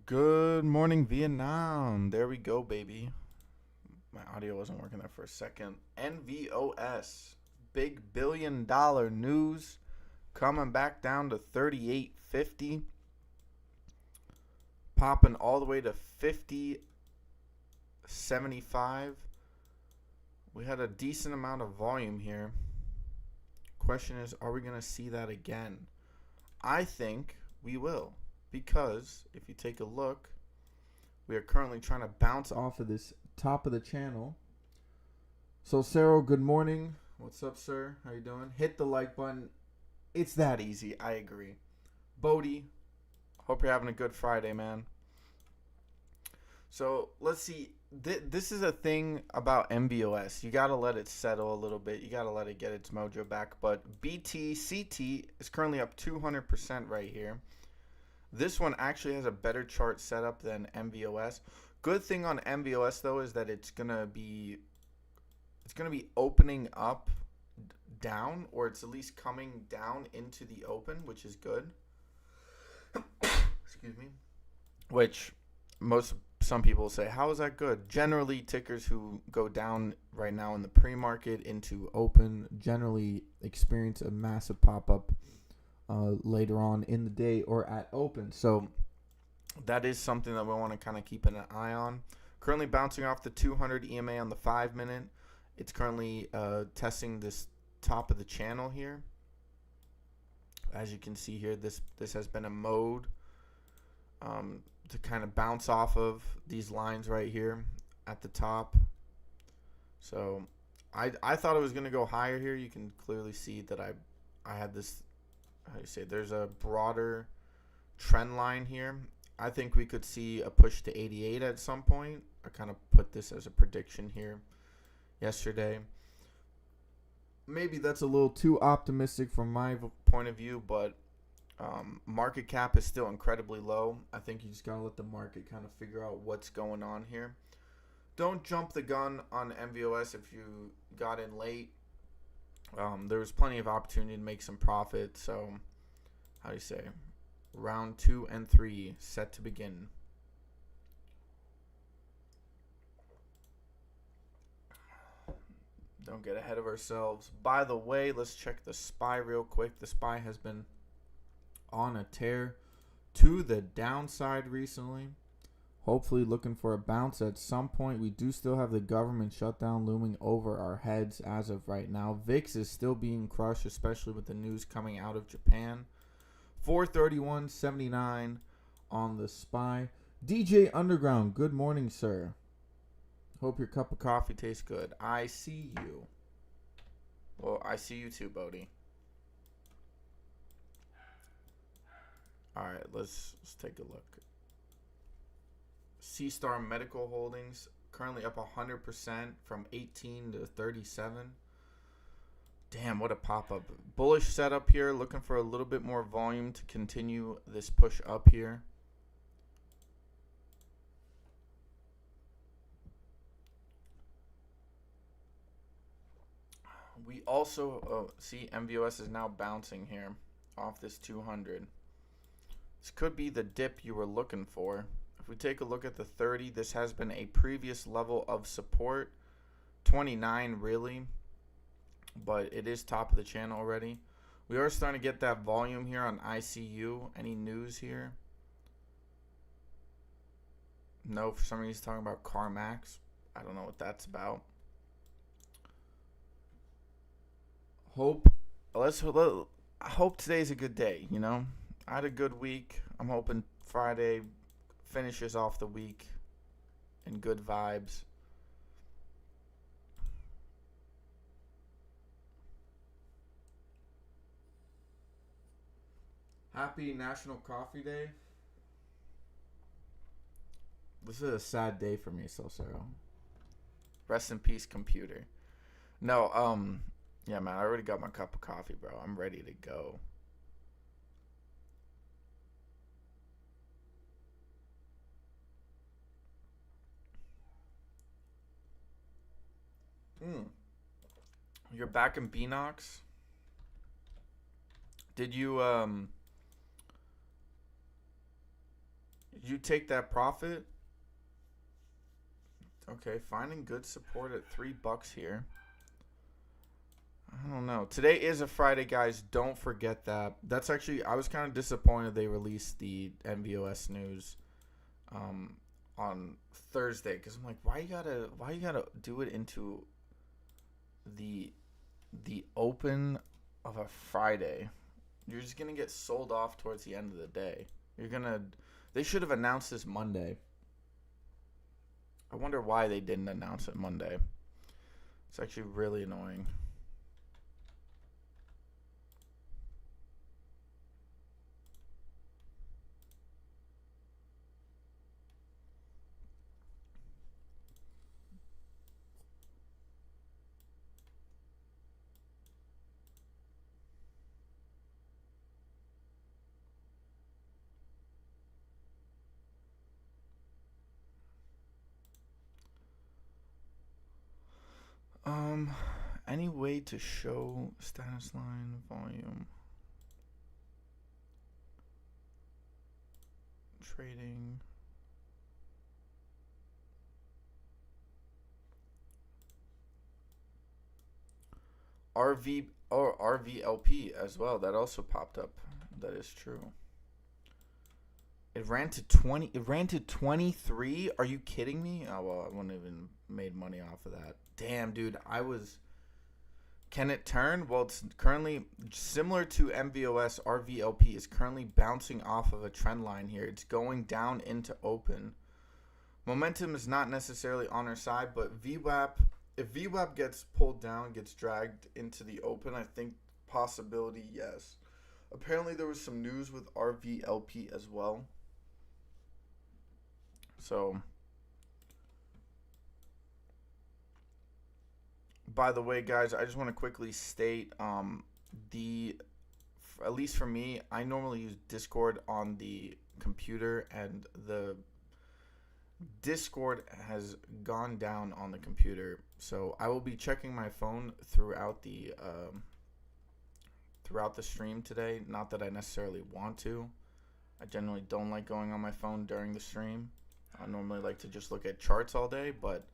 Good morning, Vietnam. There we go, baby. My audio wasn't working there for a second. NVOS, big $1 billion news, coming back down to 38.50, popping all the way to 50.75. We had a decent amount of volume here. Question is, are we going to see that again? I think we will, because if you take a look, we are currently trying to bounce off of this top of the channel. So, Sarah, good morning. What's up, sir? How you doing? Hit the like button. It's that easy. I agree. Bodie, hope you're having a good Friday, man. So, let's see. This is a thing about NVOS. You got to let it settle a little bit. You got to let it get its mojo back. But BTCT is currently up 200% right here. This one actually has a better chart setup than NVOS. Good thing on NVOS though is that it's gonna be opening up down, or it's at least coming down into the open, which is good. Excuse me. Which some people say, how is that good? Generally, tickers who go down right now in the pre-market into open generally experience a massive pop-up later on in the day or at open. So that is something that we want to kind of keep an eye on. Currently bouncing off the 200 EMA on the 5 minute. It's currently testing this top of the channel here. As you can see here, this has been a mode to kind of bounce off of these lines right here at the top. So I thought it was going to go higher here. You can clearly see that I had this, how do you say, there's a broader trend line here. I think we could see a push to 88 at some point. I kind of put this as a prediction here yesterday. Maybe that's a little too optimistic from my point of view, but market cap is still incredibly low. I think you just got to let the market kind of figure out what's going on here. Don't jump the gun on NVOS if you got in late. There was plenty of opportunity to make some profit. So, how do you say? Round 2 and 3 set to begin. Don't get ahead of ourselves. By the way, let's check the SPY real quick. The SPY has been on a tear to the downside recently. Hopefully looking for a bounce at some point. We do still have the government shutdown looming over our heads as of right now. VIX is still being crushed, especially with the news coming out of Japan. 431.79 on the SPY. DJ Underground, good morning, sir. Hope your cup of coffee tastes good. I see you. Well, I see you too, Bodie. All right, let's take a look. C-Star Medical Holdings currently up 100% from 18 to 37. Damn, what a pop-up. Bullish setup here, looking for a little bit more volume to continue this push up here. We also see NVOS is now bouncing here off this 200. This could be the dip you were looking for. If we take a look at the 30, this has been a previous level of support. 29 really, but it is top of the channel already. We are starting to get that volume here on ICU. Any news here? No, for some reason he's talking about CarMax. I don't know what that's about. I hope today's a good day, you know? I had a good week. I'm hoping Friday finishes off the week in good vibes. Happy National Coffee Day. This is a sad day for me, Cicero. Rest in peace, computer. No, yeah, man, I already got my cup of coffee, bro. I'm ready to go. You're back in Beanox? Did you You take that profit. Okay, finding good support at $3 here. I don't know. Today is a Friday, guys. Don't forget that. That's actually, I was kind of disappointed they released the NVOS news on Thursday, because I'm like, why you gotta do it into the open of a Friday? You're just gonna get sold off towards the end of the day. They should have announced this Monday. I wonder why they didn't announce it Monday. It's actually really annoying. Any way to show status line volume? Trading. RVLP as well. That also popped up. That is true. It ran to 20. It ran to 23. Are you kidding me? Oh well, I wouldn't even made money off of that. Damn, dude. Can it turn? Well, it's currently similar to NVOS. RVLP is currently bouncing off of a trend line here. It's going down into open. Momentum is not necessarily on our side, but VWAP, if VWAP gets pulled down, gets dragged into the open, I think possibility, yes. Apparently there was some news with RVLP as well. So, by the way, guys, I just want to quickly state at least for me, I normally use Discord on the computer, and the Discord has gone down on the computer. So I will be checking my phone throughout the stream today. Not that I necessarily want to. I generally don't like going on my phone during the stream. I normally like to just look at charts all day, but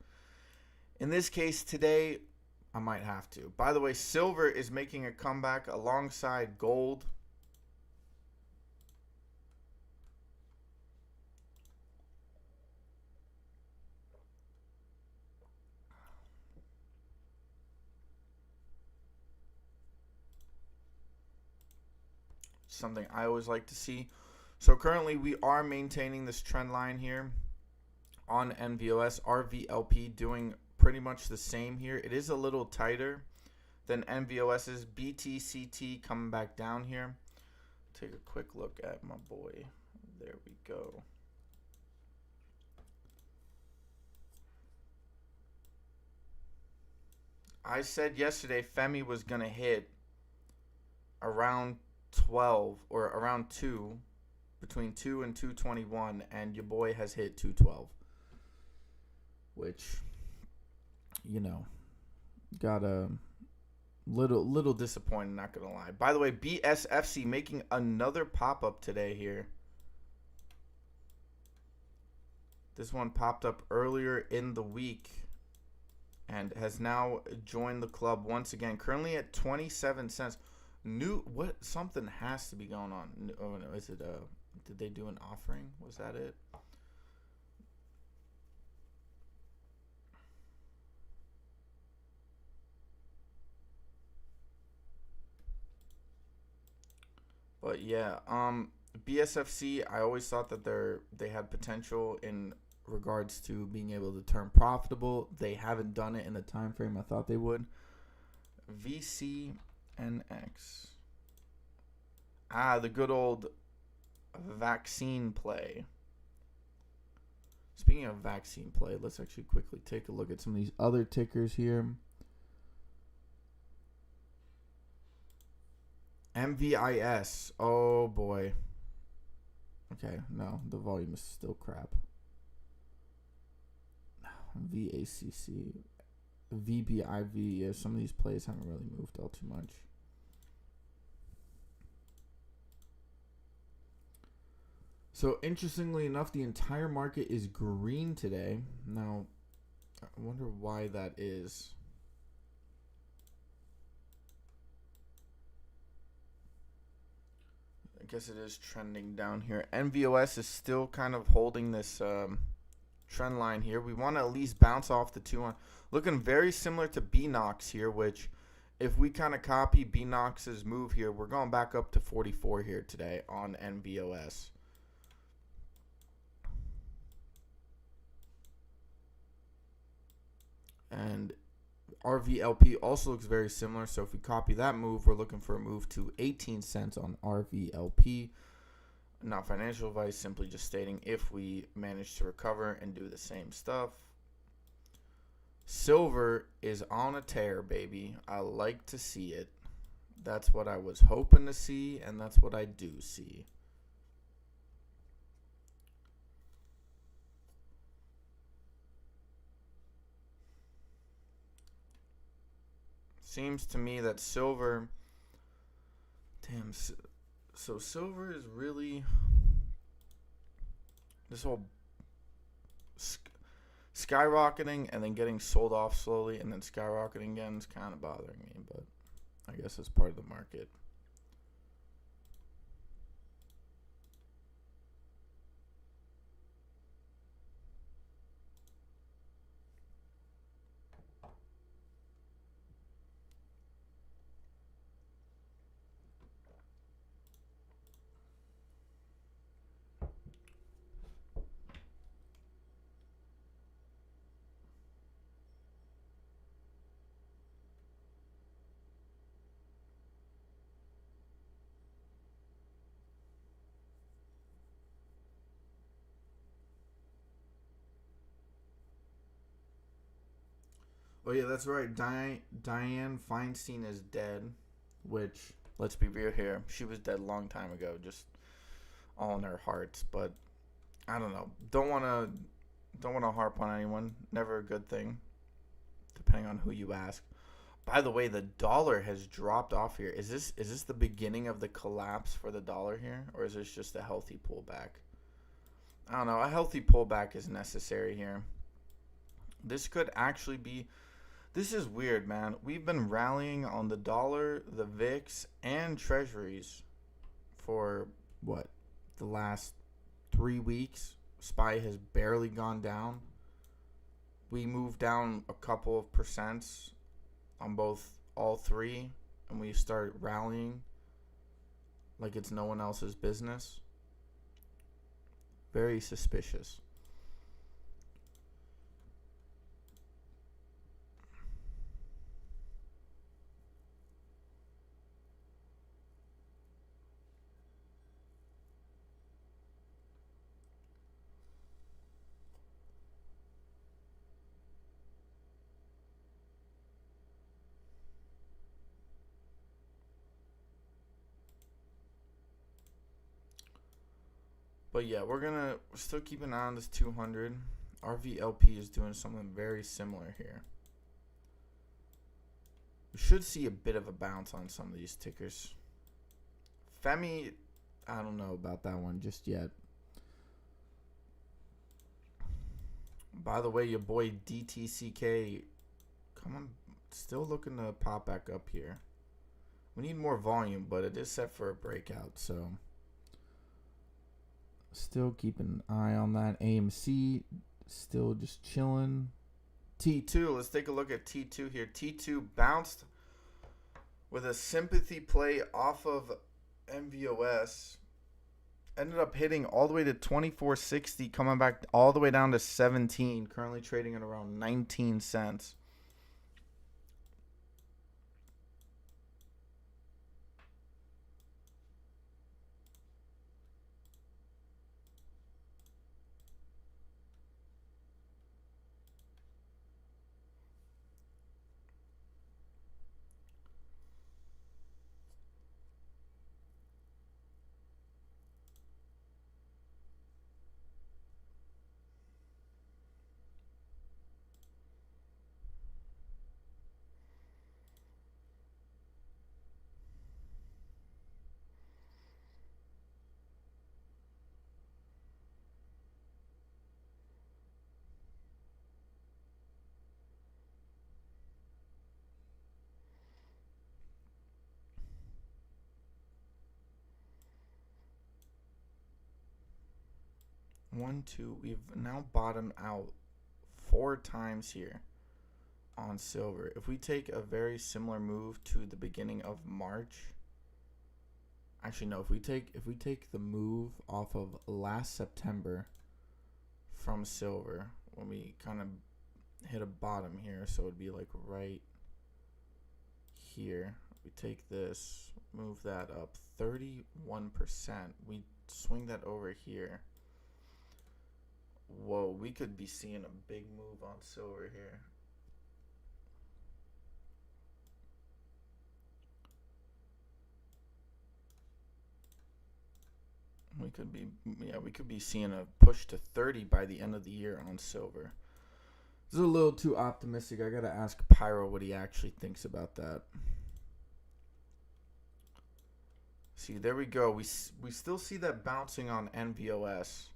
in this case today, I might have to. By the way, silver is making a comeback alongside gold. Something I always like to see. So currently we are maintaining this trend line here on NVOS. RVLP doing pretty much the same here. It is a little tighter than NVOS's. BTCT coming back down here. Take a quick look at my boy. There we go. I said yesterday FEMY was going to hit around 12 or around 2, between 2 and 221, and your boy has hit 212, which, you know, got a little disappointed, not gonna lie. By the way, BSFC making another pop-up today here. This one popped up earlier in the week and has now joined the club once again, currently at 27 cents. Something has to be going on. Oh no, is it did they do an offering? Was that it? But yeah, BSFC, I always thought that they had potential in regards to being able to turn profitable. They haven't done it in the time frame I thought they would. VCNX. The good old vaccine play. Speaking of vaccine play, let's actually quickly take a look at some of these other tickers here. MVIS. Oh boy. Okay, no, the volume is still crap. VACC. VBIV. Yeah, some of these plays haven't really moved all too much. So interestingly enough, the entire market is green today. Now, I wonder why that is. I guess it is trending down here. NVOS is still kind of holding this trend line here. We want to at least bounce off the 200. Looking very similar to BNOX here, which if we kind of copy BNOX's move here, we're going back up to 44 here today on NVOS. And RVLP also looks very similar. So if we copy that move, we're looking for a move to 18 cents on RVLP. Not financial advice, simply just stating if we manage to recover and do the same stuff. Silver is on a tear, baby. I like to see it. That's what I was hoping to see, and that's what I do see. Seems to me that silver... Damn, so silver is really... This whole skyrocketing and then getting sold off slowly and then skyrocketing again is kind of bothering me, but I guess it's part of the market. Oh yeah, that's right. Dianne Feinstein is dead, which, let's be real here, she was dead a long time ago, just all in her hearts. But I don't know. Don't wanna harp on anyone. Never a good thing, depending on who you ask. By the way, the dollar has dropped off here. Is this the beginning of the collapse for the dollar here, or is this just a healthy pullback? I don't know. A healthy pullback is necessary here. This could actually be... This is weird, man. We've been rallying on the dollar, the VIX, and treasuries for, what, the last 3 weeks. SPY has barely gone down. We moved down a couple of percents on all three, and we start rallying like it's no one else's business. Very suspicious. But yeah, we're still keep an eye on this 200. RVLP is doing something very similar here. We should see a bit of a bounce on some of these tickers. FEMY, I don't know about that one just yet. By the way, your boy DTCK, come on, still looking to pop back up here. We need more volume, but it is set for a breakout, so still keep an eye on that. AMC still just chilling. T2, let's take a look at T2 here. T2 bounced with a sympathy play off of NVOS. Ended up hitting all the way to 24.60, coming back all the way down to 17. Currently trading at around 19 cents. one, two. We've now bottomed out 4 times here on silver. If we take a very similar move to the beginning of March, actually no, if we take the move off of last September from silver, when we kind of hit a bottom here, so it'd be like right here. We take this, move that up 31%. We swing that over here. Whoa, we could be seeing a big move on silver here. We could be seeing a push to 30 by the end of the year on silver. This is a little too optimistic. I gotta ask Pyro what he actually thinks about that. See, there we go. We still see that bouncing on NVOS.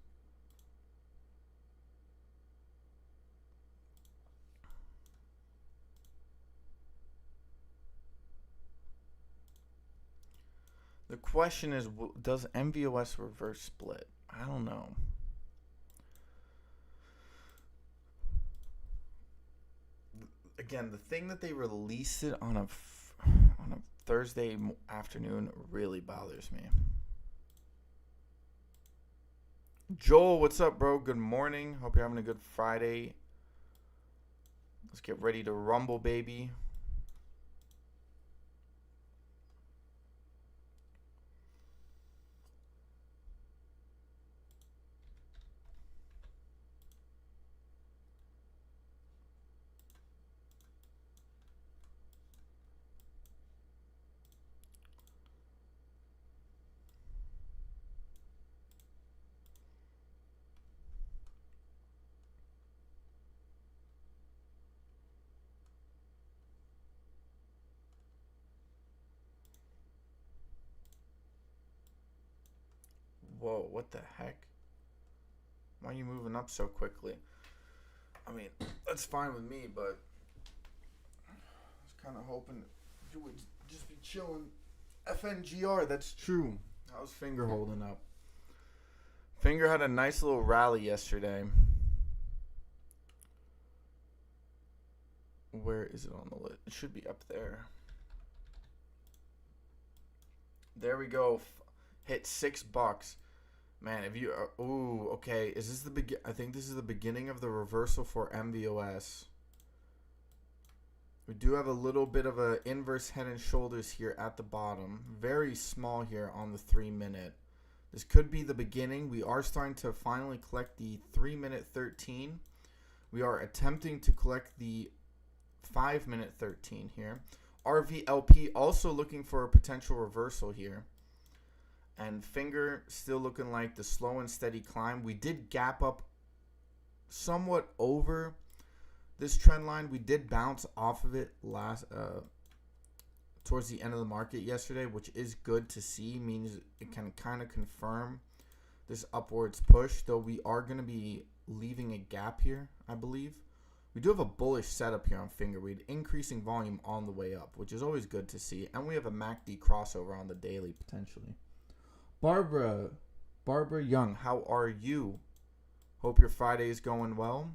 The question is, does NVOS reverse split? I don't know. Again, the thing that they released it on a Thursday afternoon really bothers me. Joel, what's up, bro? Good morning. Hope you're having a good Friday. Let's get ready to rumble, baby. Whoa, what the heck? Why are you moving up so quickly? I mean, that's fine with me, but I was kind of hoping you would just be chilling. FNGR, that's true. How's Finger holding up? Finger had a nice little rally yesterday. Where is it on the list? It should be up there. There we go. Hit $6. Man, if you ooh, okay. Is this the I think this is the beginning of the reversal for NVOS. We do have a little bit of a inverse head and shoulders here at the bottom. Very small here on the 3-minute. This could be the beginning. We are starting to finally collect the 3-minute 13. We are attempting to collect the 5-minute 13 here. RVLP also looking for a potential reversal here. And Finger still looking like the slow and steady climb. We did gap up somewhat over this trend line. We did bounce off of it towards the end of the market yesterday, which is good to see. Means it can kind of confirm this upwards push, though we are going to be leaving a gap here, I believe. We do have a bullish setup here on Finger. We had increasing volume on the way up, which is always good to see. And we have a MACD crossover on the daily potentially. Barbara Young, how are you? Hope your Friday is going well.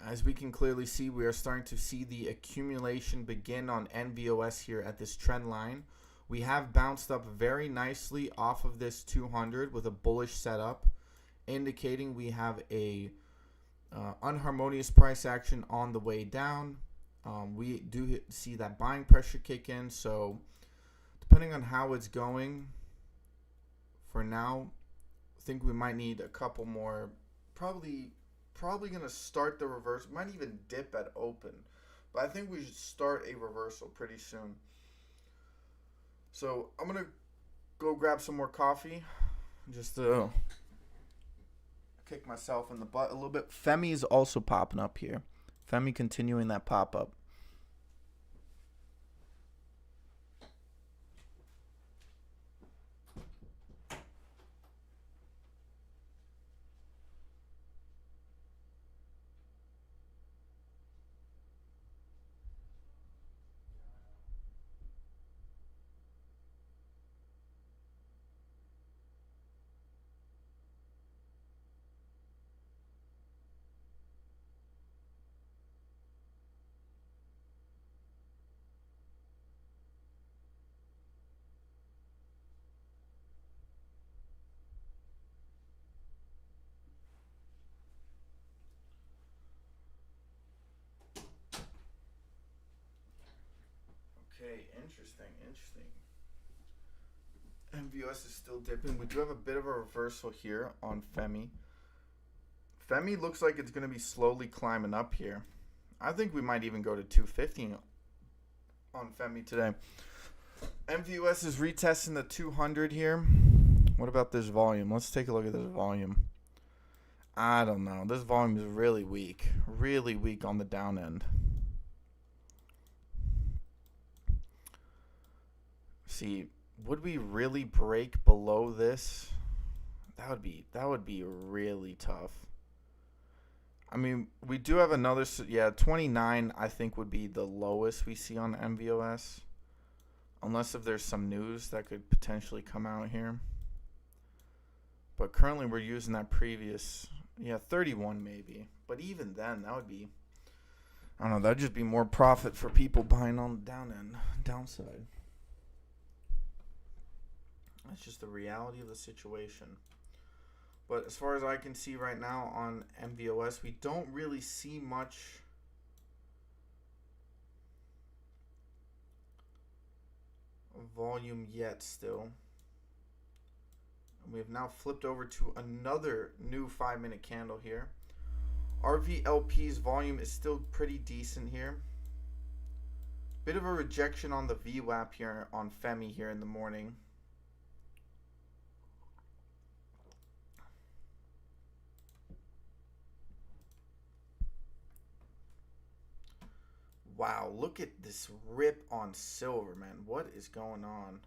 As we can clearly see, we are starting to see the accumulation begin on NVOS here at this trend line. We have bounced up very nicely off of this 200 with a bullish setup, indicating we have a unharmonious price action on the way down. We do see that buying pressure kick in, so depending on how it's going, for now, I think we might need a couple more. Probably going to start the reverse. Might even dip at open, but I think we should start a reversal pretty soon. So I'm going to go grab some more coffee just to kick myself in the butt a little bit. FEMY is also popping up here. FEMY continuing that pop-up. Interesting. NVOS is still dipping. We do have a bit of a reversal here on FEMY. FEMY looks like it's going to be slowly climbing up here. I think we might even go to 250 on FEMY today. NVOS is retesting the 200 here. What about this volume? Let's take a look at this volume. I don't know. This volume is really weak. Really weak on the down end. See, would we really break below this? That would be really tough. I mean, we do have another, 29 I think would be the lowest we see on NVOS. Unless if there's some news that could potentially come out here. But currently we're using that previous, 31 maybe. But even then, that would be, I don't know, that'd just be more profit for people buying on the downside. That's just the reality of the situation. But as far as I can see right now on NVOS, we don't really see much volume yet still. And we have now flipped over to another new 5-minute candle here. RVLP's volume is still pretty decent here. Bit of a rejection on the VWAP here on FEMY here in the morning. Wow, look at this rip on silver, man. What is going on?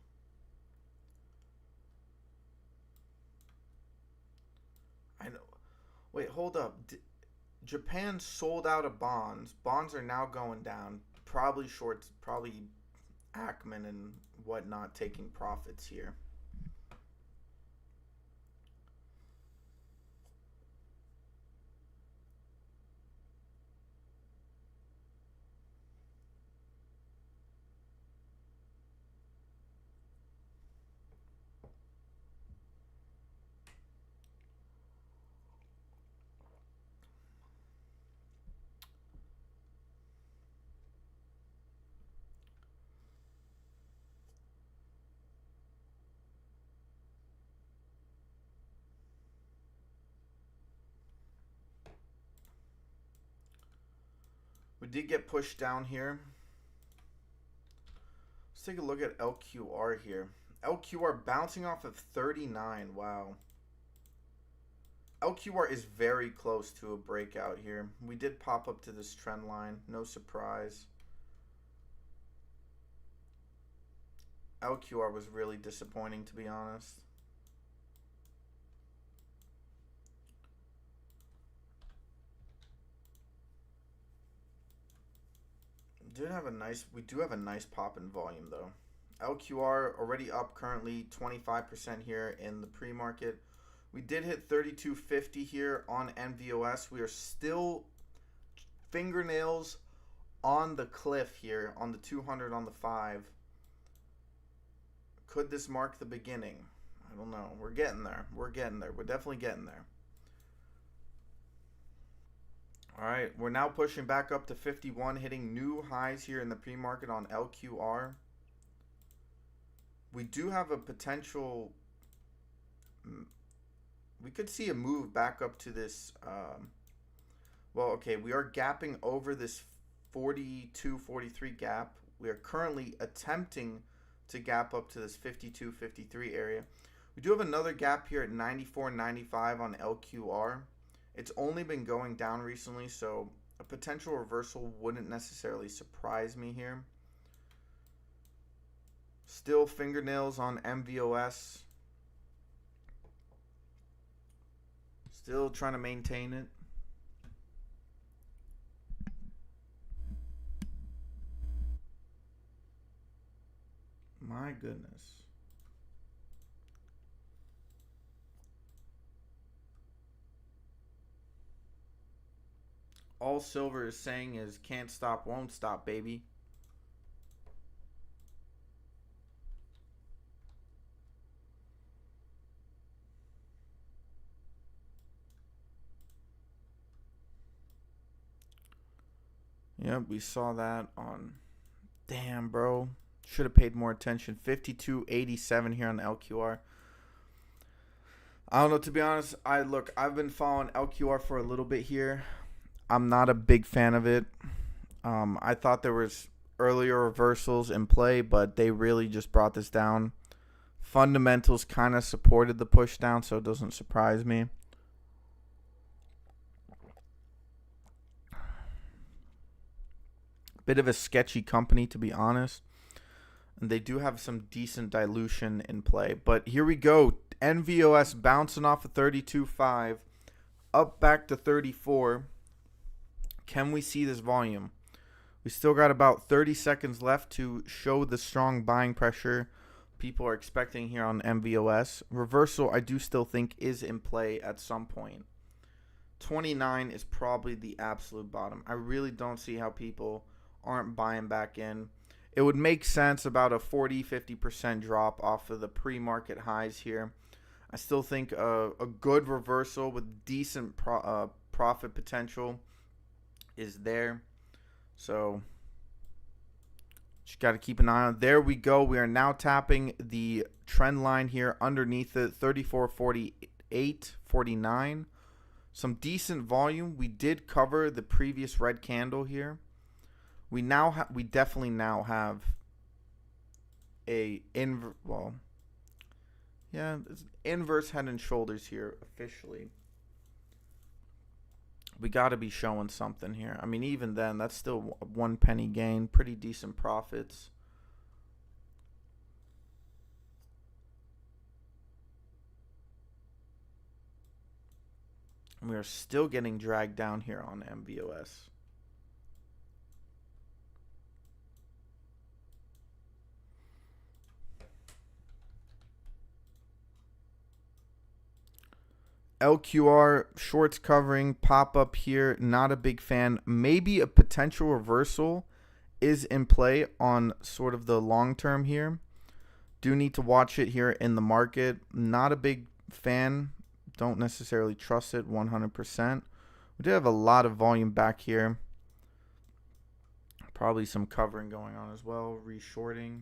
I know. Wait, hold up. Japan sold out of bonds. Bonds are now going down. Probably shorts, probably Ackman and whatnot taking profits here. We did get pushed down here. Let's take a look at LQR here. LQR bouncing off of 39. Wow. LQR is very close to a breakout here. We did pop up to this trend line. No surprise. LQR was really disappointing, to be honest. We do have a nice pop in volume though. LQR already up currently 25% here in the pre-market. We did hit 32.50 here on NVOS. We are still fingernails on the cliff here on the 200 on the 5. Could this mark the beginning? I don't know. We're getting there. We're definitely getting there. All right, we're now pushing back up to 51, hitting new highs here in the pre-market on LQR. We do have a potential, we could see a move back up to this, we are gapping over this 42, 43 gap. We are currently attempting to gap up to this 52, 53 area. We do have another gap here at 94, 95 on LQR. It's only been going down recently, so a potential reversal wouldn't necessarily surprise me here. Still fingernails on NVOS. Still trying to maintain it. My goodness. All silver is saying is can't stop, won't stop, baby. Yep, we saw that on. Damn, bro. Should have paid more attention. 52.87 here on the LQR. I don't know, to be honest. I've been following LQR for a little bit here. I'm not a big fan of it. I thought there was earlier reversals in play, but they really just brought this down. Fundamentals kind of supported the push down, so it doesn't surprise me. Bit of a sketchy company, to be honest. And they do have some decent dilution in play. But here we go. NVOS bouncing off of 32.5. Up back to 34. Can we see this volume? We still got about 30 seconds left to show the strong buying pressure people are expecting here on NVOS. Reversal, I do still think, is in play at some point. 29 is probably the absolute bottom. I really don't see how people aren't buying back in. It would make sense about a 40-50% drop off of the pre-market highs here. I still think a good reversal with decent profit potential is there. So just got to keep an eye on. There we go. We are now tapping the trend line here underneath it, 34.48.49. Some decent volume. We did cover the previous red candle here. We definitely now have a inverse head and shoulders here officially. We got to be showing something here. I mean, even then, that's still 1 penny gain. Pretty decent profits. And we are still getting dragged down here on NVOS. LQR shorts covering pop up here. Not a big fan. Maybe a potential reversal is in play on sort of the long term here. Do need to watch it here in the market. Not a big fan. Don't necessarily trust it 100%. We did have a lot of volume back here. Probably some covering going on as well. Reshorting.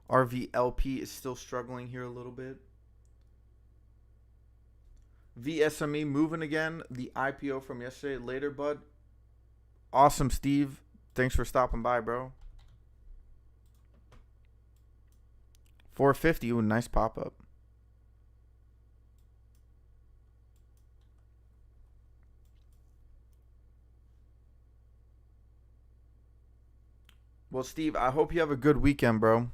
RVLP is still struggling here a little bit. VSME moving again. The IPO from yesterday. Later, bud. Awesome, Steve. Thanks for stopping by, bro. 450. Ooh, nice pop-up. Well, Steve, I hope you have a good weekend, bro.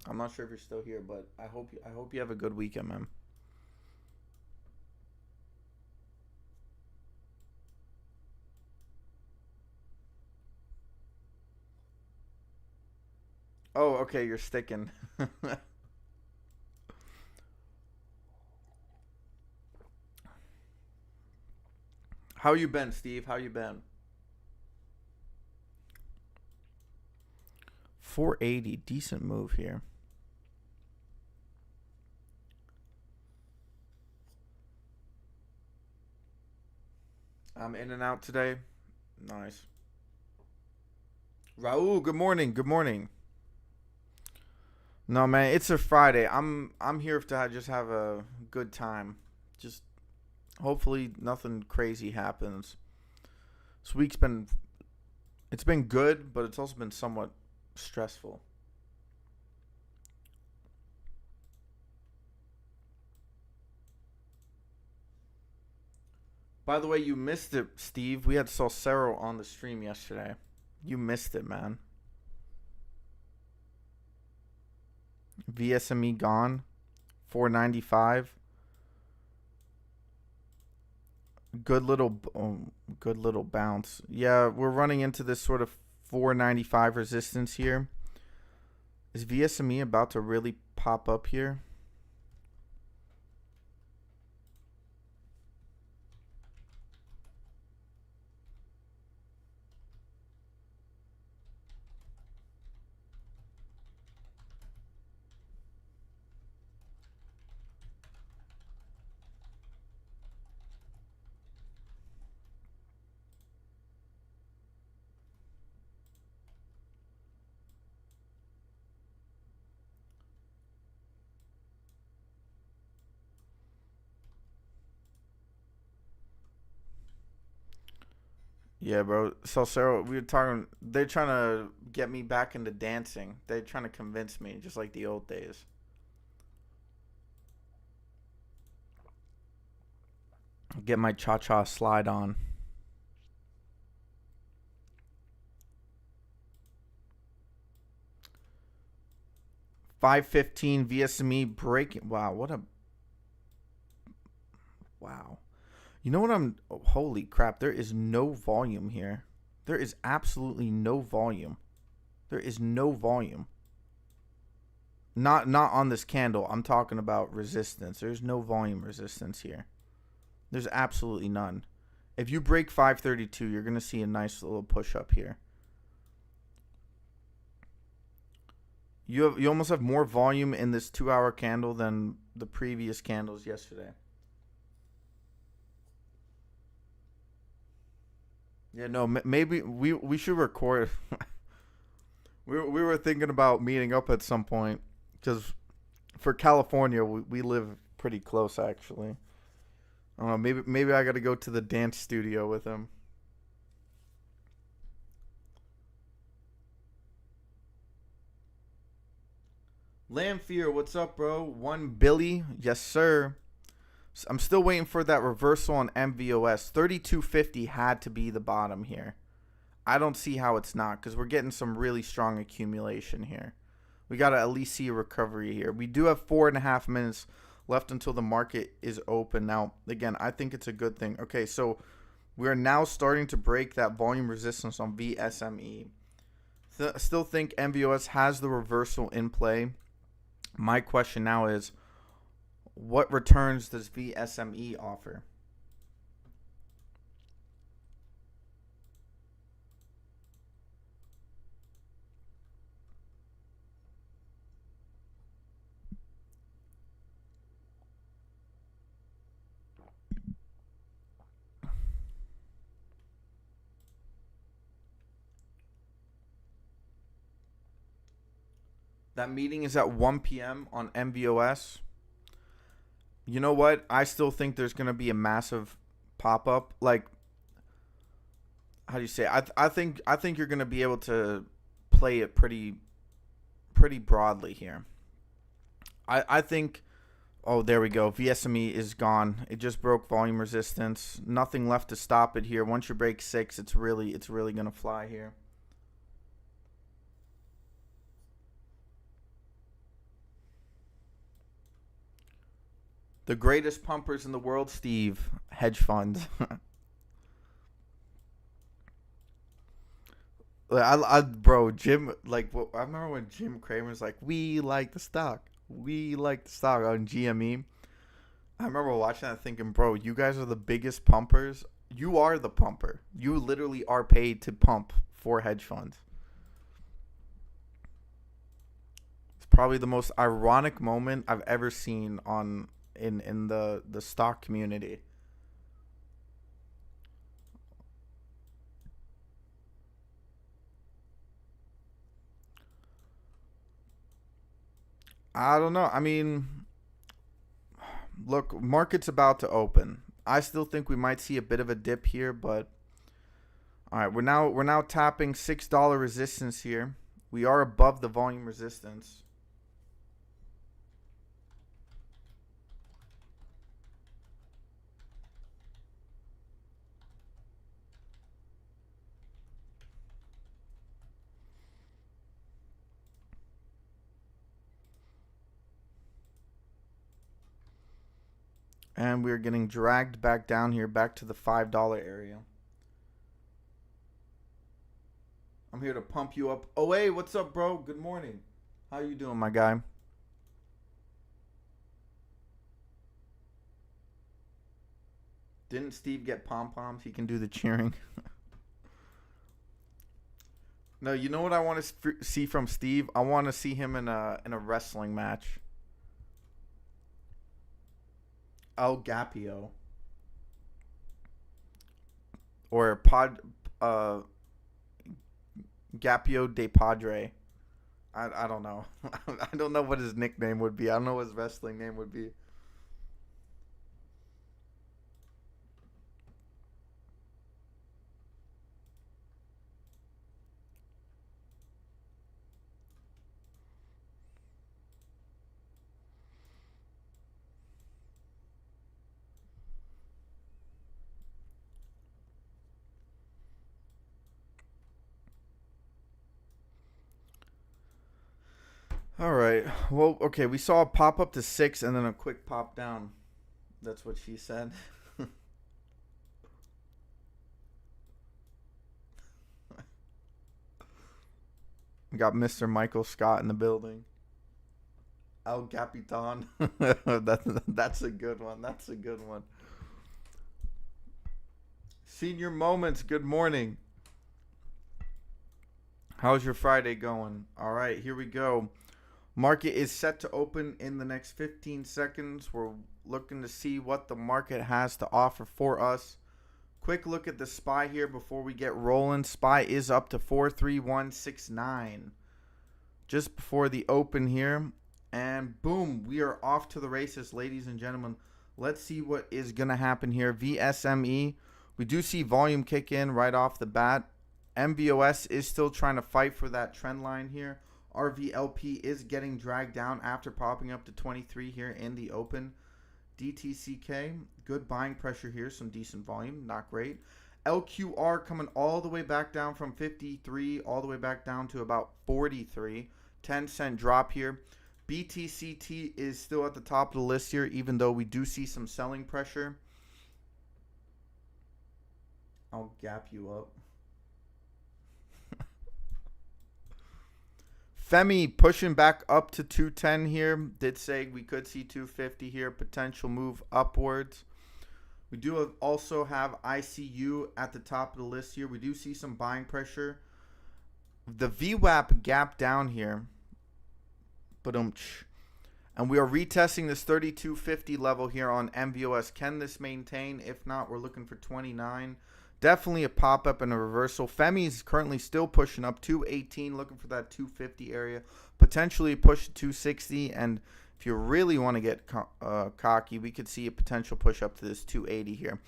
I'm not sure if you're still here, but I hope you have a good weekend, man. Oh, okay, you're sticking. How you been, Steve? How you been? 480, decent move here. I'm in and out today. Nice. Raul, good morning. Good morning. No, man, it's a Friday. I'm here to just have a good time. Just hopefully nothing crazy happens. This week's been good, but it's also been somewhat stressful. By the way, you missed it, Steve. We had Salcero on the stream yesterday. You missed it, man. VSME gone. 495. Good little bounce. Yeah, we're running into this sort of 495 resistance here. Is VSME about to really pop up here? Yeah, bro. So Sarah, we were talking. They're trying to get me back into dancing. They're trying to convince me, just like the old days. Get my cha-cha slide on. 515 VSME breaking. Wow, what a wow. You know what I'm? Oh, holy crap! There is no volume here. There is absolutely no volume. There is no volume. Not on this candle. I'm talking about resistance. There's no volume resistance here. There's absolutely none. If you break 532, you're gonna see a nice little push up here. You almost have more volume in this 2-hour candle than the previous candles yesterday. Yeah, no, maybe we should record. We were thinking about meeting up at some point because for California we live pretty close actually. I don't know, maybe I got to go to the dance studio with him. Lamphere, what's up, bro? One Billy, yes sir. I'm still waiting for that reversal on NVOS. 3250 had to be the bottom here. I don't see how it's not because we're getting some really strong accumulation here. We got to at least see a recovery here. We do have 4.5 minutes left until the market is open. Now, again, I think it's a good thing. Okay, so we are now starting to break that volume resistance on VSME. Still think NVOS has the reversal in play. My question now is, what returns does VSME offer? That meeting is at 1 p.m. on NVOS. You know what? I still think there's going to be a massive pop up. Like, how do you say? I think you're going to be able to play it pretty broadly here. I think. Oh, there we go. VSME is gone. It just broke volume resistance. Nothing left to stop it here. Once you break 6, it's really going to fly here. The greatest pumpers in the world, Steve. Hedge funds. Bro, Jim, like, I remember when Jim Cramer's like, we like the stock. We like the stock on GME. I remember watching that thinking, bro, you guys are the biggest pumpers. You are the pumper. You literally are paid to pump for hedge funds. It's probably the most ironic moment I've ever seen on in the stock community. I don't know. I mean, look, market's about to open. I still think we might see a bit of a dip here, but all right, we're now tapping $6 resistance here. We are above the volume resistance. And we're getting dragged back down here, back to the $5 area. I'm here to pump you up. Oh, hey, what's up, bro? Good morning. How you doing, my guy? Didn't Steve get pom-poms? He can do the cheering. No, you know what I want to see from Steve? I want to see him in a wrestling match. El Gapio. Or Gapio de Padre. I don't know. I don't know what his nickname would be. I don't know what his wrestling name would be. right. Well, okay. We saw a pop up to 6 and then a quick pop down. That's what she said. We got Mr. Michael Scott in the building. El Capitan. That's a good one. That's a good one. Senior Moments, good morning. How's your Friday going? All right, here we go. Market is set to open in the next 15 seconds. We're looking to see what the market has to offer for us. Quick look at the SPY here before we get rolling. SPY is up to 43169 just before the open here. And boom, we are off to the races, ladies and gentlemen. Let's see what is going to happen here. VSME, we do see volume kick in right off the bat. NVOS is still trying to fight for that trend line here. RVLP is getting dragged down after popping up to 23 here in the open. DTCK, good buying pressure here, some decent volume, not great. LQR coming all the way back down from 53 all the way back down to about 43. 10-cent drop here. BTCT is still at the top of the list here, even though we do see some selling pressure. I'll gap you up. FEMY pushing back up to 210 here. Did say we could see 250 here. Potential move upwards. We do also have ICU at the top of the list here. We do see some buying pressure. The VWAP gap down here. And we are retesting this 3250 level here on NVOS. Can this maintain? If not, we're looking for 29. Definitely a pop-up and a reversal. FEMY is currently still pushing up 218, looking for that 250 area. Potentially push to 260, and if you really want to get cocky, we could see a potential push up to this 280 here.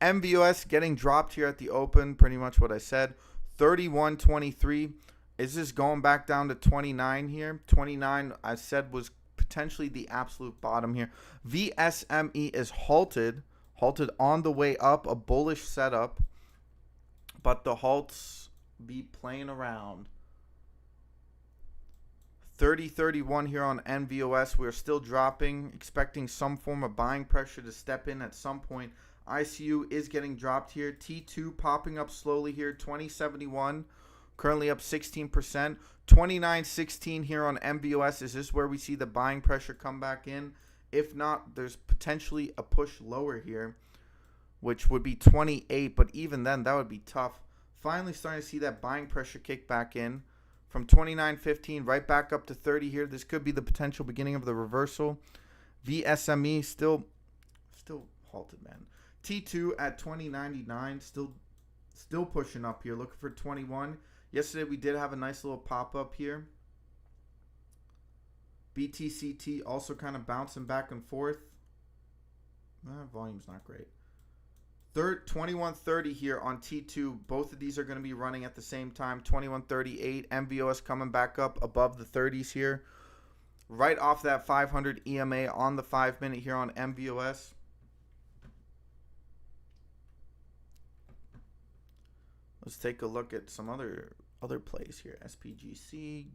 NVOS getting dropped here at the open, pretty much what I said. 31.23. Is this going back down to 29 here? 29, I said, was potentially the absolute bottom here. VSME is halted on the way up, a bullish setup. But the halts be playing around. 30.31 here on NVOS. We're still dropping, expecting some form of buying pressure to step in at some point. ICU is getting dropped here. T2 popping up slowly here. 20.71, currently up 16%. 29.16 here on NVOS. Is this where we see the buying pressure come back in? If not, there's potentially a push lower here, which would be 28, but even then, that would be tough. Finally starting to see that buying pressure kick back in from 29.15 right back up to 30 here. This could be the potential beginning of the reversal. VSME still halted, man. T2 at 20.99, still pushing up here, looking for 21. Yesterday, we did have a nice little pop-up here. BTCT also kind of bouncing back and forth. Volume's not great. 21.30 here on T2. Both of these are going to be running at the same time. 21.38. NVOS coming back up above the 30s here. Right off that 500 EMA on the 5-minute here on NVOS. Let's take a look at some other plays here. SPGC,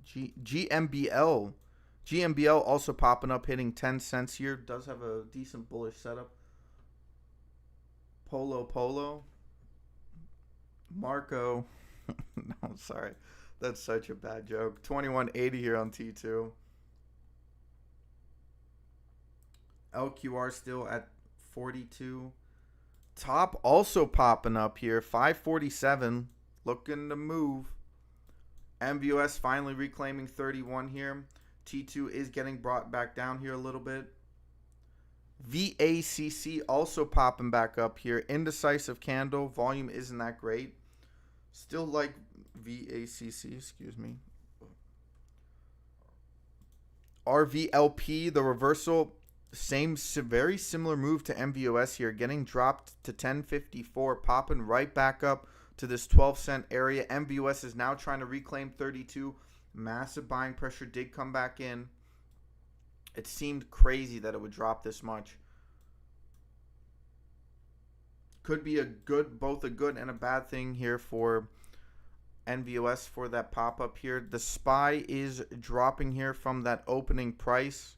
GMBL. GMBL also popping up, hitting 10 cents here. Does have a decent bullish setup. Polo. Marco. No, sorry. That's such a bad joke. 21.80 here on T2. LQR still at 42. Top also popping up here. 547. Looking to move. NVOS finally reclaiming 31 here. T2 is getting brought back down here a little bit. VACC also popping back up here. Indecisive candle. Volume isn't that great. Still like VACC, excuse me. RVLP, the reversal. Very similar move to NVOS here. Getting dropped to 10.54. Popping right back up to this 12-cent area. NVOS is now trying to reclaim 32. Massive buying pressure did come back in. It seemed crazy that it would drop this much. Could be both a good and a bad thing here for NVOS for that pop up here. The SPY is dropping here from that opening price.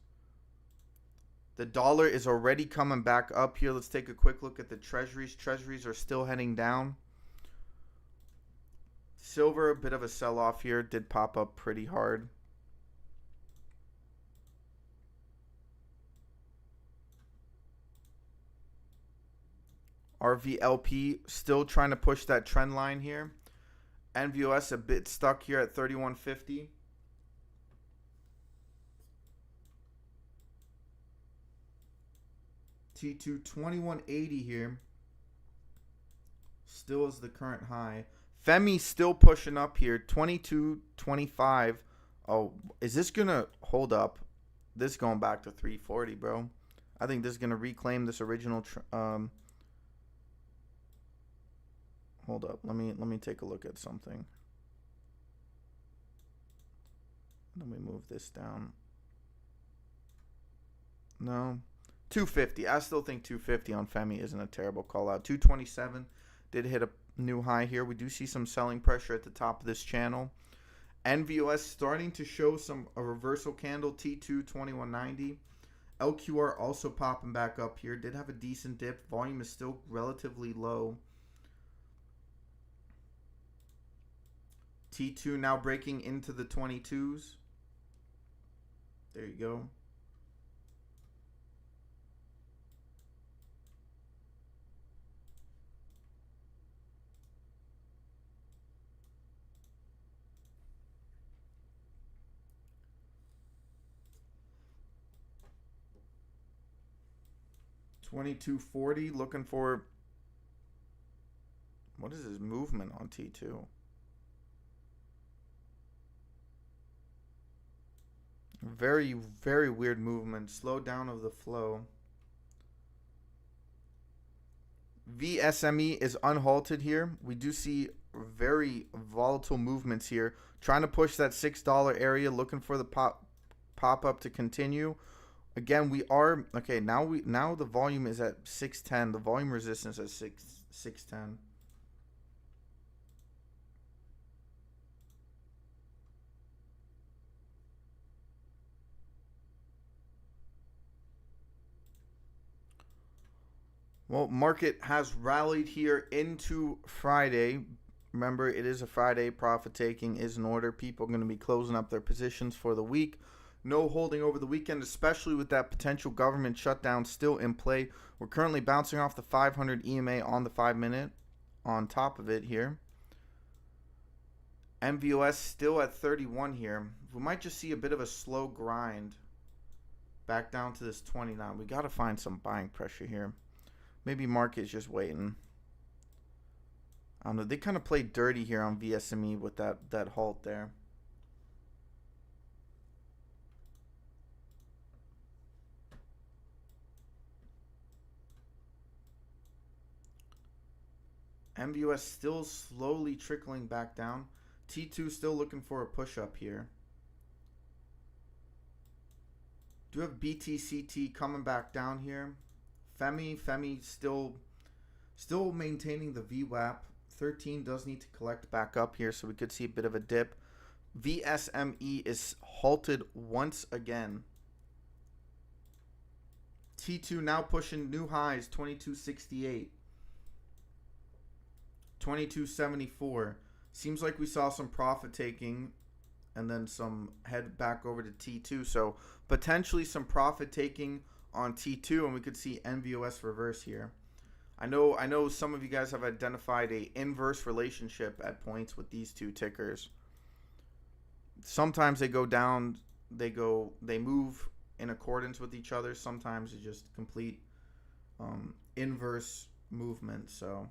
The dollar is already coming back up here. Let's take a quick look at the treasuries. Treasuries are still heading down. Silver, a bit of a sell-off here. Did pop up pretty hard. RVLP still trying to push that trend line here. NVOS a bit stuck here at 31.50. T2 21.80 here. Still is the current high. FEMY still pushing up here. 22.25. Oh, is this going to hold up? This is going back to 340, bro. I think this is going to reclaim this original hold up. Let me take a look at something. Let me move this down. No. 250. I still think 250 on FEMY isn't a terrible call out. 227 did hit a new high here. We do see some selling pressure at the top of this channel. NVOS starting to show a reversal candle. T2 2190. LQR also popping back up here. Did have a decent dip. Volume is still relatively low. T2 now breaking into the 22s. There you go. $22.40, looking for, what is his movement on T2? Very, very weird movement. Slow down of the flow. VSME is unhalted here. We do see very volatile movements here. Trying to push that $6 area, looking for the pop up to continue. Again, we are okay. Now the volume is at 610. The volume resistance at 610. Well, market has rallied here into Friday. Remember, it is a Friday. Profit taking is in order. People are going to be closing up their positions for the week. No holding over the weekend, especially with that potential government shutdown still in play. We're currently bouncing off the 500 EMA on the 5-minute on top of it here. NVOS still at 31 here. We might just see a bit of a slow grind back down to this 29. We got to find some buying pressure here. Maybe market's just waiting. I don't know. They kind of played dirty here on VSME with that halt there. NVOS still slowly trickling back down. T2 still looking for a push up here. Do have BTCT coming back down here. FEMY still maintaining the VWAP. 13 does need to collect back up here, so we could see a bit of a dip. VSME is halted once again. T2 now pushing new highs, 2268. 2274. Seems like we saw some profit taking and then some head back over to T2. So potentially some profit taking on T2, and we could see NVOS reverse here. I know some of you guys have identified a inverse relationship at points with these two tickers. Sometimes they go down, they move in accordance with each other. Sometimes it's just complete inverse movement. So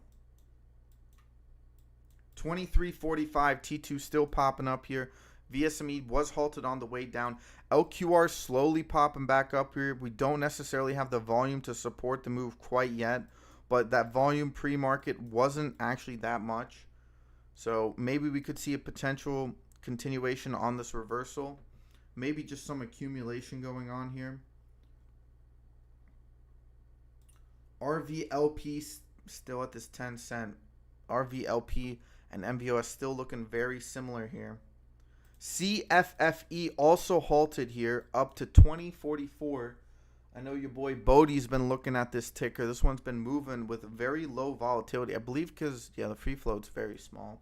23.45, T2 still popping up here. VSME was halted on the way down. LQR slowly popping back up here. We don't necessarily have the volume to support the move quite yet, but that volume pre-market wasn't actually that much. So maybe we could see a potential continuation on this reversal. Maybe just some accumulation going on here. RVLP still at this 10 cent RVLP and NVOS still looking very similar here. CFFE also halted here up to 2044. I know your boy Bodie's been looking at this ticker. This one's been moving with very low volatility. I believe because, yeah, the free float's very small.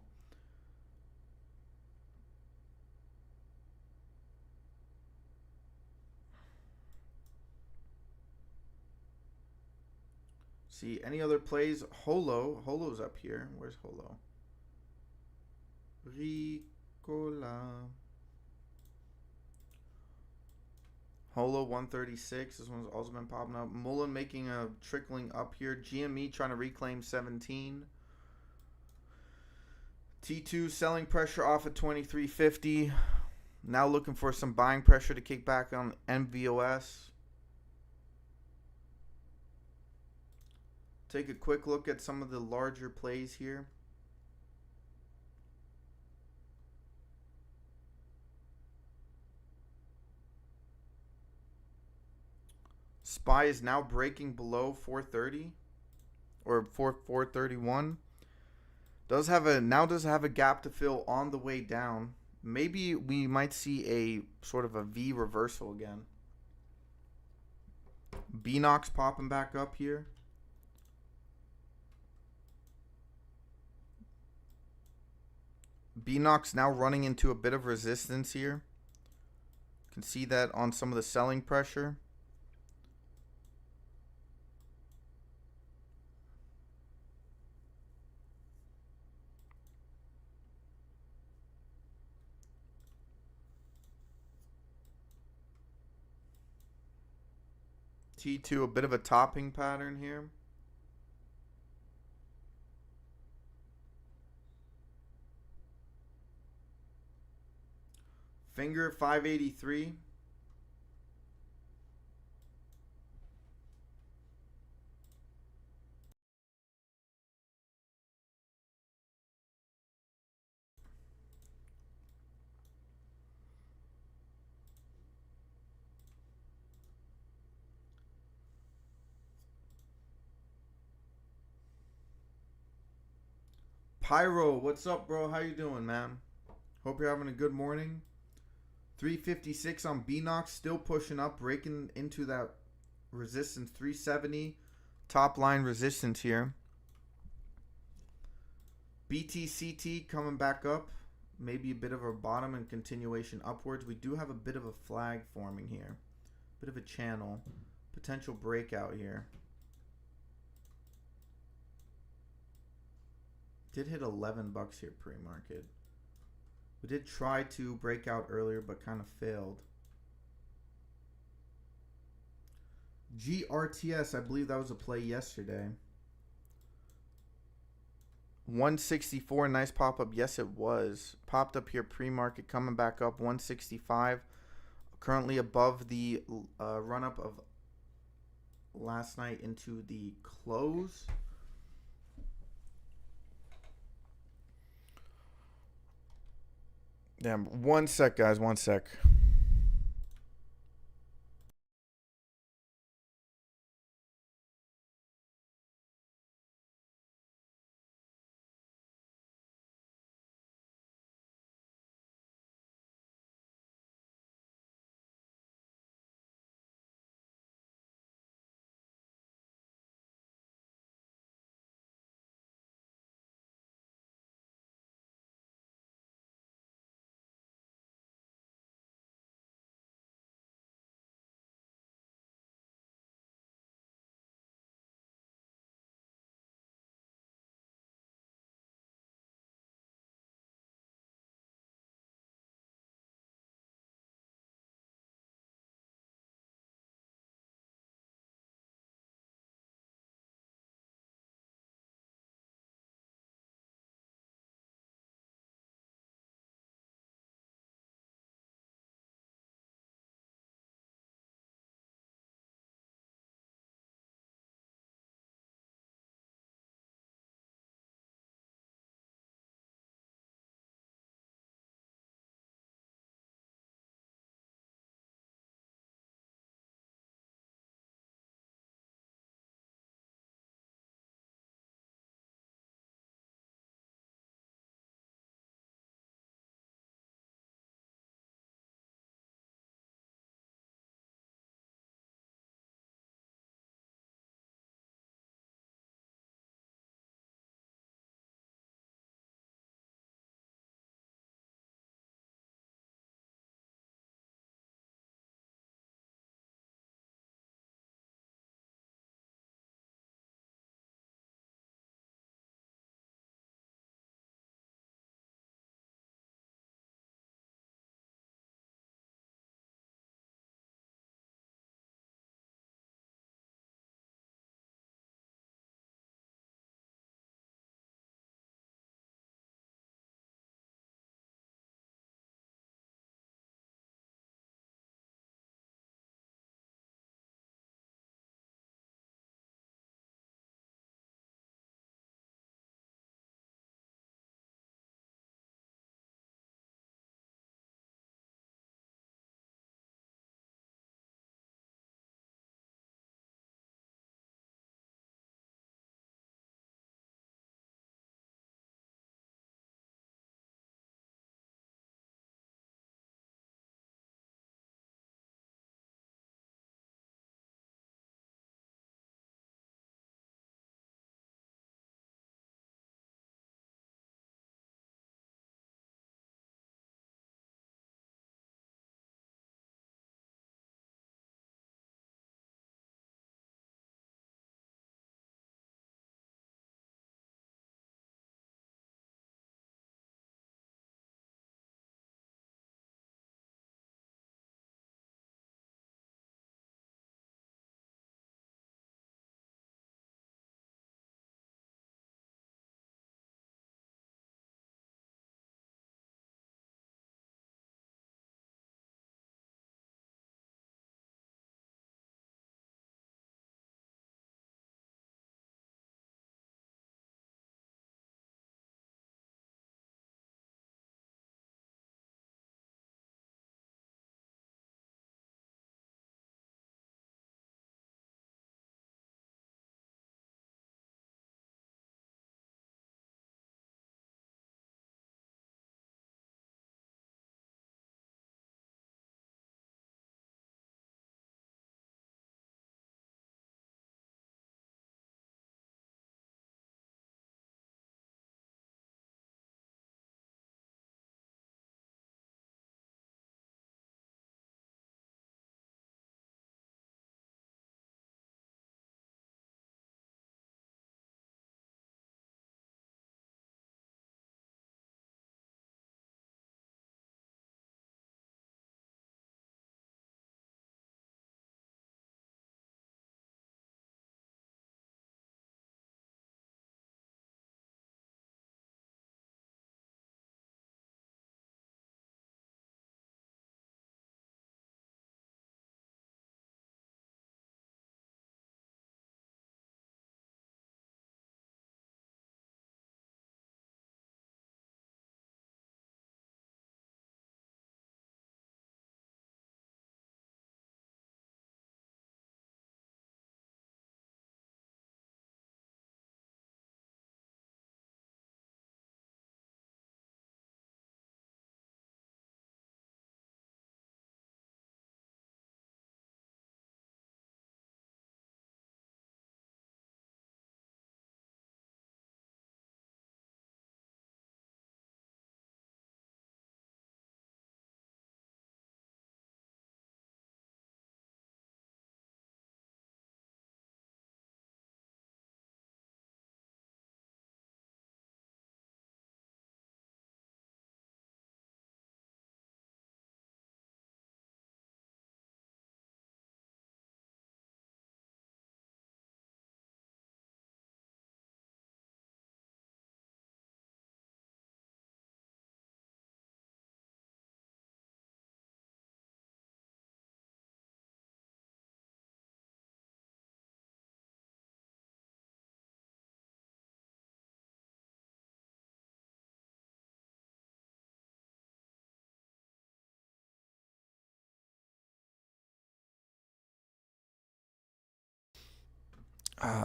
See, any other plays? Holo's up here. Where's Holo? Ricola. Holo 136. This one's also been popping up. Mullen making a trickling up here. GME trying to reclaim 17. T2 selling pressure off at 2350. Now looking for some buying pressure to kick back on NVOS. Take a quick look at some of the larger plays here. SPY is now breaking below 430 or 431. Does have a gap to fill on the way down. Maybe we might see a sort of a V reversal again. BNOX popping back up here. BNOX now running into a bit of resistance here. You can see that on some of the selling pressure. T2, a bit of a topping pattern here. Finger 583. Pyro, what's up, bro? How you doing, man? Hope you're having a good morning. 356 on BNOX, still pushing up, breaking into that resistance. 370, top line resistance here. BTCT coming back up, maybe a bit of a bottom and continuation upwards. We do have a bit of a flag forming here, bit of a channel, potential breakout here. Did hit 11 bucks here pre-market. We did try to break out earlier, but kind of failed. GRTS, I believe that was a play yesterday. 164, nice pop up. Yes, it was. Popped up here pre-market, coming back up. 165, currently above the run up of last night into the close. Damn, one sec, guys, one sec.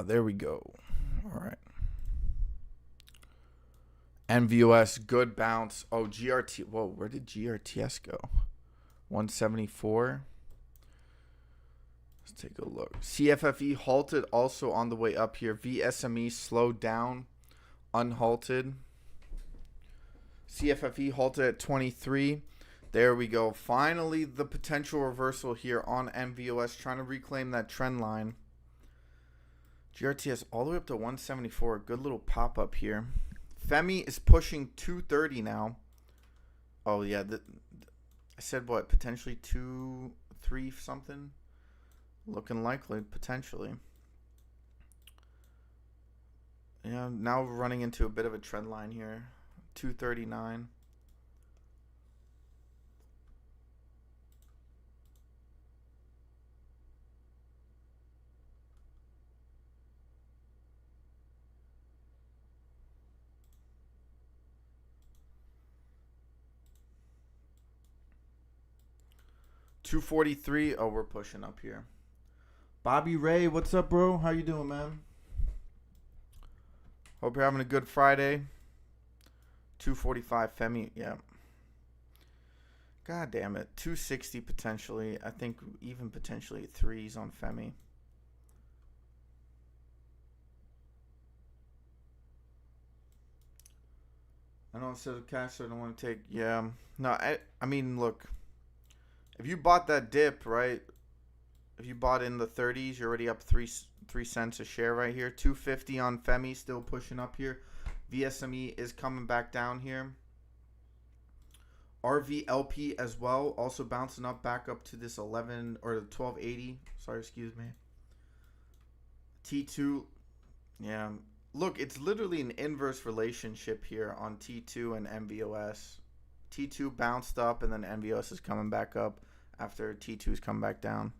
There we go. All right. NVOS, good bounce. Oh, GRT. Whoa, where did GRTS go? 174. Let's take a look. CFFE halted also on the way up here. VSME slowed down, unhalted. CFFE halted at 23. There we go. Finally, the potential reversal here on NVOS, trying to reclaim that trend line. GRTS all the way up to 174. Good little pop up here. FEMY is pushing 230 now. Oh, yeah. I said what? Potentially 2, 3 something? Looking likely, potentially. Yeah, now running into a bit of a trend line here. 239. $243. Oh, we're pushing up here. Bobby Ray, what's up, bro? How you doing, man? Hope you're having a good Friday. 245 FEMY, yeah. God damn it. 260 potentially. I think even potentially 3s on FEMY. I know it says cash, so I don't want to take. Yeah. No, I mean, look. If you bought that dip, right? If you bought in the 30s, you're already up 3 cents a share right here. 250 on FEMY, still pushing up here. VSME is coming back down here. RVLP as well, also bouncing up back up to this 11 or the 1280. Sorry, excuse me. T2, yeah. Look, it's literally an inverse relationship here on T2 and NVOS. T2 bounced up and then NVOS is coming back up after T2's come back down.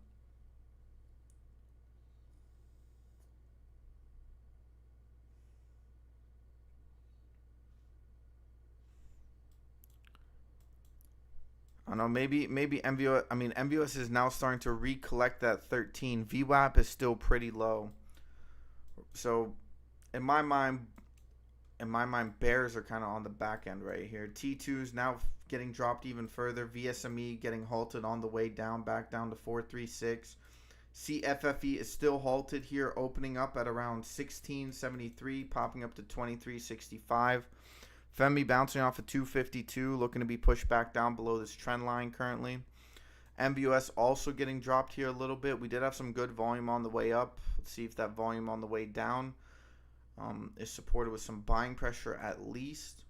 I don't know, maybe NVOS, NVOS is now starting to recollect that 13. VWAP is still pretty low. So in my mind, bears are kind of on the back end right here. T2 is now getting dropped even further. VSME getting halted on the way down, back down to 436. CFFE is still halted here, opening up at around 1673, popping up to 2365. FEMY bouncing off of 252, looking to be pushed back down below this trend line currently. NVOS also getting dropped here a little bit. We did have some good volume on the way up. Let's see if that volume on the way down is supported with some buying pressure at least.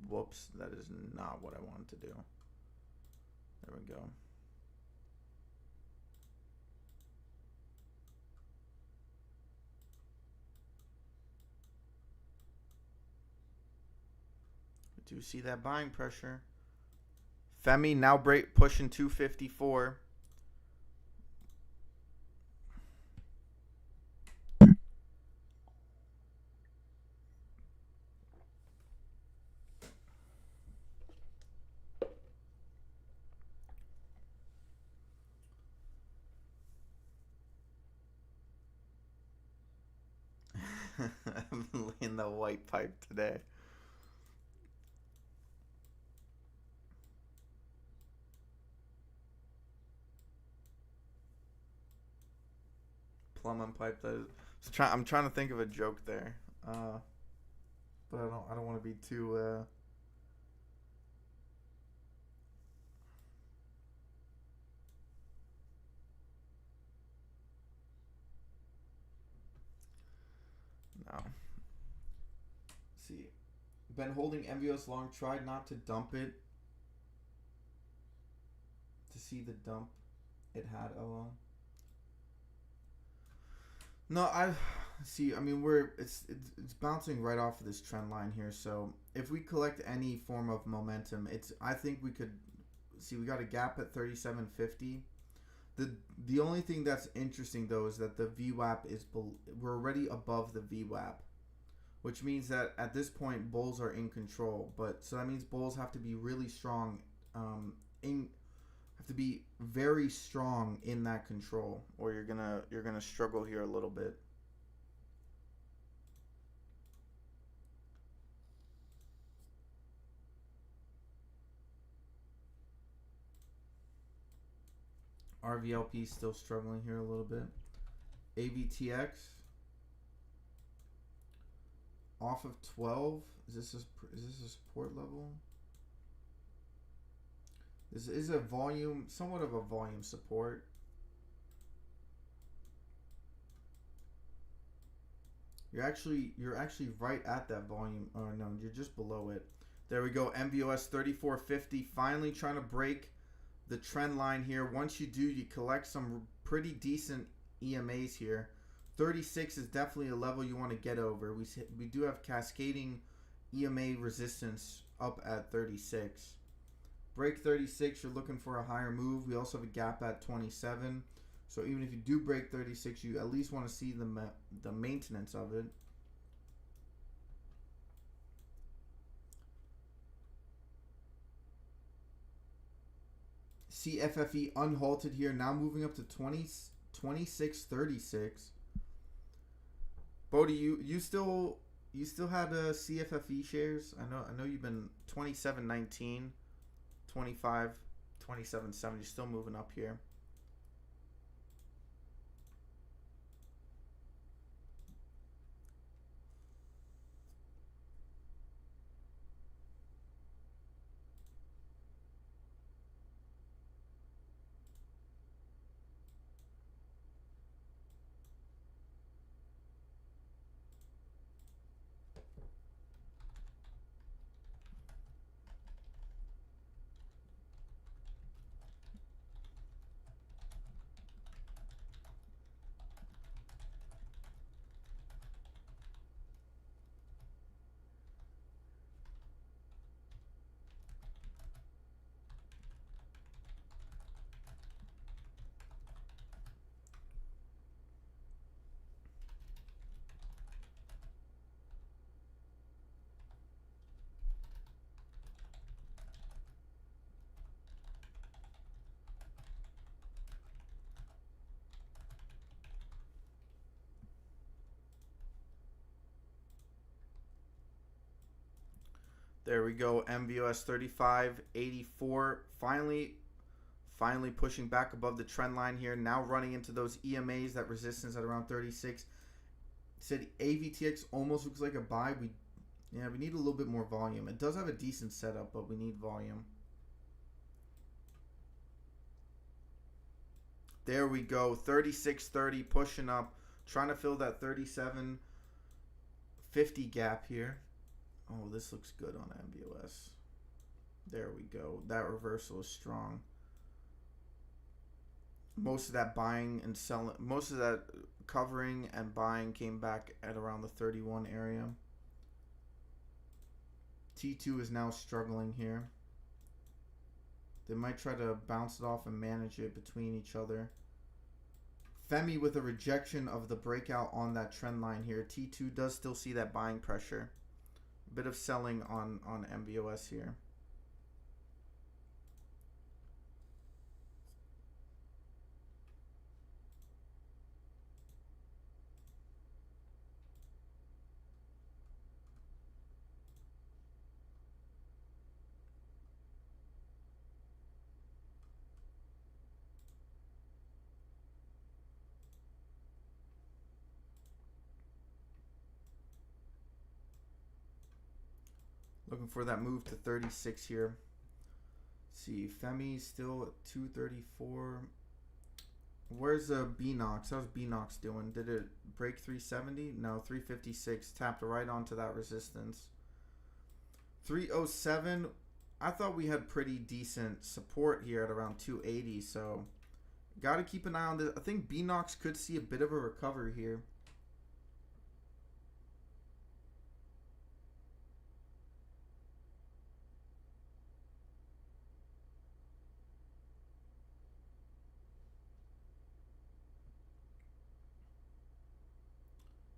Whoops, that is not what I wanted to do. There we go. Do you see that buying pressure? FEMY now pushing 254. I'm laying the white pipe today. Plumbing pipe. I'm trying to think of a joke there, but I don't want to be too. No. See, been holding NVOS long. Tried not to dump it. To see the dump it had. Oh. No, I see. I mean, it's bouncing right off of this trend line here. So if we collect any form of momentum, I think we could see we got a gap at 37.50. The only thing that's interesting though is that the VWAP we're already above the VWAP, which means that at this point bulls are in control. But so that means bulls have to be really strong, Have to be very strong in that control, or you're gonna struggle here a little bit. RVLP still struggling here a little bit. AVTX off of 12. Is this a support level? This is a volume, somewhat of a volume support. You're actually right at that volume. Oh no, you're just below it. There we go. NVOS 3450 finally trying to break the trend line here. Once you do, you collect some pretty decent EMAs here. 36 is definitely a level you want to get over. We do have cascading EMA resistance up at 36. Break 36, you're looking for a higher move. We also have a gap at 27. So even if you do break 36, you at least want to see the maintenance of it. CFFE unhalted here, now moving up to 26.36. Bodie, you still had CFFE shares? I know you've been 27.19, 25, 27.70. You're still moving up here. There we go. NVOS 3584 finally pushing back above the trend line here. Now running into those EMAs, that resistance at around 36. Said AVTX almost looks like a buy. We need a little bit more volume. It does have a decent setup, but we need volume. There we go. 36.30 pushing up, trying to fill that 37.50 gap here. Oh, this looks good on NVOS. There we go. That reversal is strong. Most of that buying and selling, most of that covering and buying came back at around the 31 area. T2 is now struggling here. They might try to bounce it off and manage it between each other. FEMY with a rejection of the breakout on that trend line here. T2 does still see that buying pressure. A bit of selling on NVOS here. Looking for that move to 36 here. Let's see, FEMY still at 234. Where's BNOX? How's BNOX doing? Did it break 370? No, 356. Tapped right onto that resistance. 307. I thought we had pretty decent support here at around 280. So, got to keep an eye on this. I think BNOX could see a bit of a recovery here.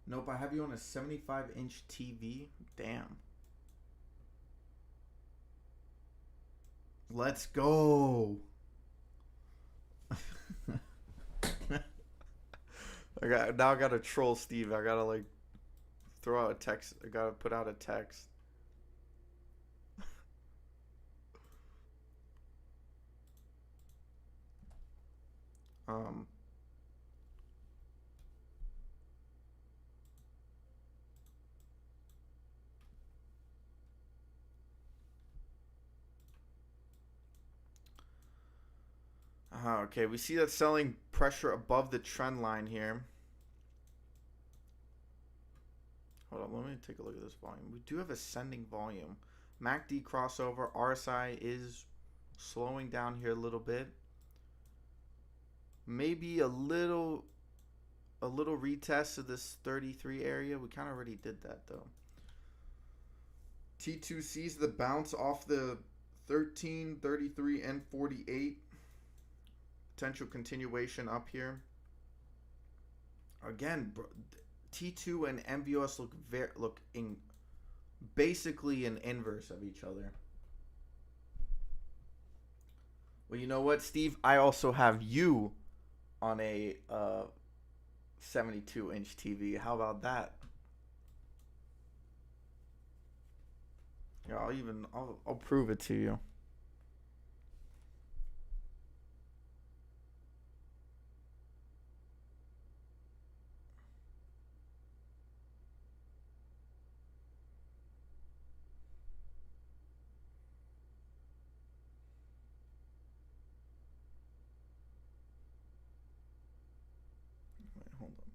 Nope, I have you on a 75-inch TV. Damn. Let's go. Now I gotta troll Steve. I gotta like throw out a text. I gotta put out a text. Um. Okay, we see that selling pressure above the trend line here. Hold on, let me take a look at this volume. We do have ascending volume. MACD crossover. RSI is slowing down here a little bit. Maybe a little retest of this 33 area. We kind of already did that though. T2 sees the bounce off the 13, 33, and 48. Potential continuation up here. Again, T2 and NVOS look basically an inverse of each other. Well, you know what, Steve? I also have you on a 72-inch TV. How about that? Yeah, I'll prove it to you. Wait, hold on.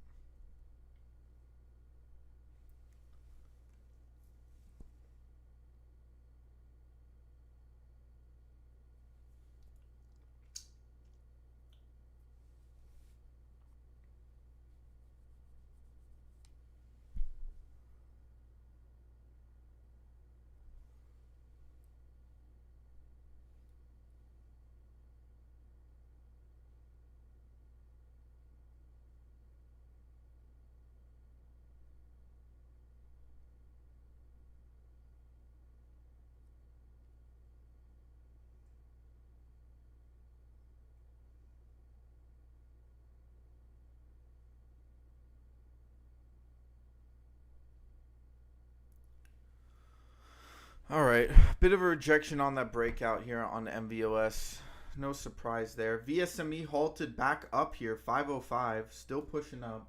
All right, bit of a rejection on that breakout here on NVOS. No surprise there. VSME halted back up here, 505, still pushing up.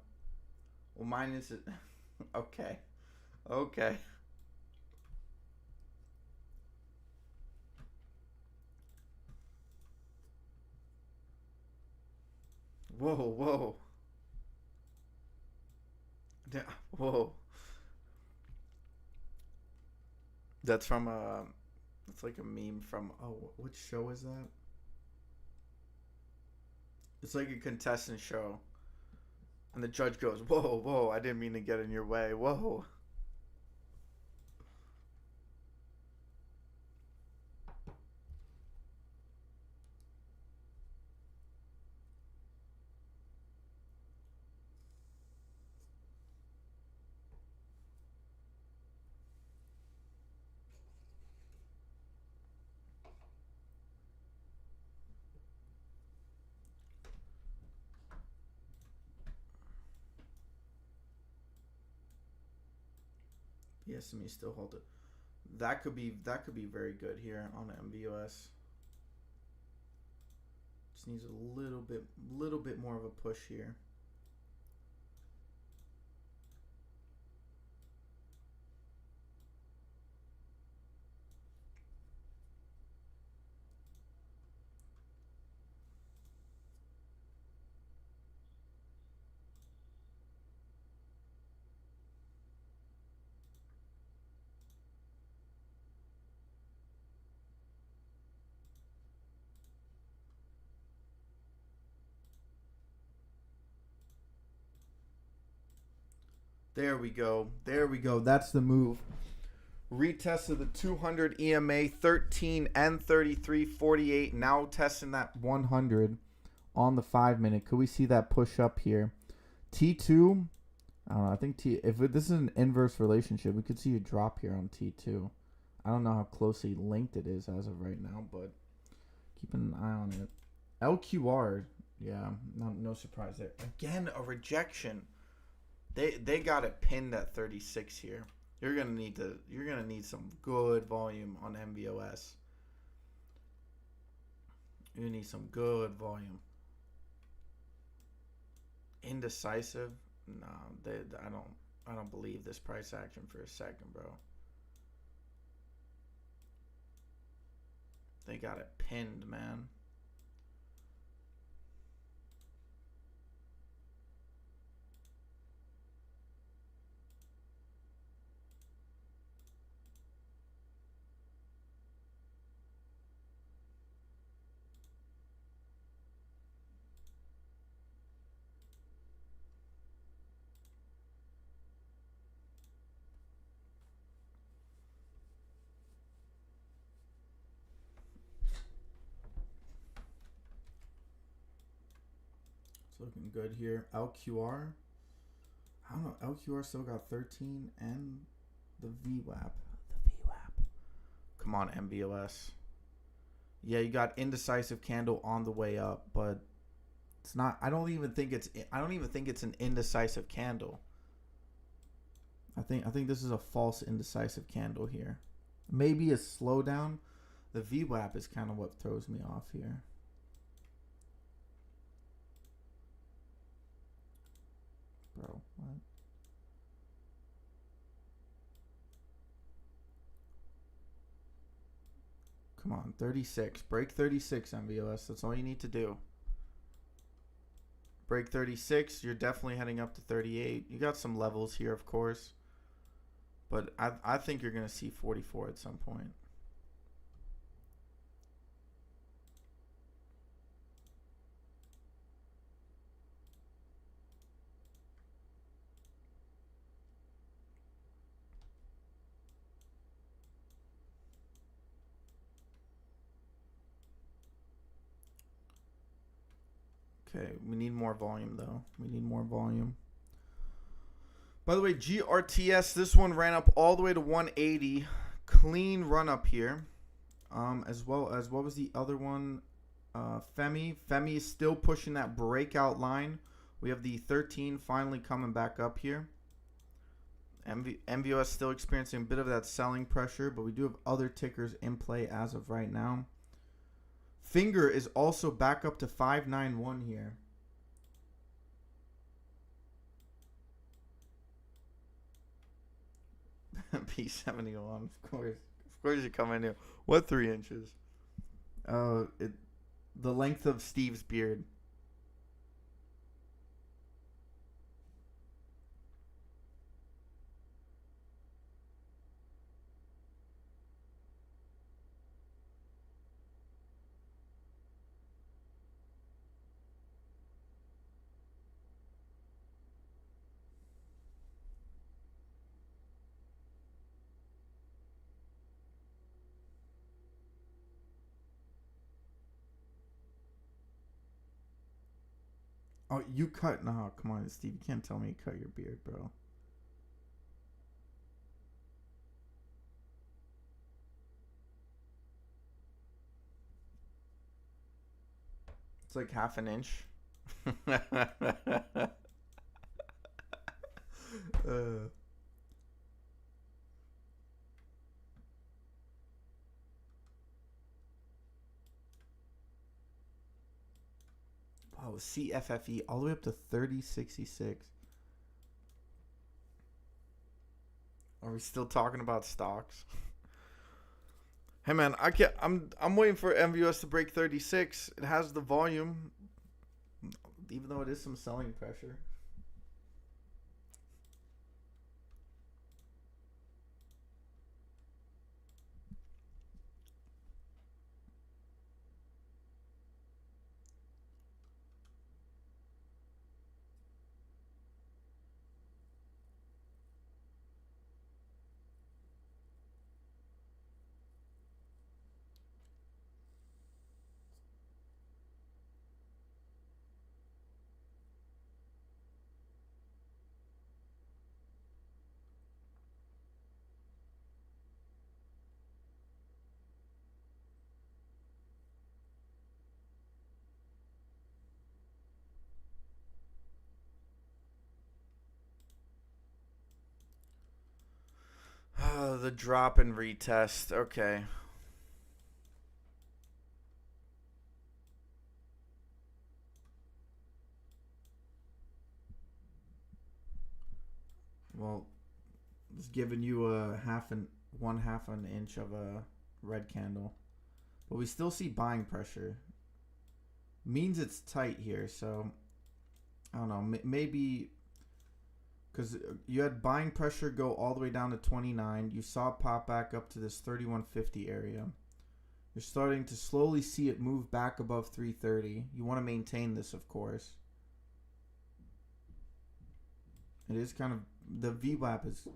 Well, mine is okay. Okay. Whoa, whoa. Whoa. That's from it's like a meme from, what show is that? It's like a contestant show. And the judge goes, whoa, whoa, I didn't mean to get in your way. Whoa. VSME still halted. That could be very good here on MVOS. Just needs a little bit more of a push here. There we go. There we go. That's the move. Retest of the 200 EMA, 13 and 33, 48. Now testing that 100 on the 5-minute. Could we see that push up here? T2, I don't know. I think if this is an inverse relationship, we could see a drop here on T2. I don't know how closely linked it is as of right now, but keep an eye on it. LQR, Yeah, no surprise there. Again, a rejection. They got it pinned at 36 here. You're gonna need some good volume on NVOS. You need some good volume. Indecisive? No, I don't believe this price action for a second, bro. They got it pinned, man. It's looking good here. LQR. I don't know. LQR still got 13 and the VWAP. The VWAP. Come on, NVOS. Yeah, you got indecisive candle on the way up, but it's not. I don't even think it's an indecisive candle. I think this is a false indecisive candle here. Maybe a slowdown. The VWAP is kind of what throws me off here. Bro, what? Come on, 36. Break 36, NVOS. That's all you need to do. Break 36. You're definitely heading up to 38. You got some levels here, of course. But I think you're going to see 44 at some point. Okay, we need more volume, though. We need more volume. By the way, GRTS, this one ran up all the way to 180. Clean run up here. As well as, what was the other one? FEMY. FEMY is still pushing that breakout line. We have the 13 finally coming back up here. NVOS still experiencing a bit of that selling pressure, but we do have other tickers in play as of right now. Finger is also back up to 591 here. P71, of course you come in here. What 3 inches? The length of Steve's beard. Oh, you cut? No, come on, Steve. You can't tell me you cut your beard, bro. It's like half an inch. Wow, CFFE all the way up to 3066. Are we still talking about stocks? Hey man, I'm waiting for NVOS to break 36. It has the volume, even though it is some selling pressure. the drop and retest. Okay. Well, it's giving you a one half an inch of a red candle, but we still see buying pressure. Means it's tight here, so I don't know. Maybe because you had buying pressure go all the way down to 29. You saw it pop back up to this 3150 area. You're starting to slowly see it move back above 330. You want to maintain this, of course. It is kind of the VWAP is.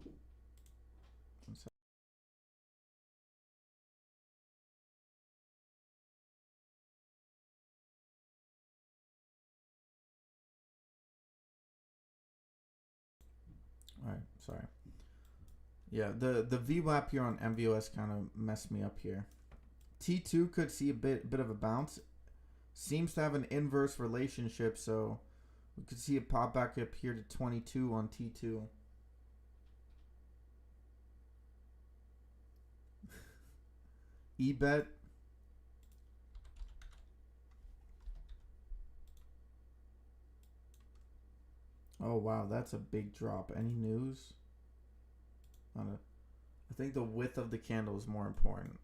All right, sorry. Yeah, the VWAP here on NVOS kind of messed me up here. T2 could see a bit of a bounce. Seems to have an inverse relationship, so we could see it pop back up here to 22 on T2. EBET. Oh wow, that's a big drop. Any news? I think the width of the candle is more important.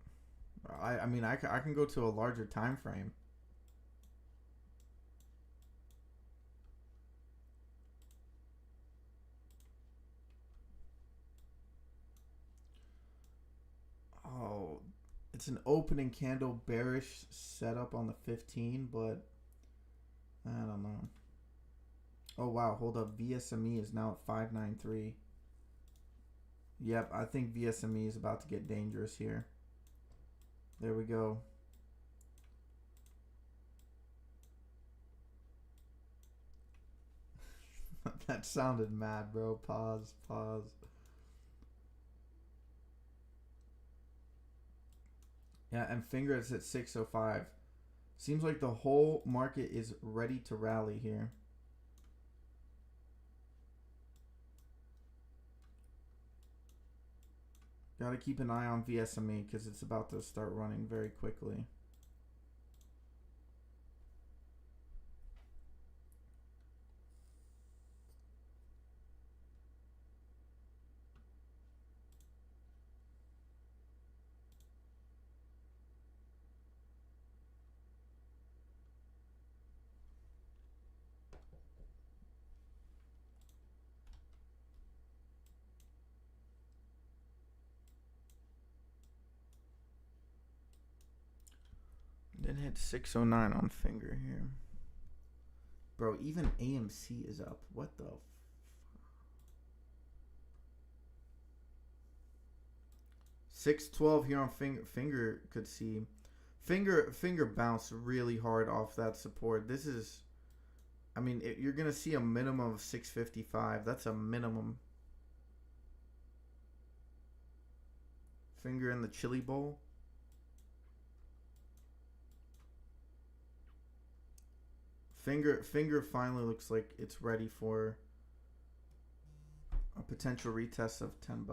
I mean I can go to a larger time frame. Oh, it's an opening candle bearish setup on the 15, but I don't know. Oh wow, hold up. VSME is now at 593. Yep, I think VSME is about to get dangerous here. There we go. That sounded mad, bro. Pause. Yeah, and finger is at 605. Seems like the whole market is ready to rally here. Gotta keep an eye on VSME because it's about to start running very quickly. Then hit 609 on finger here. Bro, even AMC is up. What the 612 here on finger could see finger bounce really hard off that support. This is I mean, you're going to see a minimum of 655. That's a minimum. Finger in the chili bowl. Finger finally looks like it's ready for a potential retest of $10.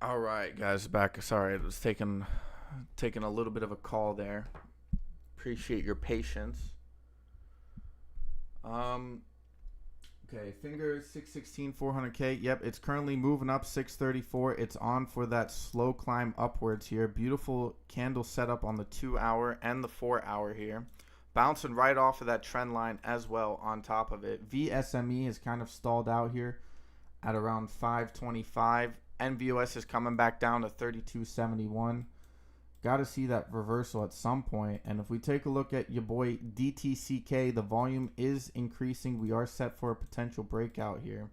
All right, guys, back. Sorry, it was taking a little bit of a call there. Appreciate your patience. Okay, finger 616 400K. Yep, it's currently moving up 634. It's on for that slow climb upwards here. Beautiful candle setup on the 2 hour and the 4 hour here. Bouncing right off of that trend line as well on top of it. VSME is kind of stalled out here at around 525. NVOS is coming back down to 3271. Got to see that reversal at some point. And if we take a look at your boy DTCK, the volume is increasing. We are set for a potential breakout here.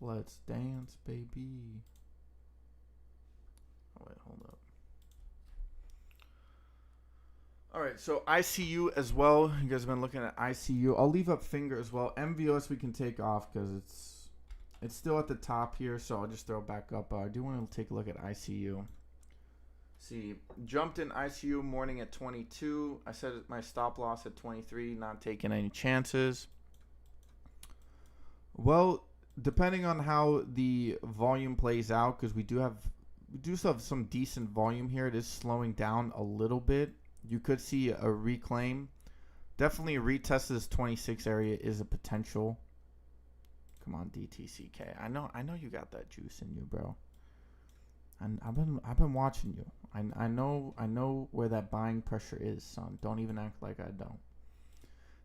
Let's dance, baby. Oh, wait, hold up. All right, so ICU as well. You guys have been looking at ICU. I'll leave up finger as well. MVOS we can take off because it's still at the top here, so I'll just throw it back up. I do want to take a look at ICU. See, jumped in ICU morning at 22. I set my stop loss at 23, not taking any chances. Well, depending on how the volume plays out, because we do still have some decent volume here. It is slowing down a little bit. You could see a reclaim. Definitely a retest of this 26 area is a potential. Come on, DTCK. I know you got that juice in you, bro. And I've been watching you. I know where that buying pressure is, son. Don't even act like I don't.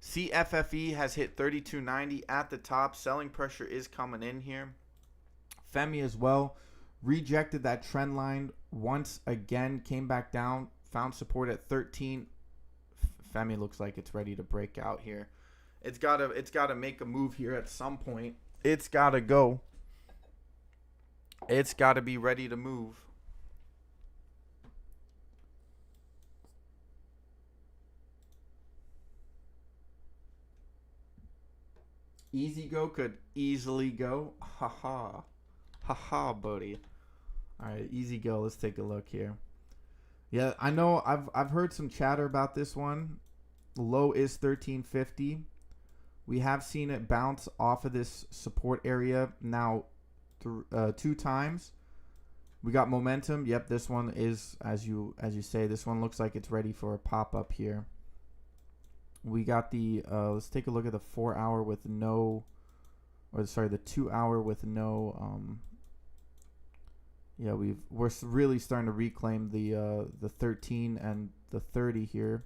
CFFE has hit 32.90 at the top. Selling pressure is coming in here. FEMY as well rejected that trend line once again, came back down, found support at 13. FEMY looks like it's ready to break out here. It's got to make a move here at some point. It's got to go. It's got to be ready to move. Easy go could easily go. Haha. Haha, buddy. All right, easy go. Let's take a look here. Yeah, I know I've heard some chatter about this one. The low is 1350. We have seen it bounce off of this support area now 2 times. We got momentum. Yep, this one is as you say, this one looks like it's ready for a pop up here. We got the let's take a look at the 4 hour with no, or sorry, the 2 hour with no yeah, we're really starting to reclaim the 13 and the 30 here.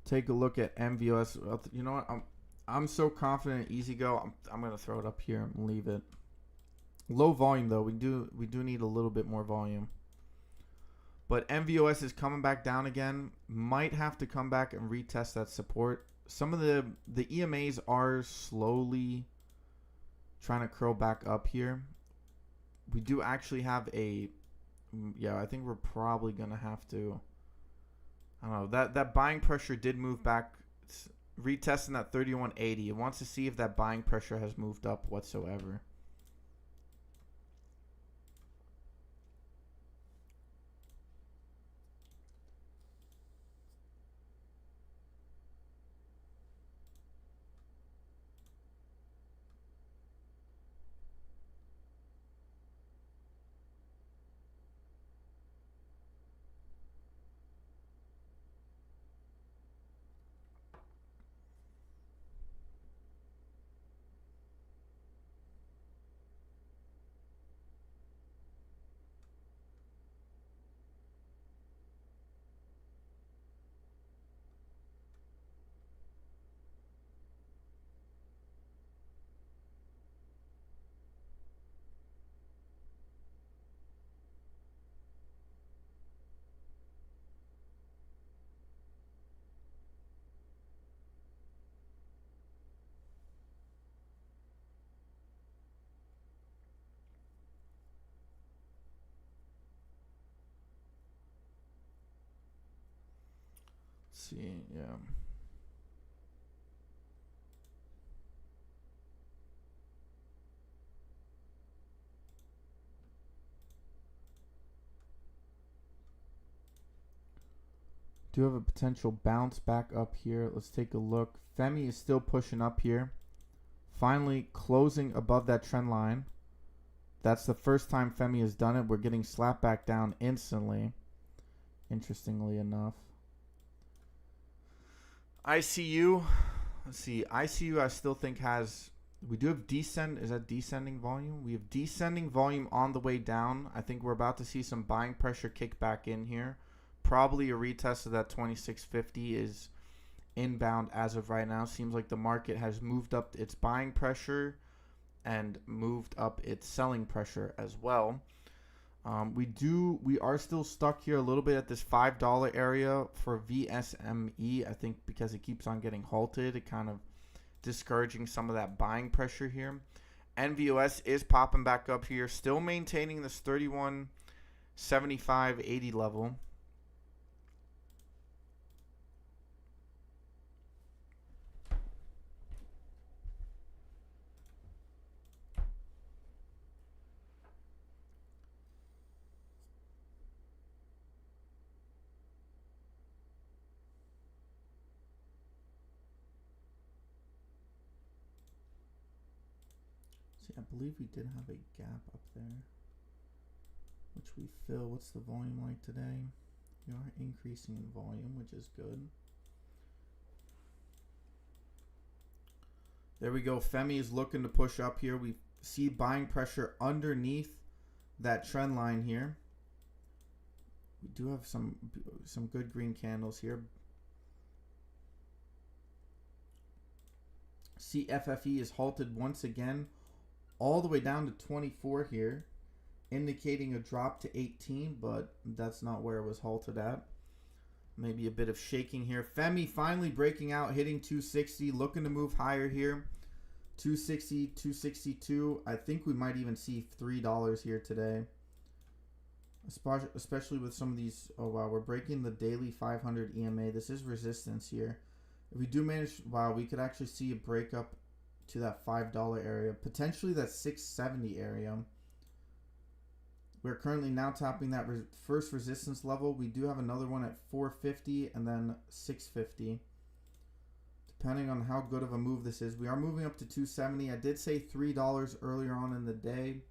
Take a look at MVOS. You know what? I'm so confident in Easy Go. I'm gonna throw it up here and leave it. Low volume though. We do need a little bit more volume. But MVOS is coming back down again. Might have to come back and retest that support. Some of the EMAs are slowly trying to curl back up here. We do actually have a, yeah, I think we're probably going to have to, I don't know, that buying pressure did move back, retesting that 3180. It wants to see if that buying pressure has moved up whatsoever. see. Yeah. Do have a potential bounce back up here. Let's take a look. FEMY is still pushing up here. Finally closing above that trend line. That's the first time FEMY has done it. We're getting slapped back down instantly. Interestingly enough. ICU. Let's see. ICU I still think has... We do have is that descending volume? We have descending volume on the way down. I think we're about to see some buying pressure kick back in here. Probably a retest of that 2650 is inbound as of right now. Seems like the market has moved up its buying pressure and moved up its selling pressure as well. We are still stuck here a little bit at this $5 area for VSME. I think because it keeps on getting halted, it kind of discouraging some of that buying pressure here. NVOS is popping back up here, still maintaining this 31.7580 level. I believe we did have a gap up there, which we fill. What's the volume like today? We are increasing in volume, which is good. There we go. FEMY is looking to push up here. We see buying pressure underneath that trend line here. We do have some good green candles here. CFFE is halted once again, all the way down to 24 here, indicating a drop to 18, but that's not where it was halted at. Maybe a bit of shaking here. FEMY finally breaking out, hitting 260, looking to move higher here. 260, 262. I think we might even see $3 here today, especially with some of these. Oh wow, we're breaking the daily 500 EMA. This is resistance here. If we do manage, wow, we could actually see a breakup to that $5 area, potentially that 670 area. We're currently now tapping that first resistance level. We do have another one at 450 and then 650. Depending on how good of a move this is. We are moving up to 270. I did say $3 earlier on in the day,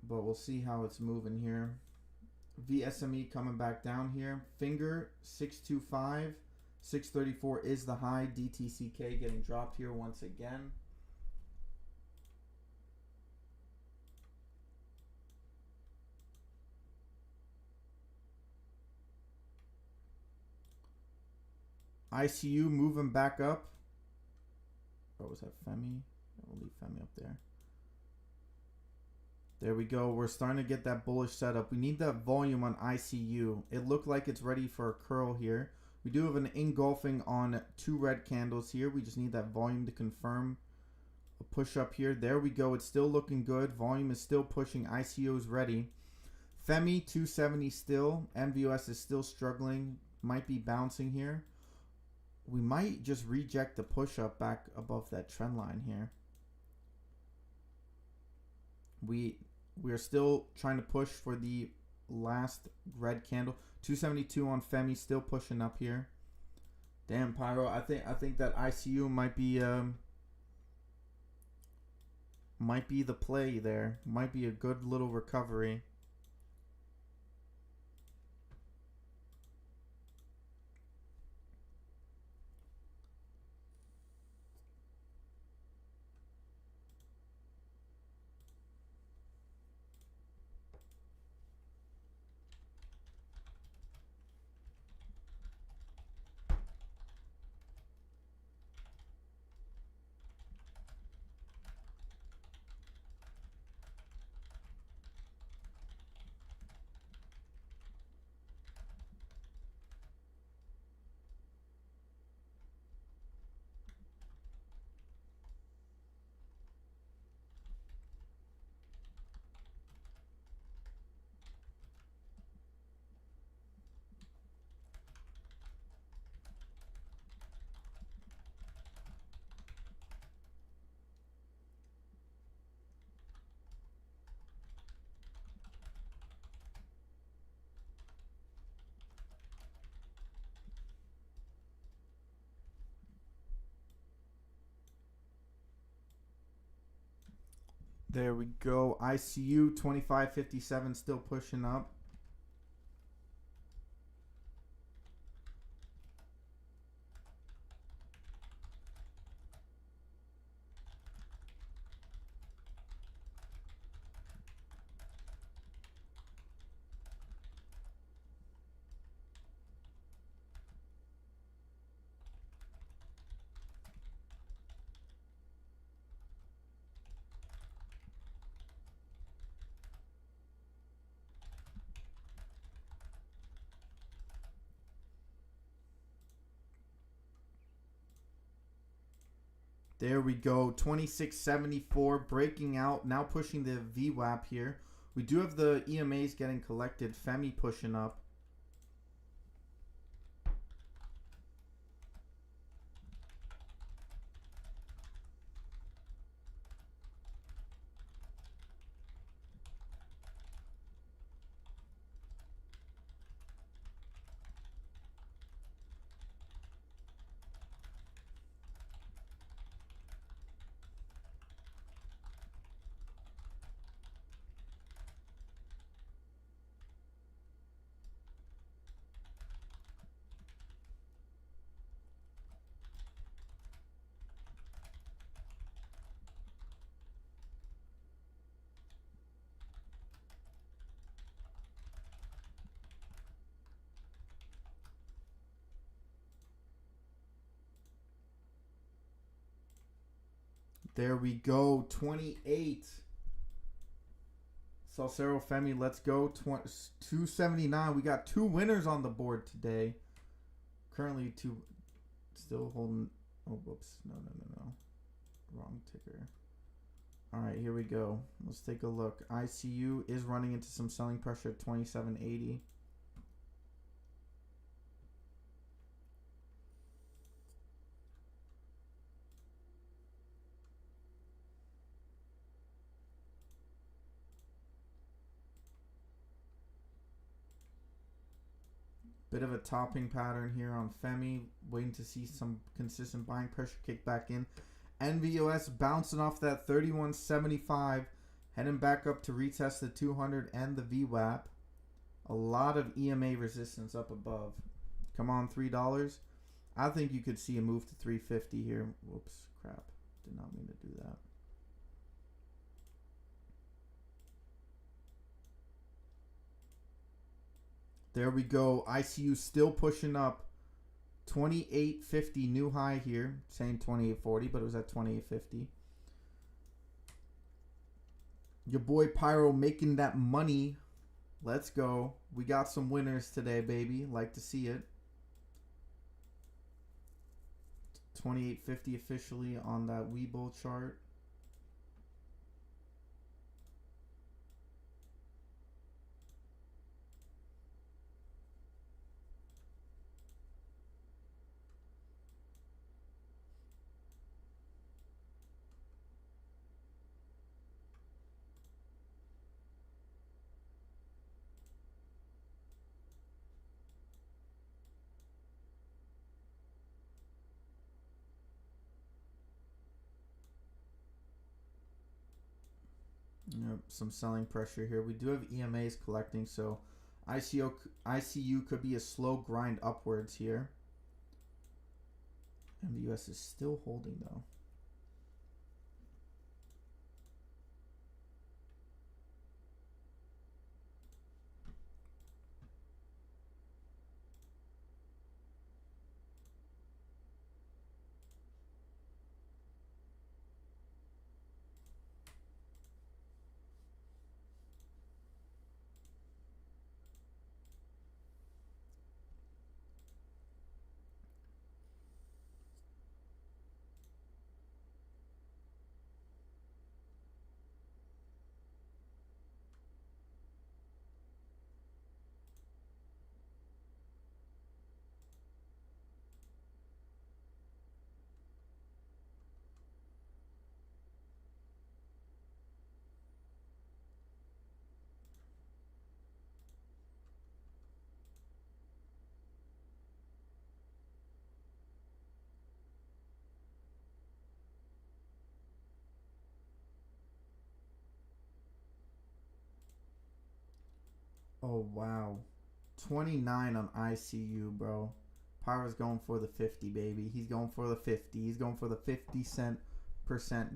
but we'll see how it's moving here. VSME coming back down here. Finger 625. 634 is the high. DTCK getting dropped here once again. ICU moving back up. What was that, FEMY? We'll leave FEMY up there. There we go. We're starting to get that bullish setup. We need that volume on ICU. It looked like it's ready for a curl here. We do have an engulfing on 2 red candles here. We just need that volume to confirm a push up here. There we go. It's still looking good. Volume is still pushing. ICO is ready. FEMY 270 still. NVOS is still struggling. Might be bouncing here. We might just reject the push up back above that trend line here. We are still trying to push for the last red candle. 272 on FEMY, still pushing up here. Damn, Pyro, I think that ICU might be the play there. Might be a good little recovery. There we go. ICU 2557 still pushing up. There we go. 2674 breaking out. Now pushing the VWAP here. We do have the EMAs getting collected. FEMY pushing up. There we go. 28. Salcero FEMY, let's go. 279. We got 2 winners on the board today. Currently 2 still holding. Oh, whoops. No. Wrong ticker. All right, here we go. Let's take a look. ICU is running into some selling pressure at 2780. Bit of a topping pattern here on FEMY. Waiting to see some consistent buying pressure kick back in. NVOS bouncing off that 3175. Heading back up to retest the 200 and the VWAP. A lot of EMA resistance up above. Come on, $3. I think you could see a move to 350 here. Whoops, crap. Did not mean to do that. There we go. ICU still pushing up. 2850 new high here. Saying 2840, but it was at 2850. Your boy Pyro making that money. Let's go. We got some winners today, baby. Like to see it. 2850 officially on that Webull chart. Yep, some selling pressure here. We do have EMAs collecting, so ICU could be a slow grind upwards here. NVOS is still holding though. Oh, wow. 29 on ICU, bro. Pyro's going for the 50, baby. He's going for the 50. He's going for the 50%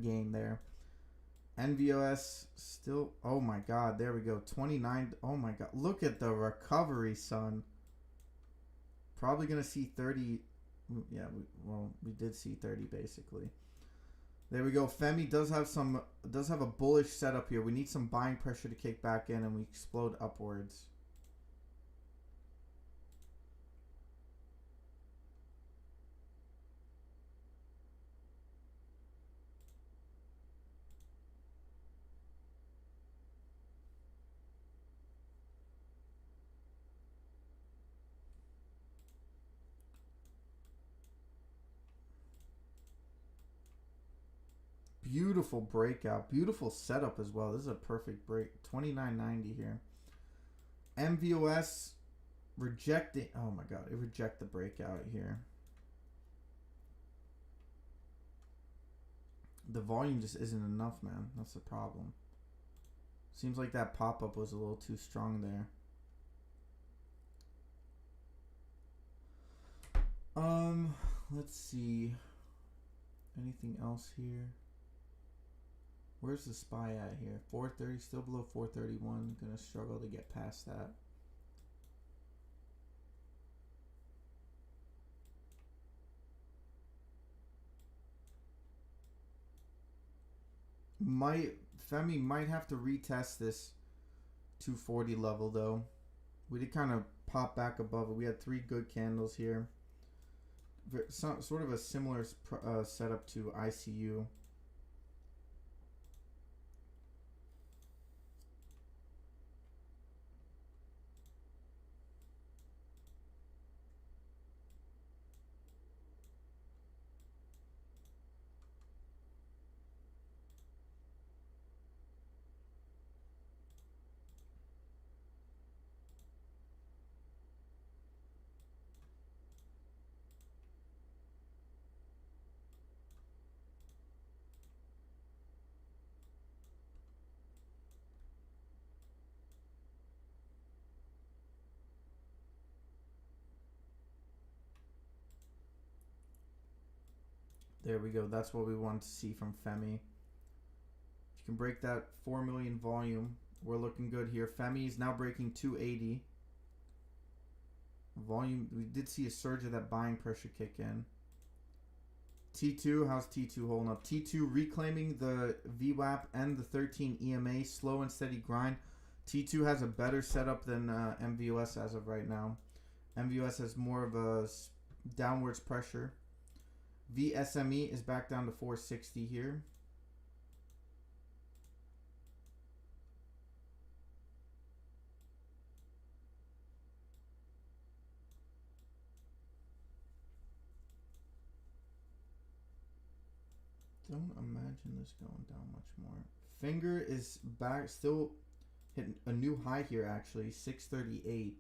gain there. NVOS still. Oh, my God. There we go. 29. Oh, my God. Look at the recovery, son. Probably going to see 30. Yeah, we did see 30, basically. There we go. FEMY does have a bullish setup here. We need some buying pressure to kick back in, and we explode upwards. Beautiful breakout. Beautiful setup as well. This is a perfect break. 29.90 here. NVOS rejecting. Oh my God. It rejected the breakout here. The volume just isn't enough, man. That's the problem. Seems like that pop-up was a little too strong there. Let's see. Anything else here? Where's the SPY at here? 430, still below 431. Gonna struggle to get past that. FEMY might have to retest this 240 level though. We did kind of pop back above it. We had 3 good candles here. Sort of a similar setup to ICU. There we go. That's what we want to see from FEMY. If you can break that 4 million volume, we're looking good here. FEMY is now breaking 280. Volume, we did see a surge of that buying pressure kick in. T2, how's T2 holding up? T2 reclaiming the VWAP and the 13 EMA, slow and steady grind. T2 has a better setup than NVOS as of right now. NVOS has more of a downwards pressure. VSME is back down to 460 here. Don't imagine this going down much more. Finger is back, still hitting a new high here actually, 638.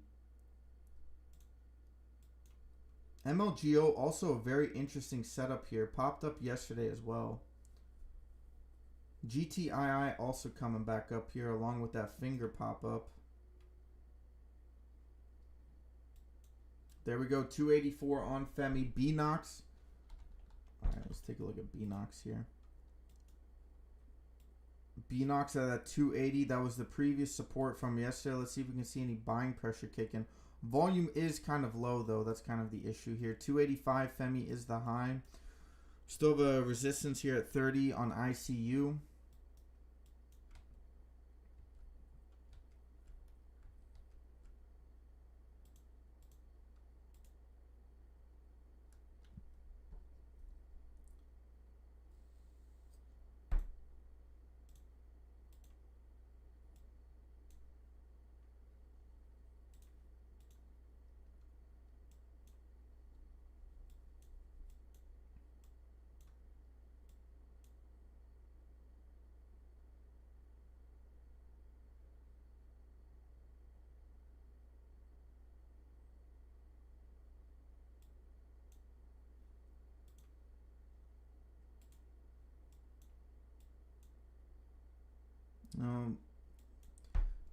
MLGO also a very interesting setup here. Popped up yesterday as well. GTII also coming back up here along with that finger pop up. There we go. 284 on FEMY. BNOX. Alright, let's take a look at BNOX here. BNOX at that 280. That was the previous support from yesterday. Let's see if we can see any buying pressure kicking. Volume is kind of low, though. That's kind of the issue here. 285 FEMY is the high. Still have a resistance here at 30 on ICU.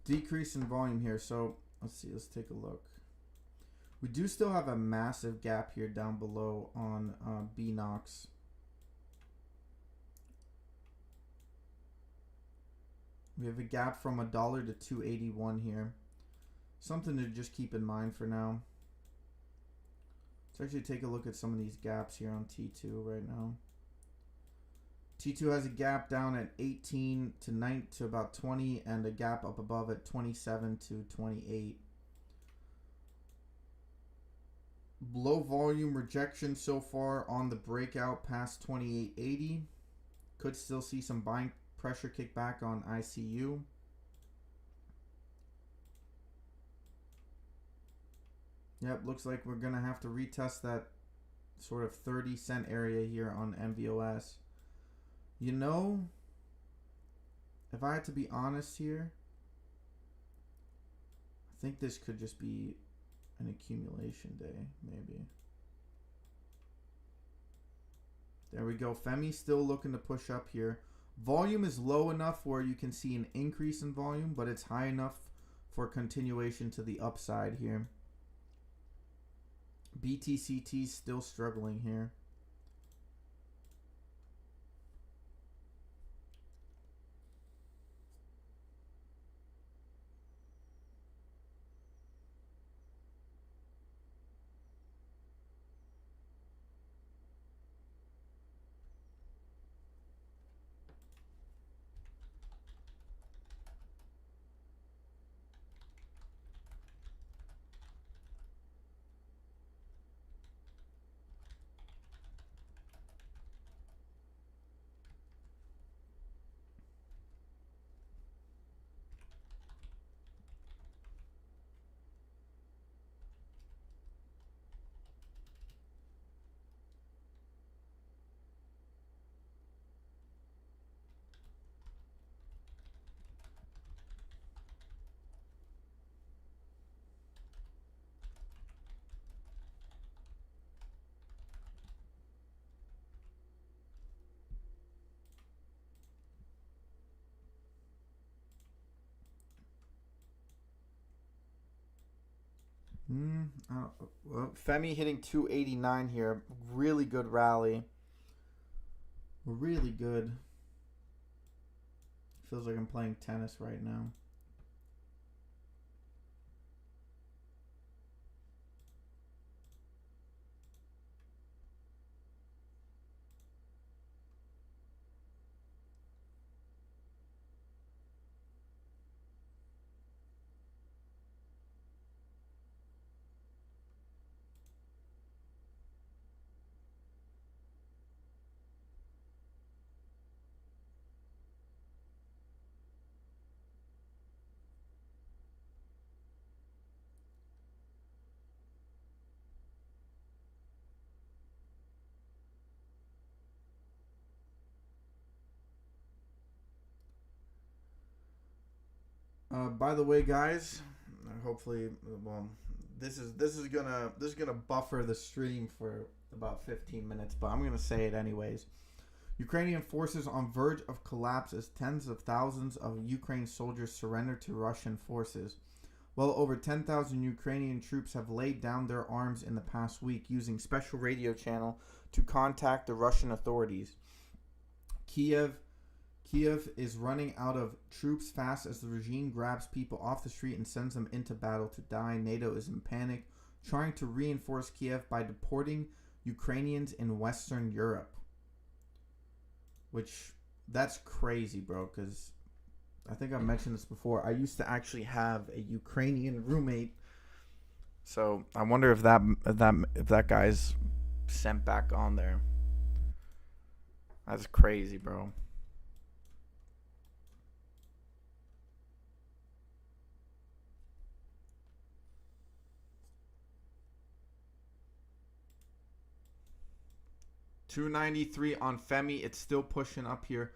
Decrease in volume here. So Let's see. Let's take a look. We do still have a massive gap here down below on BNOX. We have a gap from $1 to 281 here. Something to just keep in mind for now. Let's actually take a look at some of these gaps here on T2 right now. T2 has a gap down at 18 to 9 to about 20, and a gap up above at 27 to 28. Low volume rejection so far on the breakout past 2880. Could still see some buying pressure kick back on ICU. Yep, looks like we're going to have to retest that sort of 30-cent area here on NVOS. You know, if I had to be honest here, I think this could just be an accumulation day, maybe. There we go. FEMY still looking to push up here. Volume is low enough where you can see an increase in volume, but it's high enough for continuation to the upside here. BTCT still struggling here. Well, FEMY hitting 289 here. Really good rally. Really good. Feels like I'm playing tennis right now. By the way, guys, hopefully, well, this is gonna buffer the stream for about 15 minutes, but I'm gonna say it anyways. Ukrainian forces on verge of collapse as tens of thousands of Ukraine soldiers surrender to Russian forces. Well over 10,000 Ukrainian troops have laid down their arms in the past week using special radio channel to contact the Russian authorities. Kiev is running out of troops fast as the regime grabs people off the street and sends them into battle to die. NATO is in panic, trying to reinforce Kiev by deporting Ukrainians in Western Europe. Which, that's crazy, bro, because I think I've mentioned this before. I used to actually have a Ukrainian roommate. So I wonder if that guy's sent back on there. That's crazy, bro. $293 on FEMY. It's still pushing up here.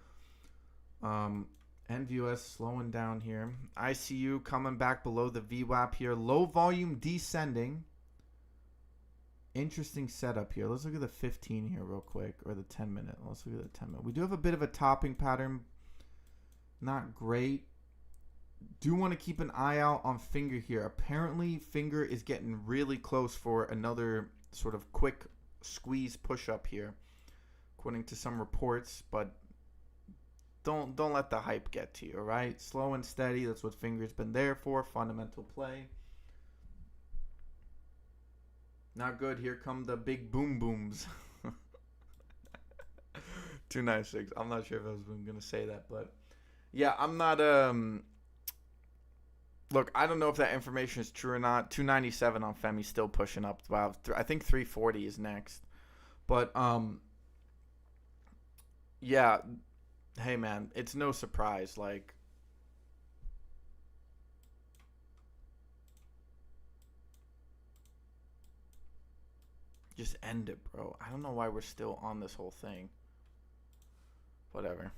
NVOS slowing down here. ICU coming back below the VWAP here. Low volume descending. Interesting setup here. Let's look at the 15 here real quick, or the 10 minute. Let's look at the 10 minute. We do have a bit of a topping pattern. Not great. Do want to keep an eye out on Finger here. Apparently, Finger is getting really close for another sort of quick squeeze push up here, according to some reports. But don't let the hype get to you, all right? Slow and steady. That's what Finger's been there for. Fundamental play. Not good. Here come the big boom booms. 296. I'm not sure if I was going to say that, but yeah, I'm not look, I don't know if that information is true or not. 297 on FEMY still pushing up. Wow, I think 340 is next. But yeah, hey man, it's no surprise. Like, just end it, bro. I don't know why we're still on this whole thing. Whatever.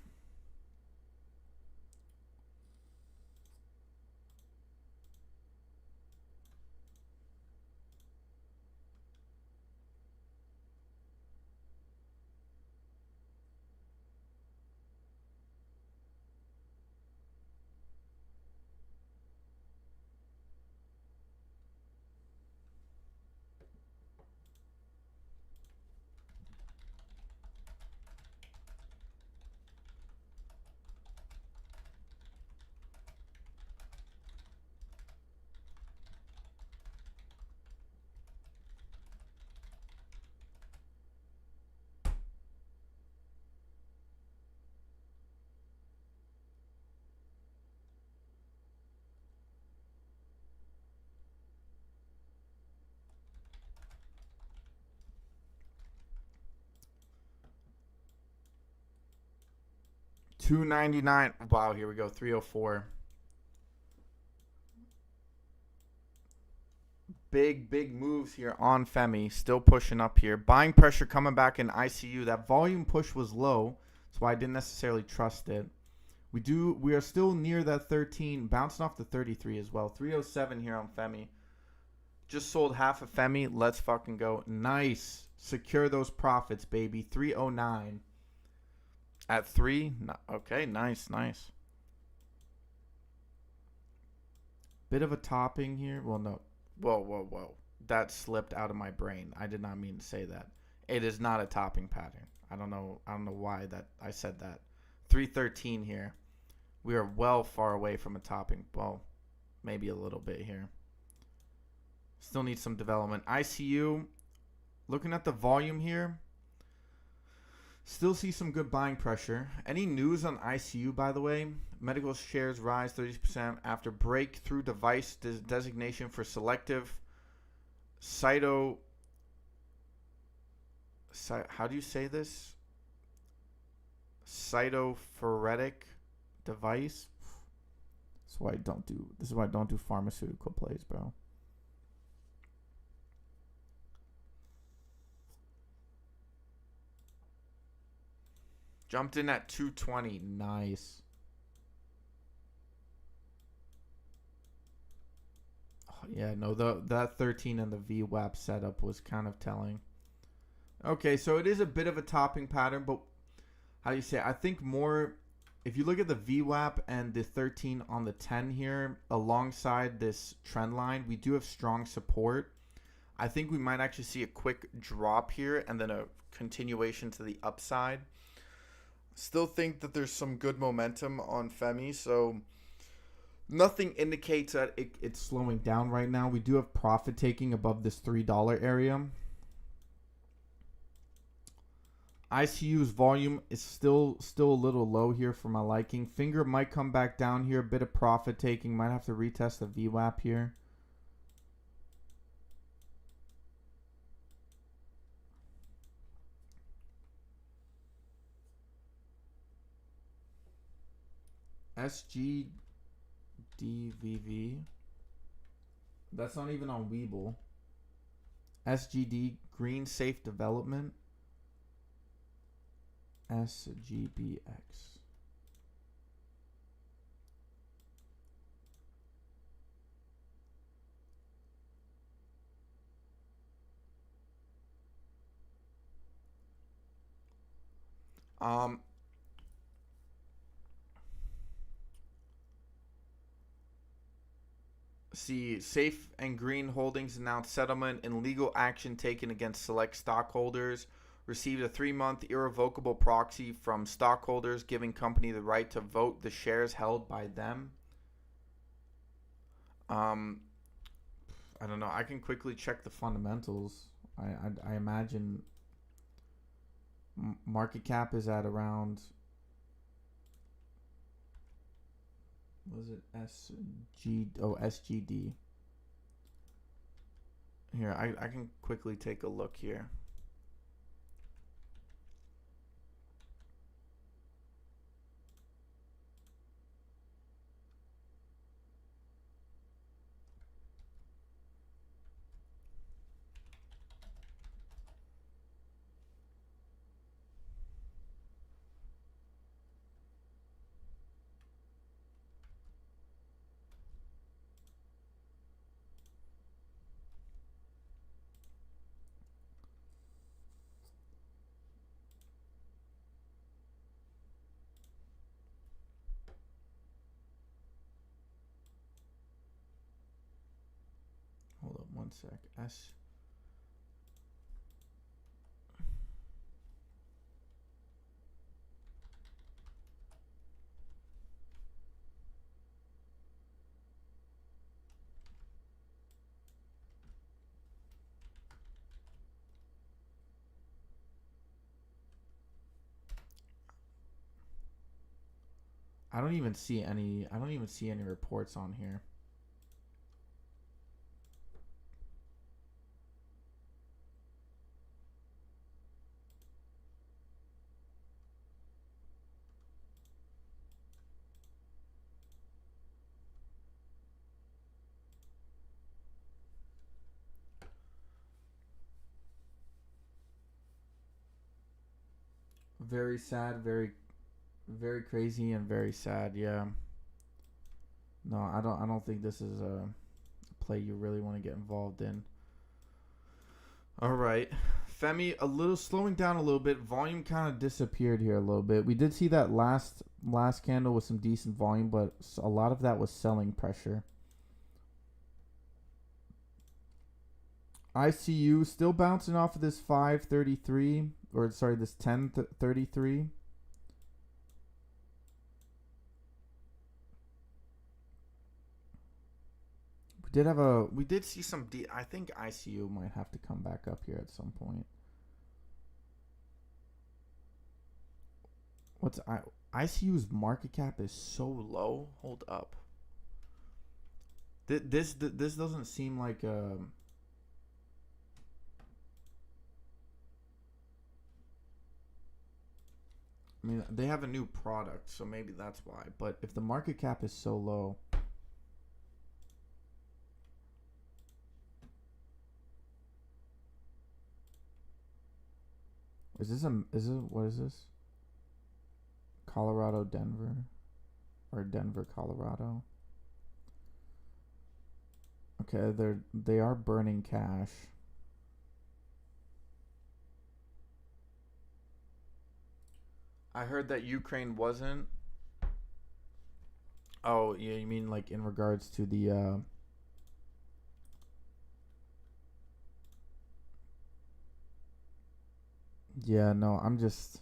$299. Wow, here we go. 304. Big moves here on FEMY. Still pushing up here. Buying pressure coming back in ICU. That volume push was low. That's why I didn't necessarily trust it. We are still near that 13. Bouncing off the 33 as well. 307 here on FEMY. Just sold half of FEMY. Let's fucking go. Nice. Secure those profits, baby. 309. At 3? Okay, nice. Bit of a topping here. Well, no. Whoa. That slipped out of my brain. I did not mean to say that. It is not a topping pattern. I don't know why that I said that. 313 here. We are well far away from a topping. Well, maybe a little bit here. Still need some development. ICU, looking at the volume here, still see some good buying pressure. Any news on ICU, by the way? Medical shares rise 30% after breakthrough device designation for selective how do you say this? Cytophoretic device. This is why I don't do pharmaceutical plays, bro. Jumped in at 220. Nice. Oh, yeah, no, that 13 and the VWAP setup was kind of telling. Okay, so it is a bit of a topping pattern, but how do you say? I think more, if you look at the VWAP and the 13 on the 10 here, alongside this trend line, we do have strong support. I think we might actually see a quick drop here and then a continuation to the upside. Still think that there's some good momentum on FEMY, so nothing indicates that it's slowing down right now. We do have profit taking above this $3 area. ICU's volume is still a little low here for my liking. Finger might come back down here. A bit of profit taking. Might have to retest the VWAP here. SGDVV. That's not even on Weeble. SGD, Green Safe Development. SGBX. See, Safe and Green Holdings announced settlement in legal action taken against select stockholders. Received a 3-month irrevocable proxy from stockholders, giving company the right to vote the shares held by them. I don't know. I can quickly check the fundamentals. I imagine market cap is at around, what was it, SGD. Here, I can quickly take a look here. Hold up one sec. I don't even see any reports on here. Very sad, very crazy and very sad. Yeah. No, I don't think this is a play you really want to get involved in. All right. FEMY a little slowing down a little bit. Volume kind of disappeared here a little bit. We did see that last candle with some decent volume, but a lot of that was selling pressure. ICU still bouncing off of this 533, or sorry, this 1033. We did see some I think ICU might have to come back up here at some point. ICU's market cap is so low. Hold up. This doesn't seem like a. I mean, they have a new product, so maybe that's why. But if the market cap is so low, what is this? Colorado, Denver, or Denver, Colorado. Okay, they are burning cash. I heard that Ukraine wasn't. Oh, yeah, you mean like in regards to the yeah, no, I'm just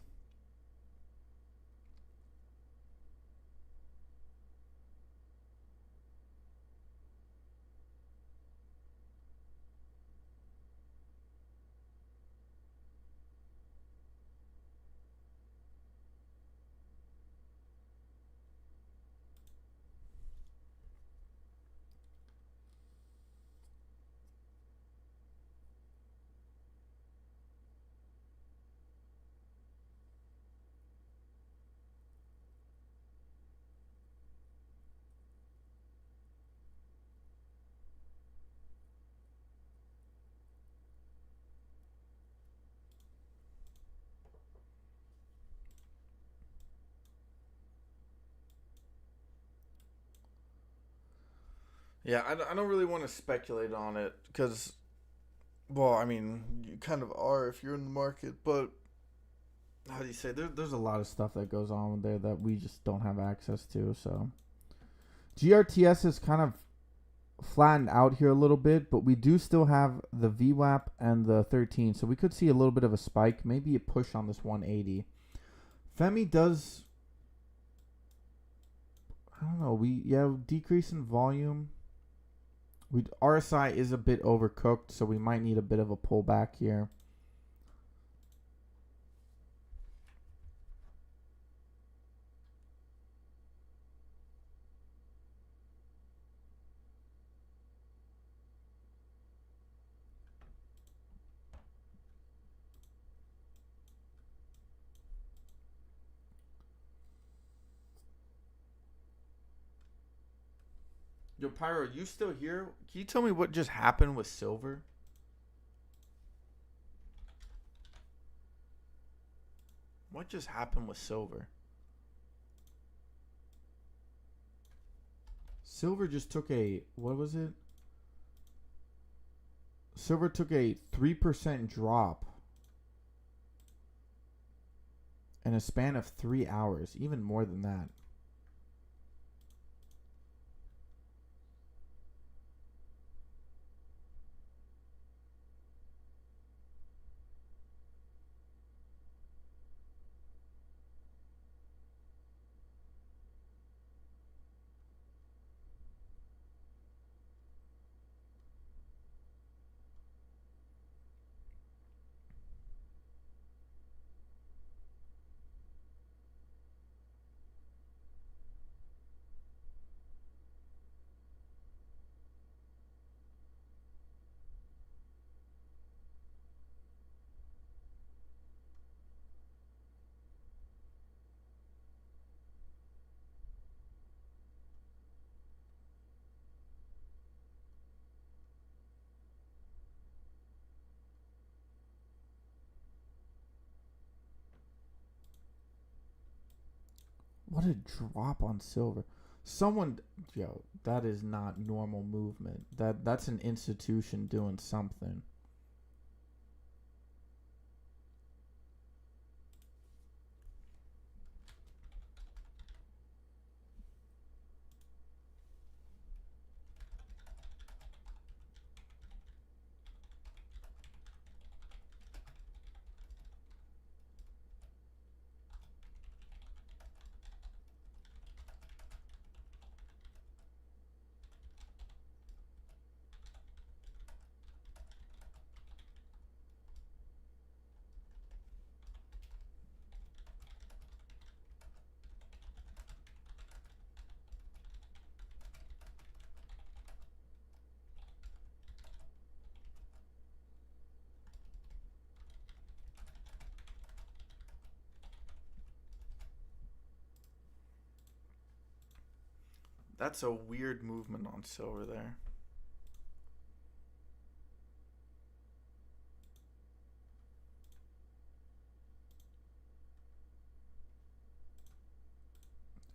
yeah, I don't really want to speculate on it because, well, I mean, you kind of are if you're in the market, but how do you say? There's a lot of stuff that goes on there that we just don't have access to. So GRTS is kind of flattened out here a little bit, but we do still have the VWAP and the 13, so we could see a little bit of a spike, maybe a push on this 180. FEMY does, I don't know, decrease in volume. RSI is a bit overcooked, so we might need a bit of a pullback here. Yo, Pyro, you still here? Can you tell me what just happened with silver? What just happened with silver? Silver just took a, what was it? Silver took a 3% drop in a span of 3 hours, even more than that. What a drop on silver. That is not normal movement. That's an institution doing something. That's a weird movement on silver there.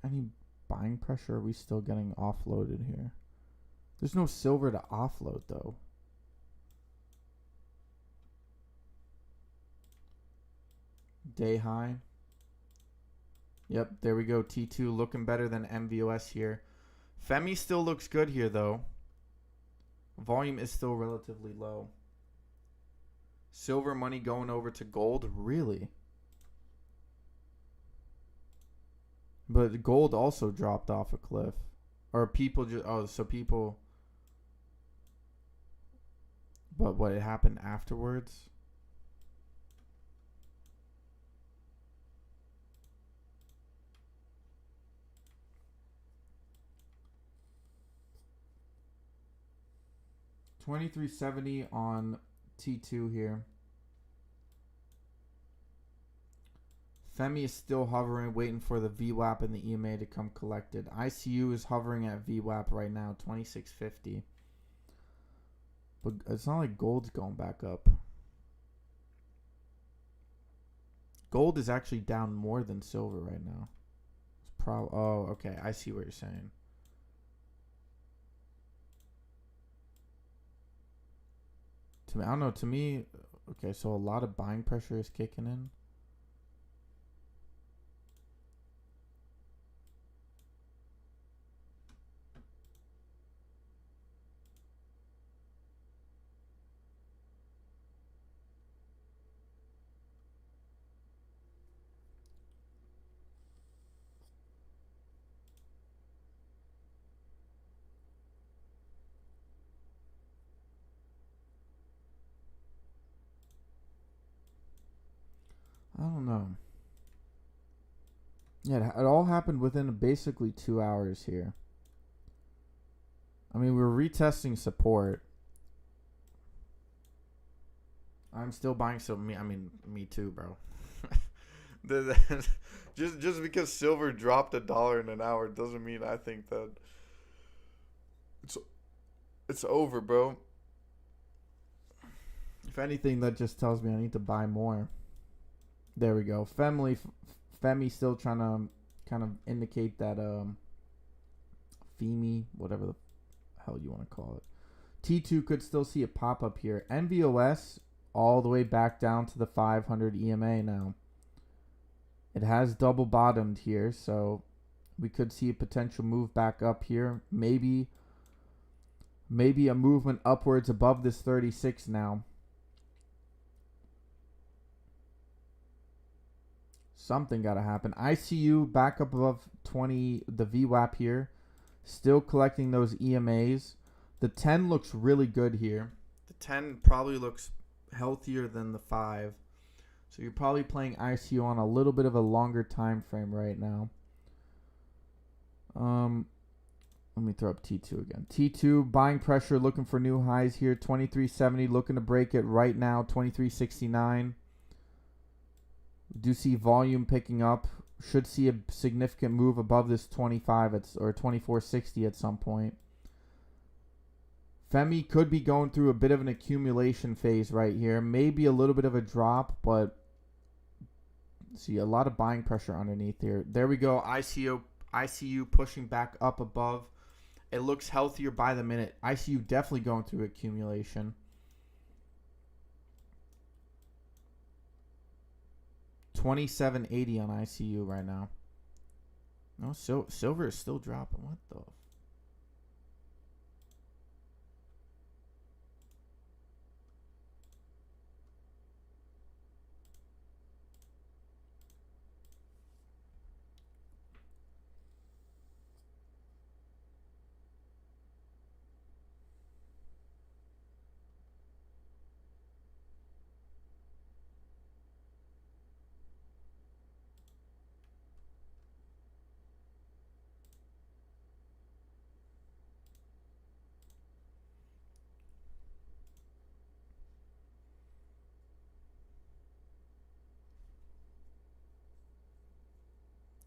Any buying pressure? Are we still getting offloaded here? There's no silver to offload though. Day high. Yep, there we go. T2 looking better than NVOS here. FEMY still looks good here though. Volume is still relatively low. Silver money going over to gold? Really? But gold also dropped off a cliff. Or people just... Oh, so people... But what, it happened afterwards? $23.70 on T2 here. FEMY is still hovering, waiting for the VWAP and the EMA to come collected. ICU is hovering at VWAP right now, 26.50. But it's not like gold's going back up. Gold is actually down more than silver right now. It's oh, okay. I see what you're saying. To me, I don't know. To me, okay, so a lot of buying pressure is kicking in. I don't know. Yeah, it all happened within basically 2 hours here. I mean, we're retesting support. I'm still buying silver. Me too, bro. just because silver dropped $1 in an hour doesn't mean I think that it's over, bro. If anything, that just tells me I need to buy more. There we go. FEMY still trying to kind of indicate that FEMY, whatever the hell you want to call it. T2 could still see a pop up here. NVOS all the way back down to the 500 EMA now. It has double bottomed here, so we could see a potential move back up here. Maybe a movement upwards above this 36 now. Something got to happen. ICU back up above 20, the VWAP here. Still collecting those EMAs. The 10 looks really good here. The 10 probably looks healthier than the 5. So you're probably playing ICU on a little bit of a longer time frame right now. Let me throw up T2 again. T2 buying pressure, looking for new highs here. 23.70, looking to break it right now. 23.69. Do see volume picking up. Should see a significant move above this 25 or 24.60 at some point. FEMY could be going through a bit of an accumulation phase right here. Maybe a little bit of a drop, but see a lot of buying pressure underneath here. There we go. ICU pushing back up above. It looks healthier by the minute. ICU definitely going through accumulation. $27.80 on ICU right now. No, silver is still dropping. What the?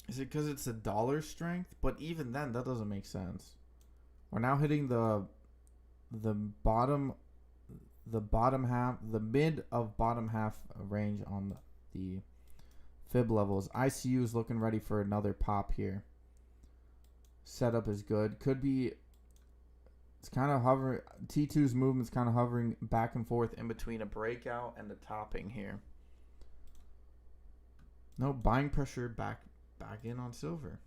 Is it because it's a dollar strength? But even then, that doesn't make sense. We're now hitting the bottom half, the mid of bottom half range on the fib levels. ICU is looking ready for another pop here. Setup is good. Could be. It's kind of hovering. T2's movement's kind of hovering back and forth in between a breakout and the topping here. No buying pressure back in on silver.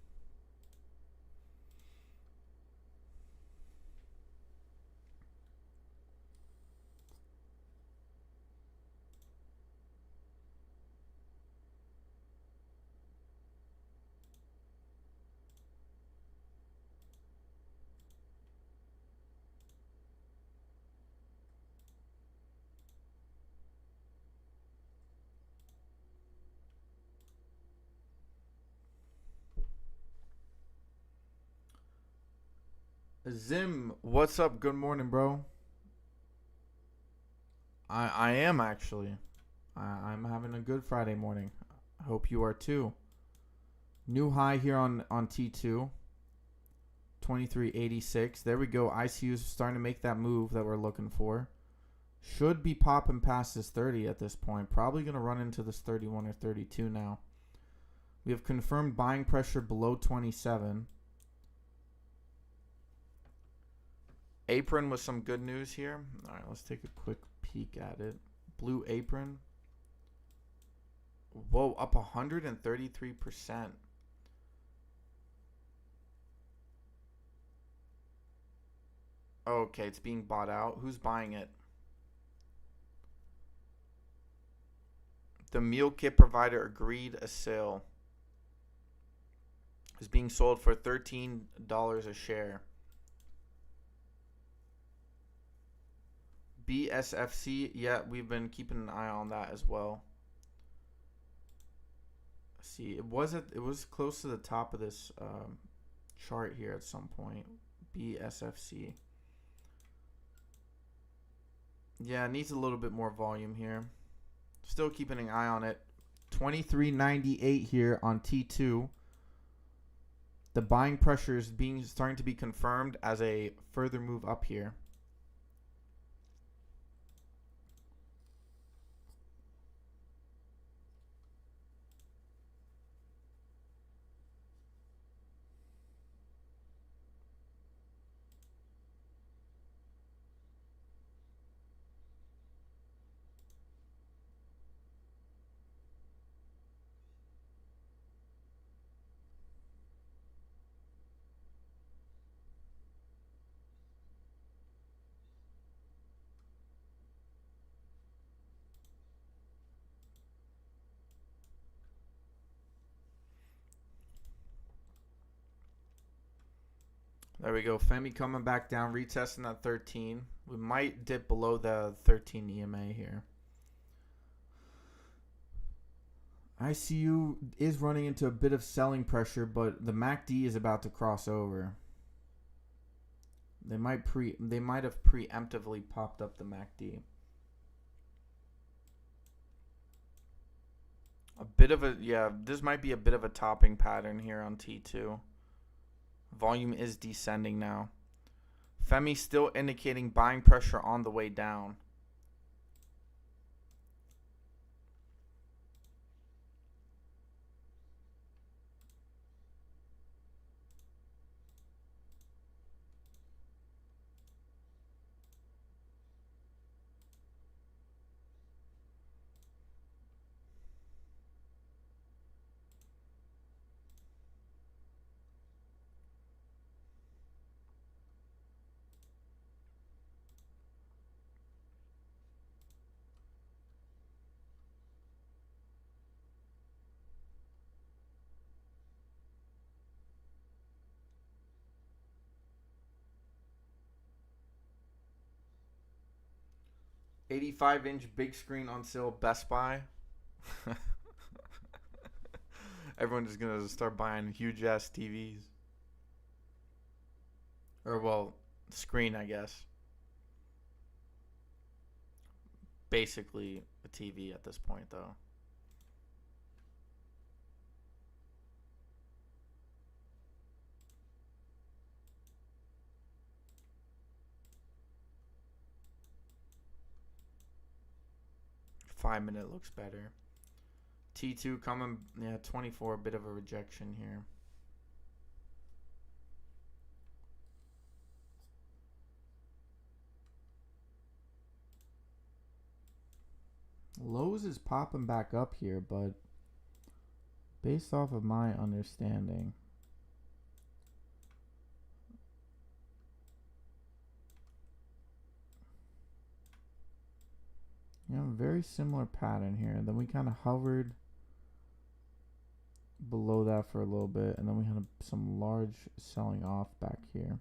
Zim, what's up? Good morning, bro. I am actually. I'm having a good Friday morning. I hope you are too. New high here on T2. 23.86. There we go. ICU is starting to make that move that we're looking for. Should be popping past this 30 at this point. Probably going to run into this 31 or 32 now. We have confirmed buying pressure below 27. Apron with some good news here. All right, let's take a quick peek at it. Blue apron. Whoa, up 133%. Okay, it's being bought out. Who's buying it? The meal kit provider agreed a sale. It's being sold for $13 a share. BSFC, yeah, we've been keeping an eye on that as well. See, it was close to the top of this chart here at some point. BSFC. Yeah, it needs a little bit more volume here. Still keeping an eye on it. 23.98 here on T2. The buying pressure is starting to be confirmed as a further move up here. There we go. FEMY coming back down, retesting that 13. We might dip below the 13 EMA here. ICU is running into a bit of selling pressure, but the MACD is about to cross over. They might have preemptively popped up the MACD. This might be a bit of a topping pattern here on T2. Volume is descending now. FEMY still indicating buying pressure on the way down. $85-inch big screen on sale, Best Buy. Everyone's just gonna start buying huge ass TVs. Or well, screen, I guess. Basically a TV at this point, though. Five-minute looks better. T2 coming, 24, a bit of a rejection here. Lowe's is popping back up here, but based off of my understanding, very similar pattern here. Then we kind of hovered below that for a little bit, and then we had some large selling off back here.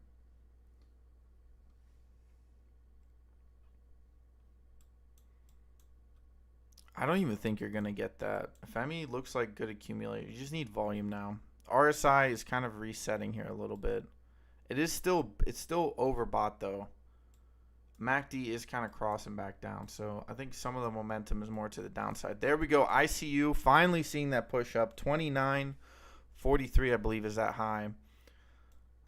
I don't even think you're gonna get that. FEMY looks like good accumulator. You just need volume now. RSI is kind of resetting here a little bit. It's still overbought though. MACD is kind of crossing back down, so I think some of the momentum is more to the downside. There we go. ICU finally seeing that push up. 29.43, I believe, is that high.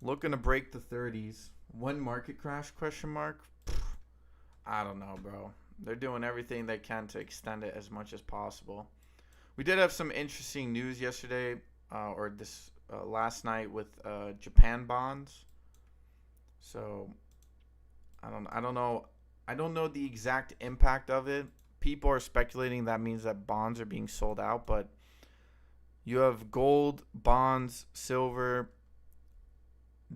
Looking to break the 30s. When market crash? Question mark. I don't know, bro. They're doing everything they can to extend it as much as possible. We did have some interesting news yesterday, last night with Japan bonds. So I don't know the exact impact of it. People are speculating that means that bonds are being sold out, but you have gold, bonds, silver,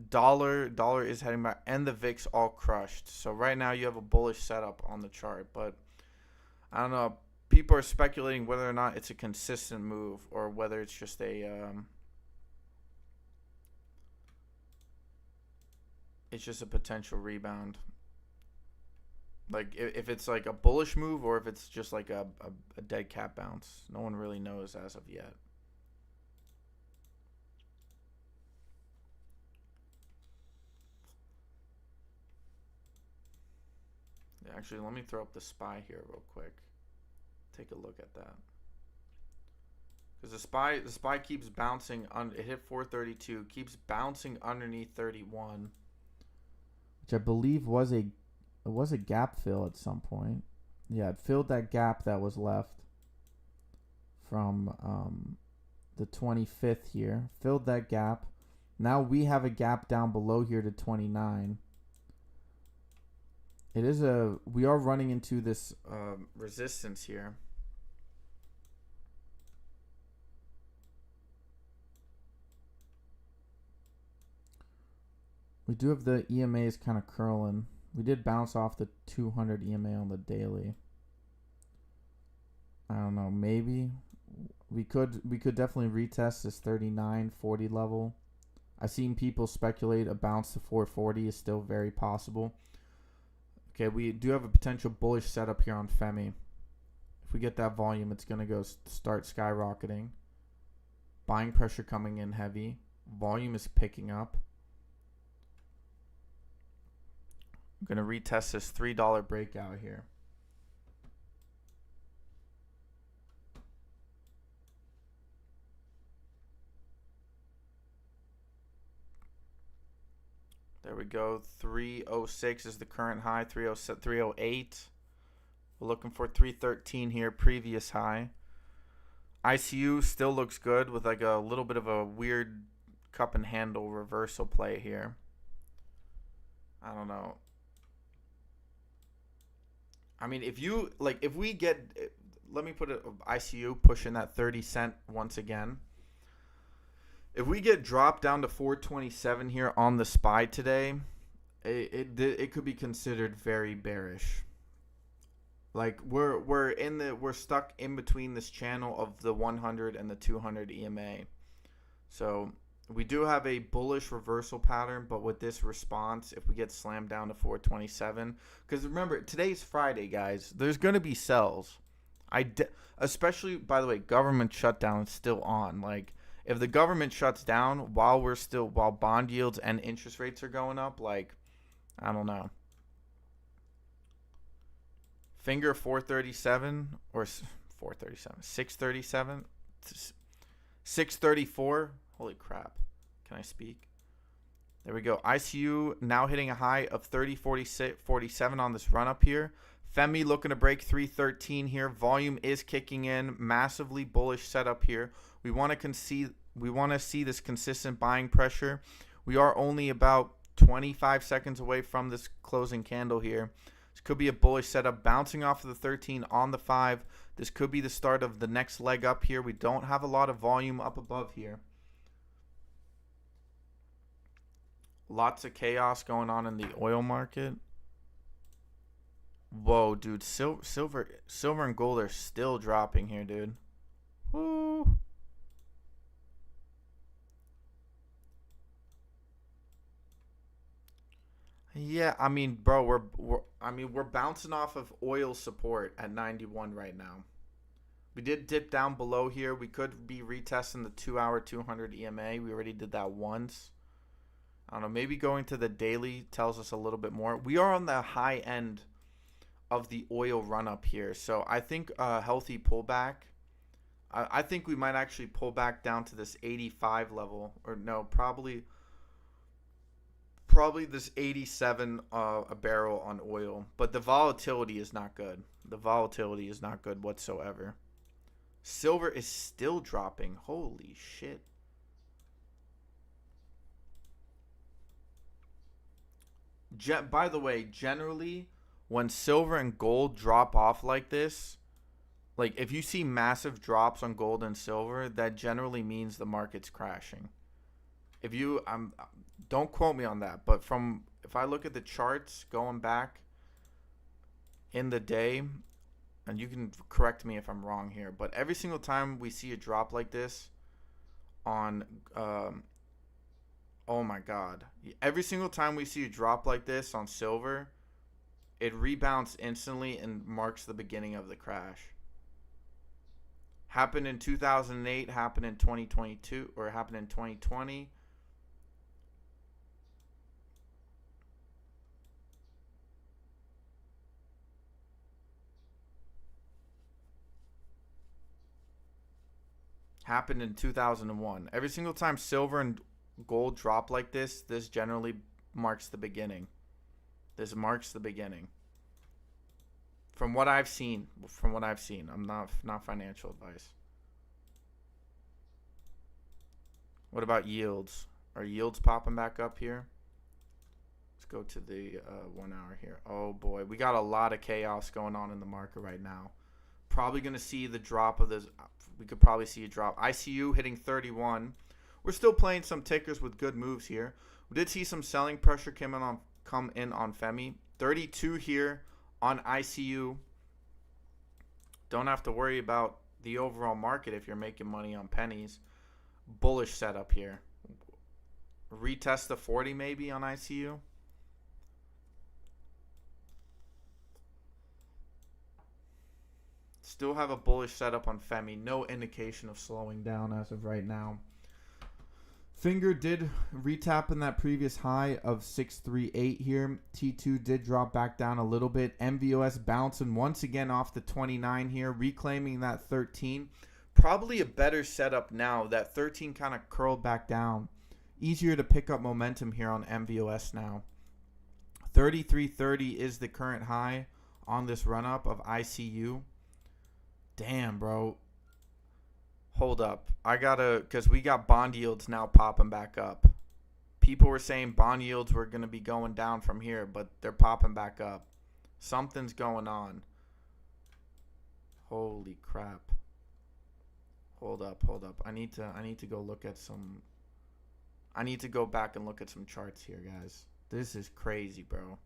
dollar is heading back, and the VIX all crushed. So right now you have a bullish setup on the chart, but I don't know. People are speculating whether or not it's a consistent move or whether it's just a potential rebound. Like if it's like a bullish move or if it's just like a dead cat bounce. No one really knows as of yet. Actually, let me throw up the SPY here real quick. Take a look at that. Because the SPY keeps bouncing on. It hit 432, keeps bouncing underneath 31, which I believe was a gap fill at some point. Yeah, it filled that gap that was left from the 25th here. Filled that gap. Now we have a gap down below here to 29. We are running into this resistance here. We do have the EMAs kind of curling. We did bounce off the 200 EMA on the daily. I don't know. Maybe we could definitely retest this 39.40 level. I've seen people speculate a bounce to 440 is still very possible. Okay, we do have a potential bullish setup here on FEMY. If we get that volume, it's going to go start skyrocketing. Buying pressure coming in heavy. Volume is picking up. I'm going to retest this $3 breakout here. There we go. 306 is the current high. 308. We're looking for 313 here, previous high. ICU still looks good with like a little bit of a weird cup and handle reversal play here. I don't know. I mean, if we get, let me put it, ICU pushing that 30 cent once again. If we get dropped down to 427 here on the SPY today, it could be considered very bearish. Like we're stuck in between this channel of the 100 and the 200 EMA. So we do have a bullish reversal pattern, but with this response, if we get slammed down to 427, because remember, today's Friday, guys, there's going to be sells. Especially, by the way, government shutdown is still on. Like, if the government shuts down while bond yields and interest rates are going up, like, I don't know. Finger 437 or 437, 637, 634. Holy crap. Can I speak? There we go. ICU now hitting a high of 30.47 on this run up here. FEMY looking to break 313 here. Volume is kicking in. Massively bullish setup here. We want to see this consistent buying pressure. We are only about 25 seconds away from this closing candle here. This could be a bullish setup bouncing off of the 13 on the 5. This could be the start of the next leg up here. We don't have a lot of volume up above here. Lots of chaos going on in the oil market. Whoa, dude. Silver and gold are still dropping here, dude. Woo. Yeah, I mean, bro, we're bouncing off of oil support at 91 right now. We did dip down below here. We could be retesting the 2-hour 200 EMA. We already did that once. I don't know, maybe going to the daily tells us a little bit more. We are on the high end of the oil run up here. So I think a healthy pullback. I think we might actually pull back down to this 85 level. Or no, probably this 87 a barrel on oil. But the volatility is not good. The volatility is not good whatsoever. Silver is still dropping. Holy shit. By the way, generally, when silver and gold drop off like this, like if you see massive drops on gold and silver, that generally means the market's crashing. If you, don't quote me on that, but if I look at the charts going back in the day, and you can correct me if I'm wrong here, but every single time we see a drop like this on, oh my God. Every single time we see a drop like this on silver, it rebounds instantly and marks the beginning of the crash. Happened in 2008, happened in 2022, or happened in 2020. Happened in 2001. Every single time silver and gold drop like this generally marks the beginning. This marks the beginning. From what I've seen, I'm not financial advice. What about yields? Are yields popping back up here? Let's go to the 1 hour here. Oh boy, we got a lot of chaos going on in the market right now. Probably going to see the drop of this. We could probably see a drop. ICU hitting 31. We're still playing some tickers with good moves here. We did see some selling pressure come in on FEMY. 32 here on ICU. Don't have to worry about the overall market if you're making money on pennies. Bullish setup here. Retest the 40 maybe on ICU. Still have a bullish setup on FEMY. No indication of slowing down as of right now. Finger did retap in that previous high of 638 here. T2 did drop back down a little bit. NVOS bouncing once again off the 29 here, reclaiming that 13. Probably a better setup now. That 13 kind of curled back down. Easier to pick up momentum here on NVOS now. 33.30 is the current high on this run-up of ICU. Damn, bro. Hold up. Because we got bond yields now popping back up. People were saying bond yields were going to be going down from here, but they're popping back up. Something's going on. Holy crap. Hold up. I need to go look at some. I need to go back and look at some charts here, guys. This is crazy, bro.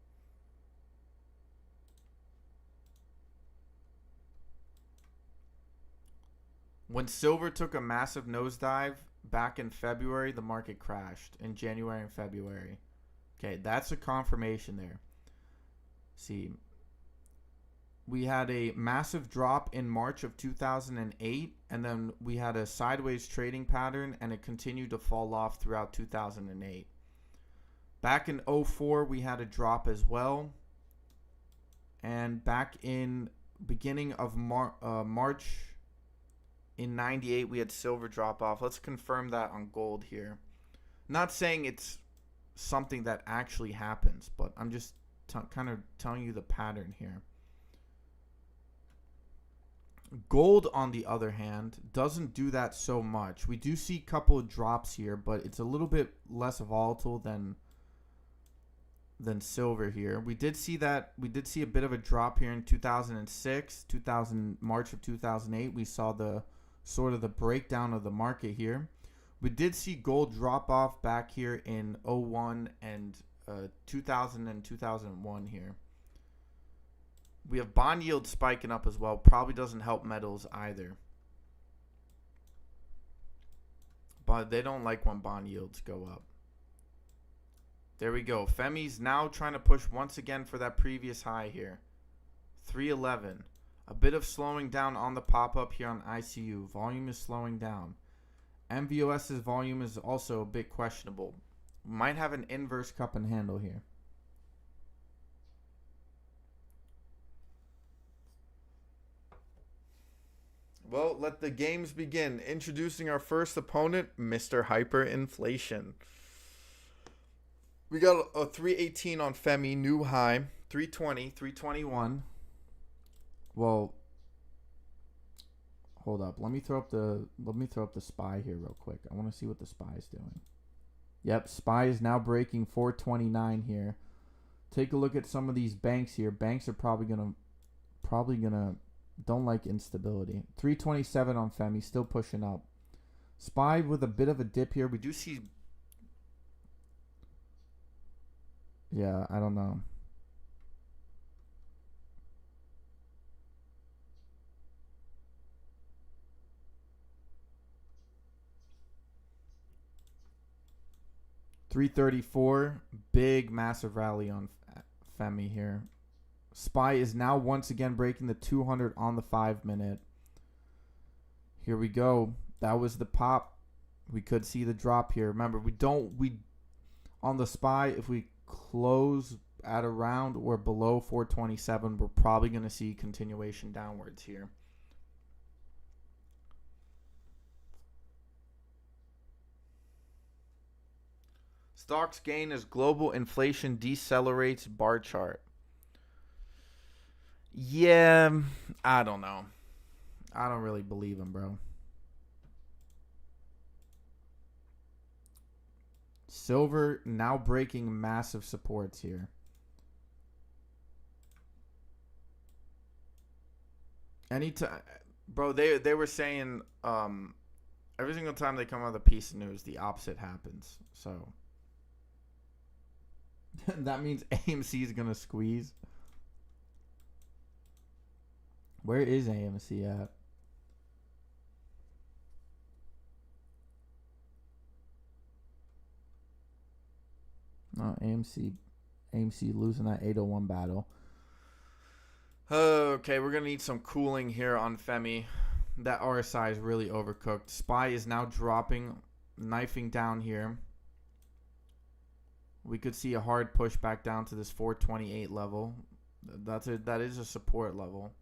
When silver took a massive nosedive back in February, the market crashed in January and February. Okay, that's a confirmation there. See, we had a massive drop in March of 2008, and then we had a sideways trading pattern, and it continued to fall off throughout 2008. Back in 04, we had a drop as well. And back in beginning of March in 98, we had silver drop off. Let's confirm that on gold here. Not saying it's something that actually happens, but I'm just kind of telling you the pattern here. Gold, on the other hand, doesn't do that so much. We do see a couple of drops here, but it's a little bit less volatile than silver here. We did see a bit of a drop here in 2006, March of 2008. We saw the sort of the breakdown of the market here. We did see gold drop off back here in 01 and 2000 and 2001 here. We have bond yields spiking up as well. Probably doesn't help metals either. But they don't like when bond yields go up. There we go. FEMY's now trying to push once again for that previous high here. 311. A bit of slowing down on the pop-up here on ICU. Volume is slowing down. NVOS's volume is also a bit questionable. Might have an inverse cup and handle here. Well, let the games begin. Introducing our first opponent, Mr. Hyperinflation. We got a 318 on FEMY, new high. 320, 321. Well, hold up. Let me throw up the SPY here real quick. I want to see what the SPY is doing. Yep, SPY is now breaking 429 here. Take a look at some of these banks here. Banks are probably gonna don't like instability. 327 on FEMY, still pushing up. SPY with a bit of a dip here. We do see. Yeah, I don't know. $334, big massive rally on FEMY here. SPY is now once again breaking the 200 on the 5-minute. Here we go. That was the pop. We could see the drop here. Remember, we on the SPY, if we close at around or below 427, we're probably going to see continuation downwards here. Stocks gain as global inflation decelerates, bar chart. Yeah, I don't know. I don't really believe him, bro. Silver now breaking massive supports here. Anytime, bro, they were saying every single time they come out with a piece of news, the opposite happens. So that means AMC is gonna squeeze. Where is AMC at? No, AMC losing that 801 battle. Okay, we're gonna need some cooling here on FEMY. That RSI is really overcooked. SPY is now dropping, knifing down here. We could see a hard push back down to this 428 level. That is a support level.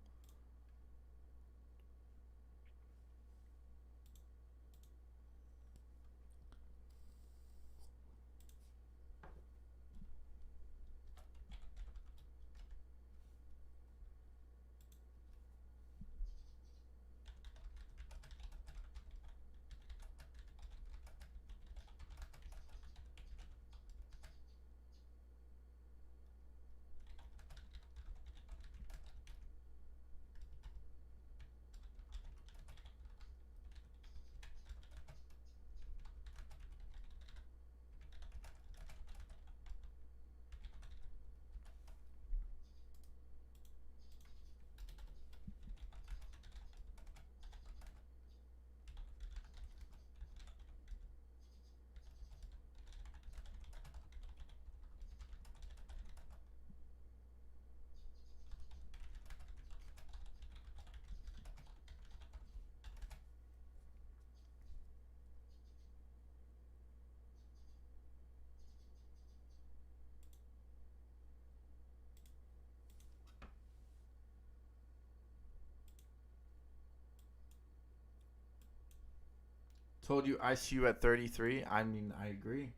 Told you ICU at 33. I mean, I agree.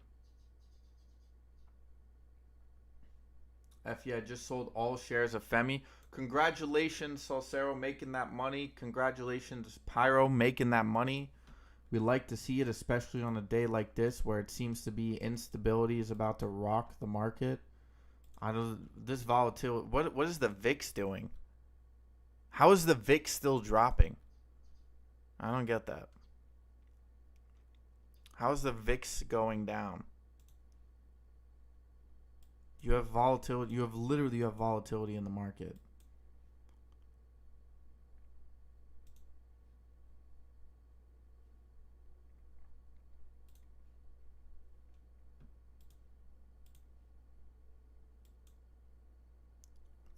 FEI just sold all shares of FEMY. Congratulations, Salcero, making that money. Congratulations, Pyro, making that money. We like to see it, especially on a day like this where it seems to be instability is about to rock the market. This volatility. What is the VIX doing? How is the VIX still dropping? I don't get that. How's the VIX going down? You have volatility. You have volatility in the market.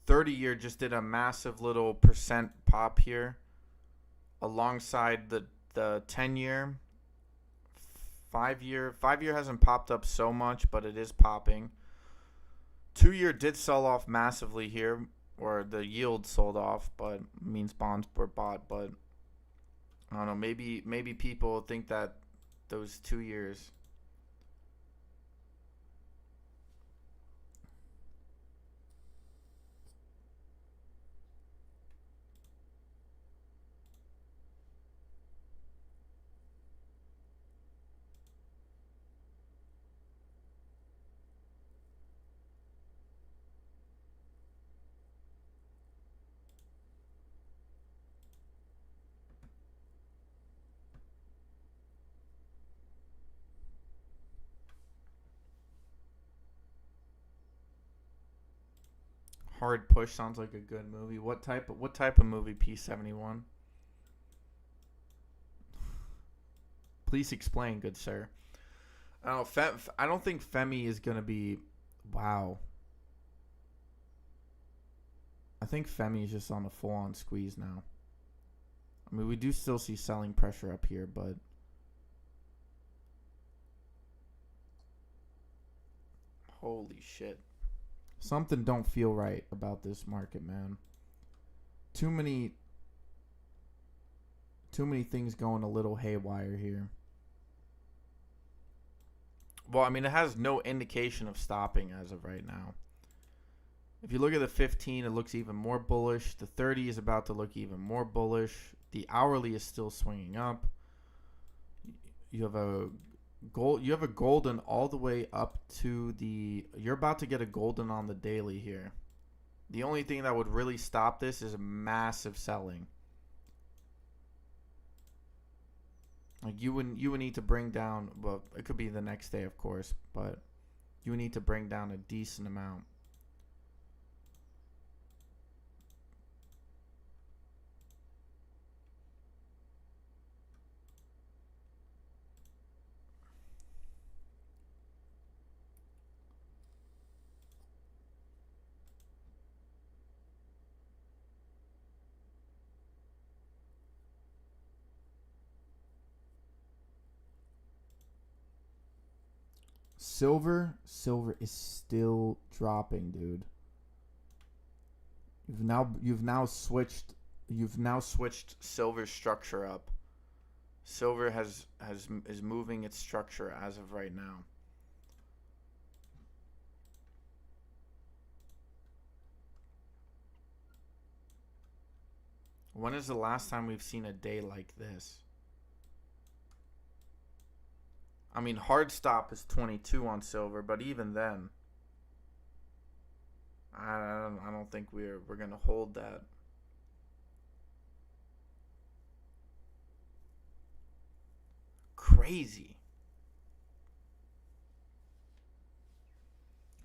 $30-year just did a massive little percent pop here, alongside the 10-year. 5-year hasn't popped up so much, but it is popping. 2-year did sell off massively here, or the yield sold off, but means bonds were bought. But I don't know. Maybe people think that those 2 years. Hard Push sounds like a good movie. What type of movie? P71. Please explain, good sir. I don't think FEMY is gonna be. Wow. I think FEMY is just on a full-on squeeze now. I mean, we do still see selling pressure up here, but holy shit. Something don't feel right about this market, man. Too many things going a little haywire here. Well, I mean, it has no indication of stopping as of right now. If you look at the 15, it looks even more bullish. The 30 is about to look even more bullish. The hourly is still swinging up. You have a gold. You have a golden all the way up to the. You're about to get a golden on the daily here. The only thing that would really stop this is massive selling. Like you would need to bring down. Well, it could be the next day, of course, but you would need to bring down a decent amount. Silver is still dropping, dude. You've now switched silver's structure up. Silver is moving its structure as of right now. When is the last time we've seen a day like this? I mean, hard stop is 22 on silver, but even then, I don't think we're gonna hold that. Crazy.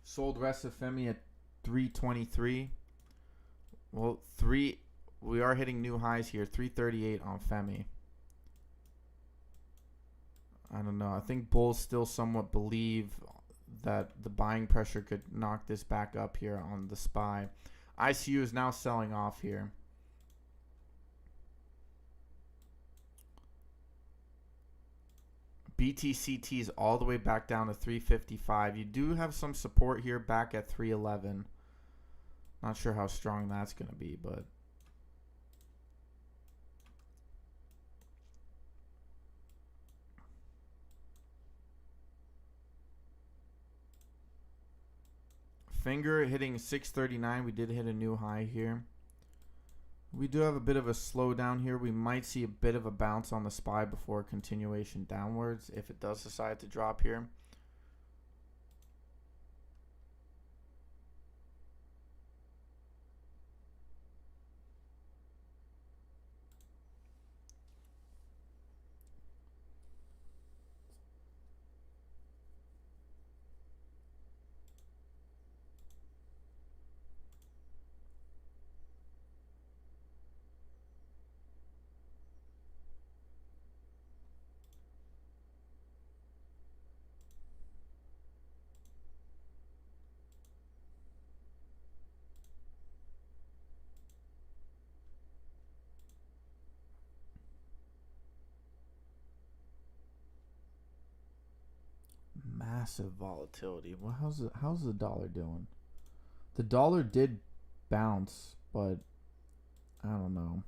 Sold rest of FEMY at 323. Well, we are hitting new highs here. 338 on FEMY. I don't know. I think bulls still somewhat believe that the buying pressure could knock this back up here on the SPY. ICU is now selling off here. BTCT is all the way back down to 355. You do have some support here back at 311. Not sure how strong that's going to be, but Finger hitting 639. We did hit a new high here. We do have a bit of a slowdown here. We might see a bit of a bounce on the SPY before continuation downwards if it does decide to drop here. Massive volatility. Well, how's the dollar doing? The dollar did bounce, but I don't know.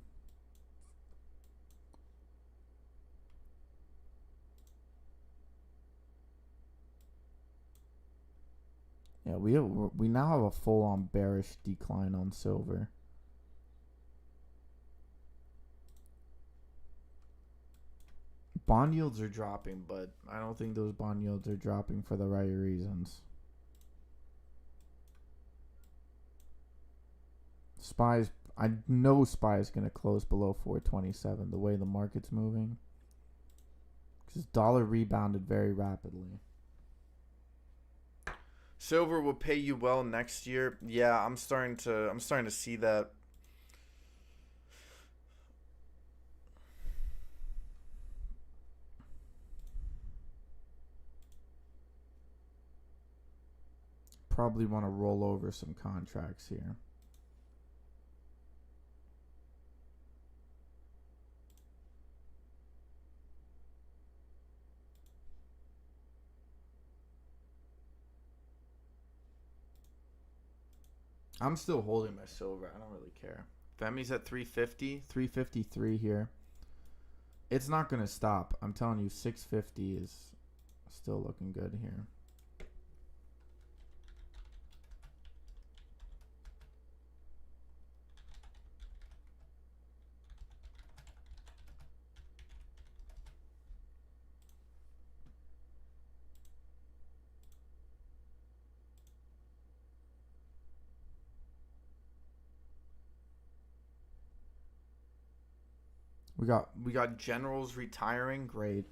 Yeah, we now have a full-on bearish decline on silver. Bond yields are dropping, but I don't think those bond yields are dropping for the right reasons. I know SPY is going to close below 427 the way the market's moving. Because dollar rebounded very rapidly. Silver will pay you well next year. Yeah, I'm starting to see that. Probably want to roll over some contracts here. I'm still holding my silver. I don't really care. FEMY's at 350, 353 here. It's not going to stop. I'm telling you, 650 is Still looking good here. We got generals retiring. Great.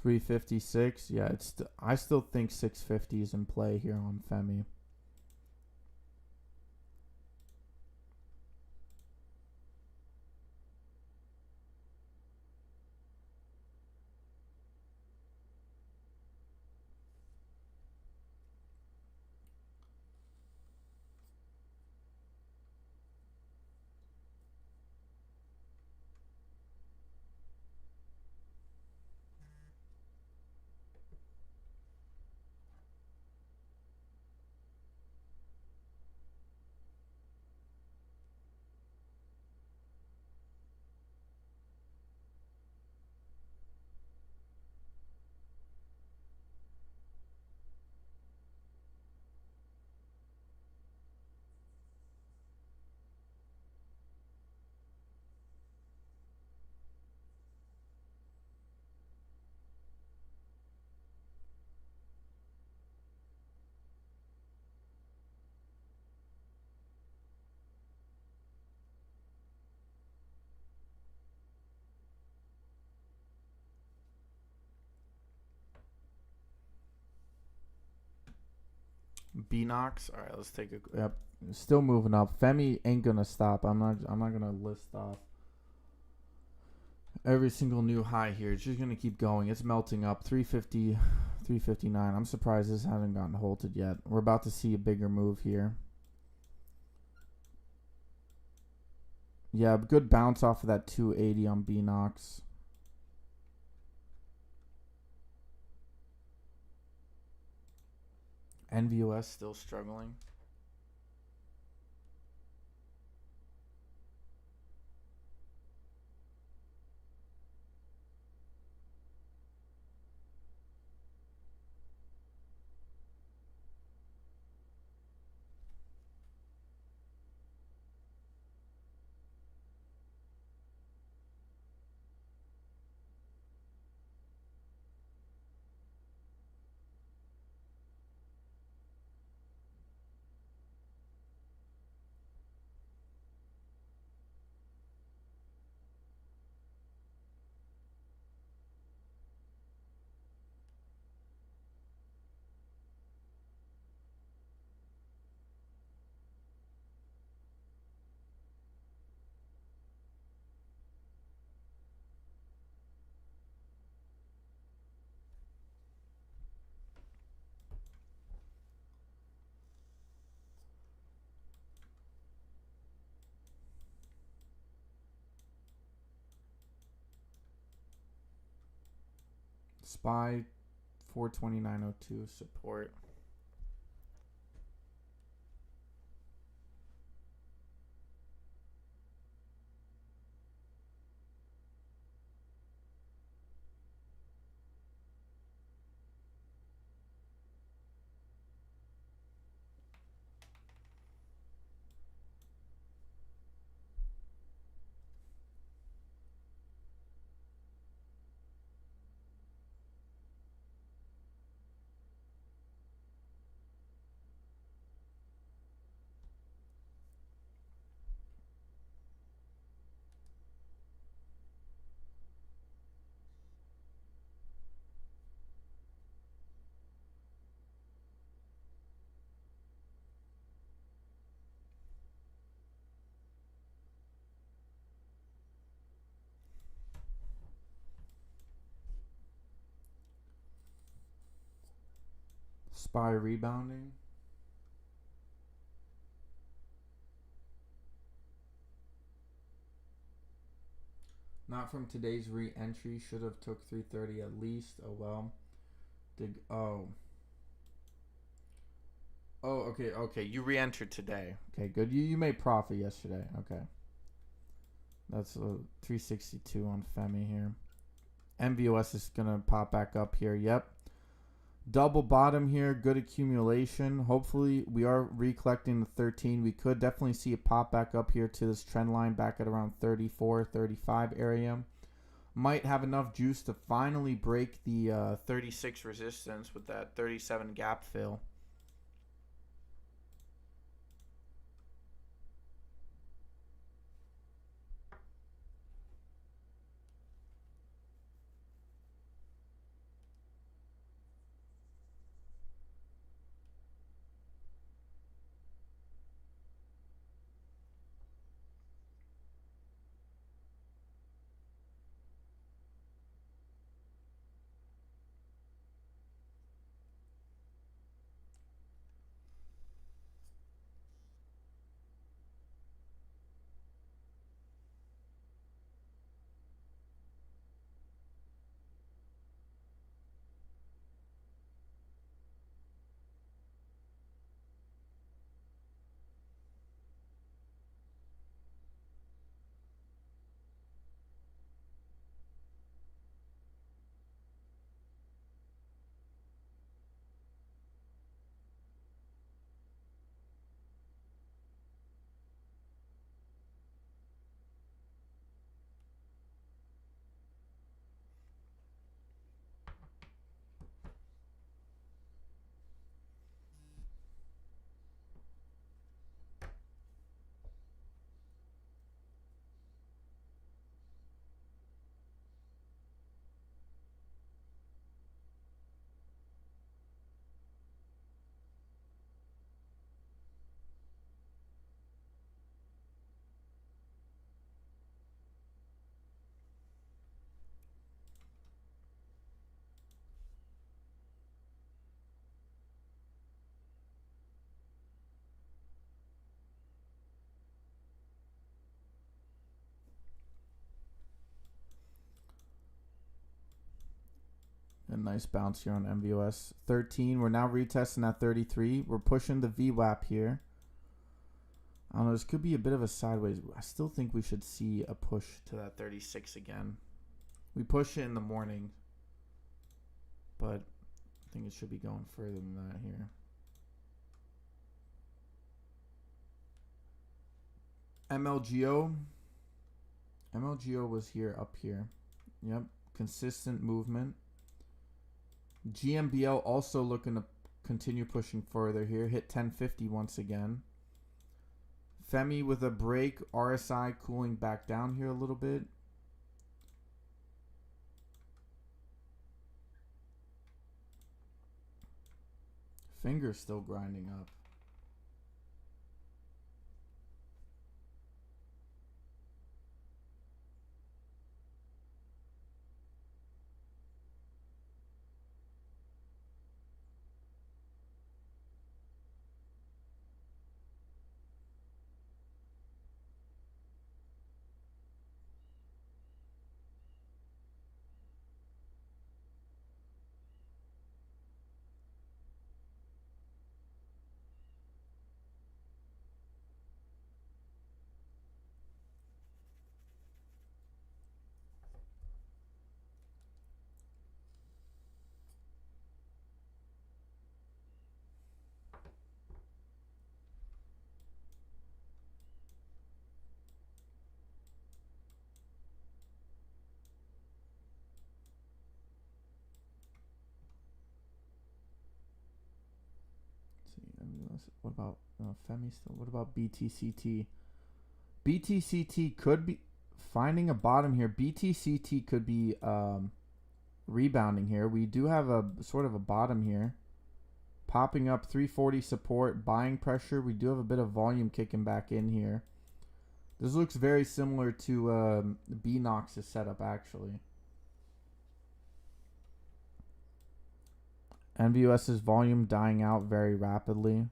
$356. Yeah, I still think 650 is in play here on FEMY. BNOX. All right, let's take a. Yep, still moving up. FEMY ain't gonna stop. I'm not gonna list off every single new high here. It's just gonna keep going. It's melting up. 350, 359. I'm surprised this hasn't gotten halted yet. We're about to see a bigger move here. Yeah, good bounce off of that 280 on BNOX. NVOS still struggling. SPY 429.02 support. SPY rebounding. Not from today's re-entry. Should have took 330 at least. Oh well. Okay. You re-entered today. Okay, good. You made profit yesterday. Okay. That's a 362 on FEMY here. NVOS is going to pop back up here. Yep. Double bottom here. Good accumulation. Hopefully, we are recollecting the 13. We could definitely see a pop back up here to this trend line back at around 34, 35 area. Might have enough juice to finally break the 36 resistance with that 37 gap fill. A nice bounce here on NVOS. 13. We're now retesting at 33. We're pushing the VWAP here. I don't know. This could be a bit of a sideways. I still think we should see a push To that 36 again. We push it in the morning, but I think it should be going further than that here. MLGO. MLGO was here, up here. Yep. Consistent movement. GMBL also looking to continue pushing further here. Hit 1050 once again. FEMY with a break. RSI cooling back down here a little bit. Finger's still grinding up. What about FEMY still? What about BTCT? BTCT could be finding a bottom here. BTCT could be rebounding here. We do have a sort of a bottom here. Popping up 340 support, buying pressure. We do have a bit of volume kicking back in here. This looks very similar to BNOX's setup actually. NVOS's volume dying out very rapidly.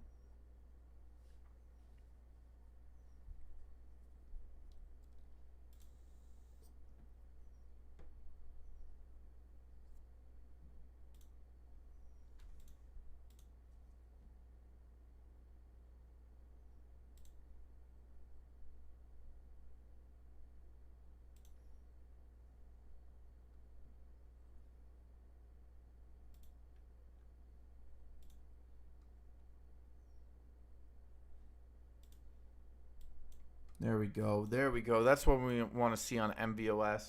There we go. There we go. That's what we want to see on NVOS.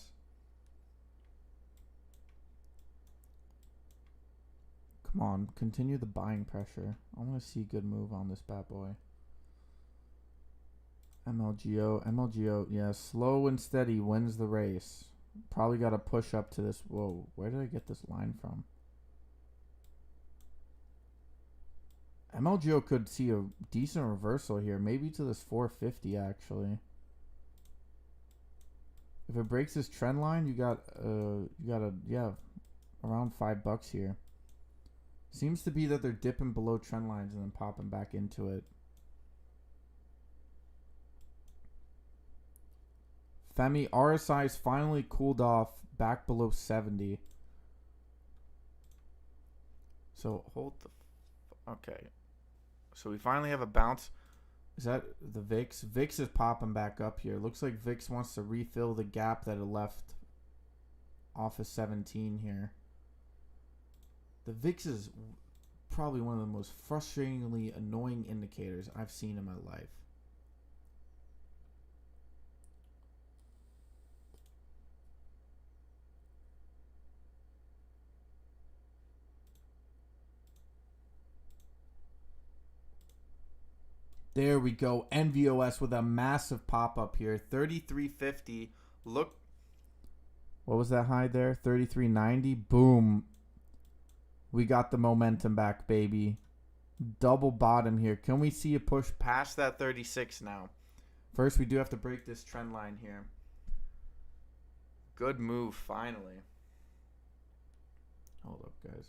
Come on, continue the buying pressure. I want to see good move on this bad boy. MLGO, yeah, slow and steady wins the race. Probably got to push up to this. Whoa, where did I get this line from? MLGO could see a decent reversal here, maybe to this 450 actually. If it breaks this trend line, you got around $5 here. Seems to be that they're dipping below trend lines and then popping back into it. FEMY RSI's finally cooled off back below 70. So hold the. Okay. So we finally have a bounce. Is that the VIX? VIX is popping back up here. Looks like VIX wants to refill the gap that it left off of 17 here. The VIX is probably one of the most frustratingly annoying indicators I've seen in my life. There we go. NVOS with a massive pop-up here. 33.50. Look. What was that high there? 33.90. Boom. We got the momentum back, baby. Double bottom here. Can we see a push Past that 36 now. First, we do have to break this trend line here. Good move, finally. Hold up, guys.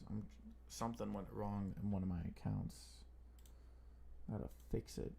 Something went wrong in one of my accounts. Gotta fix it.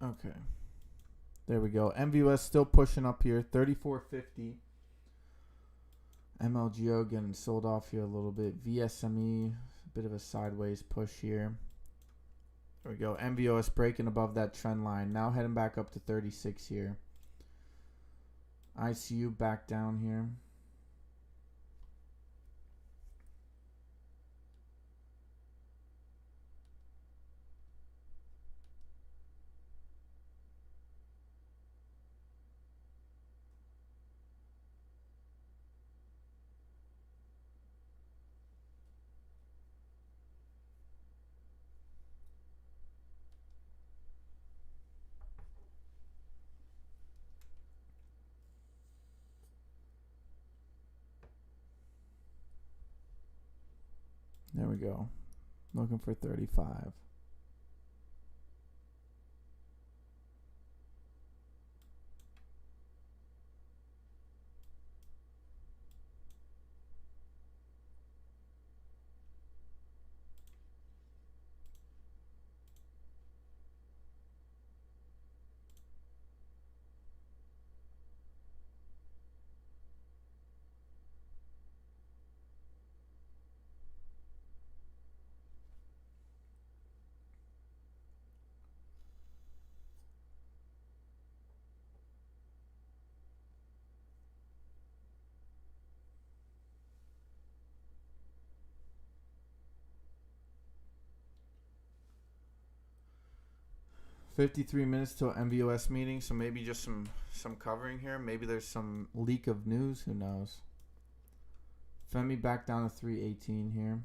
Okay. There we go. NVOS still pushing up here. 34.50. MLGO getting sold off here a little bit. VSME, a bit of a sideways push here. There we go. NVOS breaking above that trend line. Now heading back up to 36 here. ICU back down here. There we go. Looking for 35. $53 till NVOS meeting, so maybe just some covering here. Maybe there's some leak of news. Who knows? FEMY back down to 318 here.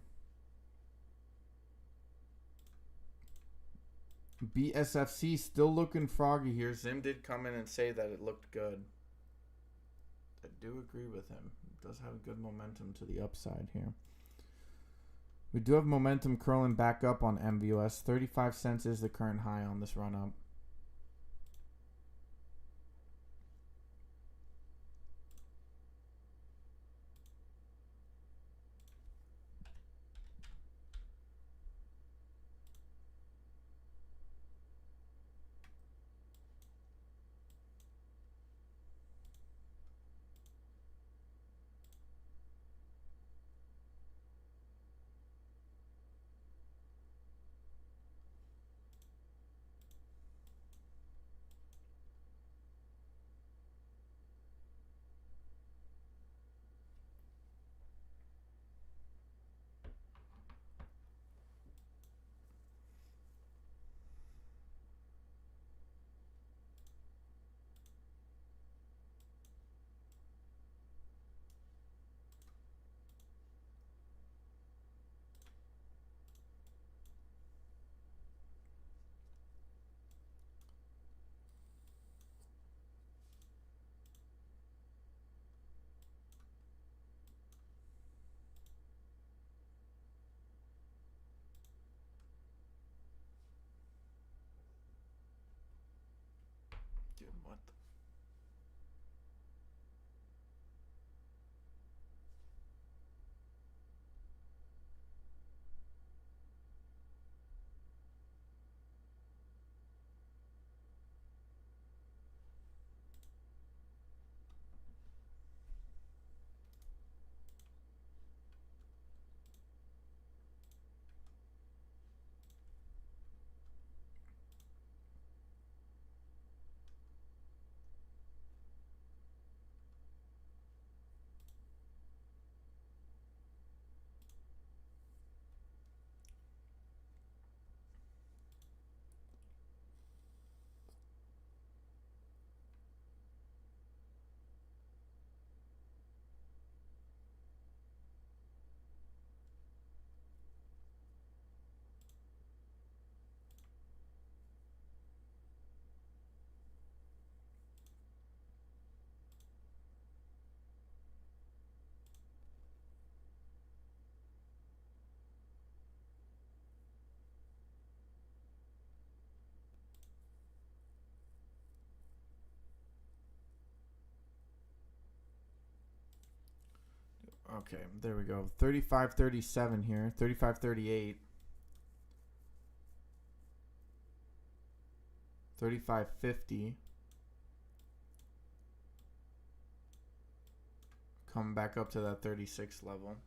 BSFC still looking froggy here. Zim did come in and say that it looked good. I do agree with him. It does have good momentum to the upside here. We do have momentum curling back up on NVOS. 35 cents is the current high on this run up. Dude, what the? Okay, there we go. 35.37 here. 35.38. 35.50. Come back up to that 36 level.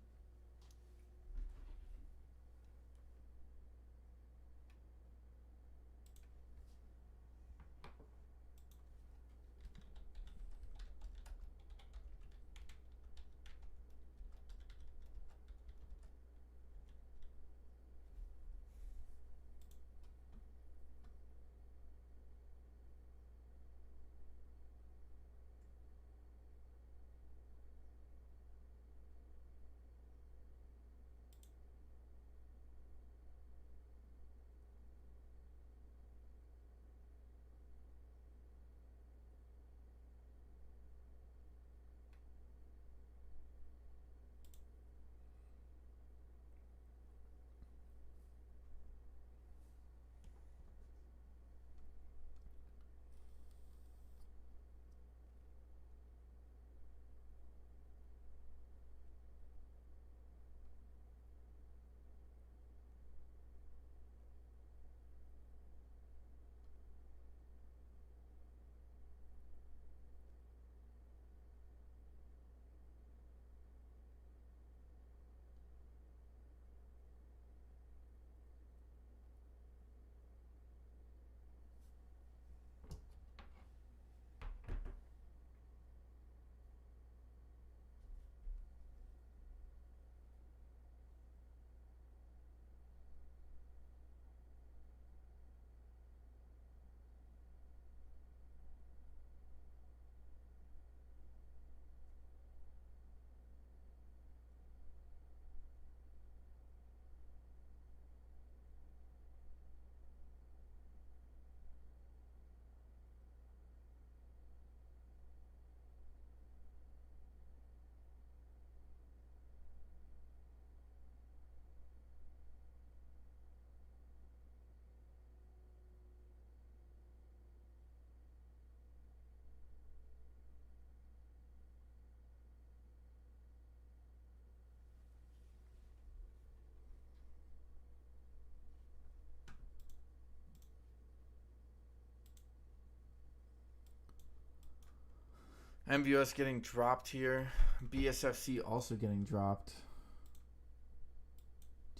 NVOS getting dropped here. BSFC also getting dropped.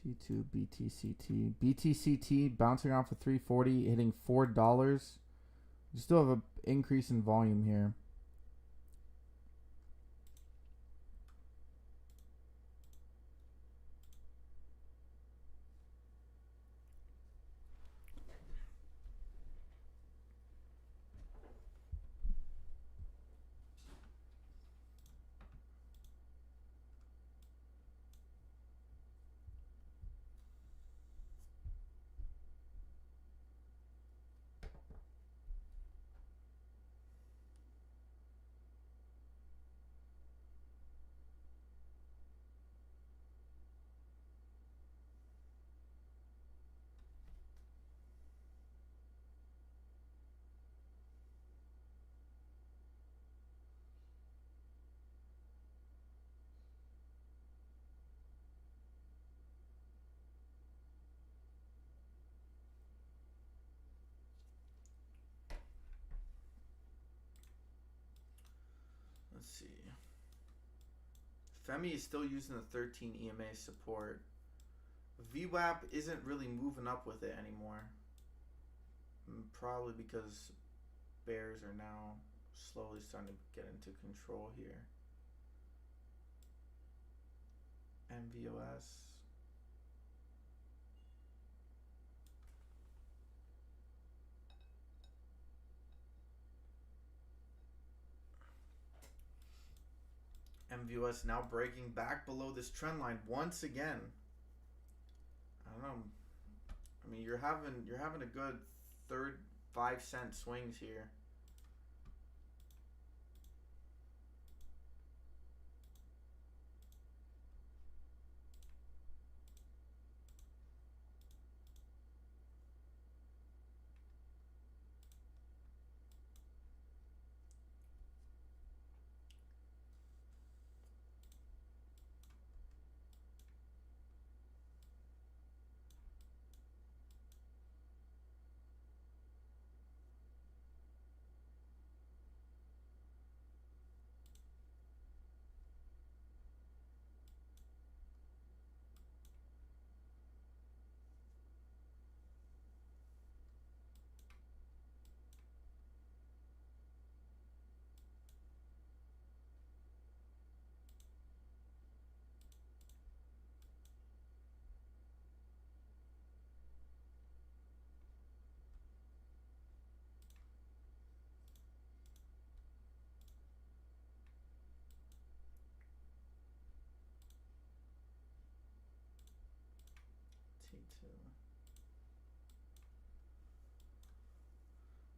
T2 BTCT. BTCT bouncing off of 340, hitting $4. You still have an increase in volume here. Let's see. FEMY is still using the 13 EMA support. VWAP isn't really moving up with it anymore. Probably because bears are now slowly starting to get into control here. NVOS. NVOS now breaking back below this trend line once again. I don't know. I mean, you're having a good 5-cent swings here.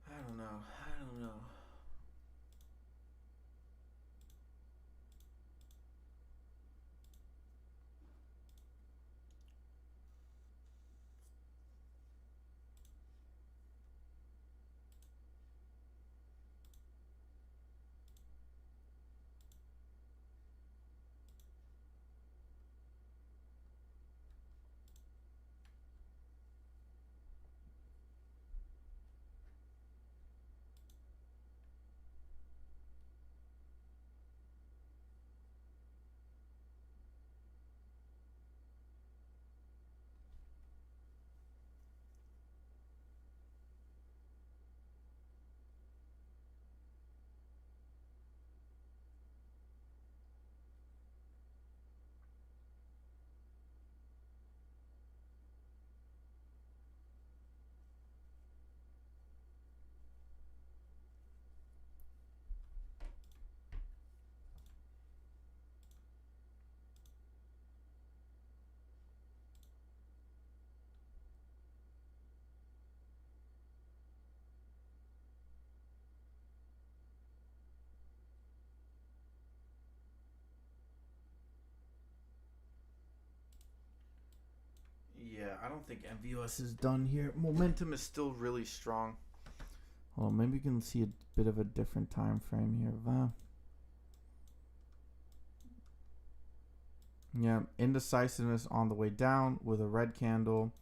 I don't know. I don't know. Yeah, I don't think NVOS is done here. Momentum is still really strong. Well, maybe you can see a bit of a different time frame here. Yeah, indecisiveness on the way down with a red candle.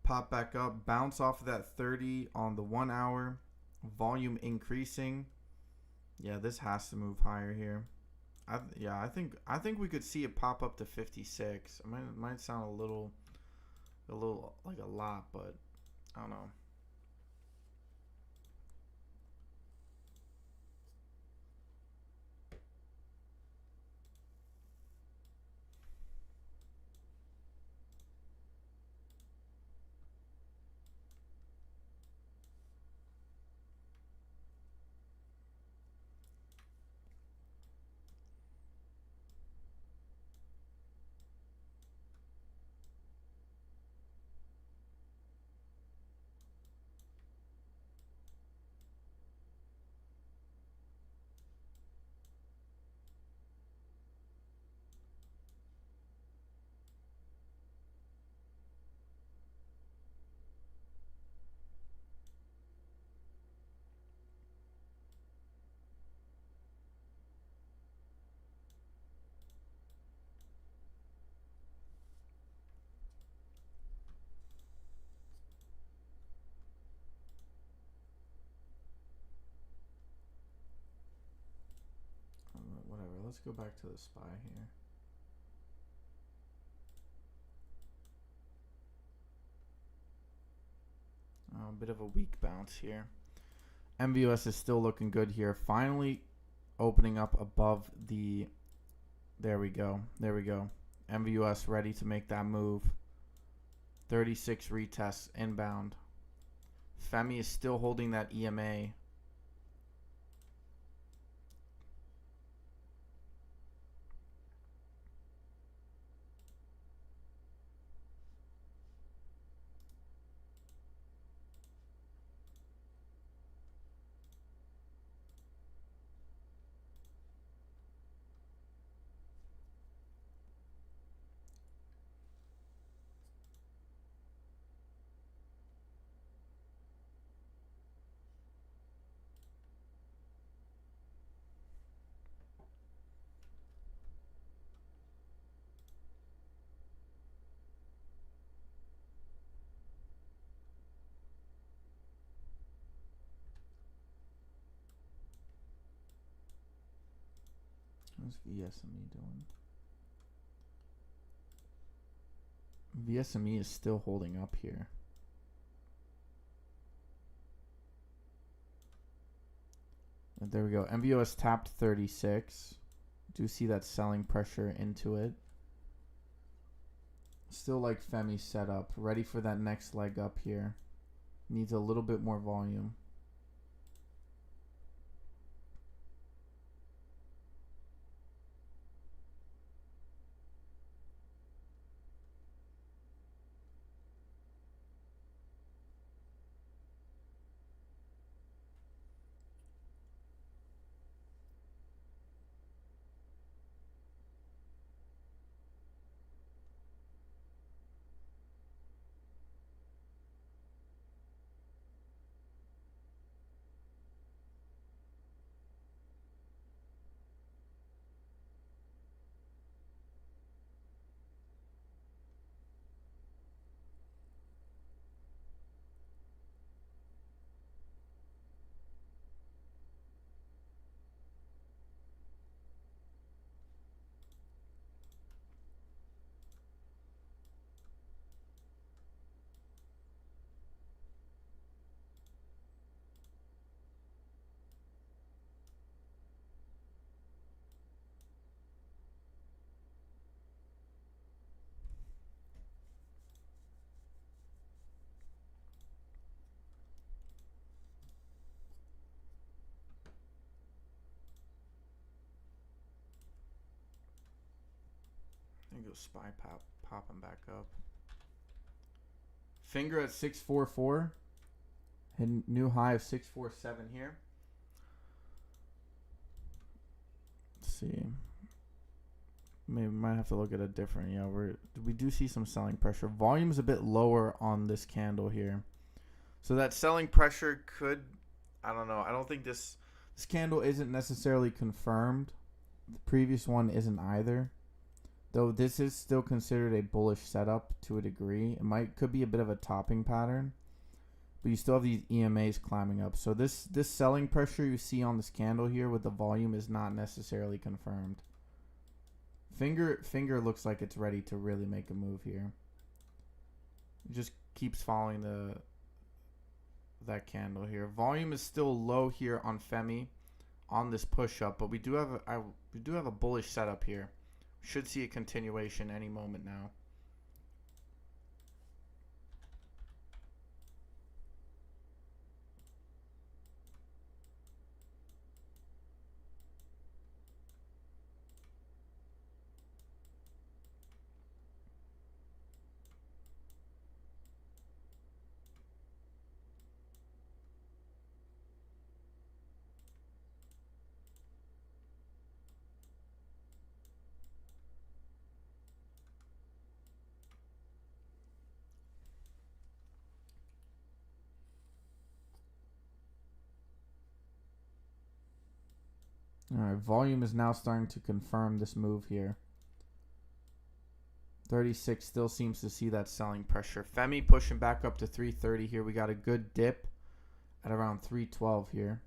Pop back up, bounce off of that 30 on the 1 hour. Volume increasing. Yeah, this has to move higher here. I think we could see it pop up to 56. It might sound a little like a lot, but I don't know. Whatever. Let's go back to the SPY here. A bit of a weak bounce here. NVOS is still looking good here. Finally opening up above the... There we go. There we go. NVOS ready to make that move. 36 retests inbound. FEMY is still holding that EMA. What's VSME doing? VSME is still holding up here. And there we go. NVOS tapped 36. Do see that selling pressure into it. Still like FEMY set up. Ready for that next leg up here. Needs a little bit more volume. think it was SPY popping back up. Finger at 644. Hit new high of 647 here. Let's see. Maybe might have to look at a different. Yeah, we do see some selling pressure. Volume's a bit lower on this candle here. So that selling pressure could, I don't know. I don't think this candle isn't necessarily confirmed. The previous one isn't either. Though this is still considered a bullish setup to a degree. Could be a bit of a topping pattern. But you still have these EMAs climbing up. So this selling pressure you see on this candle here with the volume is not necessarily confirmed. Finger looks like it's ready to really make a move here. It just keeps following that candle here. Volume is still low here on FEMY on this push up, but we do have a bullish setup here. Should see a continuation any moment now. Alright, volume is now starting to confirm this move here. 36 still seems to see that selling pressure. FEMY pushing back up to 330 here. We got a good dip at around 312 here.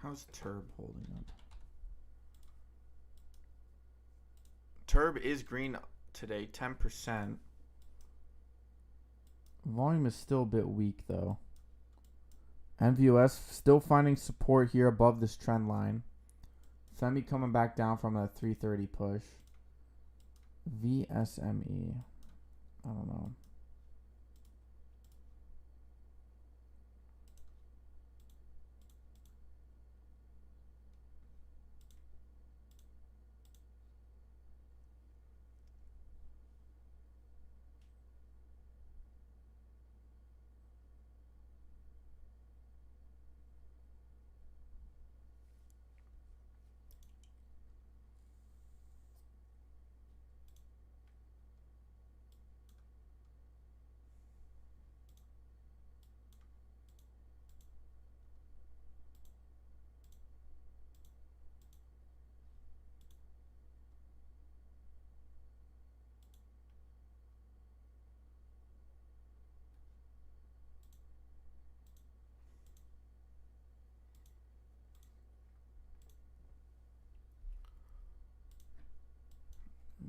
How's Turb holding up? Turb is green today, 10%. Volume is still a bit weak though. NVOS still finding support here above this trend line. FEMY coming back down from a 330 push. VSME. I don't know.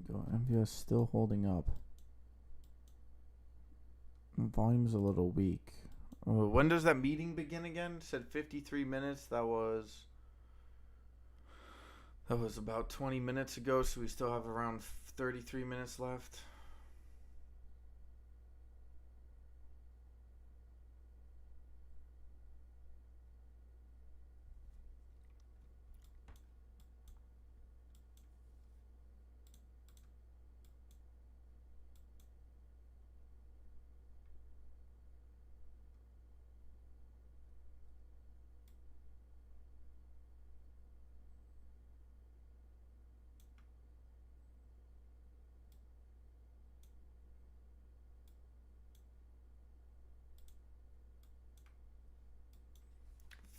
NVOS still holding up. Volume's a little weak. When does that meeting begin again? It said 53 minutes. That was about 20 minutes ago, so we still have around 33 minutes left.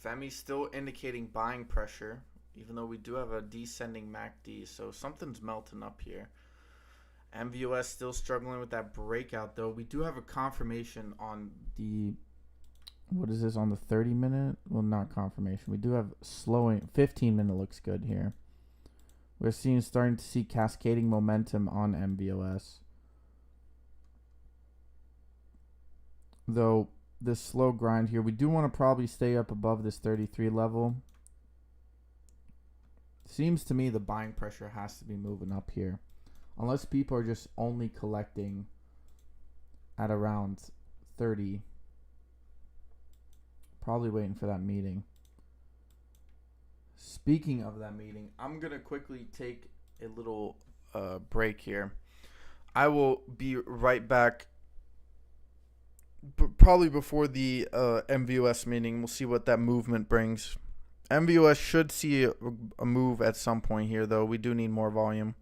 FEMY still indicating buying pressure, even though we do have a descending MACD, so something's melting up here. NVOS still struggling with that breakout, though. We do have a confirmation on the, what is this, on the 30 minute? Well, not confirmation. We do have slowing. 15 minute looks good here. We're starting to see cascading momentum on NVOS. Though this slow grind here, we do want to probably stay up above this 33 level. Seems to me the buying pressure has to be moving up here. Unless people are just only collecting at around 30. Probably waiting for that meeting. Speaking of that meeting, I'm going to quickly take a little break here. I will be right back. Probably before the NVOS meeting. We'll see what that movement brings. NVOS should see a move at some point here, though. We do need more volume.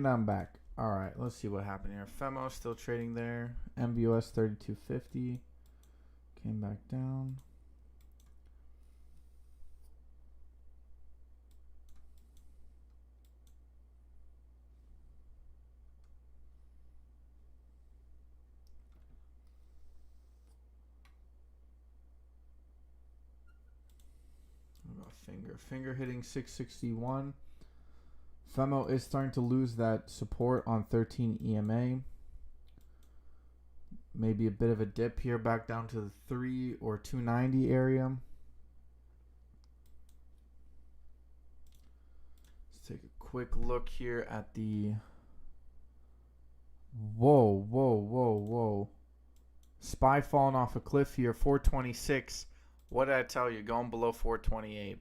came down back. All right, let's see what happened here. FEMO still trading there. NVOS 3250 came back down. Finger hitting 661. FEMO is starting to lose that support on 13 EMA. Maybe a bit of a dip here back down to the 3 or 290 area. Let's take a quick look here at the... Whoa. SPY falling off a cliff here, 426. What did I tell you? Going below 428.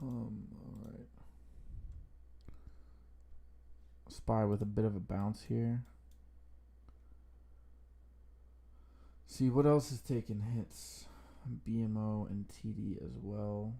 All right. SPY with a bit of a bounce here. See what else is taking hits. BMO and TD as well.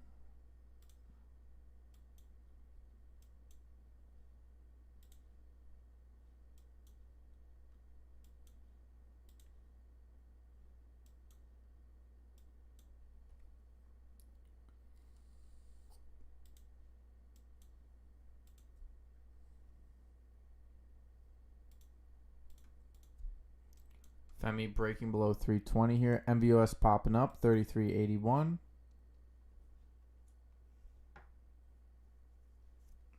FEMY breaking below 320 here. NVOS popping up, 3381.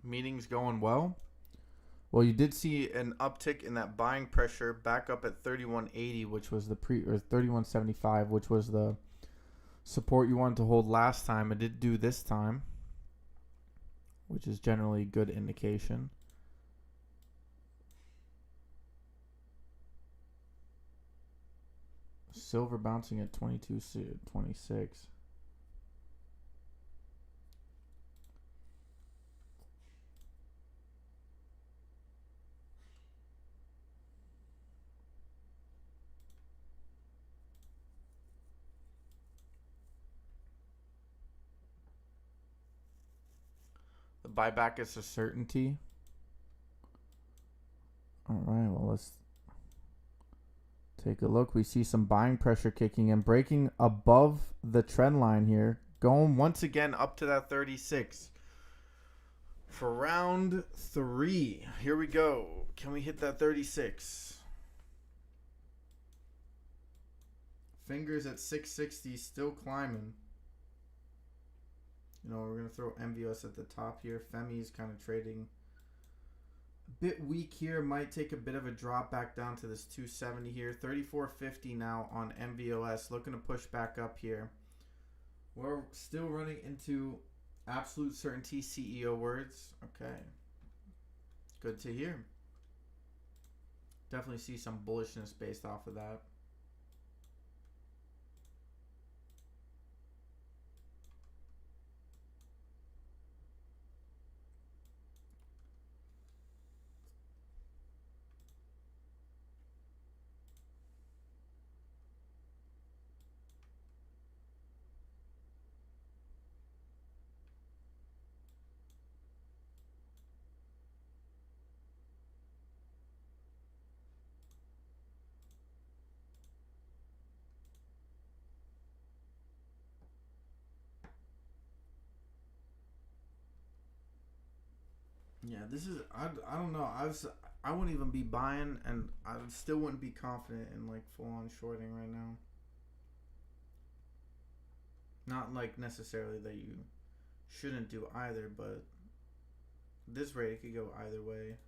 Meeting's going well. Well, you did see an uptick in that buying pressure back up at 3180, which was the or 3175, which was the support you wanted to hold last time. It did do this time, which is generally a good indication. Silver bouncing at 22.26. The buyback is a certainty. All right, well, let's take a look. We see some buying pressure kicking in, breaking above the trend line here, going once again up to that 36 for round 3. Here we go. Can we hit that 36? Fingers at 660, still climbing. You know, we're going to throw NVOS at the top here. FEMY is kind of trading a bit weak here. Might take a bit of a drop back down to this 270 here. 34.50 now on NVOS. Looking to push back up here. We're still running into absolute certainty CEO words. Okay. Good to hear. Definitely see some bullishness based off of that. Yeah, this is I don't know. I wouldn't even be buying, and I still wouldn't be confident in like full on shorting right now. Not like necessarily that you shouldn't do either, but this rate it could go either way.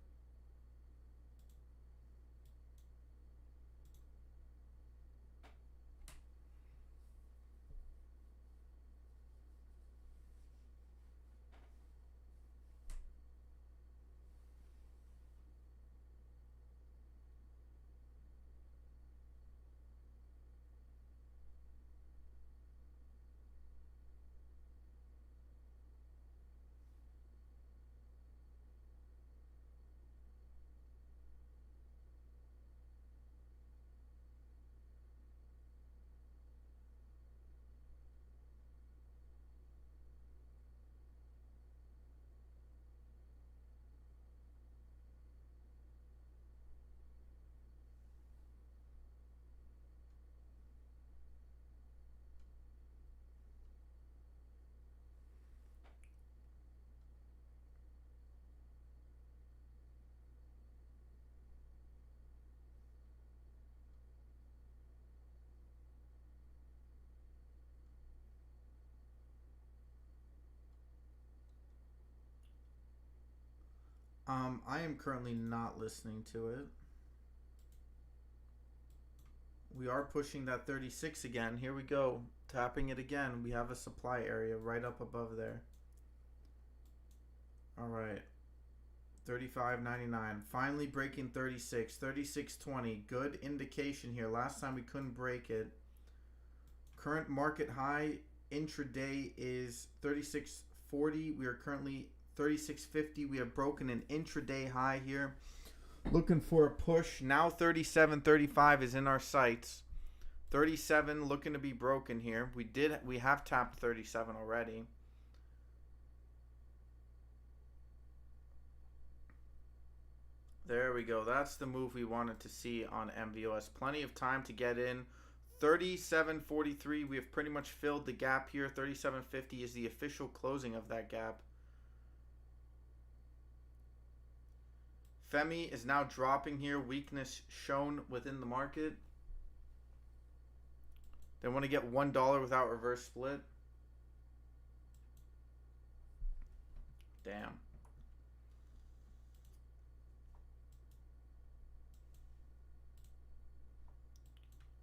I am currently not listening to it. We are pushing that 36 again. Here we go. Tapping it again. We have a supply area right up above there. All right. 35.99. Finally breaking 36. 36.20. Good indication here. Last time we couldn't break it. Current market high intraday is 36.40. We are currently 36.50. We have broken an intraday high here. Looking for a push. Now 37.35 is in our sights. 37 looking to be broken here. We have tapped 37 already. There we go. That's the move we wanted to see on NVOS. Plenty of time to get in. 37.43. We have pretty much filled the gap here. 37.50 is the official closing of that gap. FEMY is now dropping here. Weakness shown within the market. They want to get $1 without reverse split. Damn.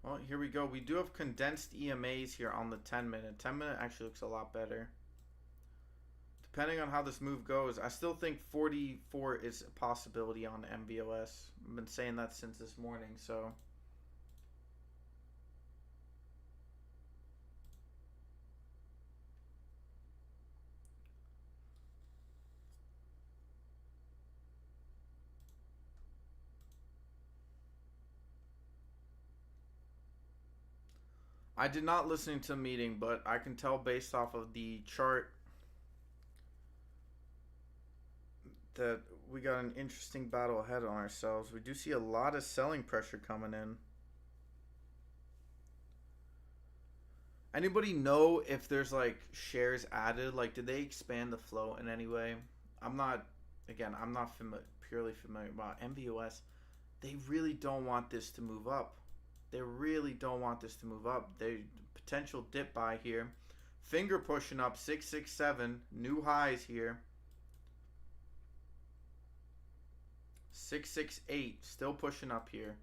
Well, here we go. We do have condensed EMAs here on the 10-minute. 10-minute actually looks a lot better. Depending on how this move goes, I still think 44 is a possibility on NVOS. I've been saying that since this morning, so. I did not listen to the meeting, but I can tell based off of the chart that we got an interesting battle ahead on ourselves. We do see a lot of selling pressure coming in. Anybody know if there's like shares added? Like, did they expand the flow in any way? I'm not purely familiar about NVOS. They really don't want this to move up. They really don't want this to move up. They potential dip buy here. Finger pushing up 667. New highs here. 668. Still pushing up here.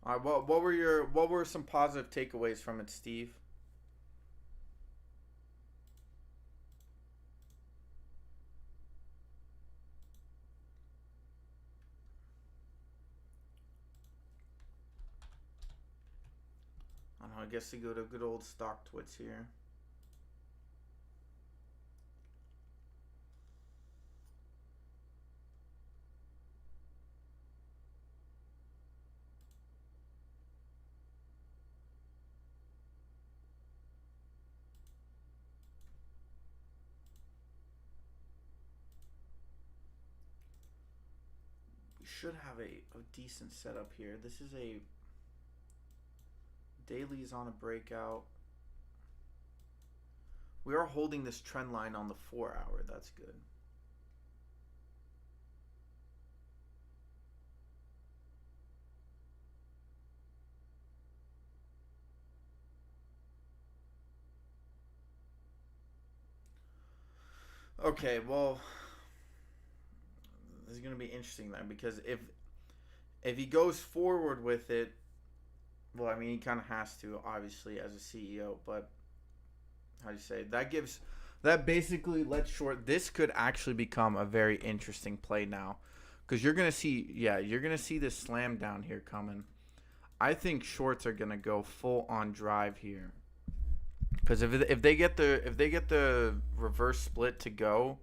All right, what were some positive takeaways from it, Steve? I don't know, I guess they go to good old stock twits here. We should have a decent setup here. This is a daily is on a breakout. We are holding this trend line on the 4 hour. That's good. Okay, well, this is going to be interesting then, because if he goes forward with it, well, I mean, he kind of has to, obviously, as a CEO, but how do you say, that basically lets short. This could actually become a very interesting play now, because you're gonna see this slam down here coming. I think shorts are gonna go full on drive here, because if they get the reverse split to go,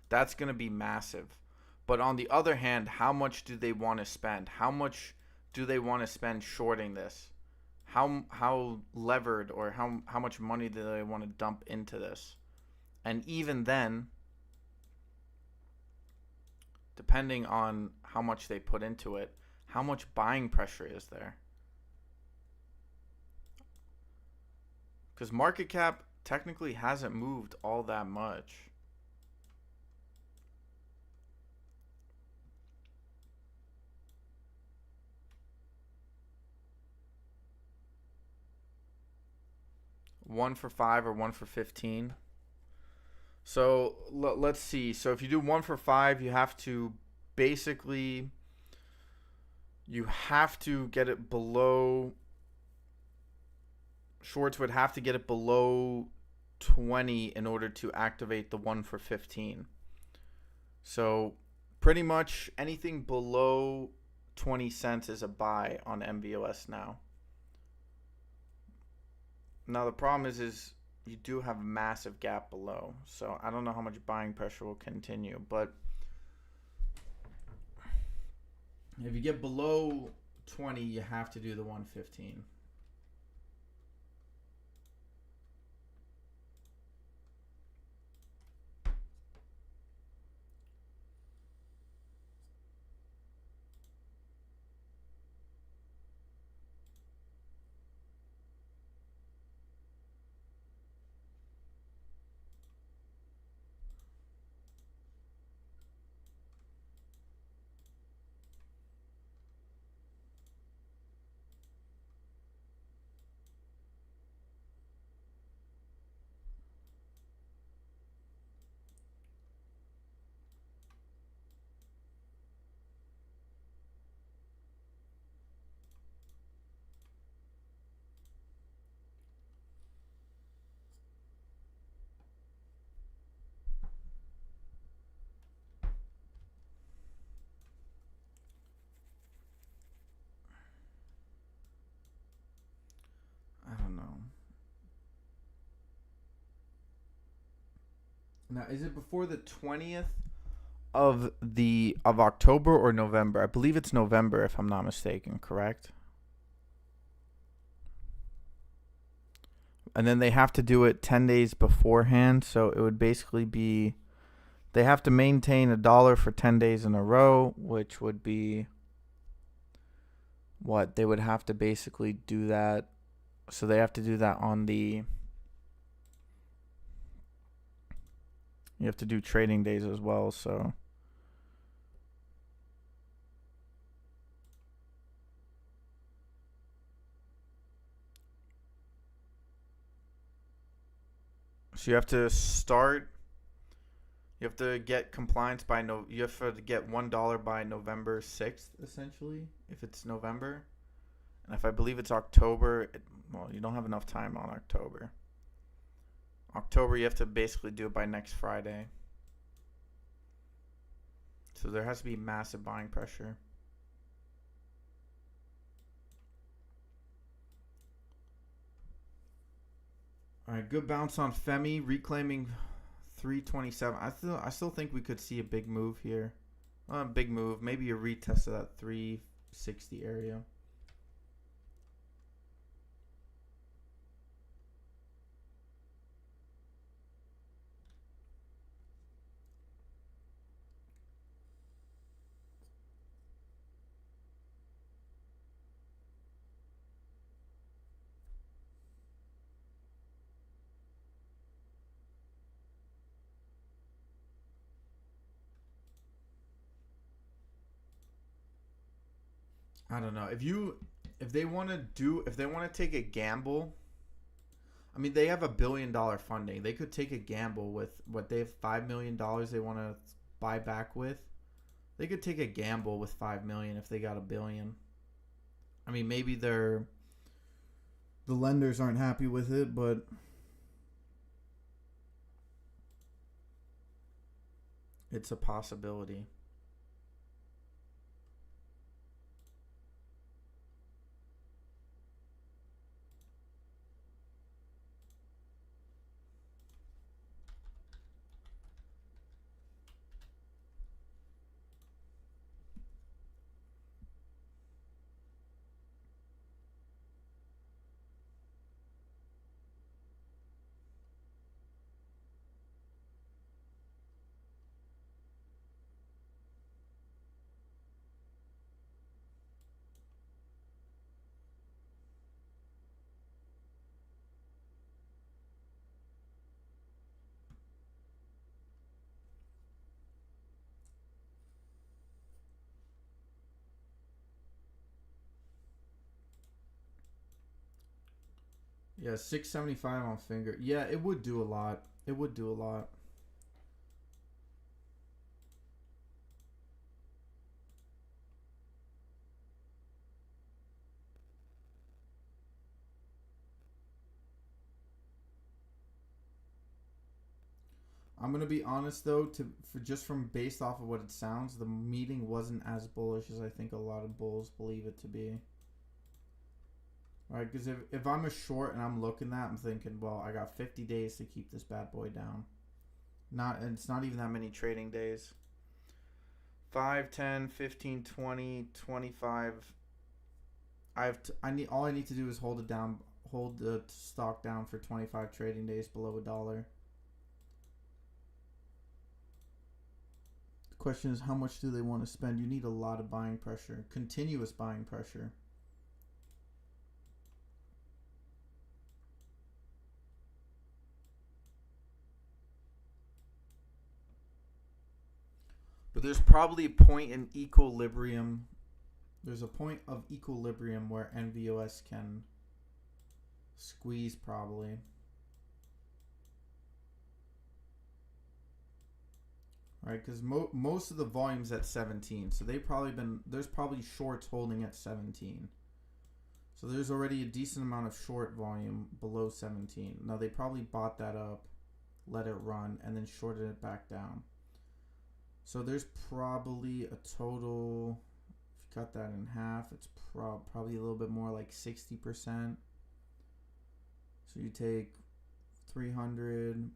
that's gonna be massive. But on the other hand, how much do they want to spend? How much do they want to spend shorting this? How levered, or how much money do they want to dump into this? And even then, depending on how much they put into it, how much buying pressure is there? Because market cap technically hasn't moved all that much. One for 5 or one for 15. So let's see. So if you do 1 for 5, basically you have to get it below. Shorts would have to get it below 20 in order to activate the 1 for 15. So pretty much anything below 20 cents is a buy on NVOS now. Now the problem is you do have a massive gap below. So I don't know how much buying pressure will continue, but if you get below 20, you have to do the 115. I don't know. Now, is it before the 20th of October or November? I believe it's November if I'm not mistaken, correct? And then they have to do it 10 days beforehand, so it would basically be they have to maintain $1 for 10 days in a row, which would be what? They would have to basically do that. So they have to do that on the you have to do trading days as well, so you have to start. You have to get compliance by You have to get $1 by November 6th, essentially, if it's November, and if I believe it's October, well, you don't have enough time on October. October, you have to basically do it by next Friday. So there has to be massive buying pressure. All right, good bounce on FEMY, reclaiming 327. I still think we could see a big move here. Big move, maybe a retest of that 360 area. I don't know. If they want to take a gamble, I mean, they have $1 billion funding. They could take a gamble with what they have $5 million they want to buy back with. They could take a gamble with $5 million if they got $1 billion. I mean, maybe the lenders aren't happy with it, but it's a possibility. Yeah, 675 on finger. Yeah, it would do a lot. It would do a lot. I'm gonna be honest though, for just from based off of what it sounds, the meeting wasn't as bullish as I think a lot of bulls believe it to be. Right, because if I'm a short and I'm looking at, I'm thinking, well, I got 50 days to keep this bad boy down. It's not even that many trading days. 5, 10, 15, 20, 25. All I need to do is hold the stock down for 25 trading days below $1. The question is, how much do they want to spend? You need a lot of buying pressure, continuous buying pressure. But there's probably a point in equilibrium. There's a point of equilibrium where NVOS can squeeze probably. Right, because most of the volume's at 17, so there's probably shorts holding at 17. So there's already a decent amount of short volume below 17. Now they probably bought that up, let it run, and then shorted it back down. So there's probably a total, if you cut that in half, it's probably a little bit more like 60%. So you take 300,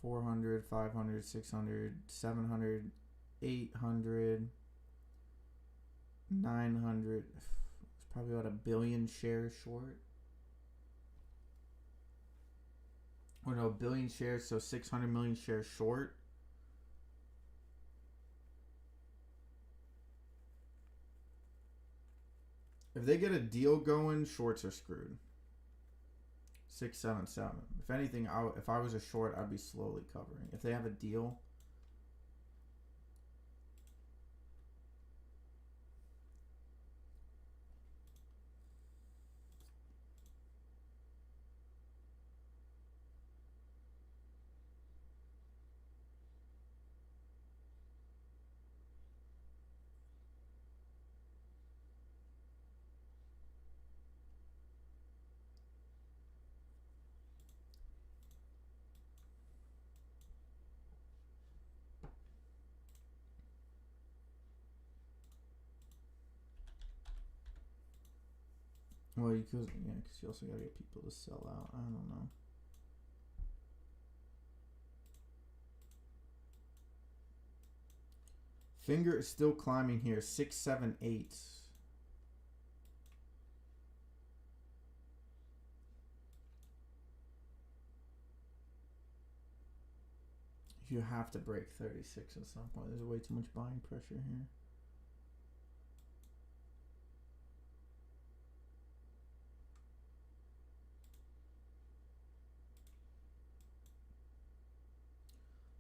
400, 500, 600, 700, 800, 900. It's probably about 1 billion shares short. Or no, 1 billion shares, so 600 million shares short. If they get a deal going, shorts are screwed. 677. If anything, if I was a short, I'd be slowly covering. If they have a deal. Well, because you also gotta get people to sell out. I don't know. Finger is still climbing here. 678. You have to break 36 at some point. There's way too much buying pressure here.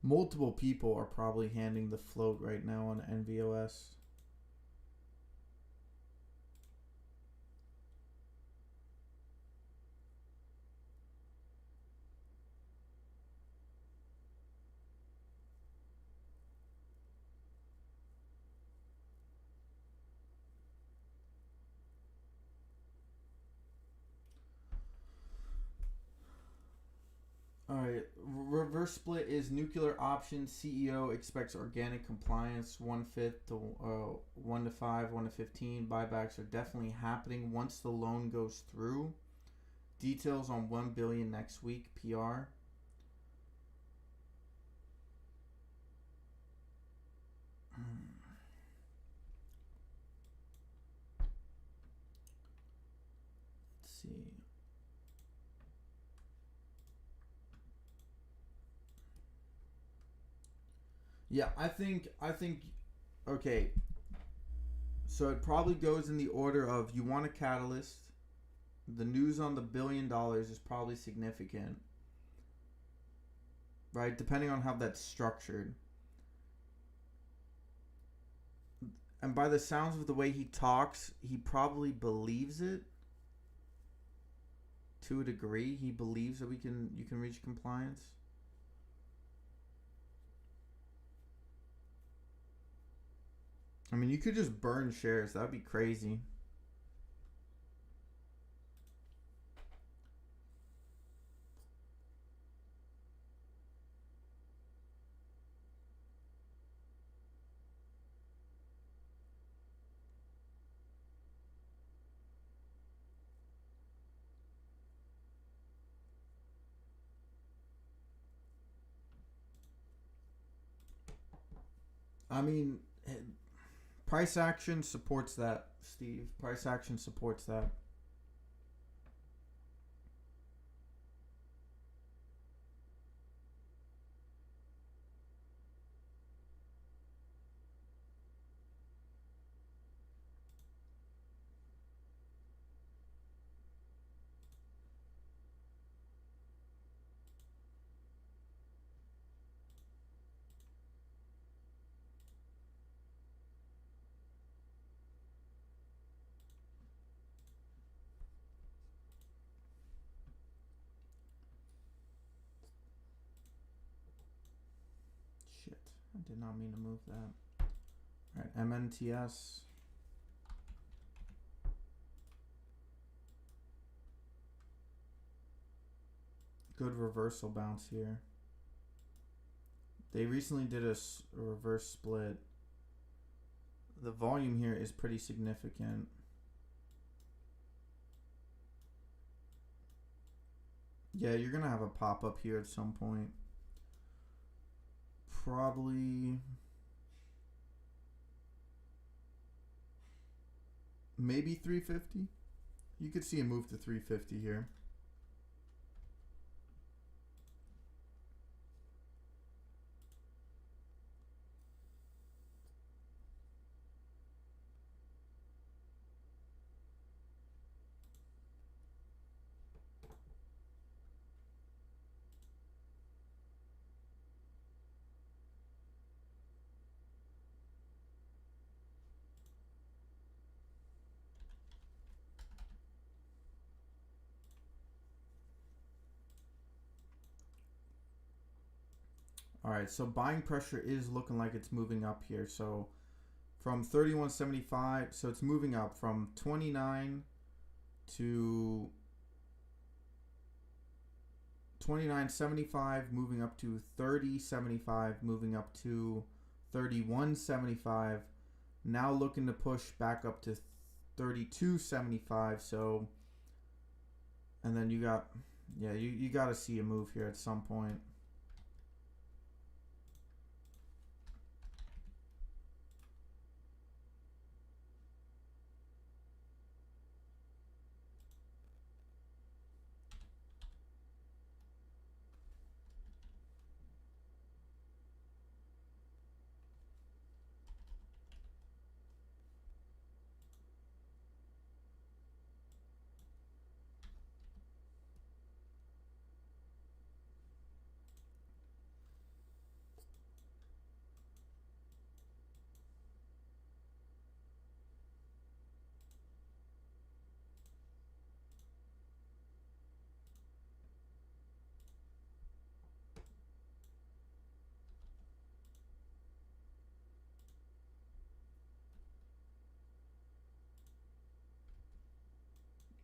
Multiple people are probably handing the float right now on NVOS. Alright, reverse split is nuclear option. CEO expects organic compliance 1/5 to 1 to 5, 1 to 15. Buybacks are definitely happening once the loan goes through. Details on 1 billion next week. PR. Let's see. Yeah, I think okay. So it probably goes in the order of you want a catalyst. The news on the $1 billion is probably significant. Right? Depending on how that's structured. And by the sounds of the way he talks, he probably believes it. To a degree, he believes that you can reach compliance. I mean, you could just burn shares. That would be crazy. I mean, price action supports that, Steve. Price action supports that. Shit, I did not mean to move that. All right, MNTS. Good reversal bounce here. They recently did a reverse split. The volume here is pretty significant. Yeah, you're going to have a pop-up here at some point. Probably... maybe 350. You could see a move to 350 here. All right, so buying pressure is looking like it's moving up here. So from 31.75, so it's moving up from 29 to 29.75, moving up to 30.75, moving up to 31.75. Now looking to push back up to 32.75. So, and then you got, yeah, you got to see a move here at some point.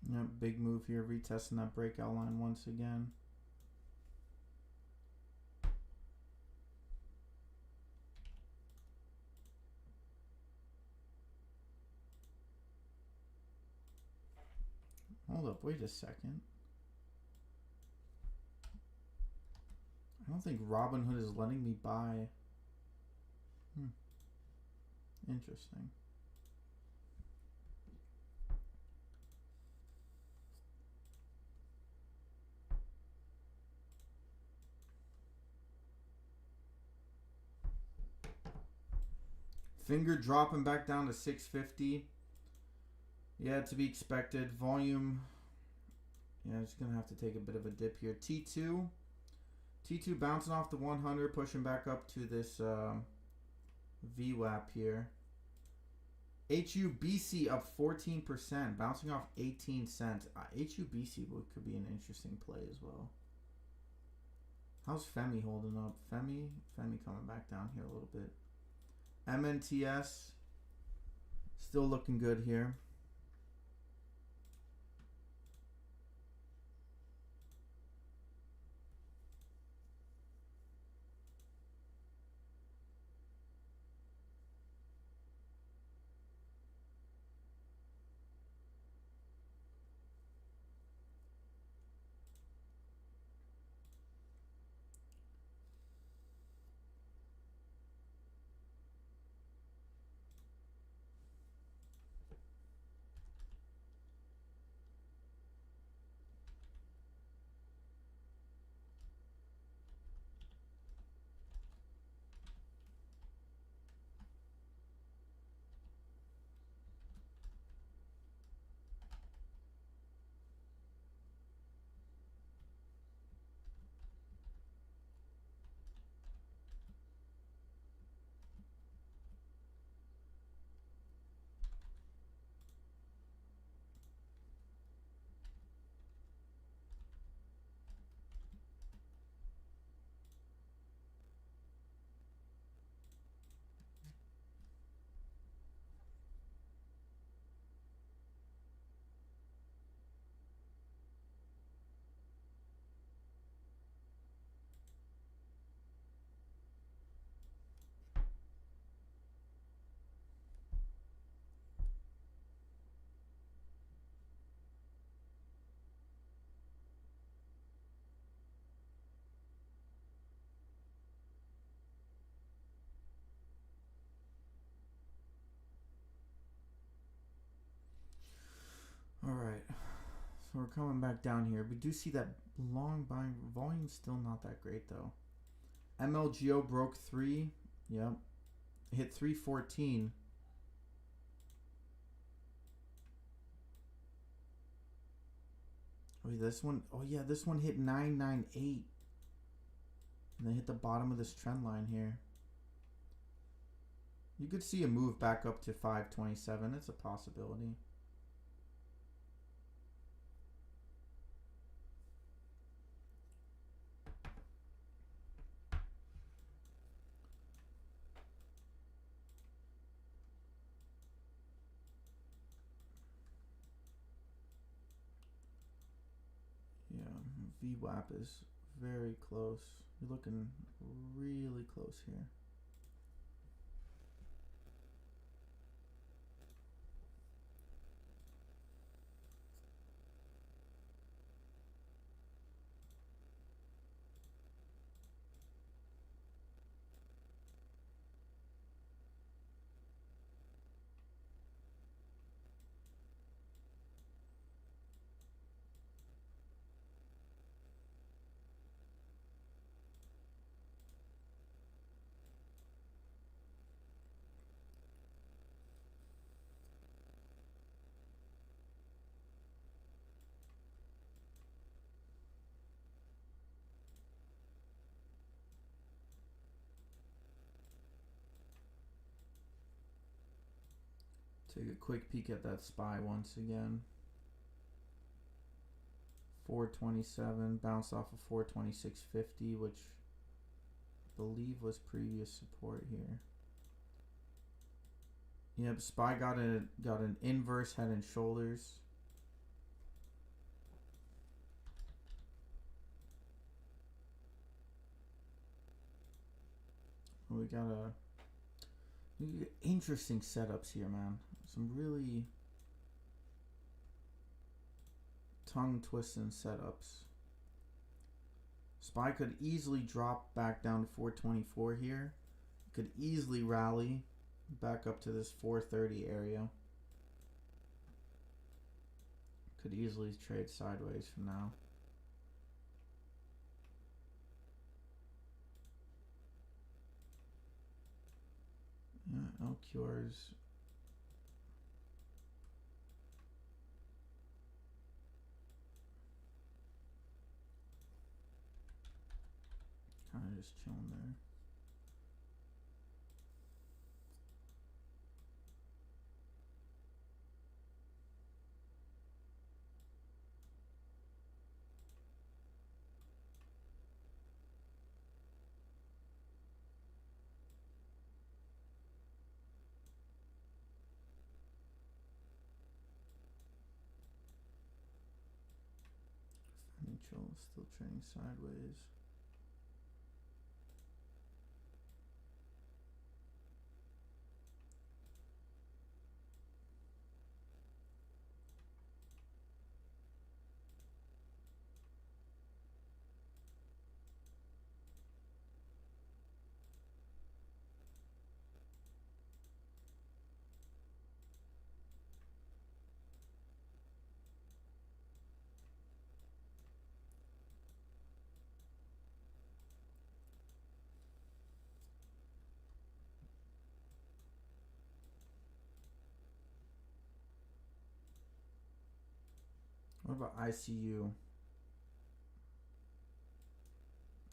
Yep, big move here, retesting that breakout line once again. Hold up, wait a second. I don't think Robinhood is letting me buy. Interesting. Finger dropping back down to 650. Yeah, to be expected. Volume. Yeah, it's going to have to take a bit of a dip here. T2. T2 bouncing off the 100, pushing back up to this VWAP here. HUBC up 14%, bouncing off 18 cents. HUBC could be an interesting play as well. How's FEMY holding up? FEMY coming back down here a little bit. MNTS still looking good here. So we're coming back down here. We do see that long buying volume still not that great though. MLGO broke 3. Yep. Hit 314. Wait, this one, oh yeah, this one hit 998. And then hit the bottom of this trend line here. You could see a move back up to 527. It's a possibility. Yeah, VWAP is very close. You're looking really close here. Take a quick peek at that SPY once again. 427, bounced off of 426.50, which I believe was previous support here. Yep, SPY got an inverse head and shoulders. We got interesting setups here, man. Some really tongue twisting setups. SPY could easily drop back down to 424 here. Could easily rally back up to this 430 area. Could easily trade sideways from now. Yeah, LQR's kind of just chilling there. Neutral, still trading sideways. What about ICU?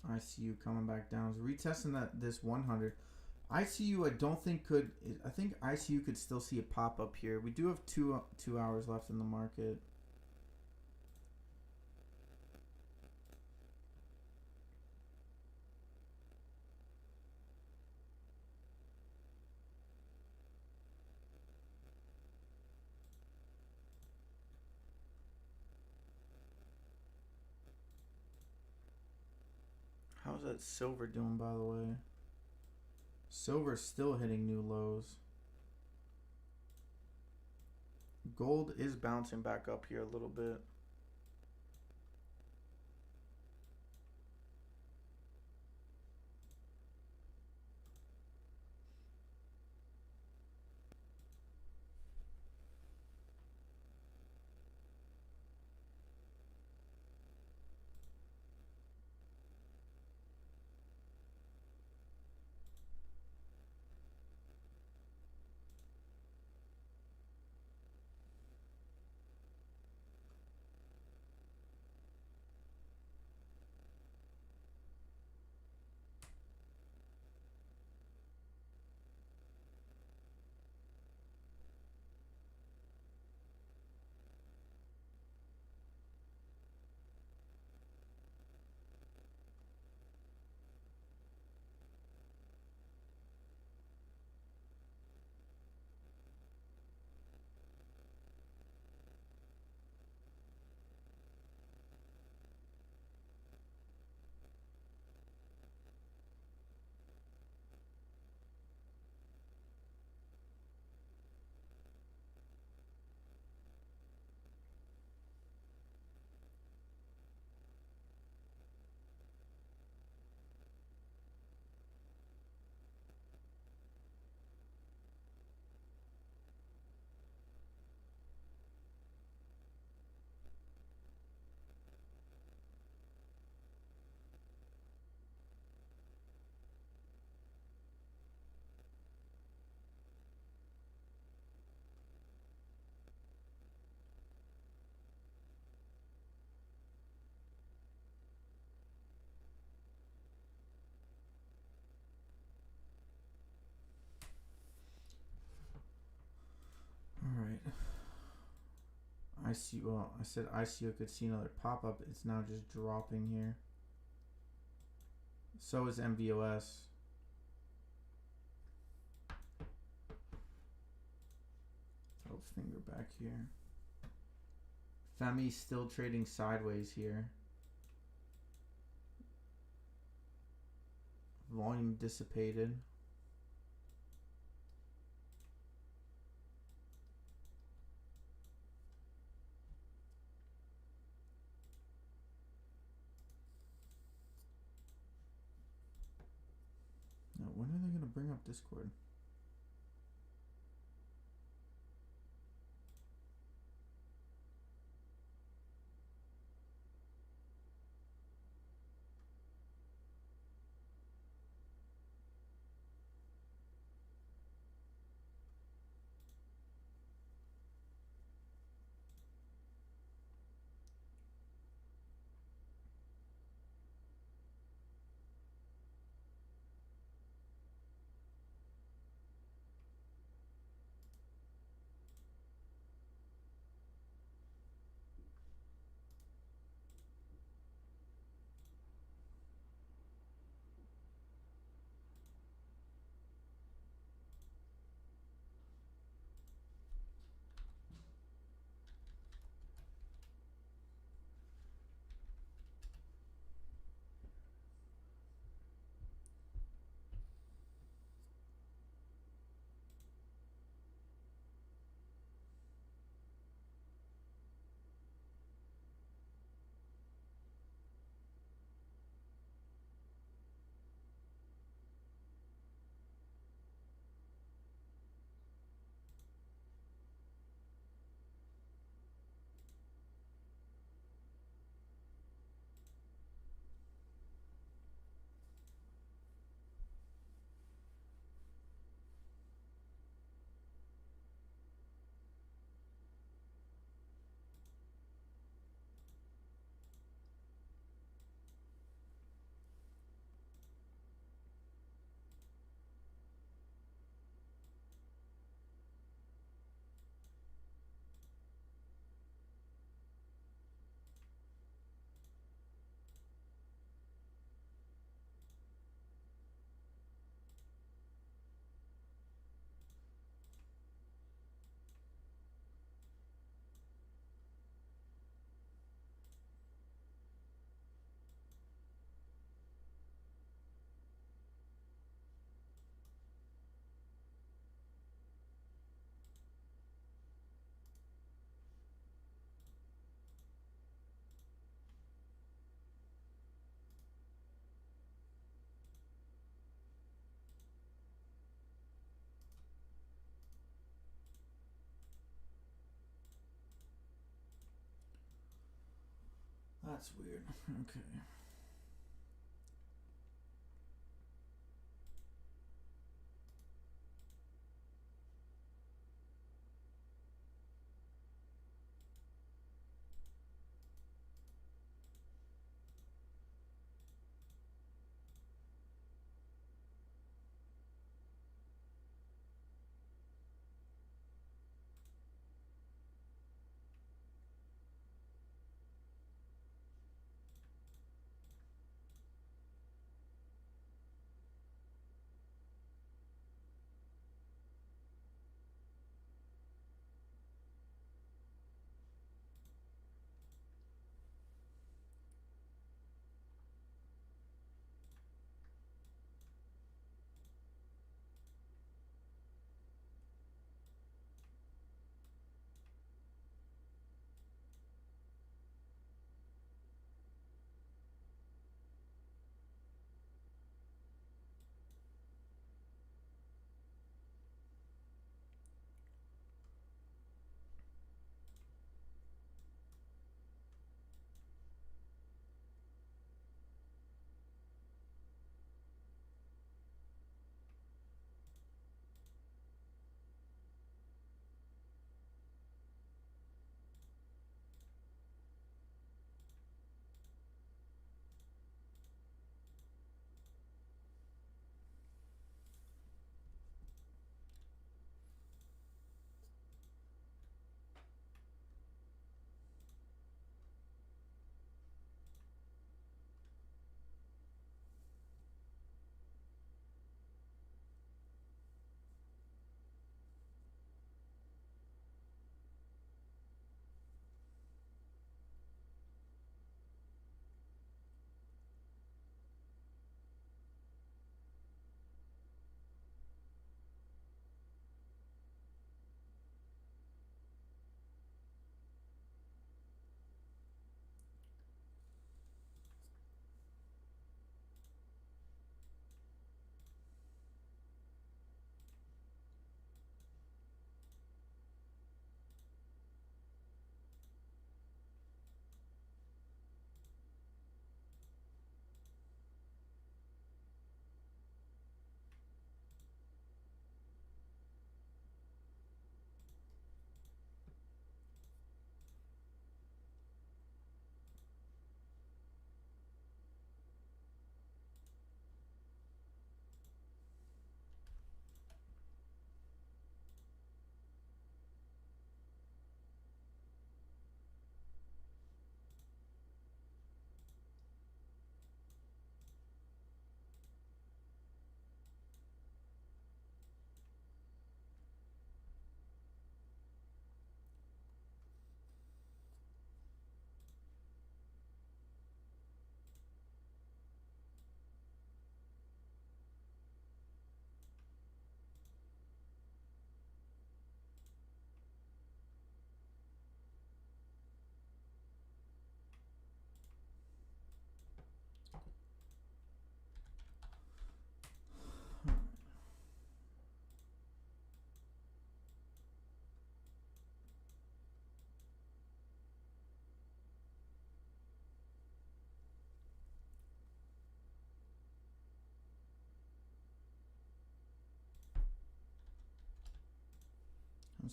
ICU coming back down. Retesting this 100. ICU I don't think could. I think ICU could still see a pop up here. We do have two hours left in the market. How's that silver doing, by the way? Silver's still hitting new lows. Gold is bouncing back up here a little bit. ICO. Well, I said ICO could see another pop up. It's now just dropping here. So is NVOS. Throw a finger back here. FEMY still trading sideways here. Volume dissipated. Now, when are they going to bring up Discord? That's weird. Okay.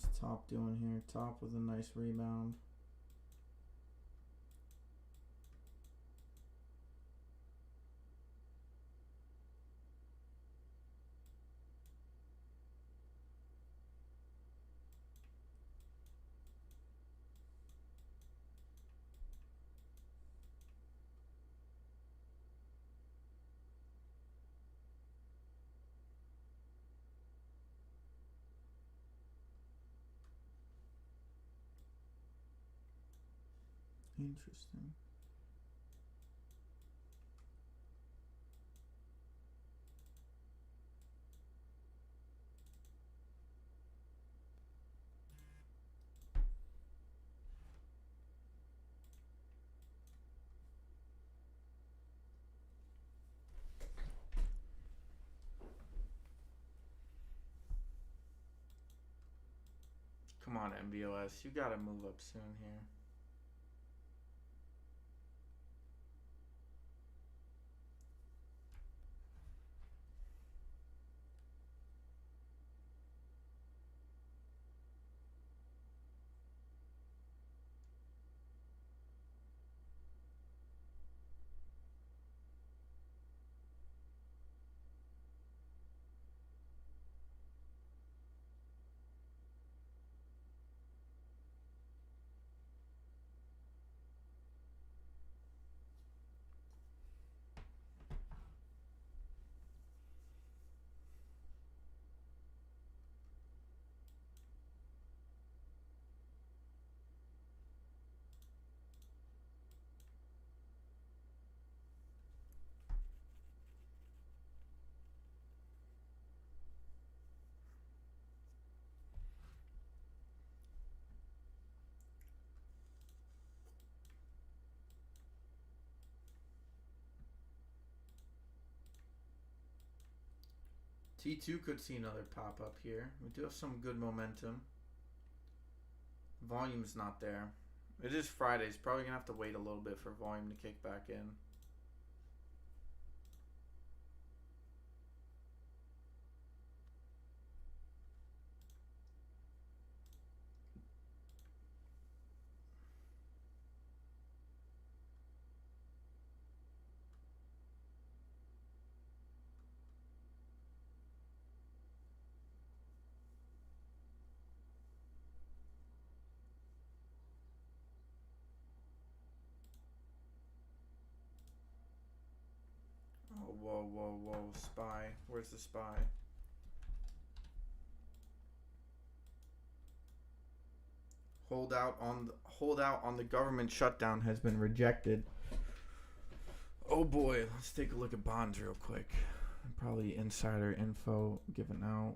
What's top doing here? Top with a nice rebound. Interesting. Come on, NVOS. You gotta move up soon here. T2 could see another pop up here. We do have some good momentum. Volume's not there. It is Friday. It's probably going to have to wait a little bit for volume to kick back in. Oh, whoa, whoa, whoa. SPY. Where's the SPY? Holdout on the government shutdown has been rejected. Oh boy, let's take a look at bonds real quick. Probably insider info given out.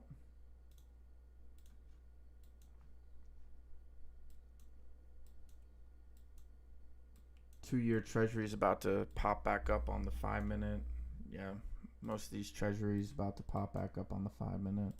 Two-year treasury is about to pop back up on the 5-minute. Yeah, most of these treasuries about to pop back up on the 5-minute.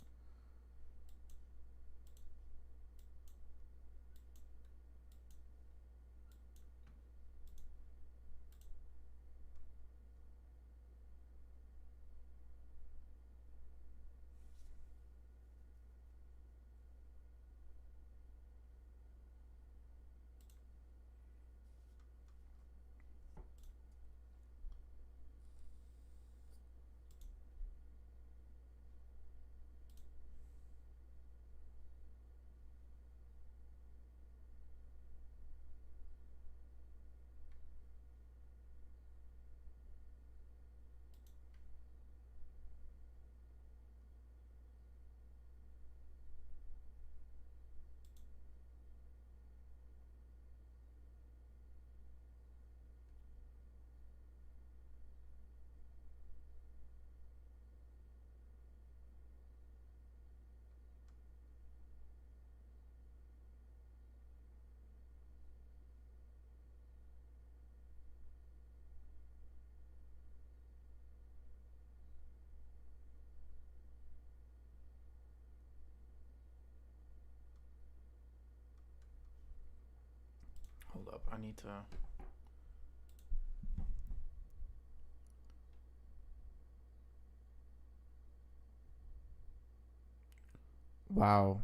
Hold up, I need to... Wow.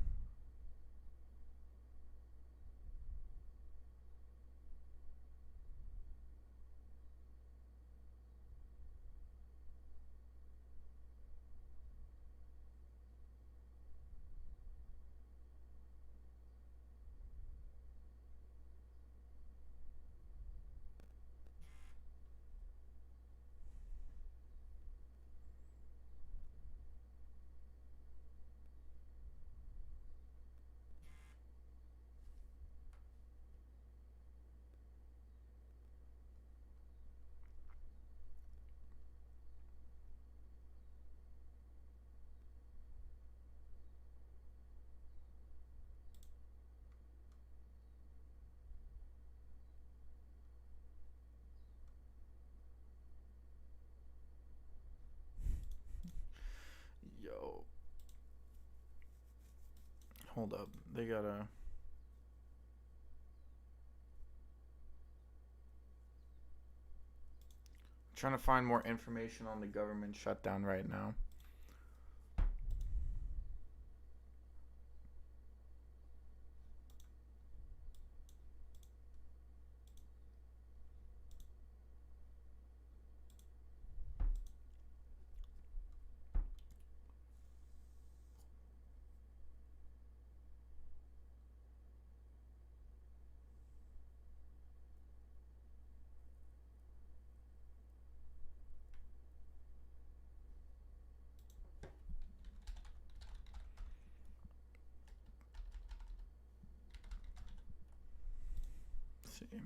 Hold up. They gotta. Trying to find more information on the government shutdown right now. Let's see.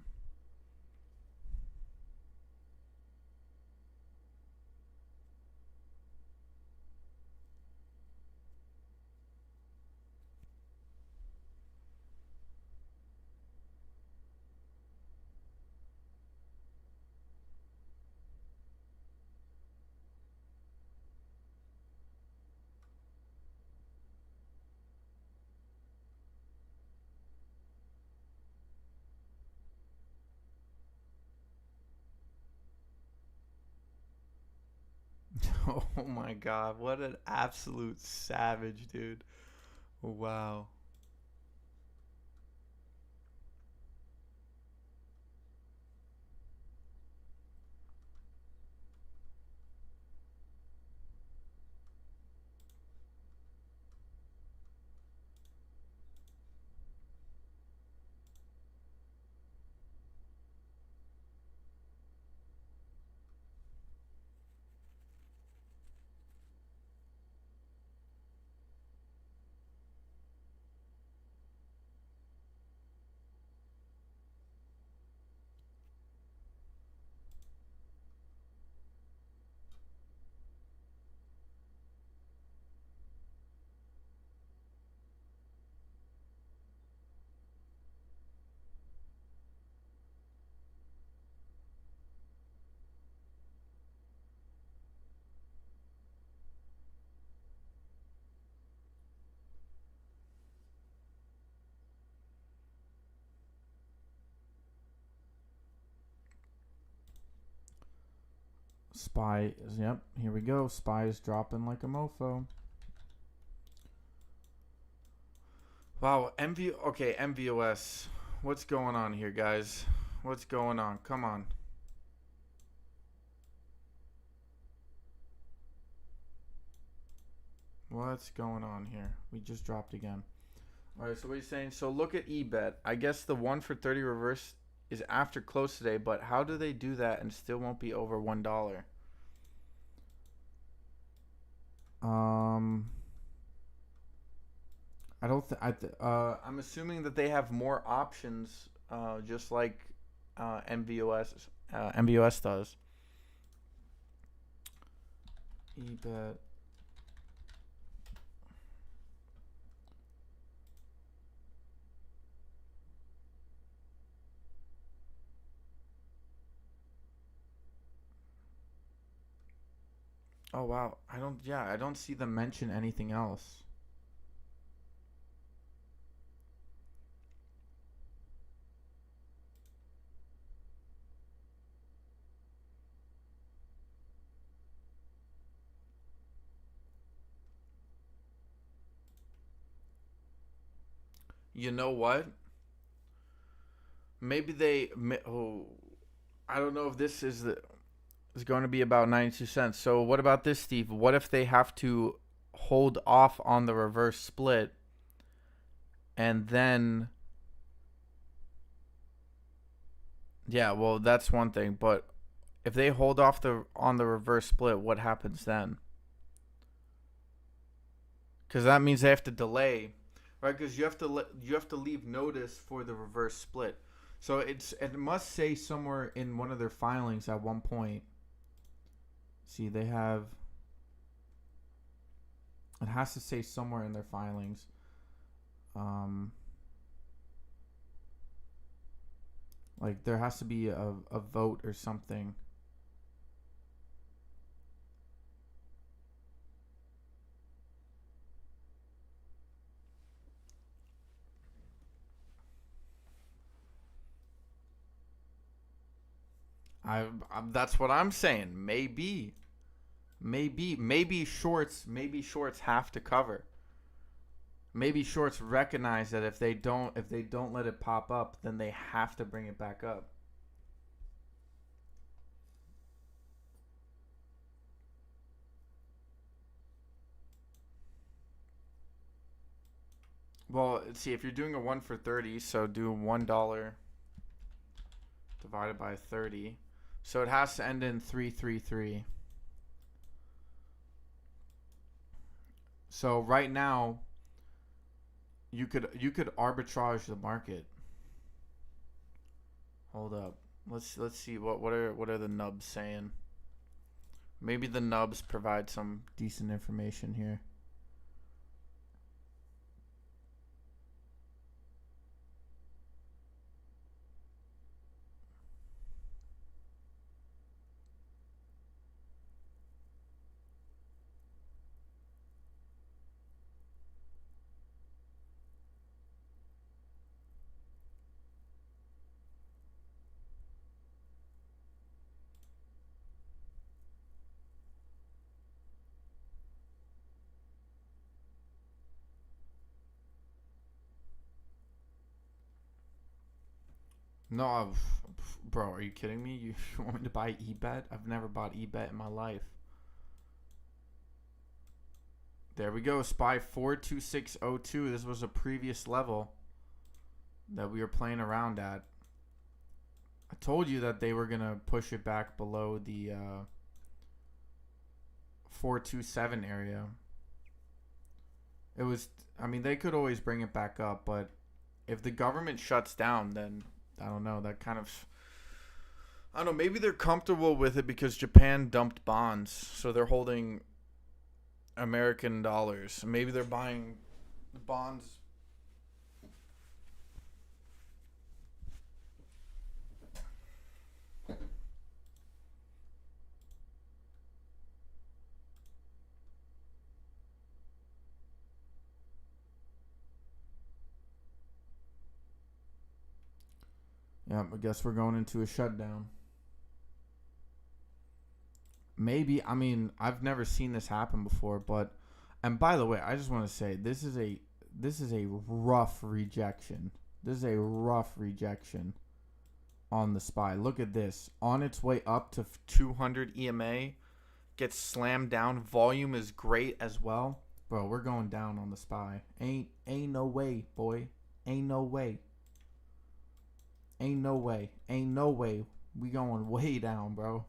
Oh my god, what an absolute savage, dude. Wow. SPY, yep, here we go. SPY is dropping like a mofo. Wow, okay, NVOS. What's going on here, guys? What's going on? Come on. What's going on here? We just dropped again. All right, so what are you saying? So look at eBet. I guess the 1 for 30 reverse is after close today, but how do they do that and still won't be over $1? I don't think I'm assuming that they have more options, just like NVOS does. eBet. Oh wow, I don't see them mention anything else. You know what? Maybe I don't know if this is going to be about 92 cents. So what about this, Steve? What if they have to hold off on the reverse split and then yeah, well, that's one thing, but if they hold off on the reverse split, what happens then? Cuz that means they have to delay, right? Cuz you have to leave notice for the reverse split. So it must say somewhere in one of their filings at one point. See, they have. It has to say somewhere in their filings. Like there has to be a vote or something. That's what I'm saying. Maybe shorts have to cover. Maybe shorts recognize that if they don't let it pop up, then they have to bring it back up. Well, see, if you're doing a 1 for 30, so do $1 divided by 30. So it has to end in 333. So right now, you could arbitrage the market. Hold up. Let's see what are the nubs saying. Maybe the nubs provide some decent information here. No, bro, are you kidding me? You want me to buy eBet? I've never bought eBet in my life. There we go. SPY 42602. This was a previous level that we were playing around at. I told you that they were going to push it back below the 427 area. It was, I mean, they could always bring it back up, but if the government shuts down, then I don't know. That kind of, I don't know. Maybe they're comfortable with it because Japan dumped bonds, so they're holding American dollars. Maybe they're buying bonds. Yeah, I guess we're going into a shutdown. Maybe, I mean, I've never seen this happen before, but, and by the way, I just want to say this is a rough rejection. This is a rough rejection on the SPY. Look at this. On its way up to 200 EMA, gets slammed down. Volume is great as well. Bro, we're going down on the SPY. Ain't no way, boy. Ain't no way. Ain't no way. Ain't no way. We going way down, bro.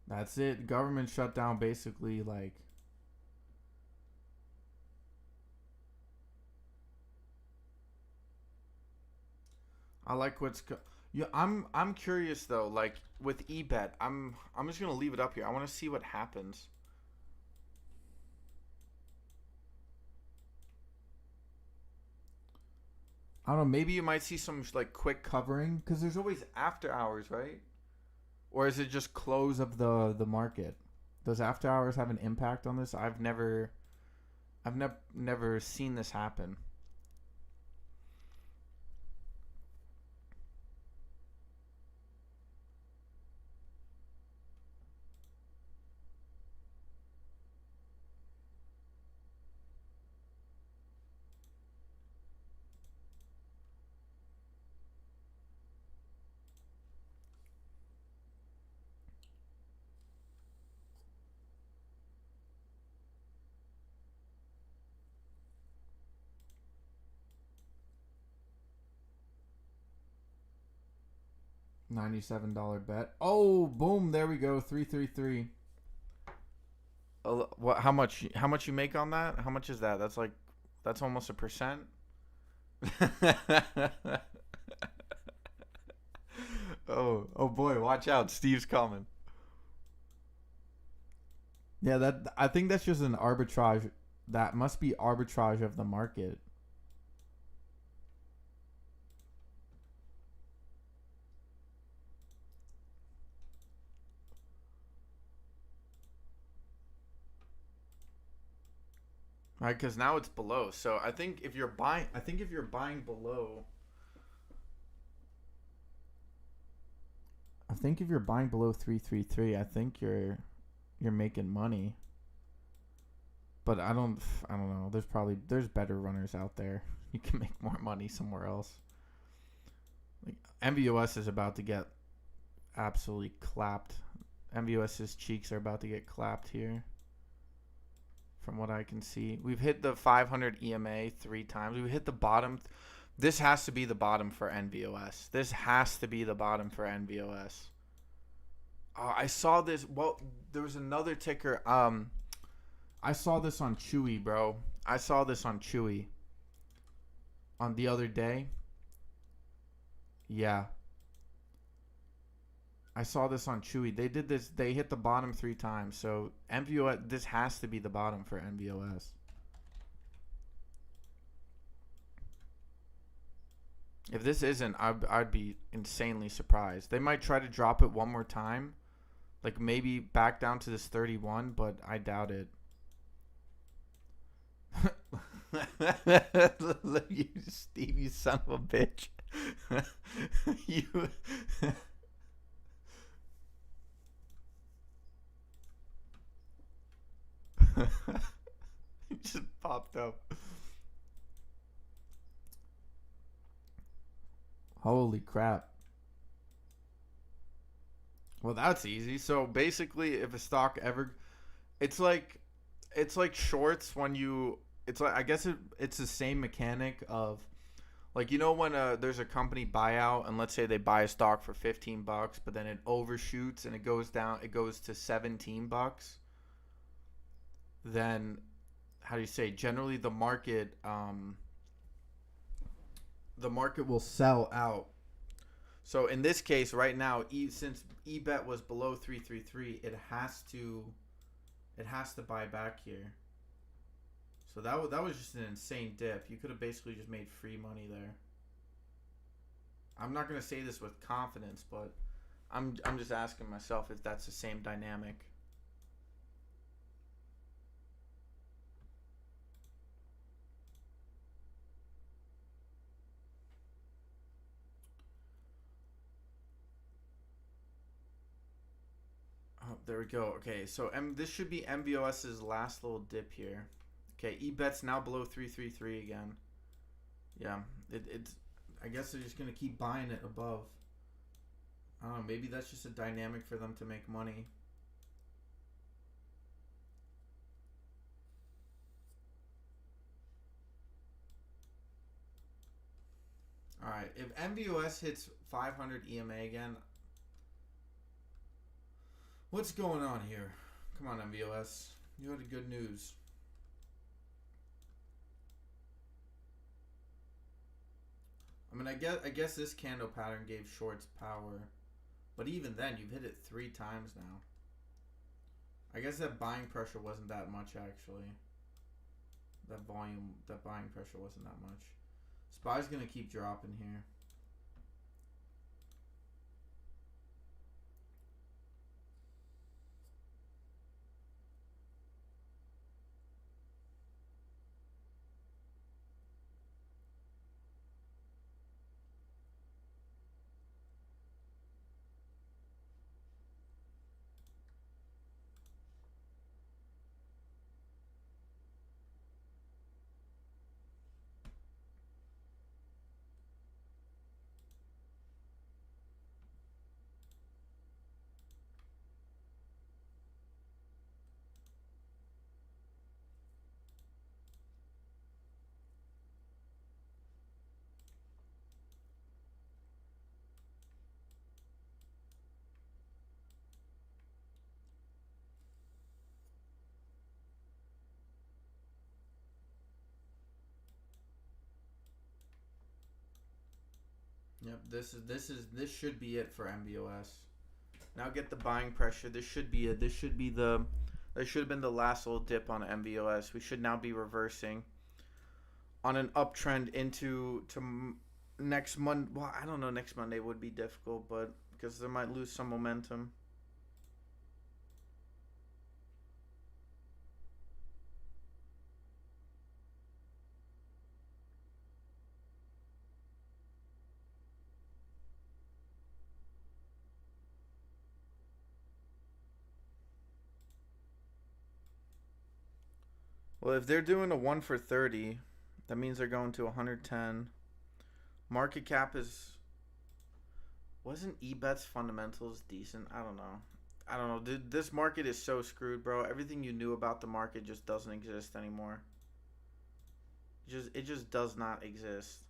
That's it. Government shutdown basically, like, I like yeah, I'm curious though, like with eBet, I'm just going to leave it up here. I want to see what happens. I don't know, maybe you might see some like quick covering cuz there's always after hours, right? Or is it just close of the market? Does after hours have an impact on this? I've never seen this happen. $97 bet. Oh, boom! There we go. 333. What? How much? How much you make on that? How much is that? That's almost a percent. Oh boy! Watch out! Steve's coming. Yeah, that I think that's just an arbitrage. That must be arbitrage of the market. Right, because now it's below. So I think if you're buying below, I think if you're buying below 333, I think you're making money. But I don't know. There's better runners out there. You can make more money somewhere else. Like NVOS is about to get absolutely clapped. NVOS's cheeks are about to get clapped here. From what I can see, we've hit the 500 EMA 3 times. We've hit the bottom. This has to be the bottom for NVOS. This has to be the bottom for NVOS. I saw this. Well, there was another ticker. I saw this on Chewy, bro. I saw this on Chewy on the other day. Yeah. I saw this on Chewy. They did this. They hit the bottom 3 times. So NVOS, this has to be the bottom for NVOS. If this isn't, I'd be insanely surprised. They might try to drop it one more time. Like maybe back down to this 31, but I doubt it. You, Steve, you son of a bitch. You. It just popped up. Holy crap. Well, that's easy. So basically, if a stock ever, it's like shorts when you, it's like, I guess it's the same mechanic of, like, you know when there's a company buyout and let's say they buy a stock for $15, but then it overshoots and it goes down, it goes to $17. Then, how do you say? Generally, the market will sell out. So in this case, right now, since EBET was below 333, it has to buy back here. So that was just an insane dip. You could have basically just made free money there. I'm not gonna say this with confidence, but I'm just asking myself if that's the same dynamic. Oh, there we go. Okay, so this should be NVOS's last little dip here. Okay, EBET's now below 333 again. Yeah, it's. I guess they're just gonna keep buying it above. I don't know. Maybe that's just a dynamic for them to make money. All right, if NVOS hits 500 EMA again, what's going on here? Come on, NVOS. You had good news. I mean, I guess this candle pattern gave shorts power, but even then, you've hit it 3 times now. I guess that buying pressure wasn't that much actually. That buying pressure wasn't that much. SPY's gonna keep dropping here. Yep, this should be it for NVOS. Now get the buying pressure. This should be it. This should have been the last little dip on NVOS. We should now be reversing on an uptrend into next Monday. Well, I don't know. Next Monday would be difficult, but because they might lose some momentum. Well, if they're doing a 1 for 30, that means they're going to 110. Market cap is... Wasn't eBet's fundamentals decent? I don't know. I don't know. Dude, this market is so screwed, bro. Everything you knew about the market just doesn't exist anymore. It just does not exist.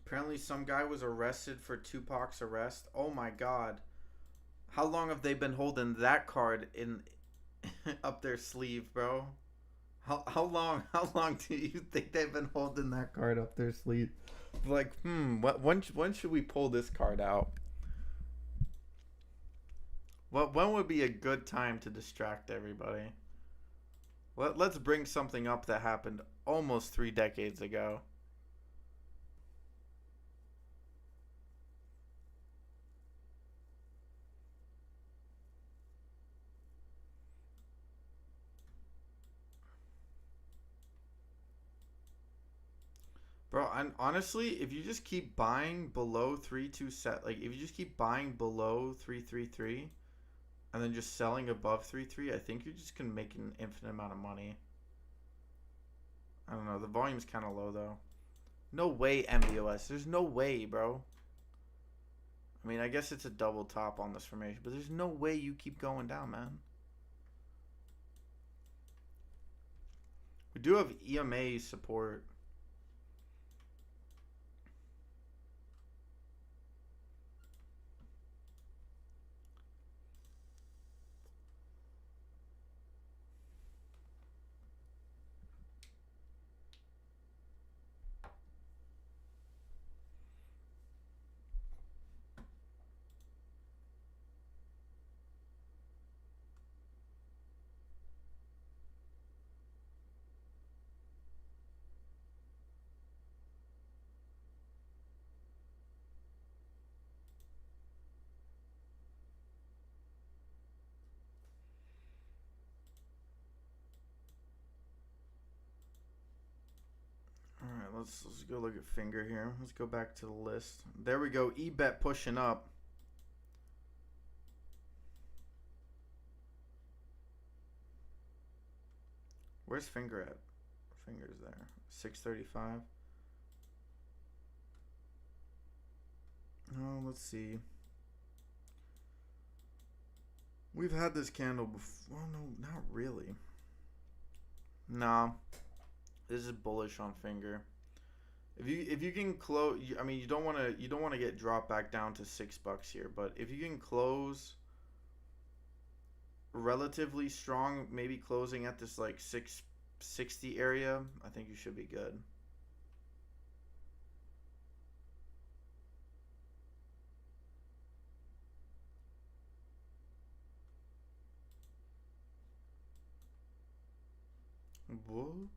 Apparently, some guy was arrested for Tupac's arrest. Oh my god. How long have they been holding that card in up their sleeve, bro? How long do you think they've been holding that card up their sleeve? Like, when should we pull this card out? When would be a good time to distract everybody? Let's bring something up that happened almost 3 decades ago. Bro, and honestly, if you just keep buying below 327, like if you just keep buying below 333 and then just selling above 33, I think you're just gonna make an infinite amount of money. I don't know. The volume's kind of low though. No way, NVOS. There's no way, bro. I mean, I guess it's a double top on this formation, but there's no way you keep going down, man. We do have EMA support. All right, let's go look at finger here. Let's go back to the list. There we go. eBet pushing up. Where's finger at? Finger's there. 635. Oh, let's see. We've had this candle before. Oh, no, not really. Nah, this is bullish on finger. If you can close, I mean, you don't want to get dropped back down to $6 here, but if you can close relatively strong, maybe closing at this like 660 area, I think you should be good. Whoops.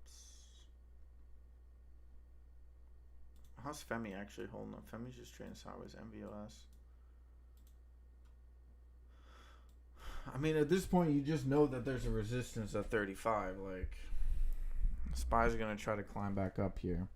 How's FEMY actually holding up? FEMY's just trading sideways. NVOS. I mean, at this point, you just know that there's a resistance at 35. Like, SPY's are going to try to climb back up here.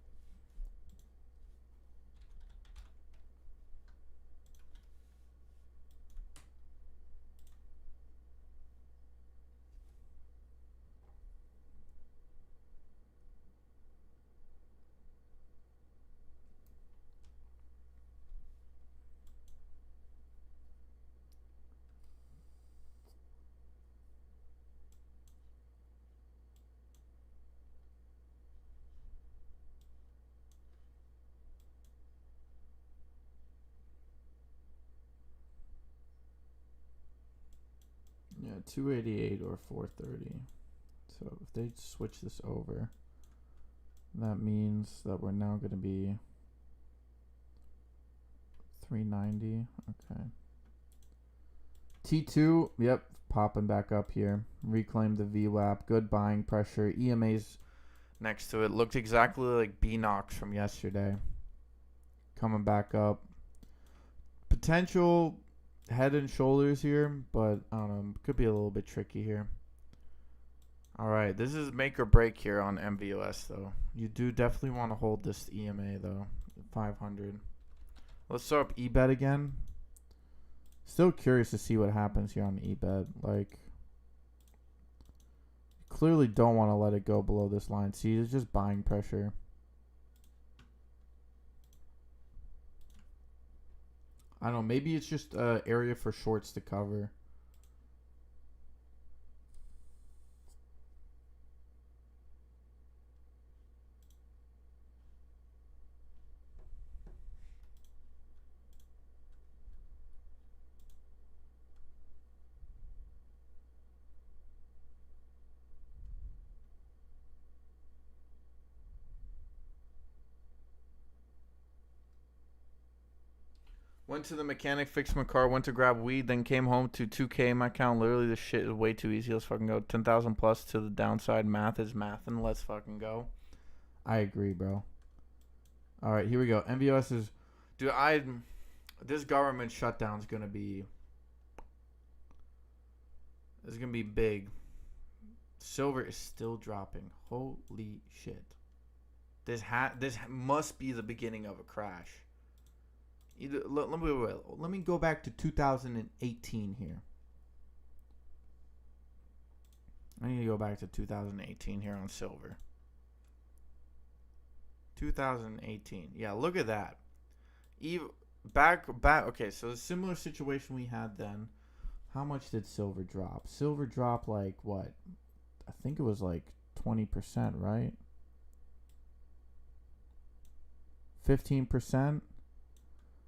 Yeah, 288 or 430. So if they switch this over, That means that we're now going to be 390. Okay. T2, yep, popping back up here. Reclaim the VWAP. Good buying pressure. EMA's next to it. Looked exactly like BNOX from yesterday. Coming back up. Potential head and shoulders here, but I don't know. Could be a little bit tricky here. All right, this is make or break here on NVOS, though. You do definitely want to hold this EMA, though. 500. Let's start up eBet again. Still curious to see what happens here on eBet. Like, clearly don't want to let it go below this line. See, it's just buying pressure. I don't know. Maybe it's just an area for shorts to cover. Went to the mechanic, fixed my car, went to grab weed, then came home to 2K in my account. Literally, this shit is way too easy. Let's fucking go. 10,000 plus to the downside. Math is math, and let's fucking go. I agree, bro. All right, here we go. NVOS is... Dude, this government shutdown is going to be... It's going to be big. Silver is still dropping. Holy shit. This must be the beginning of a crash. Let me go back to 2018 here. I need to go back to 2018 here on silver. 2018. Yeah, look at that. Back. Okay, so a similar situation we had then. How much did silver drop? Silver dropped like what? I think it was like 20%, right? 15%.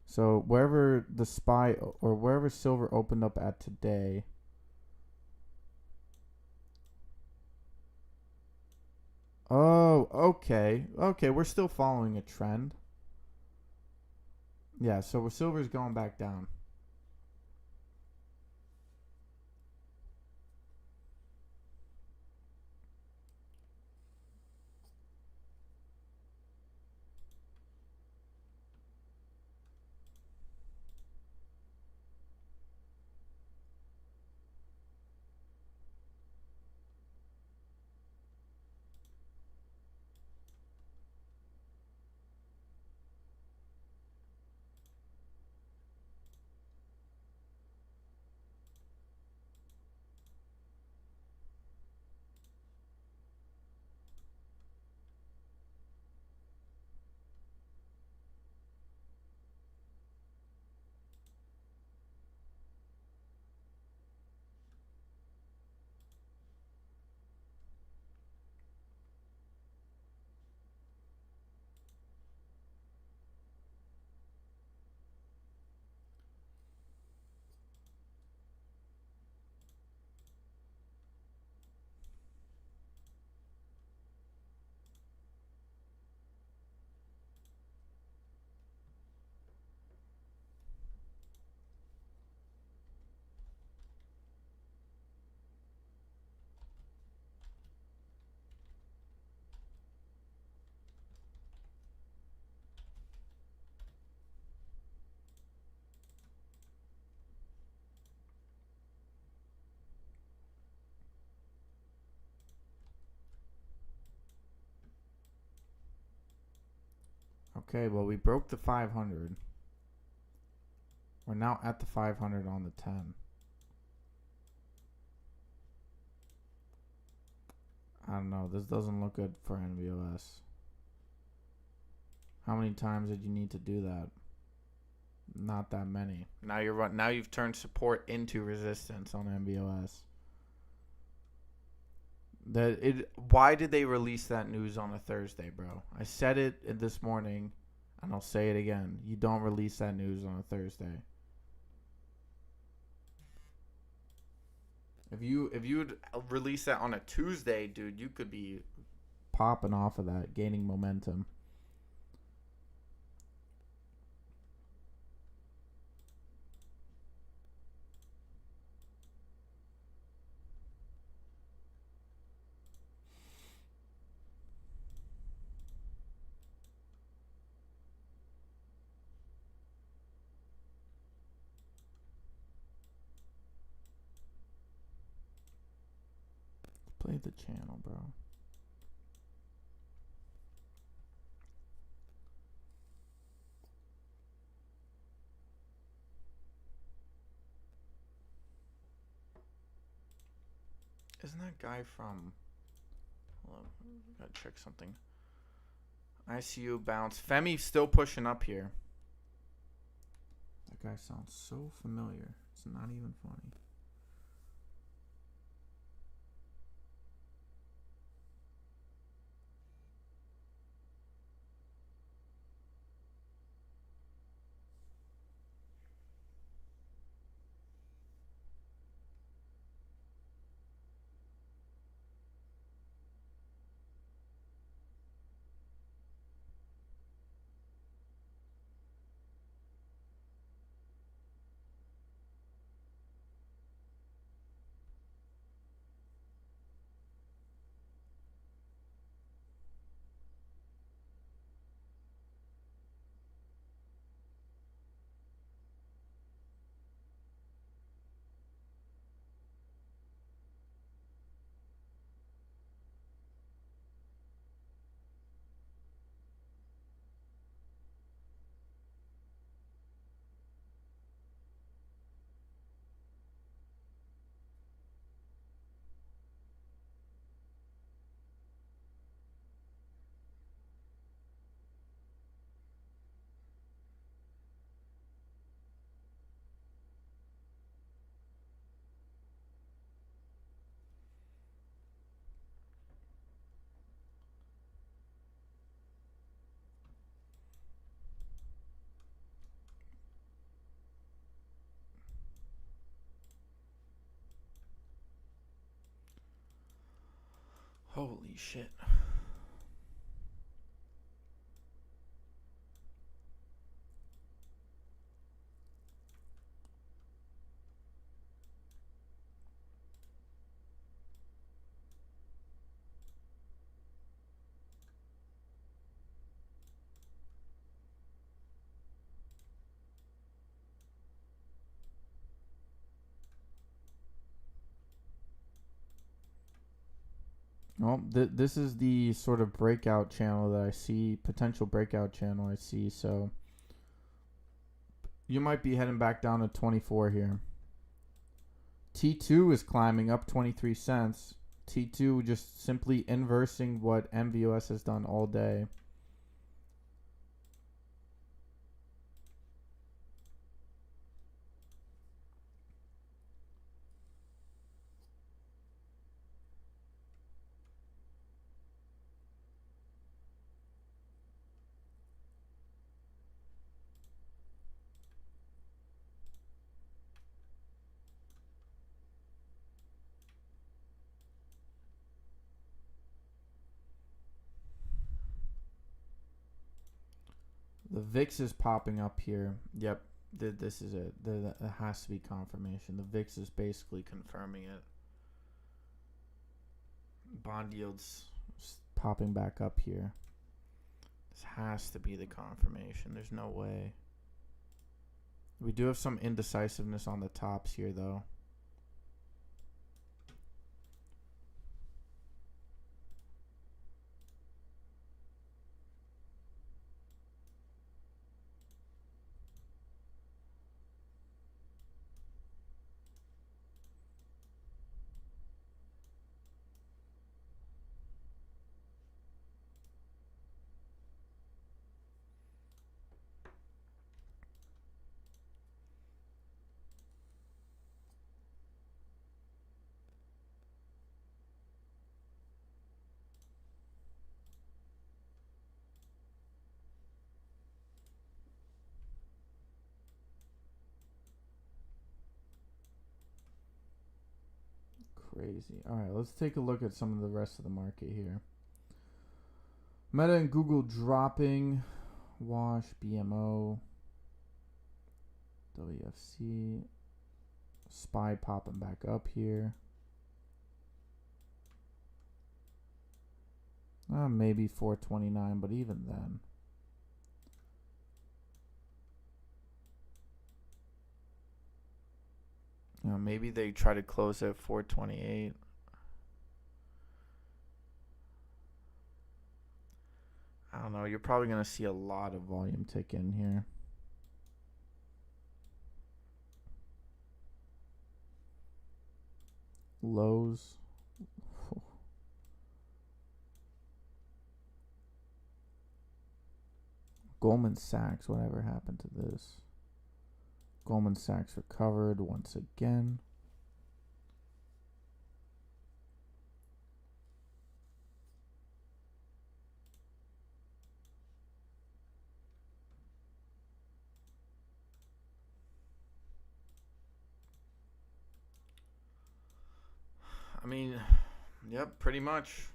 So wherever the SPY or wherever silver opened up at today, oh, okay, we're still following a trend. Yeah, so silver's going back down. Okay, well, we broke the 500. We're now at the 500 on the 10. I don't know. This doesn't look good for NVOS. How many times did you need to do that? Not that many. Now you've turned support into resistance on NVOS. Why did they release that news on a Thursday, bro? I said it this morning, and I'll say it again. You don't release that news on a Thursday. If you would release that on a Tuesday, dude, you could be popping off of that, gaining momentum. Play the channel, bro. Isn't that guy from... Hold on, gotta check something. ICU bounce. FEMY still pushing up here. That guy sounds so familiar. It's not even funny. Holy shit. Well, this is the sort of breakout channel that I see, potential breakout channel I see. So you might be heading back down to 24 here. T2 is climbing up 23 cents. T2 just simply inversing what NVOS has done all day. The VIX is popping up here. Yep, this is it. It has to be confirmation. The VIX is basically confirming it. Bond yields popping back up here. This has to be the confirmation. There's no way. We do have some indecisiveness on the tops here, though. Crazy. All right, let's take a look at some of the rest of the market here. Meta and Google dropping. Wash, BMO, WFC, SPY popping back up here. Maybe 429, but even then. Maybe they try to close at 428. I don't know. You're probably going to see a lot of Volume tick in here. Lows. Goldman Sachs, whatever happened to this? Goldman Sachs recovered once again. I mean, yep, pretty much.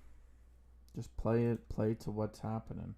Just play to what's happening.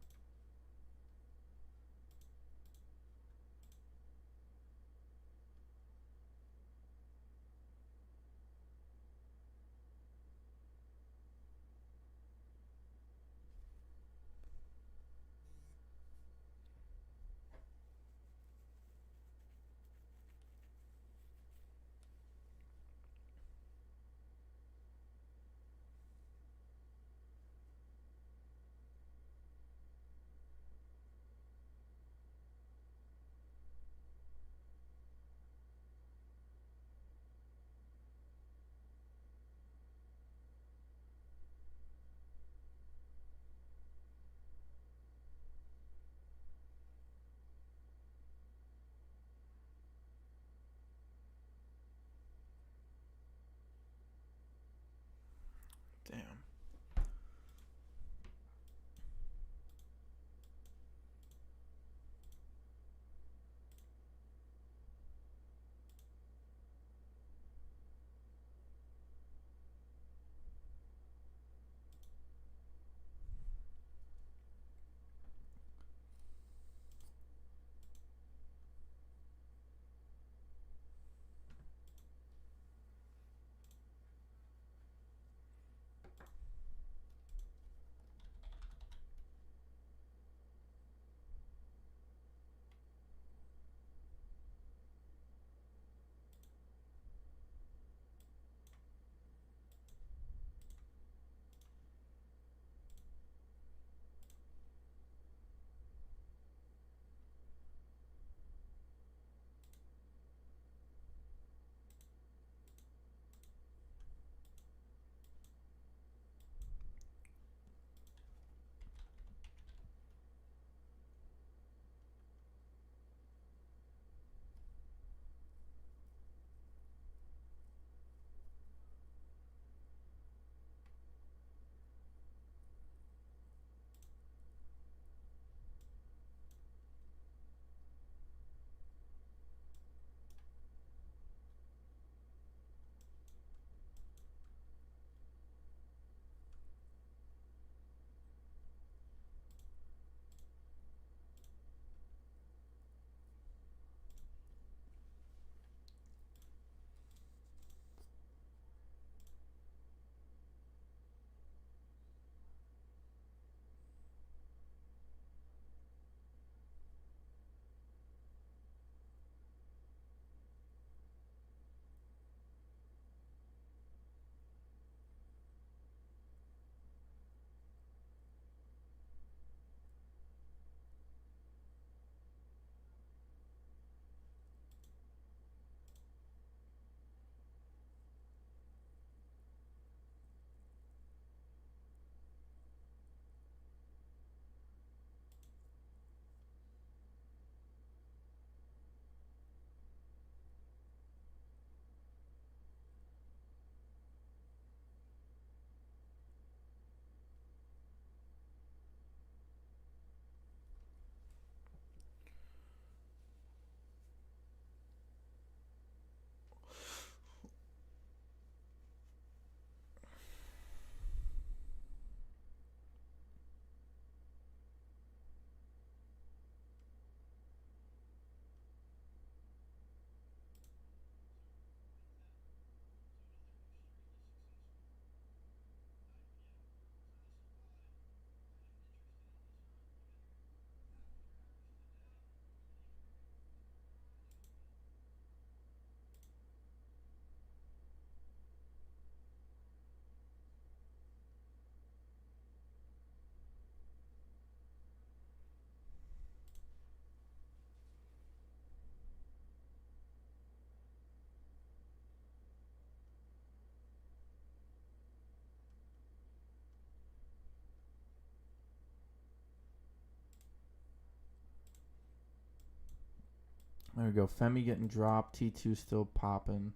There we go. FEMY getting dropped. T2 still popping.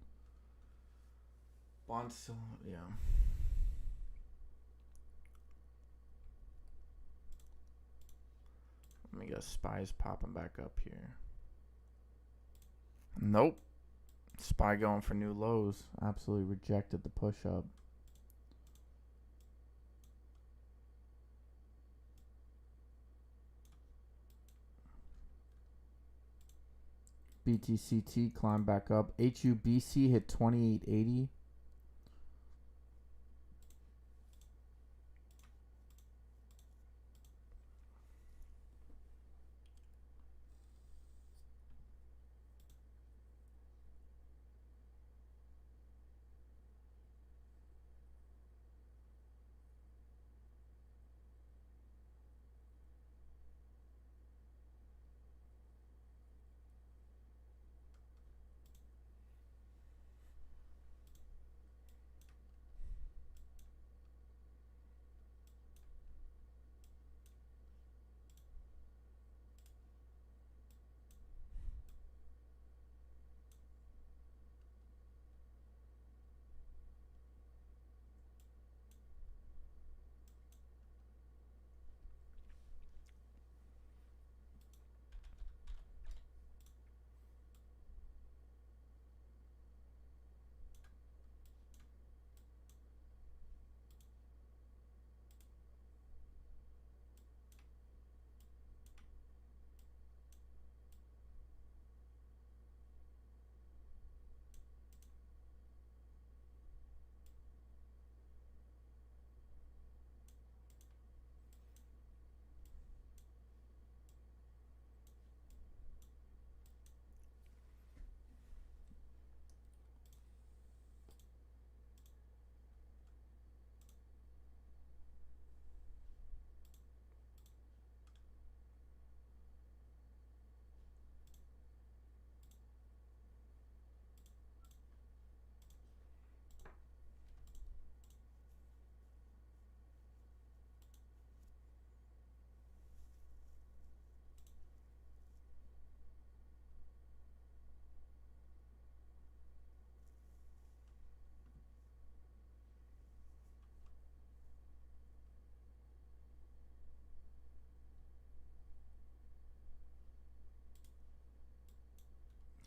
Bond still, yeah. Let me guess. SPY's popping back up here. Nope. SPY going for new lows. Absolutely rejected the push up. BTCT climbed back up. HUBC hit 2880.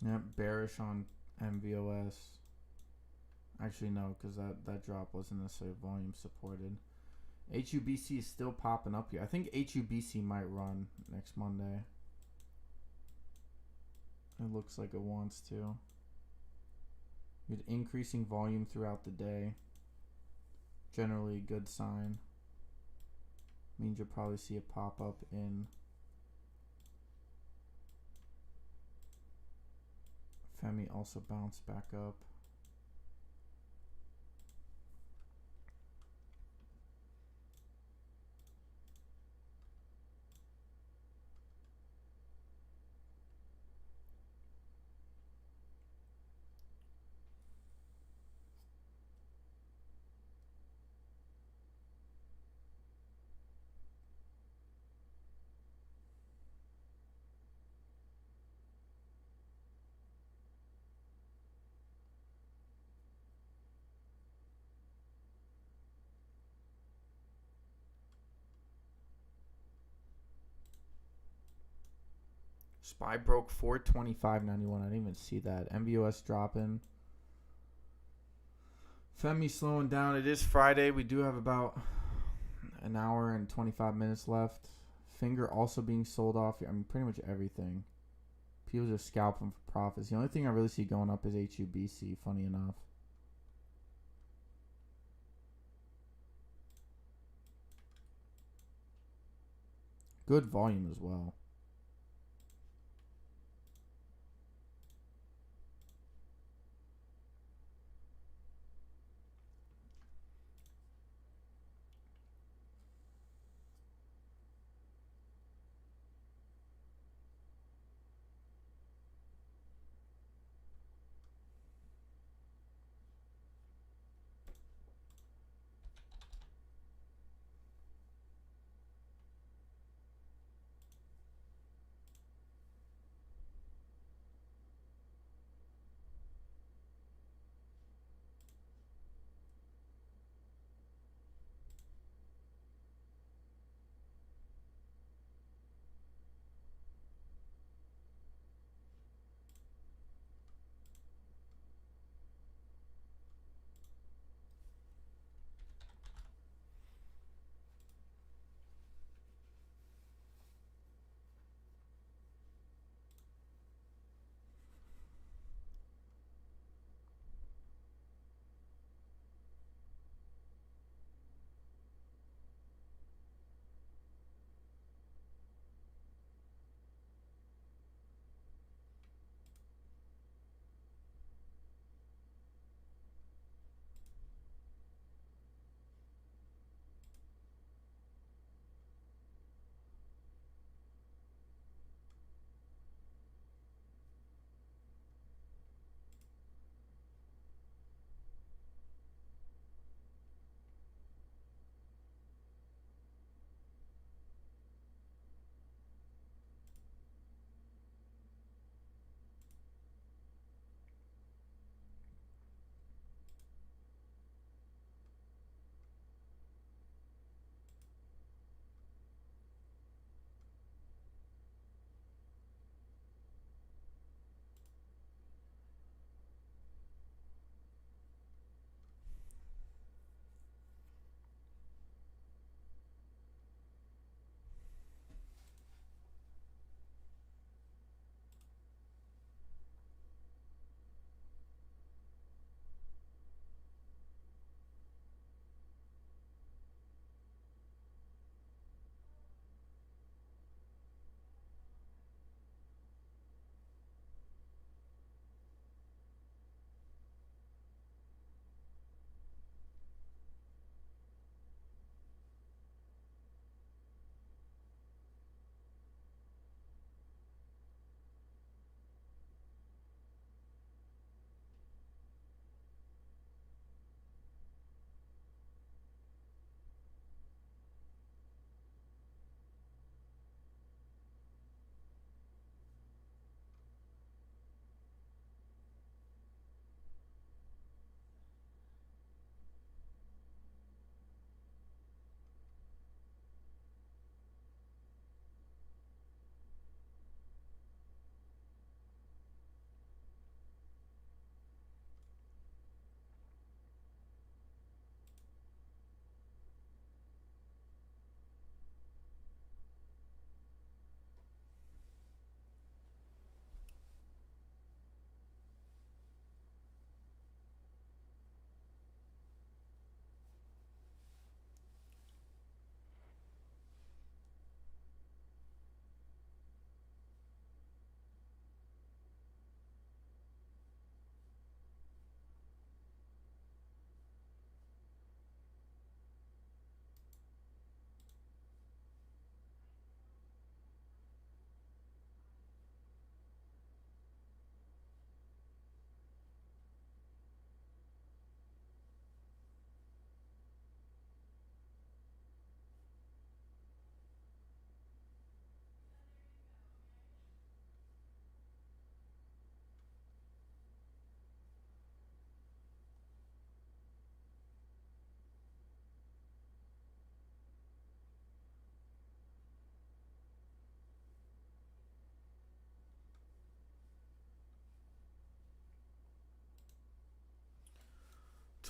Yep, bearish on NVOS. Actually, no, because that drop wasn't necessarily volume supported. HUBC is still popping up here. I think HUBC might run next Monday. It looks like it wants to. With increasing volume throughout the day. Generally a good sign. Means you'll probably see a pop up in FEMY also bounced back up. SPY broke 425.91. I didn't even see that. NVOS dropping. FEMY slowing down. It is Friday. We do have about an hour and 25 minutes left. Finger also being sold off. I mean, pretty much everything. People just scalping for profits. The only thing I really see going up is HUBC, funny enough. Good volume as well.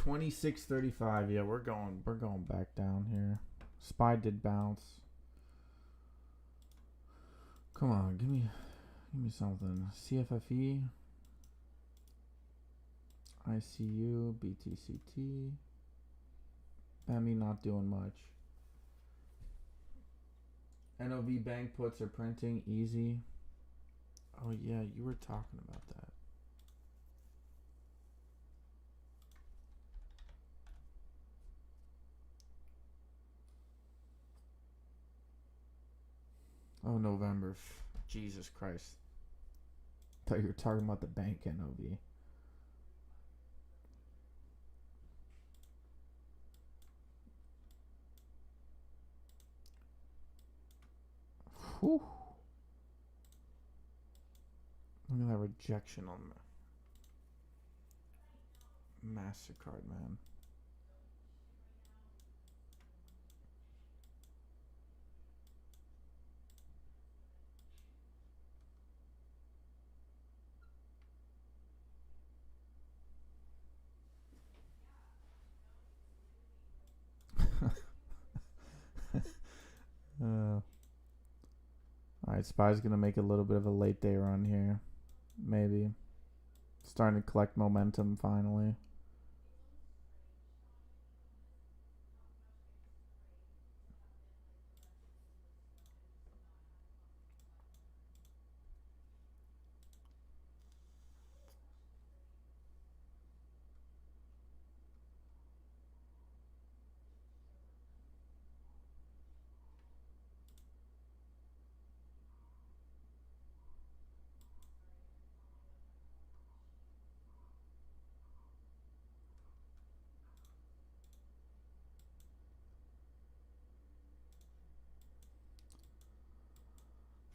26.35. Yeah, we're going back down here. SPY did bounce. Come on, give me something. CFFE, ICU, BTCT. FEMY not doing much. NOV bank puts are printing easy. Oh yeah, you were talking about that. Oh, November. Jesus Christ. Thought you were talking about the bank NOV. Whew. Look at that rejection on MasterCard, man. Alright, SPY's gonna make a little bit of a late day run here. Maybe. Starting to collect momentum finally.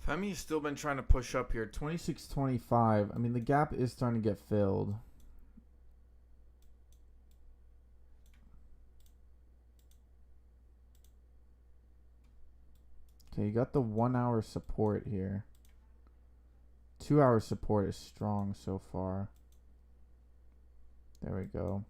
FEMY's still been trying to push up here. 26.25. I mean, the gap is starting to get filled. Okay, you got the 1 hour support here. 2 hour support is strong so far. There we go.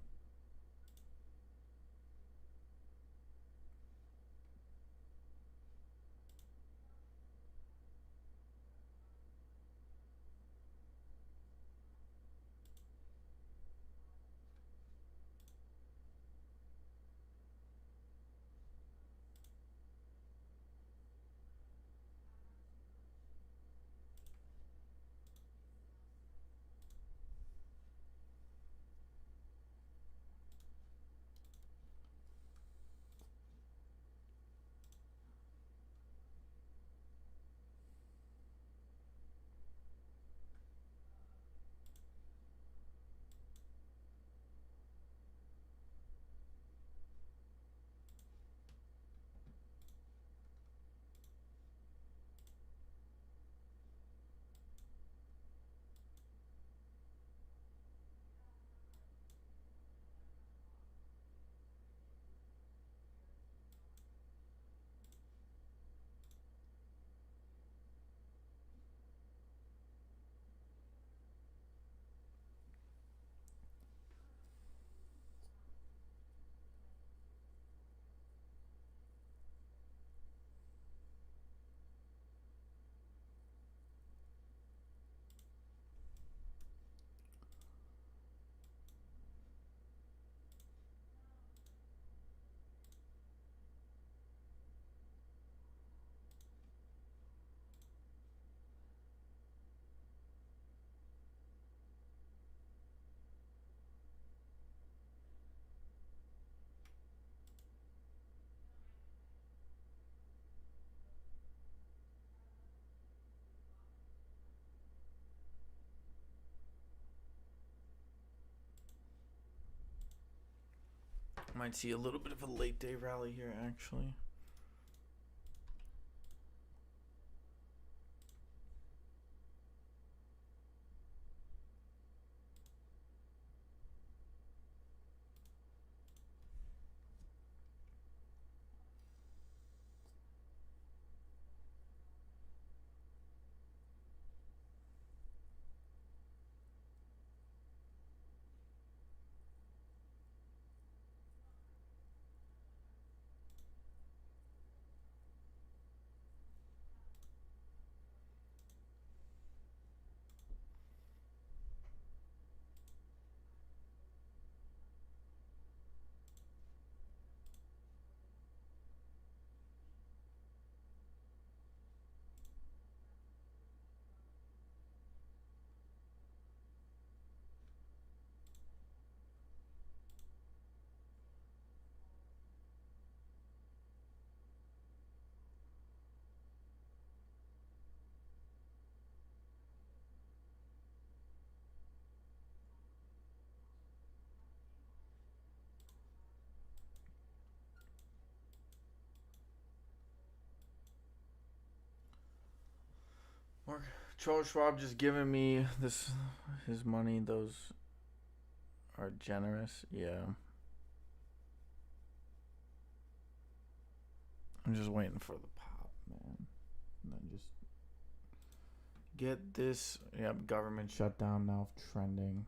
Might see a little bit of a late day rally here, actually. Charles Schwab just giving me his money. Those are generous. Yeah. I'm just waiting for the pop, man. And then just get this. Yep, government shutdown now trending.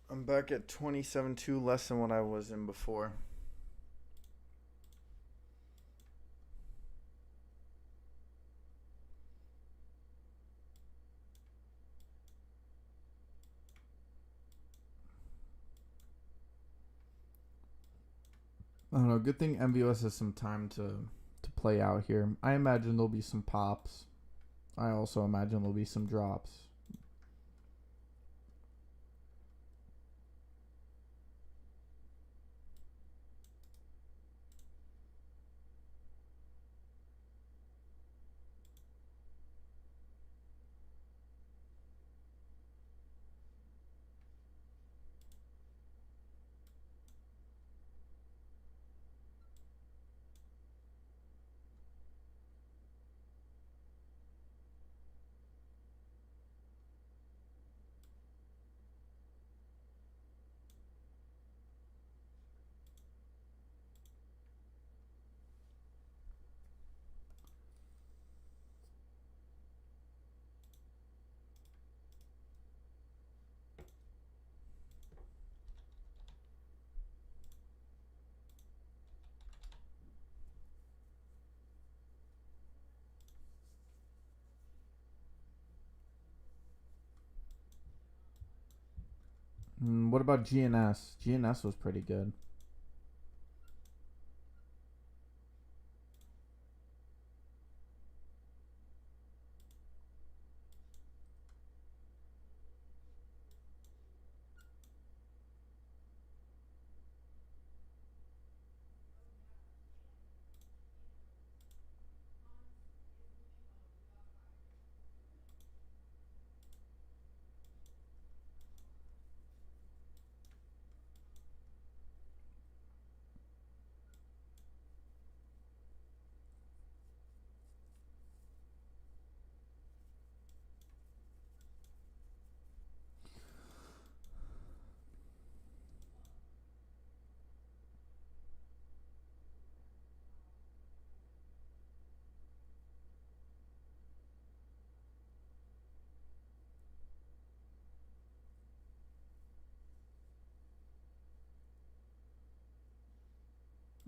I'm back at 27.2, less than what I was in before. I don't know. Good thing NVOS has some time to play out here. I imagine there'll be some pops. I also imagine there'll be some drops. What about GNS? GNS was pretty good.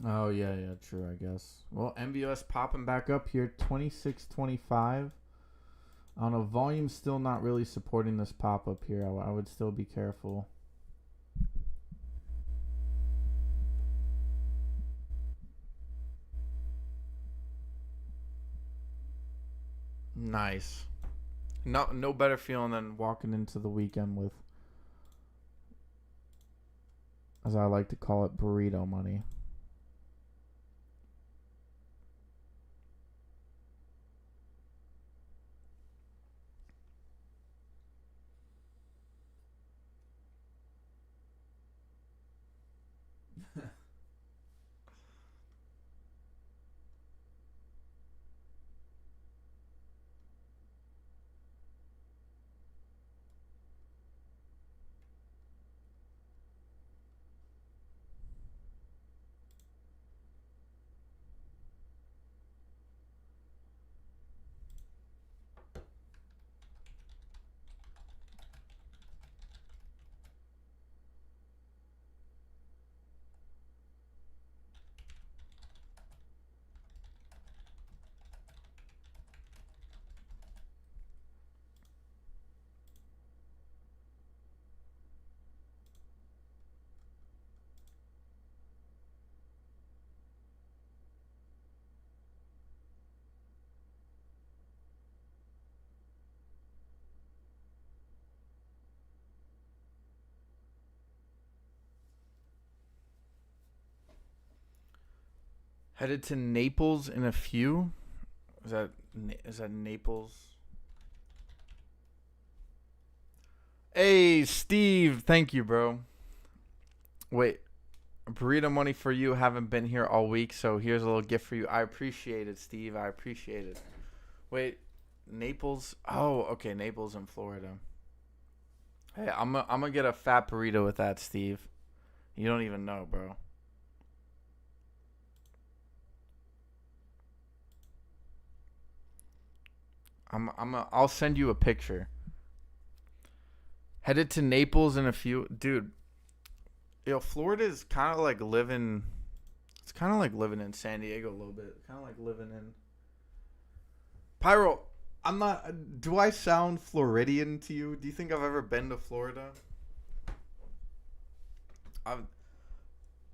Oh yeah, true. I guess. Well, NVOS popping back up here, 26.25. I don't know. Volume's still not really supporting this pop up here. I would still be careful. Nice. No better feeling than walking into the weekend with, as I like to call it, burrito money. Headed to Naples in a few. Is that Naples? Hey, Steve. Thank you, bro. Wait, burrito money for you. Haven't been here all week, so here's a little gift for you. I appreciate it, Steve. I appreciate it. Wait, Naples? Oh, okay, Naples in Florida. Hey, I'm gonna get a fat burrito with that, Steve. You don't even know, bro. I'll send you a picture. Headed to Naples in a few, dude. Florida is kind of like living. It's kind of like living in San Diego a little bit. Kind of like living in Pyro. I'm not. Do I sound Floridian to you? Do you think I've ever been to Florida? I've.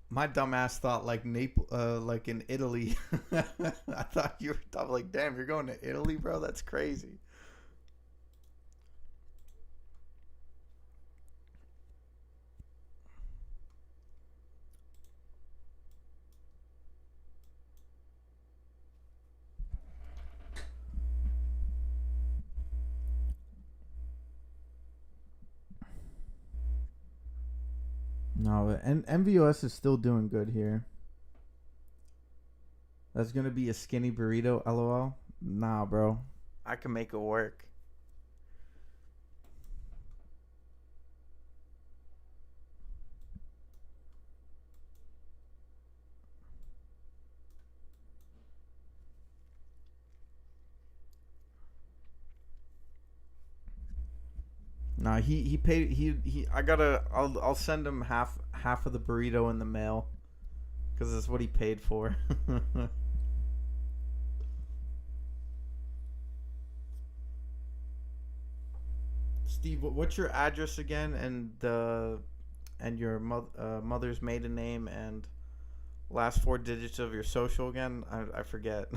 My dumbass thought like Naples, like in Italy. I thought you were like, damn, you're going to Italy, bro. That's crazy. No, and NVOS is still doing good here. That's gonna be a skinny burrito, lol. Nah, bro. I can make it work. Nah, he paid he. I gotta. I'll send him half of the burrito in the mail, cause that's what he paid for. Steve, what's your address again, and your mother's maiden name and last four digits of your social again? I forget.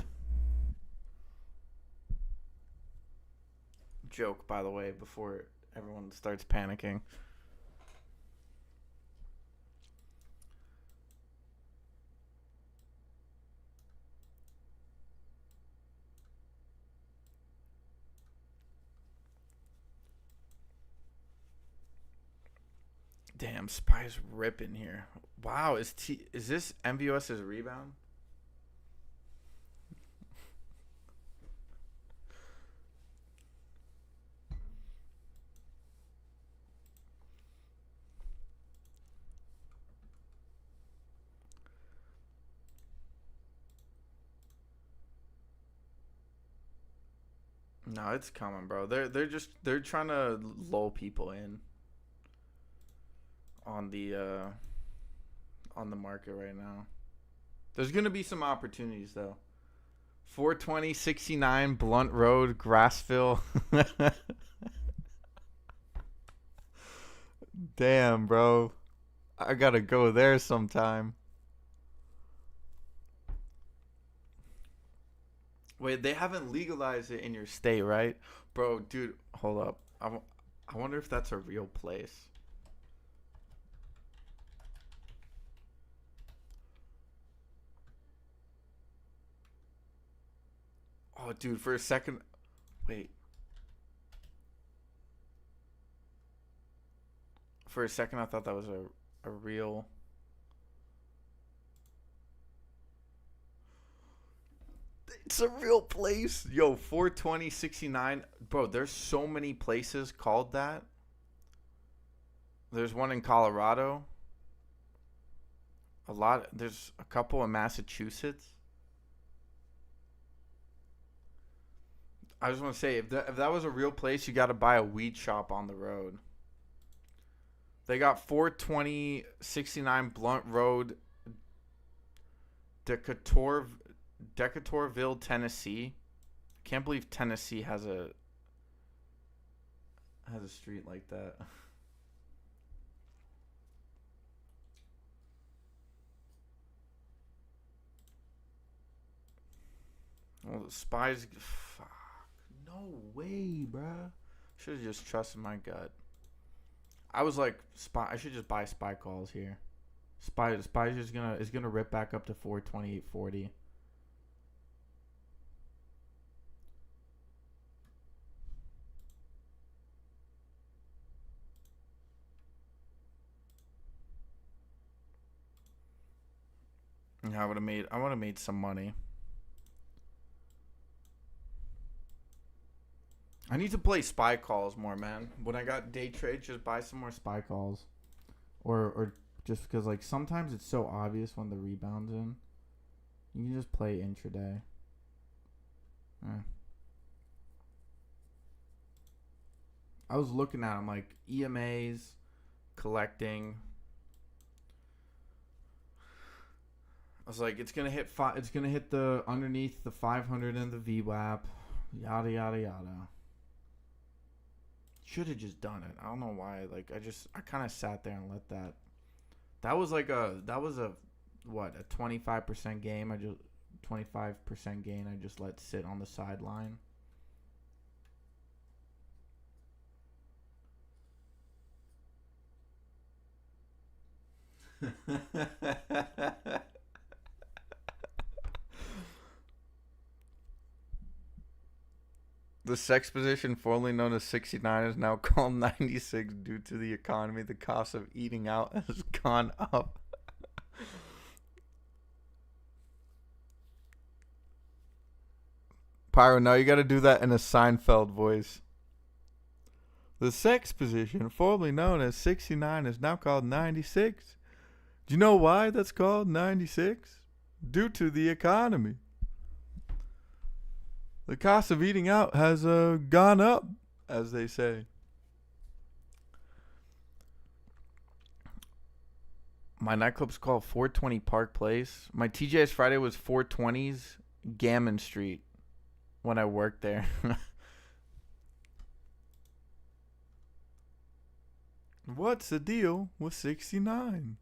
Joke, by the way, before everyone starts panicking. Damn, Spy's ripping here. Wow, is this MVOS's rebound? No, it's coming, bro. They're trying to lull people in on the market right now. There's gonna be some opportunities though. 420, 69, Blunt Road, Grassville. Damn, bro. I gotta go there sometime. Wait, they haven't legalized it in your state, right? Bro, dude, hold up. I wonder if that's a real place. Oh, dude, for a second. Wait. For a second, I thought that was a real. It's a real place. Yo, 42069. Bro, there's so many places called that. There's one in Colorado. There's a couple in Massachusetts. I just want to say, if that was a real place, you got to buy a weed shop on the road. They got 42069 Blunt Road, Decaturville, Tennessee. I can't believe Tennessee has a street like that. Well, the spies. Fuck. No way, bruh. Should have just trusted my gut. I was like, I should just buy spy calls here. Spy's is gonna rip back up to 428.40. Yeah, I would have made some money. I need to play spy calls more, man. When I got day trade, just buy some more spy calls. Or just because, like, sometimes it's so obvious when the rebound's in. You can just play intraday. I was looking at them, like, EMAs, collecting. I was like, it's gonna hit the underneath the 500 and the VWAP, yada yada yada. Should have just done it. I don't know why. Like, I kind of sat there and let that. That was a 25% game. 25% gain. I just let sit on the sideline. The sex position, formerly known as 69, is now called 96 due to the economy. The cost of eating out has gone up. Pyro, now you got to do that in a Seinfeld voice. The sex position, formerly known as 69, is now called 96. Do you know why that's called 96? Due to the economy. The cost of eating out has gone up, as they say. My nightclub's called 420 Park Place. My TGI's Friday was 420's Gammon Street when I worked there. What's the deal with 69?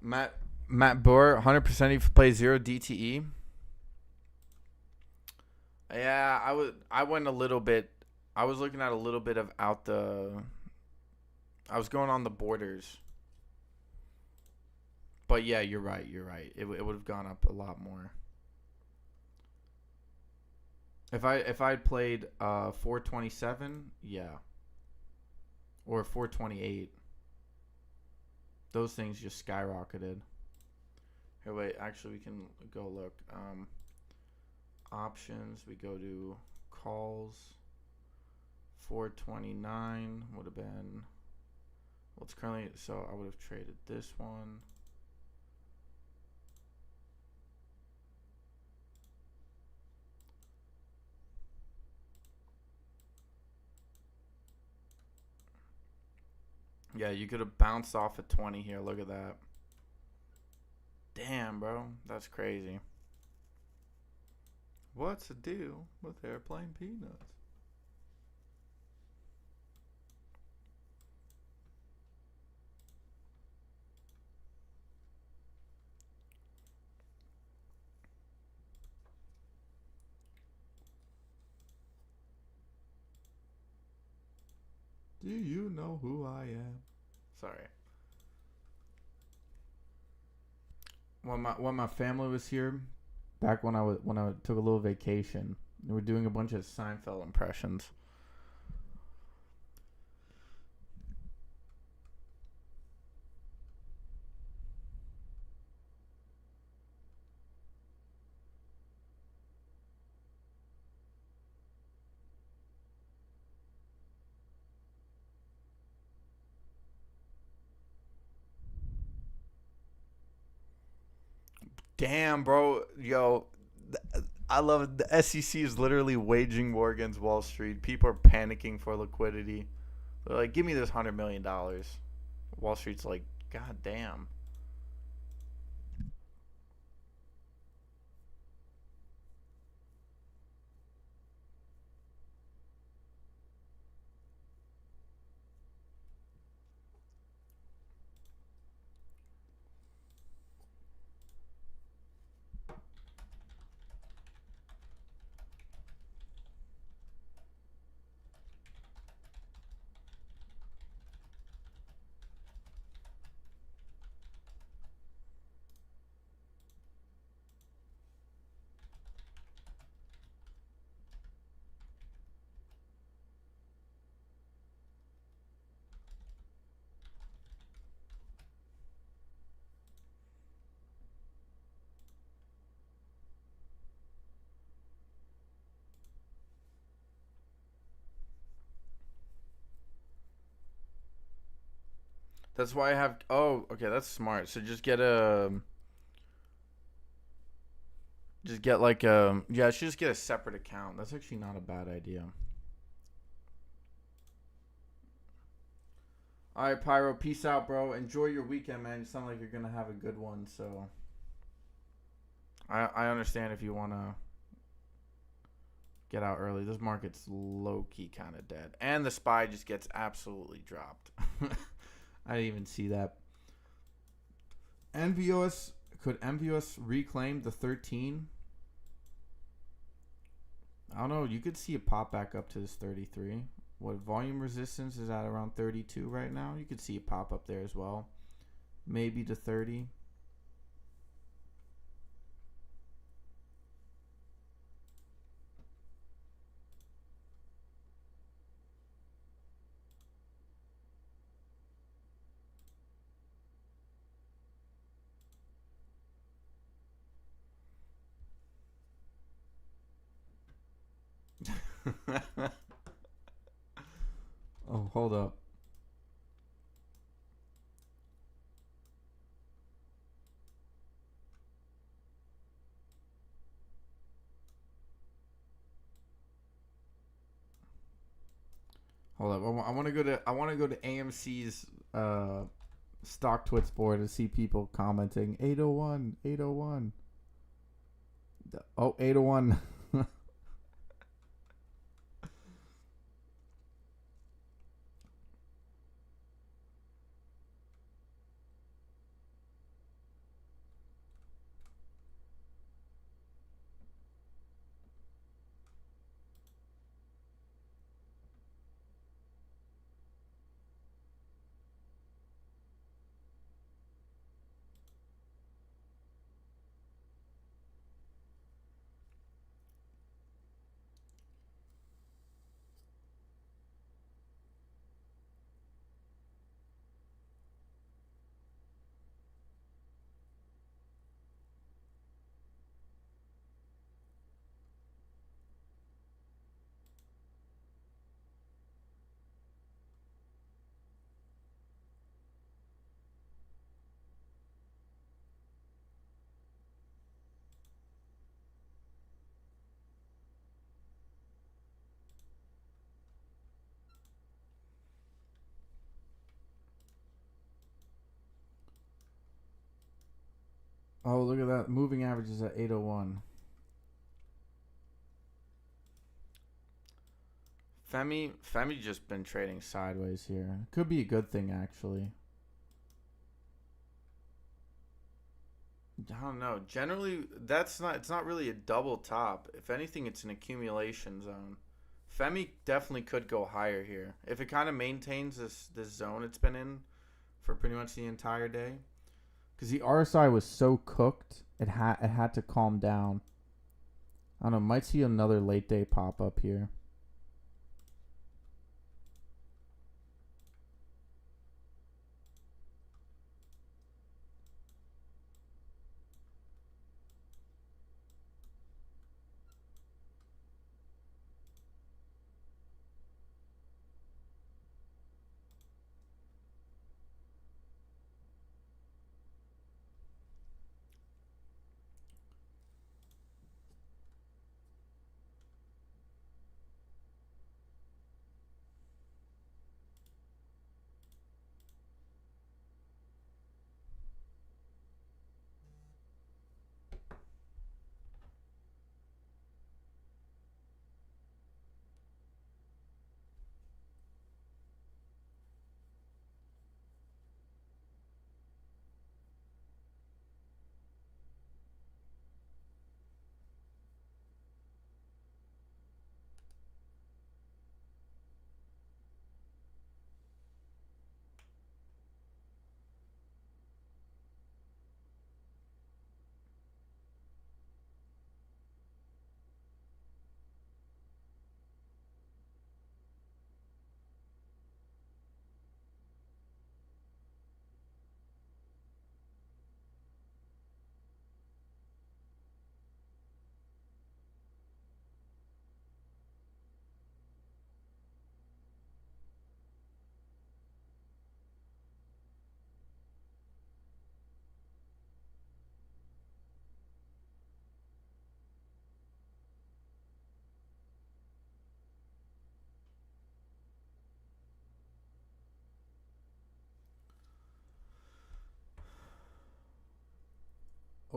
Matt Boer, 100% if you play 0 DTE. Yeah, I went a little bit. I was looking at a little bit of I was going on the borders. But yeah, you're right. It would have gone up a lot more. If I'd played 427, yeah. Or 428. Those things just skyrocketed. Here, wait. Actually, we can go look. Options. We go to calls. 429 would have been. Well, it's currently. So I would have traded this one. Yeah, you could have bounced off at 20 here. Look at that. Damn, bro. That's crazy. What's the deal with airplane peanuts? Do you know who I am? Sorry. When my family was here, back when I took a little vacation, we were doing a bunch of Seinfeld impressions. Damn, bro. Yo, I love it. The SEC is literally waging war against Wall Street. People are panicking for liquidity. They're like, give me this $100 million. Wall Street's like, God damn. That's why I have. Oh, okay, that's smart. So just get a. Just get like a. Yeah, I should just get a separate account. That's actually not a bad idea. All right, Pyro. Peace out, bro. Enjoy your weekend, man. You sound like you're gonna have a good one. So. I understand if you wanna get out early. This market's low key kind of dead, and the SPY just gets absolutely dropped. I didn't even see that. NVOS, could NVOS reclaim the 13? I don't know. You could see it pop back up to this 33. What volume resistance is at around 32 right now? You could see it pop up there as well. Maybe to 30. Oh, hold up. Hold up. I want to go to AMC's stock twits board and see people commenting 801, 801. Oh, 801. Oh, look at that. Moving average is at 801. FEMY just been trading sideways here. Could be a good thing, actually. I don't know. Generally, it's not really a double top. If anything, it's an accumulation zone. FEMY definitely could go higher here. If it kind of maintains this zone it's been in for pretty much the entire day. Because the RSI was so cooked, it had to calm down. I don't know, might see another late day pop up here.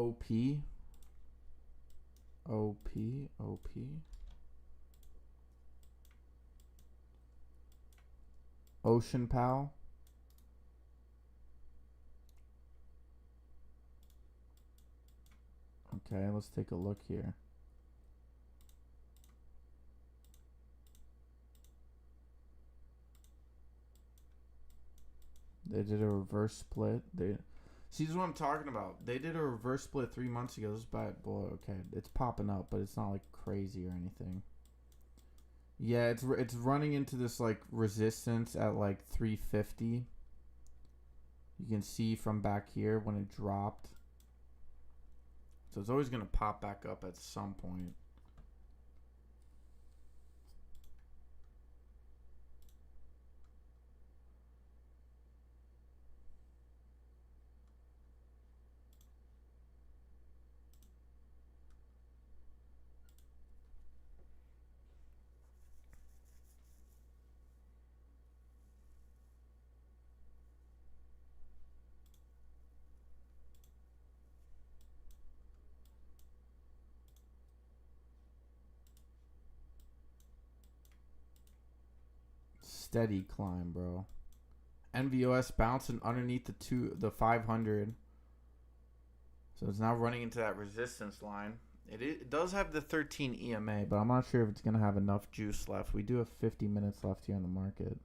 OP. OP. OP. Ocean Pal. Okay, let's take a look here. They did a reverse split. See, this is what I'm talking about. They did a reverse split 3 months ago. This is bad, boy. Okay, it's popping up, but it's not like crazy or anything. Yeah, it's running into this like resistance at like 350. You can see from back here when it dropped. So it's always gonna pop back up at some point. Steady climb, bro. NVOS bouncing underneath the 500. So it's now running into that resistance line. It does have the 13 EMA, but I'm not sure if it's going to have enough juice left. We do have 50 minutes left here on the market.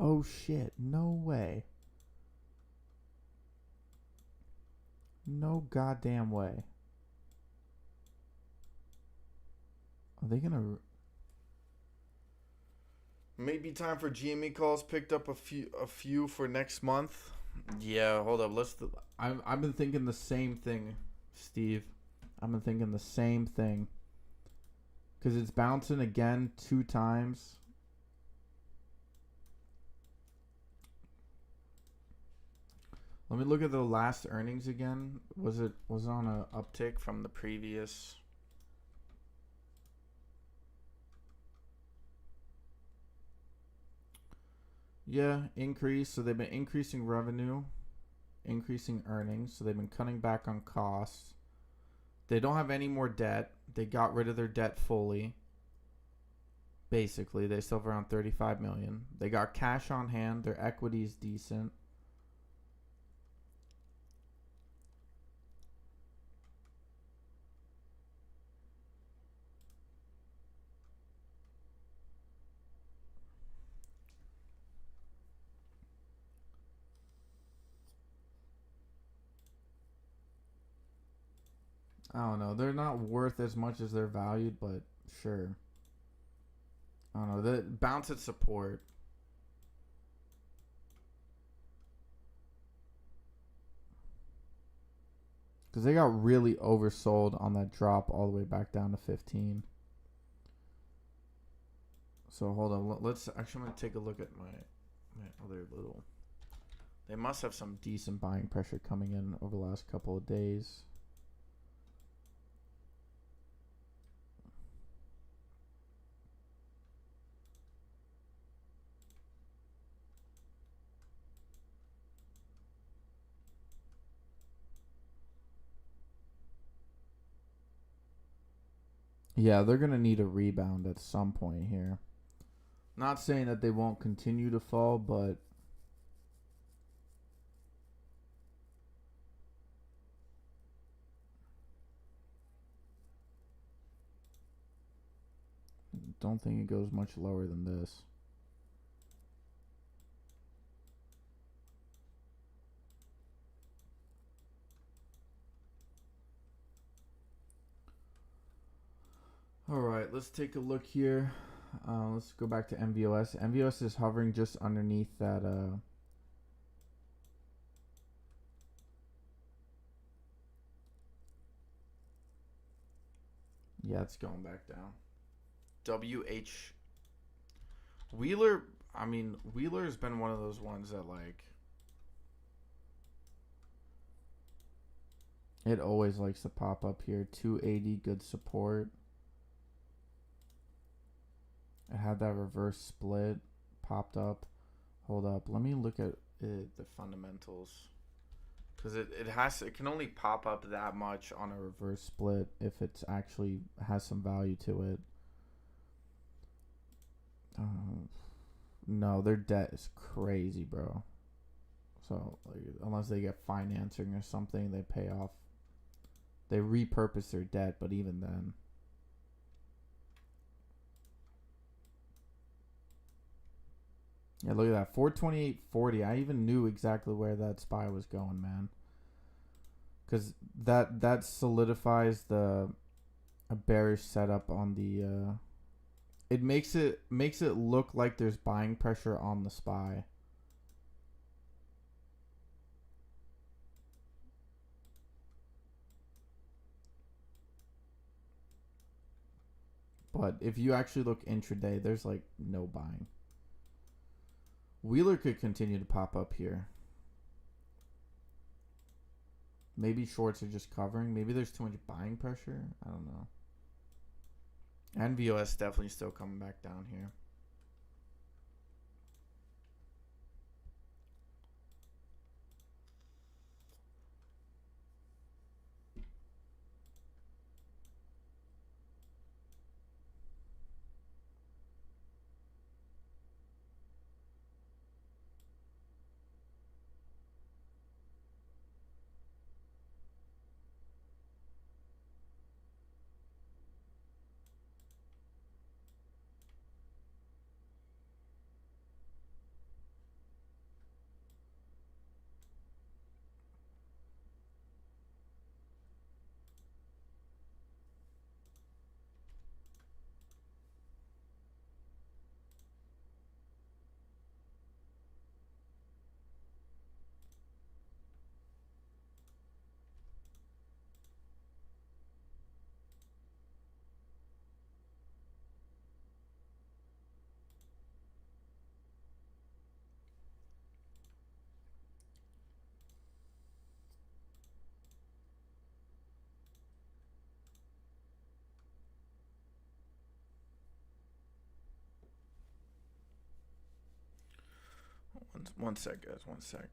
Oh shit, no way. No goddamn way. Are they gonna... Maybe time for GME calls. Picked up a few for next month. Yeah, hold up. I've been thinking the same thing, Steve. I've been thinking the same thing. Because it's bouncing again 2 times. Let me look at the last earnings again. Was it on a uptick from the previous? Yeah, increase. So they've been increasing revenue, increasing earnings. So they've been cutting back on costs. They don't have any more debt. They got rid of their debt fully. Basically, they still have around 35 million. They got cash on hand. Their equity is decent. I don't know. They're not worth as much as they're valued, but sure. I don't know. The bounce at support. Because they got really oversold on that drop all the way back down to 15. So hold on. Let's actually, I'm going to take a look at my other little. They must have some decent buying pressure coming in over the last couple of days. Yeah, they're going to need a rebound at some point here. Not saying that they won't continue to fall, but don't think it goes much lower than this. All right, let's take a look here. Let's go back to NVOS. NVOS is hovering just underneath that. Yeah, it's going back down. WH Wheeler. I mean, Wheeler's been one of those ones that like. It always likes to pop up here. 280, good support. It had that reverse split, popped up. Hold up, let me look at the fundamentals, because it can only pop up that much on a reverse split if it's actually has some value to it. No, their debt is crazy, bro. So like, unless they get financing or something, they pay off. They repurpose their debt, but even then. Yeah, look at that. 428.40. I even knew exactly where that SPY was going, man. Because that solidifies a bearish setup on the. It makes it look like there's buying pressure on the SPY. But if you actually look intraday, there's like no buying. Wheeler could continue to pop up here. Maybe shorts are just covering. Maybe there's too much buying pressure. I don't know. NVOS definitely still coming back down here. One sec, guys. One sec.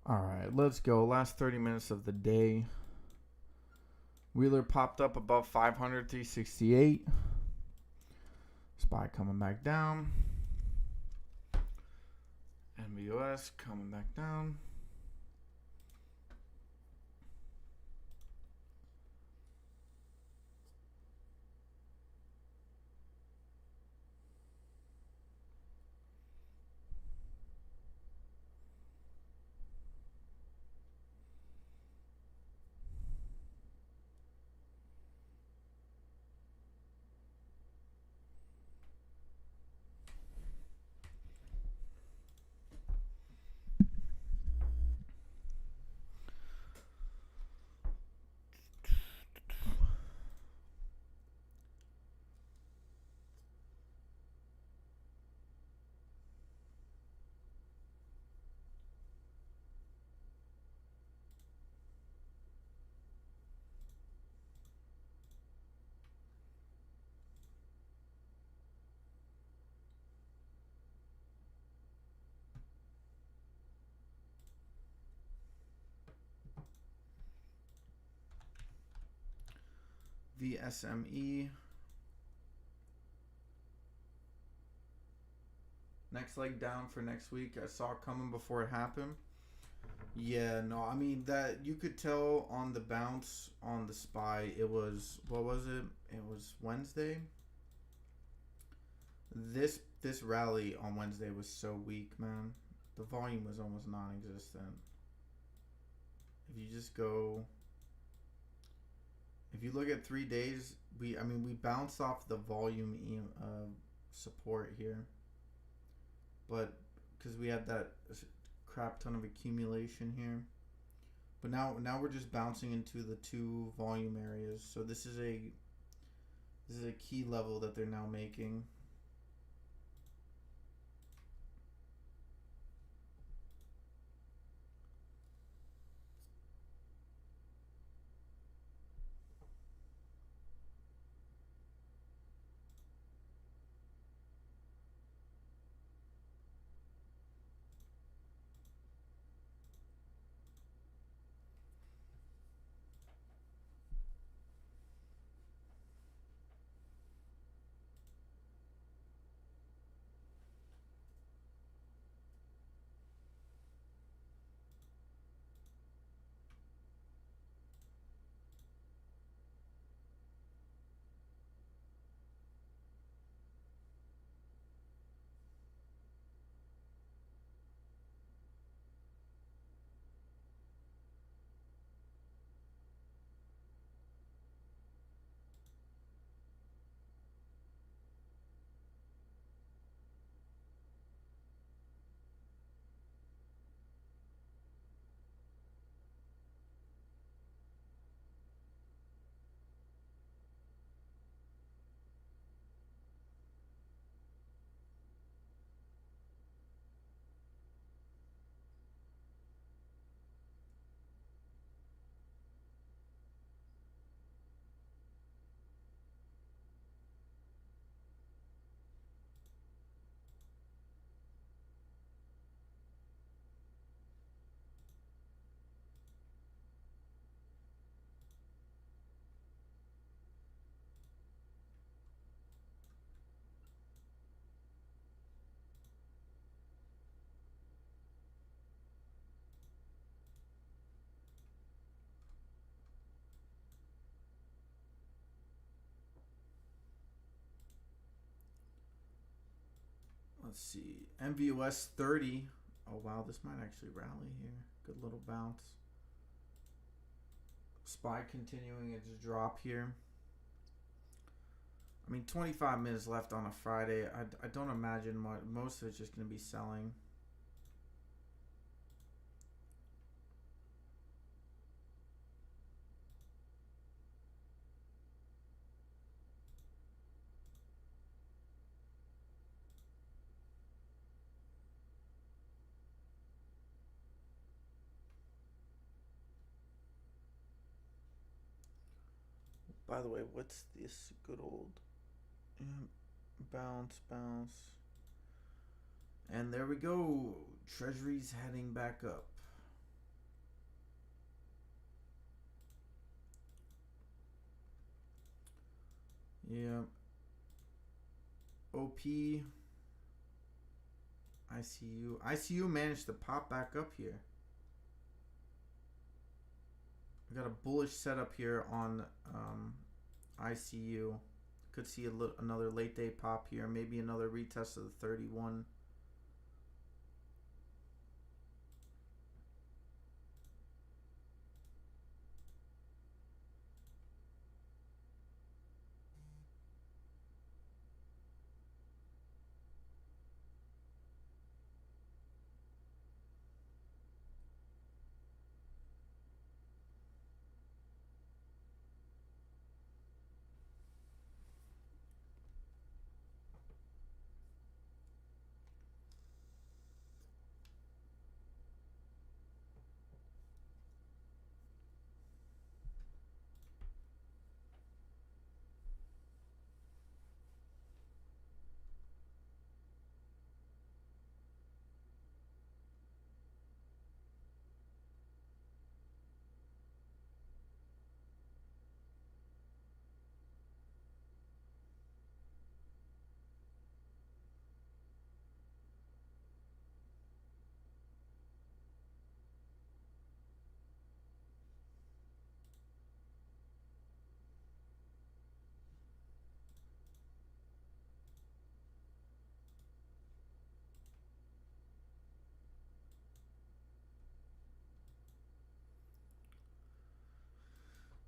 All right, let's go. Last 30 minutes of the day. Wheeler popped up above 500, 368. SPY coming back down. NVOS coming back down. VSME. Next leg down for next week. I saw it coming before it happened. Yeah, no, I mean that you could tell on the bounce on the SPY. It was, what was it? It was Wednesday. This rally on Wednesday was so weak, man. The volume was almost non-existent. If you just go, if you look at 3 days, we bounced off the volume support here, but because we had that crap ton of accumulation here, but now we're just bouncing into the 2 volume areas. So this is a key level that they're now making. Let's see. NVOS 30. Oh, wow. This might actually rally here. Good little bounce. SPY continuing its drop here. I mean, 25 minutes left on a Friday. I don't imagine most of it's just going to be selling. By the way, what's this good old bounce? And there we go. Treasury's heading back up. Yeah. OP. ICU. ICU managed to pop back up here. We got a bullish setup here on ICU. Could see another late day pop here. Maybe another retest of the 31.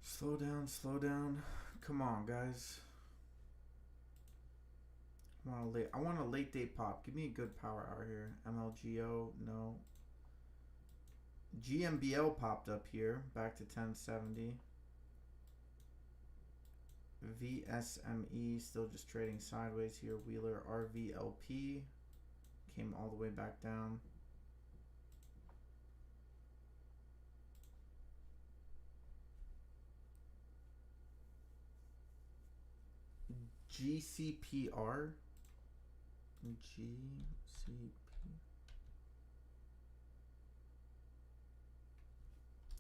Slow down, slow down. Come on, guys. I want a late day pop. Give me a good power hour here. MLGO, no. GMBL popped up here, back to 1070. VSME still just trading sideways here. Wheeler RVLP came all the way back down. GCPR. GCP.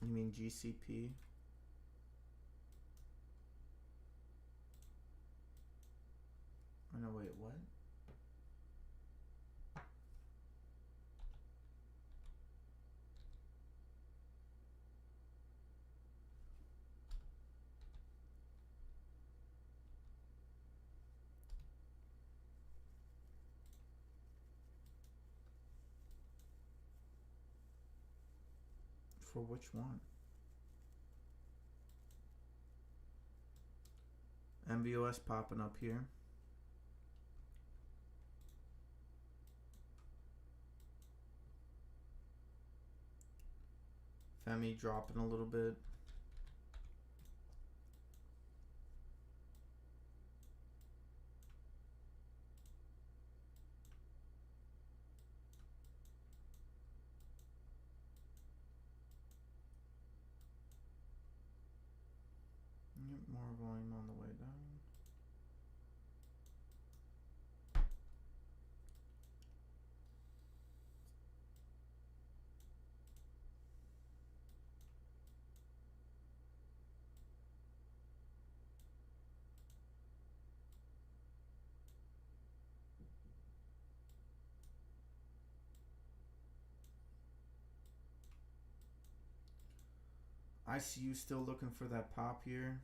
You mean GCP? Oh no, wait, what? For which one? NVOS popping up here. FEMY dropping a little bit. Yep, more volume on the way down. ICU still looking for that pop here.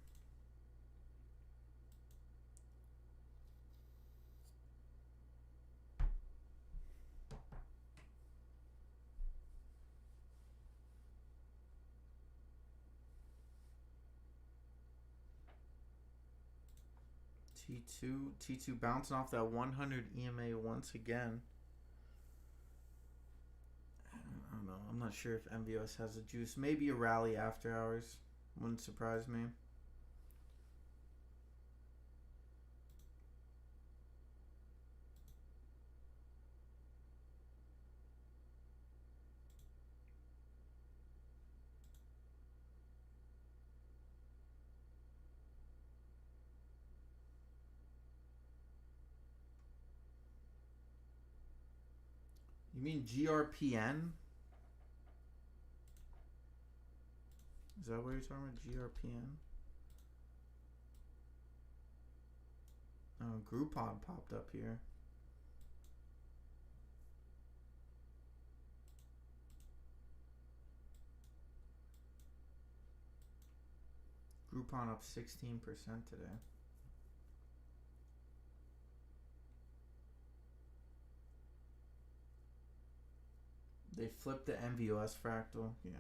T2 bouncing off that 100 EMA once again. I don't know. I'm not sure if NVOS has a juice. Maybe a rally after hours. Wouldn't surprise me. You mean GRPN? Is that what you're talking about? GRPN? Groupon popped up here. Groupon up 16% today. They flipped the NVOS fractal, yeah.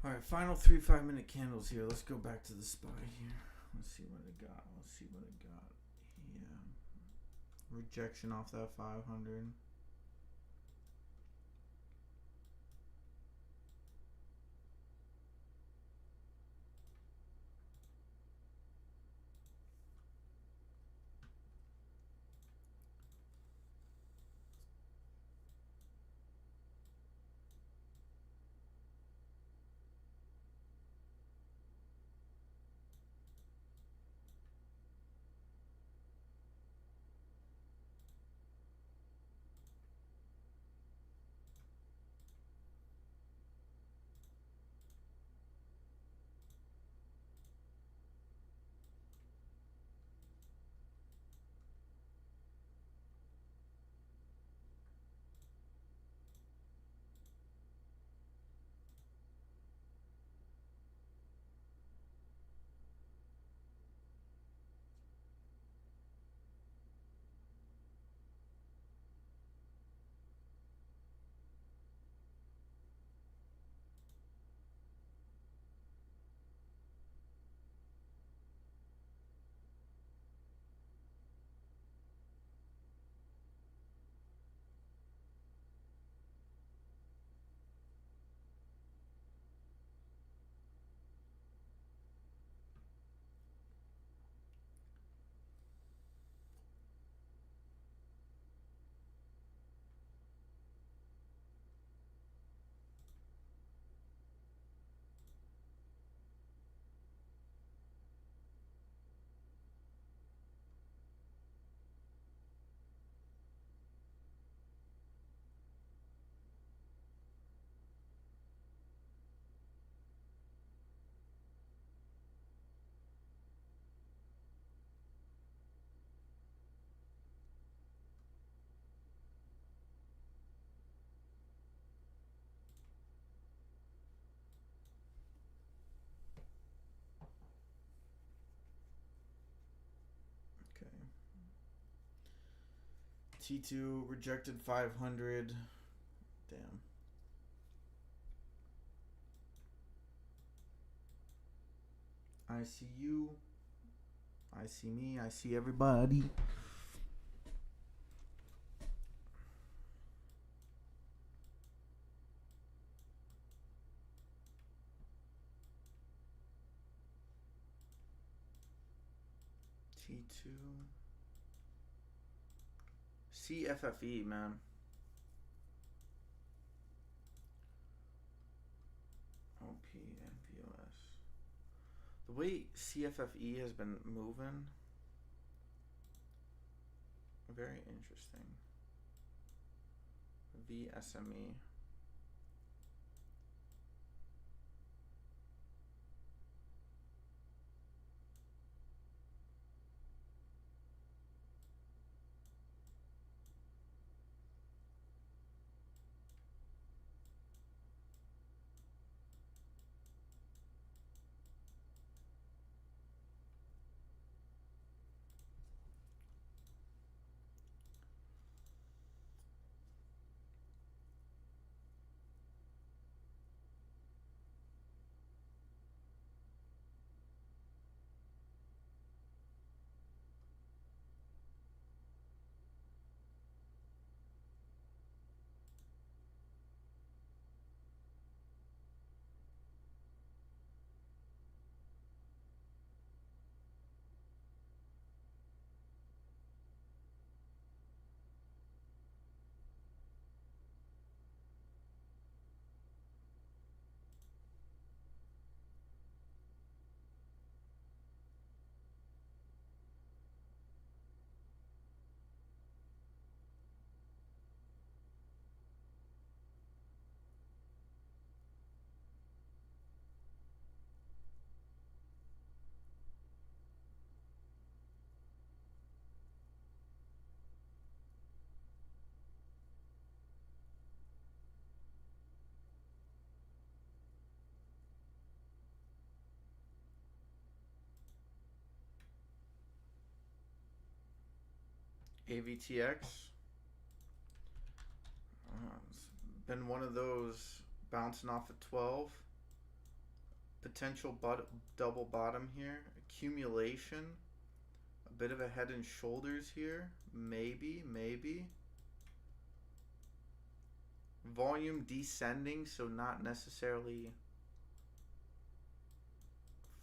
Alright, final 3 5-minute candles here. Let's go back to the SPY here. Let's see what it got. Yeah. Rejection off that 500. T2 rejected 500. Damn. I see you. I see me. I see everybody. T2. CFFE, man. OP, NVOS. The way CFFE has been moving, very interesting. VSME. AVTX. It's been one of those bouncing off of 12. Potential double bottom here. Accumulation. A bit of a head and shoulders here. Maybe. Volume descending, so not necessarily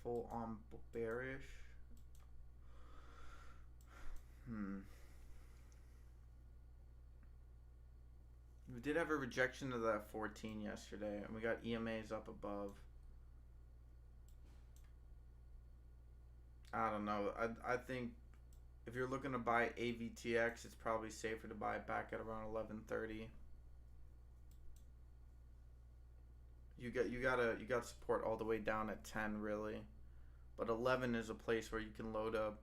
full on bearish. We did have a rejection of that 14 yesterday, and we got EMAs up above. I don't know. I think if you're looking to buy AVTX, it's probably safer to buy it back at around 1130. You got support all the way down at 10 really, but 11 is a place where you can load up.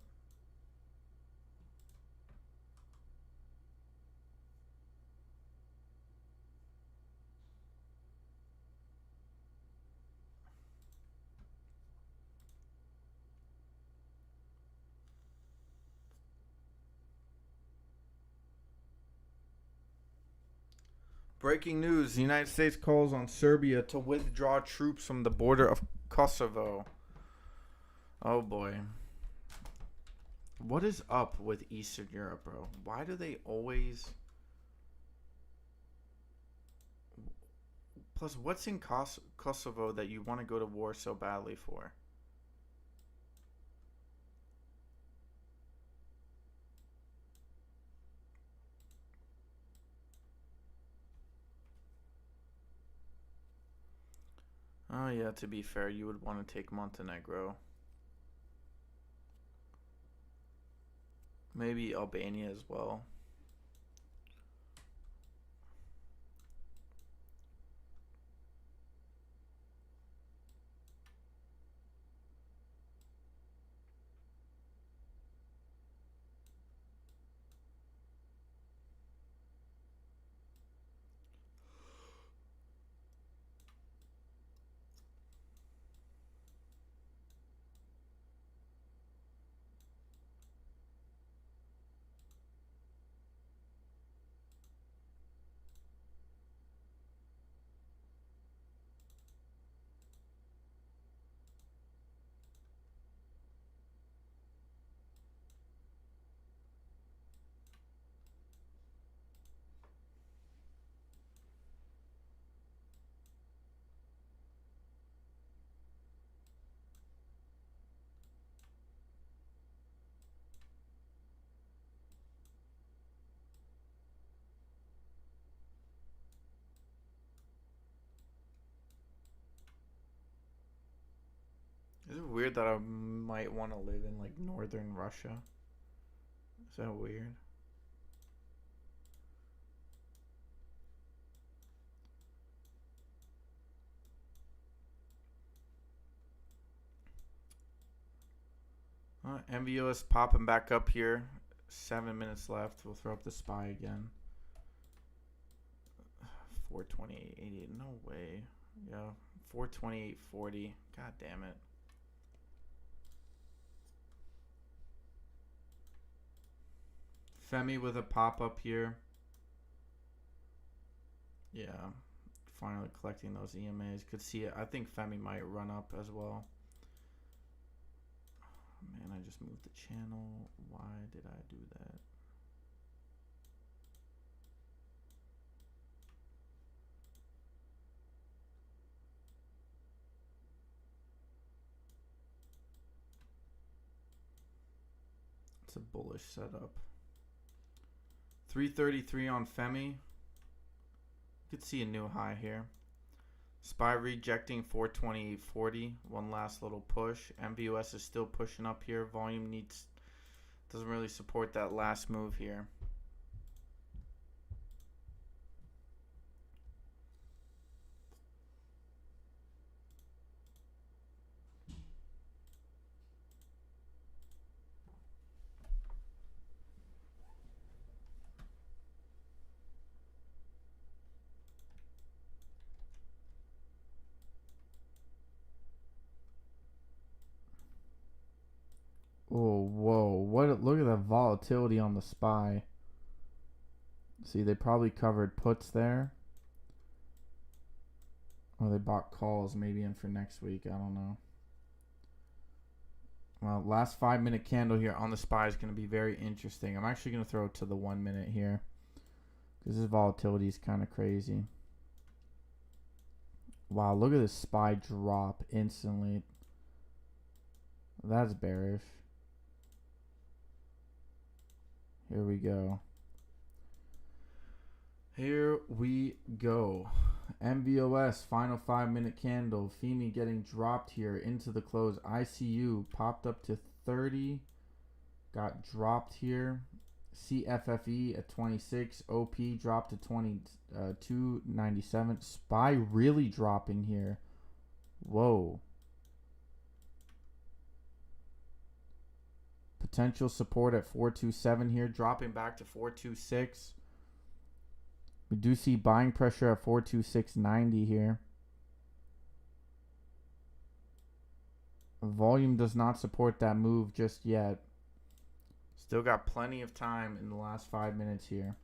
Breaking news: the United States calls on Serbia to withdraw troops from the border of Kosovo. Oh boy. What is up with Eastern Europe, bro? Why do they always... Plus, what's in Kosovo that you want to go to war so badly for? Oh yeah, to be fair, you would want to take Montenegro. Maybe Albania as well. Is it weird that I might want to live in like northern Russia? Is that weird? NVOS popping back up here. 7 minutes left. We'll throw up the SPY again. 428.88. No way. Yeah. 428.40. God damn it. FEMY with a pop up here. Yeah. Finally collecting those EMAs. Could see it. I think FEMY might run up as well. Man, I just moved the channel. Why did I do that? It's a bullish setup. 333 on FEMY. You could see a new high here. SPY rejecting 428.40. One last little push. NVOS is still pushing up here. Volume doesn't really support that last move here. Oh, whoa. Look at the volatility on the SPY. See, they probably covered puts there. Or they bought calls maybe in for next week. I don't know. Well, last 5-minute candle here on the SPY is going to be very interesting. I'm actually going to throw it to the 1 minute here. Because this volatility is kind of crazy. Wow, look at this SPY drop instantly. That's bearish. Here we go. Here we go. NVOS, final 5-minute candle. FEMY getting dropped here into the close. ICU popped up to 30. Got dropped here. CFFE at 26. OP dropped to 22.97. SPY really dropping here. Whoa. Potential support at 427 here. Dropping back to 426. We do see buying pressure at 426.90 here. Volume does not support that move just yet. Still got plenty of time in the last 5 minutes here.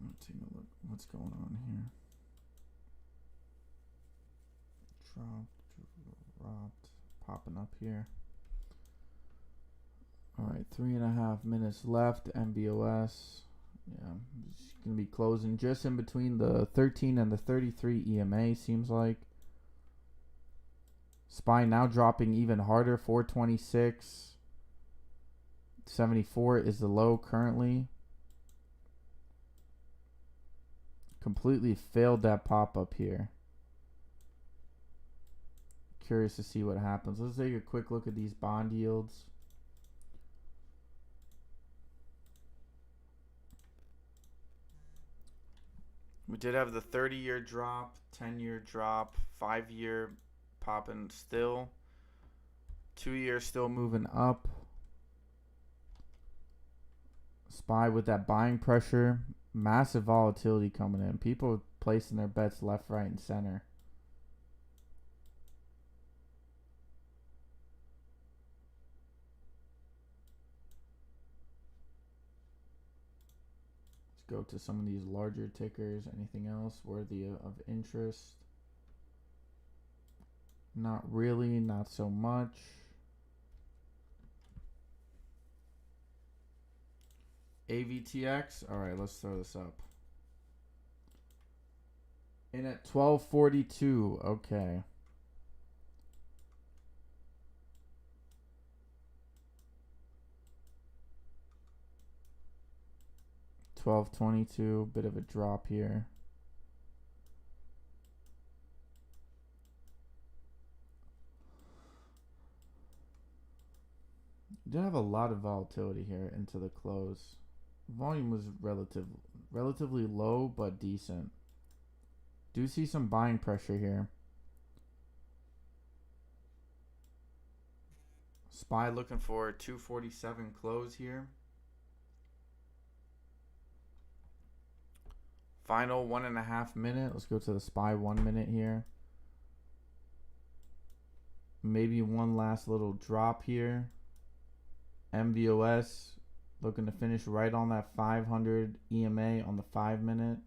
Let's take a look what's going on here. Dropped, popping up here. All right, 3.5 minutes left. NVOS, yeah, it's gonna be closing just in between the 13 and the 33 EMA. Seems like SPY now dropping even harder. 426.74 is the low currently. Completely failed that pop up here. Curious to see what happens. Let's take a quick look at these bond yields. We did have the 30-year drop, 10-year drop, 5-year popping still, 2-year still moving up. SPY with that buying pressure, massive volatility coming in. People placing their bets left, right, and center. Go to some of these larger tickers. Anything else worthy of interest? Not really, not so much. AVTX. All right, let's throw this up. In at 1242. Okay. 1222, bit of a drop here. Did have a lot of volatility here into the close. Volume was relatively low but decent. Do see some buying pressure here. SPY looking for a 247 close here. Final 1.5 minute. Let's go to the SPY 1 minute here. Maybe one last little drop here. NVOS looking to finish right on that 500 EMA on the 5 minute.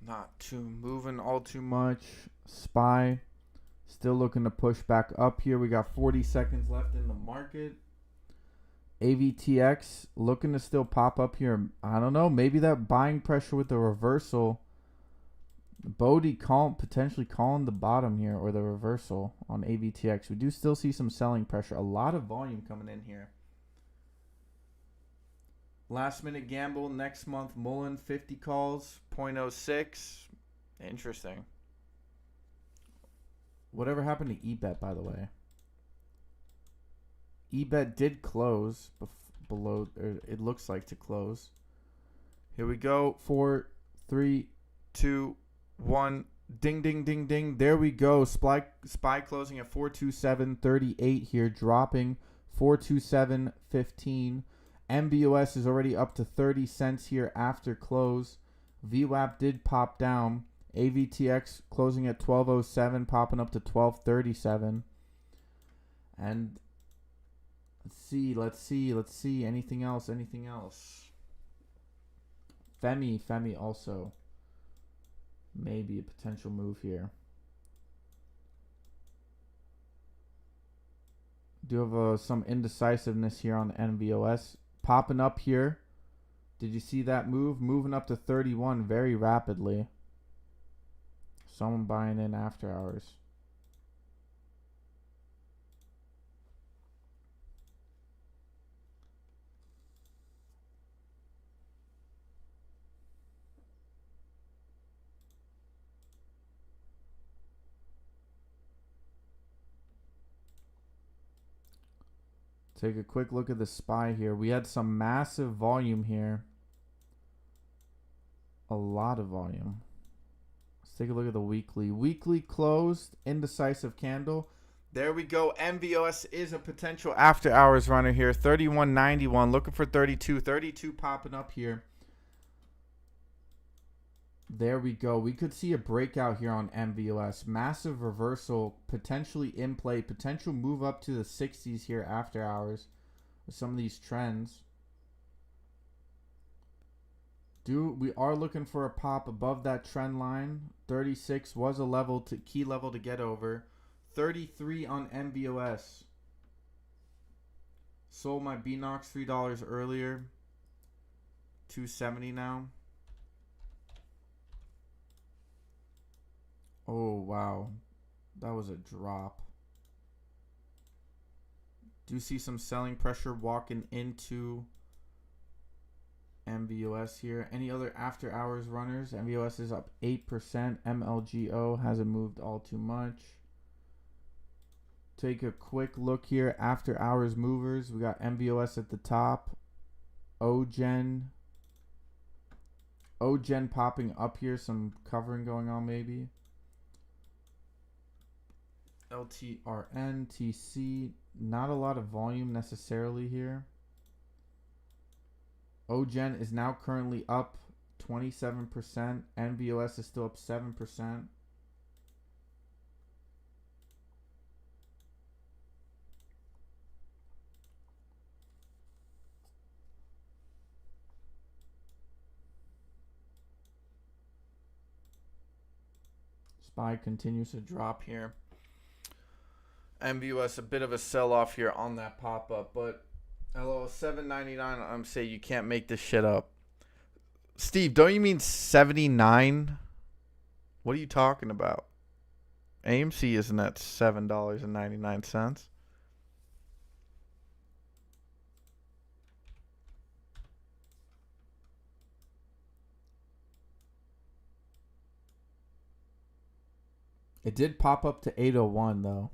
Not too moving all too much. SPY still looking to push back up here. We got 40 seconds left in the market. AVTX looking to still pop up here. I don't know. Maybe that buying pressure with the reversal. Bodhi potentially calling the bottom here, or the reversal on AVTX. We do still see some selling pressure. A lot of volume coming in here. Last minute gamble next month. Mullen 50 calls, 0.06. Interesting. Whatever happened to eBet, by the way? eBet did close below, or it looks like to close. Here we go. 4, 3, 2, 1. Ding, ding, ding, ding. There we go. SPY closing at 427.38 here, dropping 427.15. NVOS is already up to 30 cents here after close. VWAP did pop down. AVTX closing at 1207, popping up to 1237. And let's see. Anything else? FEMY also. Maybe a potential move here. Do have some indecisiveness here on NVOS. Popping up here. Did you see that move? Moving up to 31 very rapidly. Someone buying in after hours. Take a quick look at the SPY here. We had some massive volume here. A lot of volume. Let's take a look at the weekly. Weekly closed, indecisive candle. There we go. NVOS is a potential after hours runner here. 31.91. Looking for 32. 32 popping up here. There we go. We could see a breakout here on NVOS. Massive reversal, potentially in play. Potential move up to the 60s here after hours with some of these trends. We are looking for a pop above that trend line. 36 was a key level to get over. 33 on NVOS. Sold my BNOX $3 earlier. 270 now. Oh, wow. That was a drop. Do see some selling pressure walking into NVOS here. Any other after hours runners? NVOS is up 8%. MLGO hasn't moved all too much. Take a quick look here. After hours movers. We got NVOS at the top. OGen popping up here. Some covering going on maybe. LTRN, TC, not a lot of volume necessarily here. OGen is now currently up 27%. NVOS is still up 7%. SPY continues to drop here. NVOS a bit of a sell-off here on that pop-up, but hello, $7.99. I'm saying you can't make this shit up. Steve, don't you mean 79? What are you talking about? AMC isn't at $7.99. It did pop up to 801 though.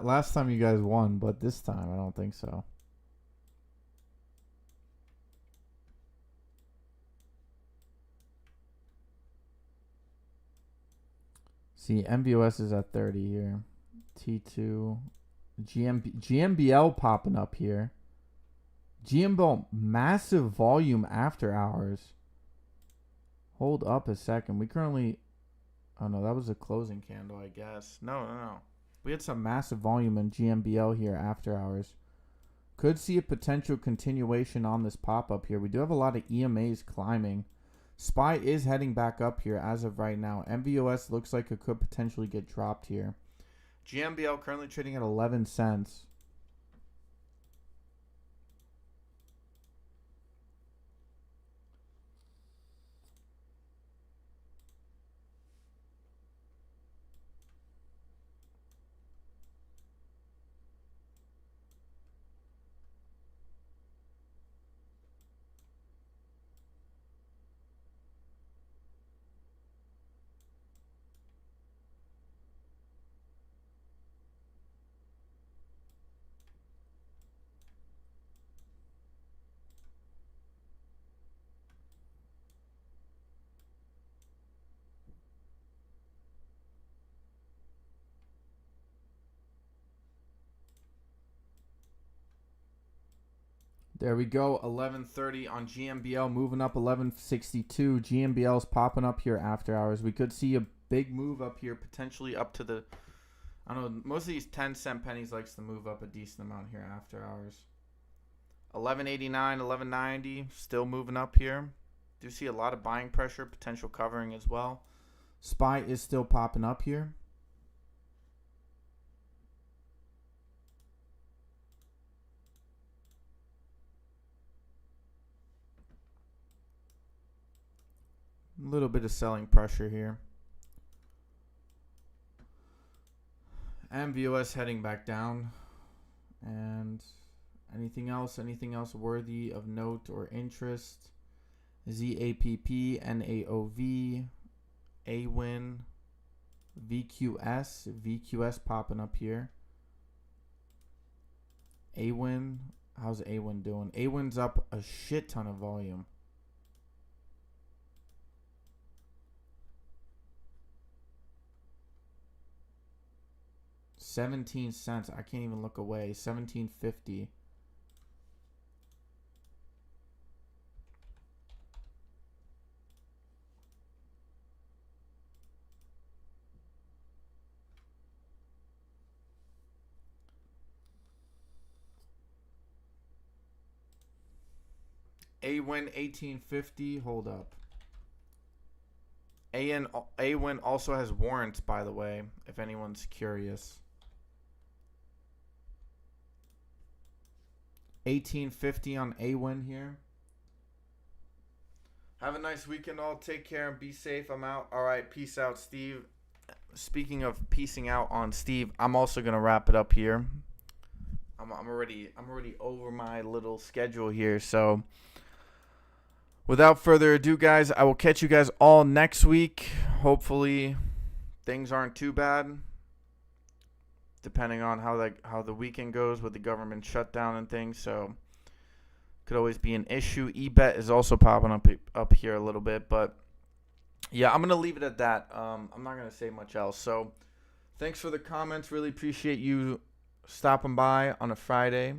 Last time you guys won, but this time I don't think so. See, NVOS is at 30 here. T2, GMBL popping up here. GMBL, massive volume after hours. Hold up a second. We currently... Oh, no, that was a closing candle, I guess. No. We had some massive volume in GMBL here after hours. Could see a potential continuation on this pop-up here. We do have a lot of EMAs climbing. SPY is heading back up here as of right now. NVOS looks like it could potentially get dropped here. GMBL currently trading at 11 cents. There we go, 11.30 on GMBL, moving up 11.62. GMBL's popping up here after hours. We could see a big move up here, potentially up to the... I don't know, most of these 10-cent pennies likes to move up a decent amount here after hours. 11.89, 11.90, still moving up here. Do see a lot of buying pressure, potential covering as well. SPY is still popping up here. A little bit of selling pressure here. NVOS heading back down. And anything else worthy of note or interest? ZAPP, NAOV, AWIN, VQS popping up here. AWIN, how's AWIN doing? AWIN's up a shit ton of volume. $0.17. I can't even look away. $17.50. AWIN 1850. Hold up. AWIN also has warrants, by the way, if anyone's curious. 1850 on AWIN here. Have a nice weekend, all. Take care and be safe. I'm out. All right, peace out, Steve. Speaking of peacing out on Steve, I'm also gonna wrap it up here. I'm already over my little schedule here, so without further ado, guys, I will catch you guys all next week. Hopefully, things aren't too bad, depending on how the weekend goes with the government shutdown and things. So, could always be an issue. eBet is also popping up here a little bit, but yeah, I'm gonna leave it at that. I'm not gonna say much else. So, thanks for the comments. Really appreciate you stopping by on a Friday.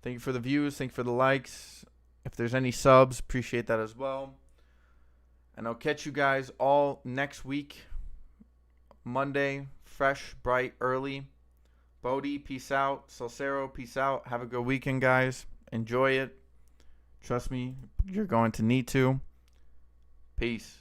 Thank you for the views. Thank you for the likes. If there's any subs, appreciate that as well. And I'll catch you guys all next week. Monday, fresh, bright, early. Bodie, peace out. Salcero, peace out. Have a good weekend, guys. Enjoy it. Trust me, you're going to need to. Peace.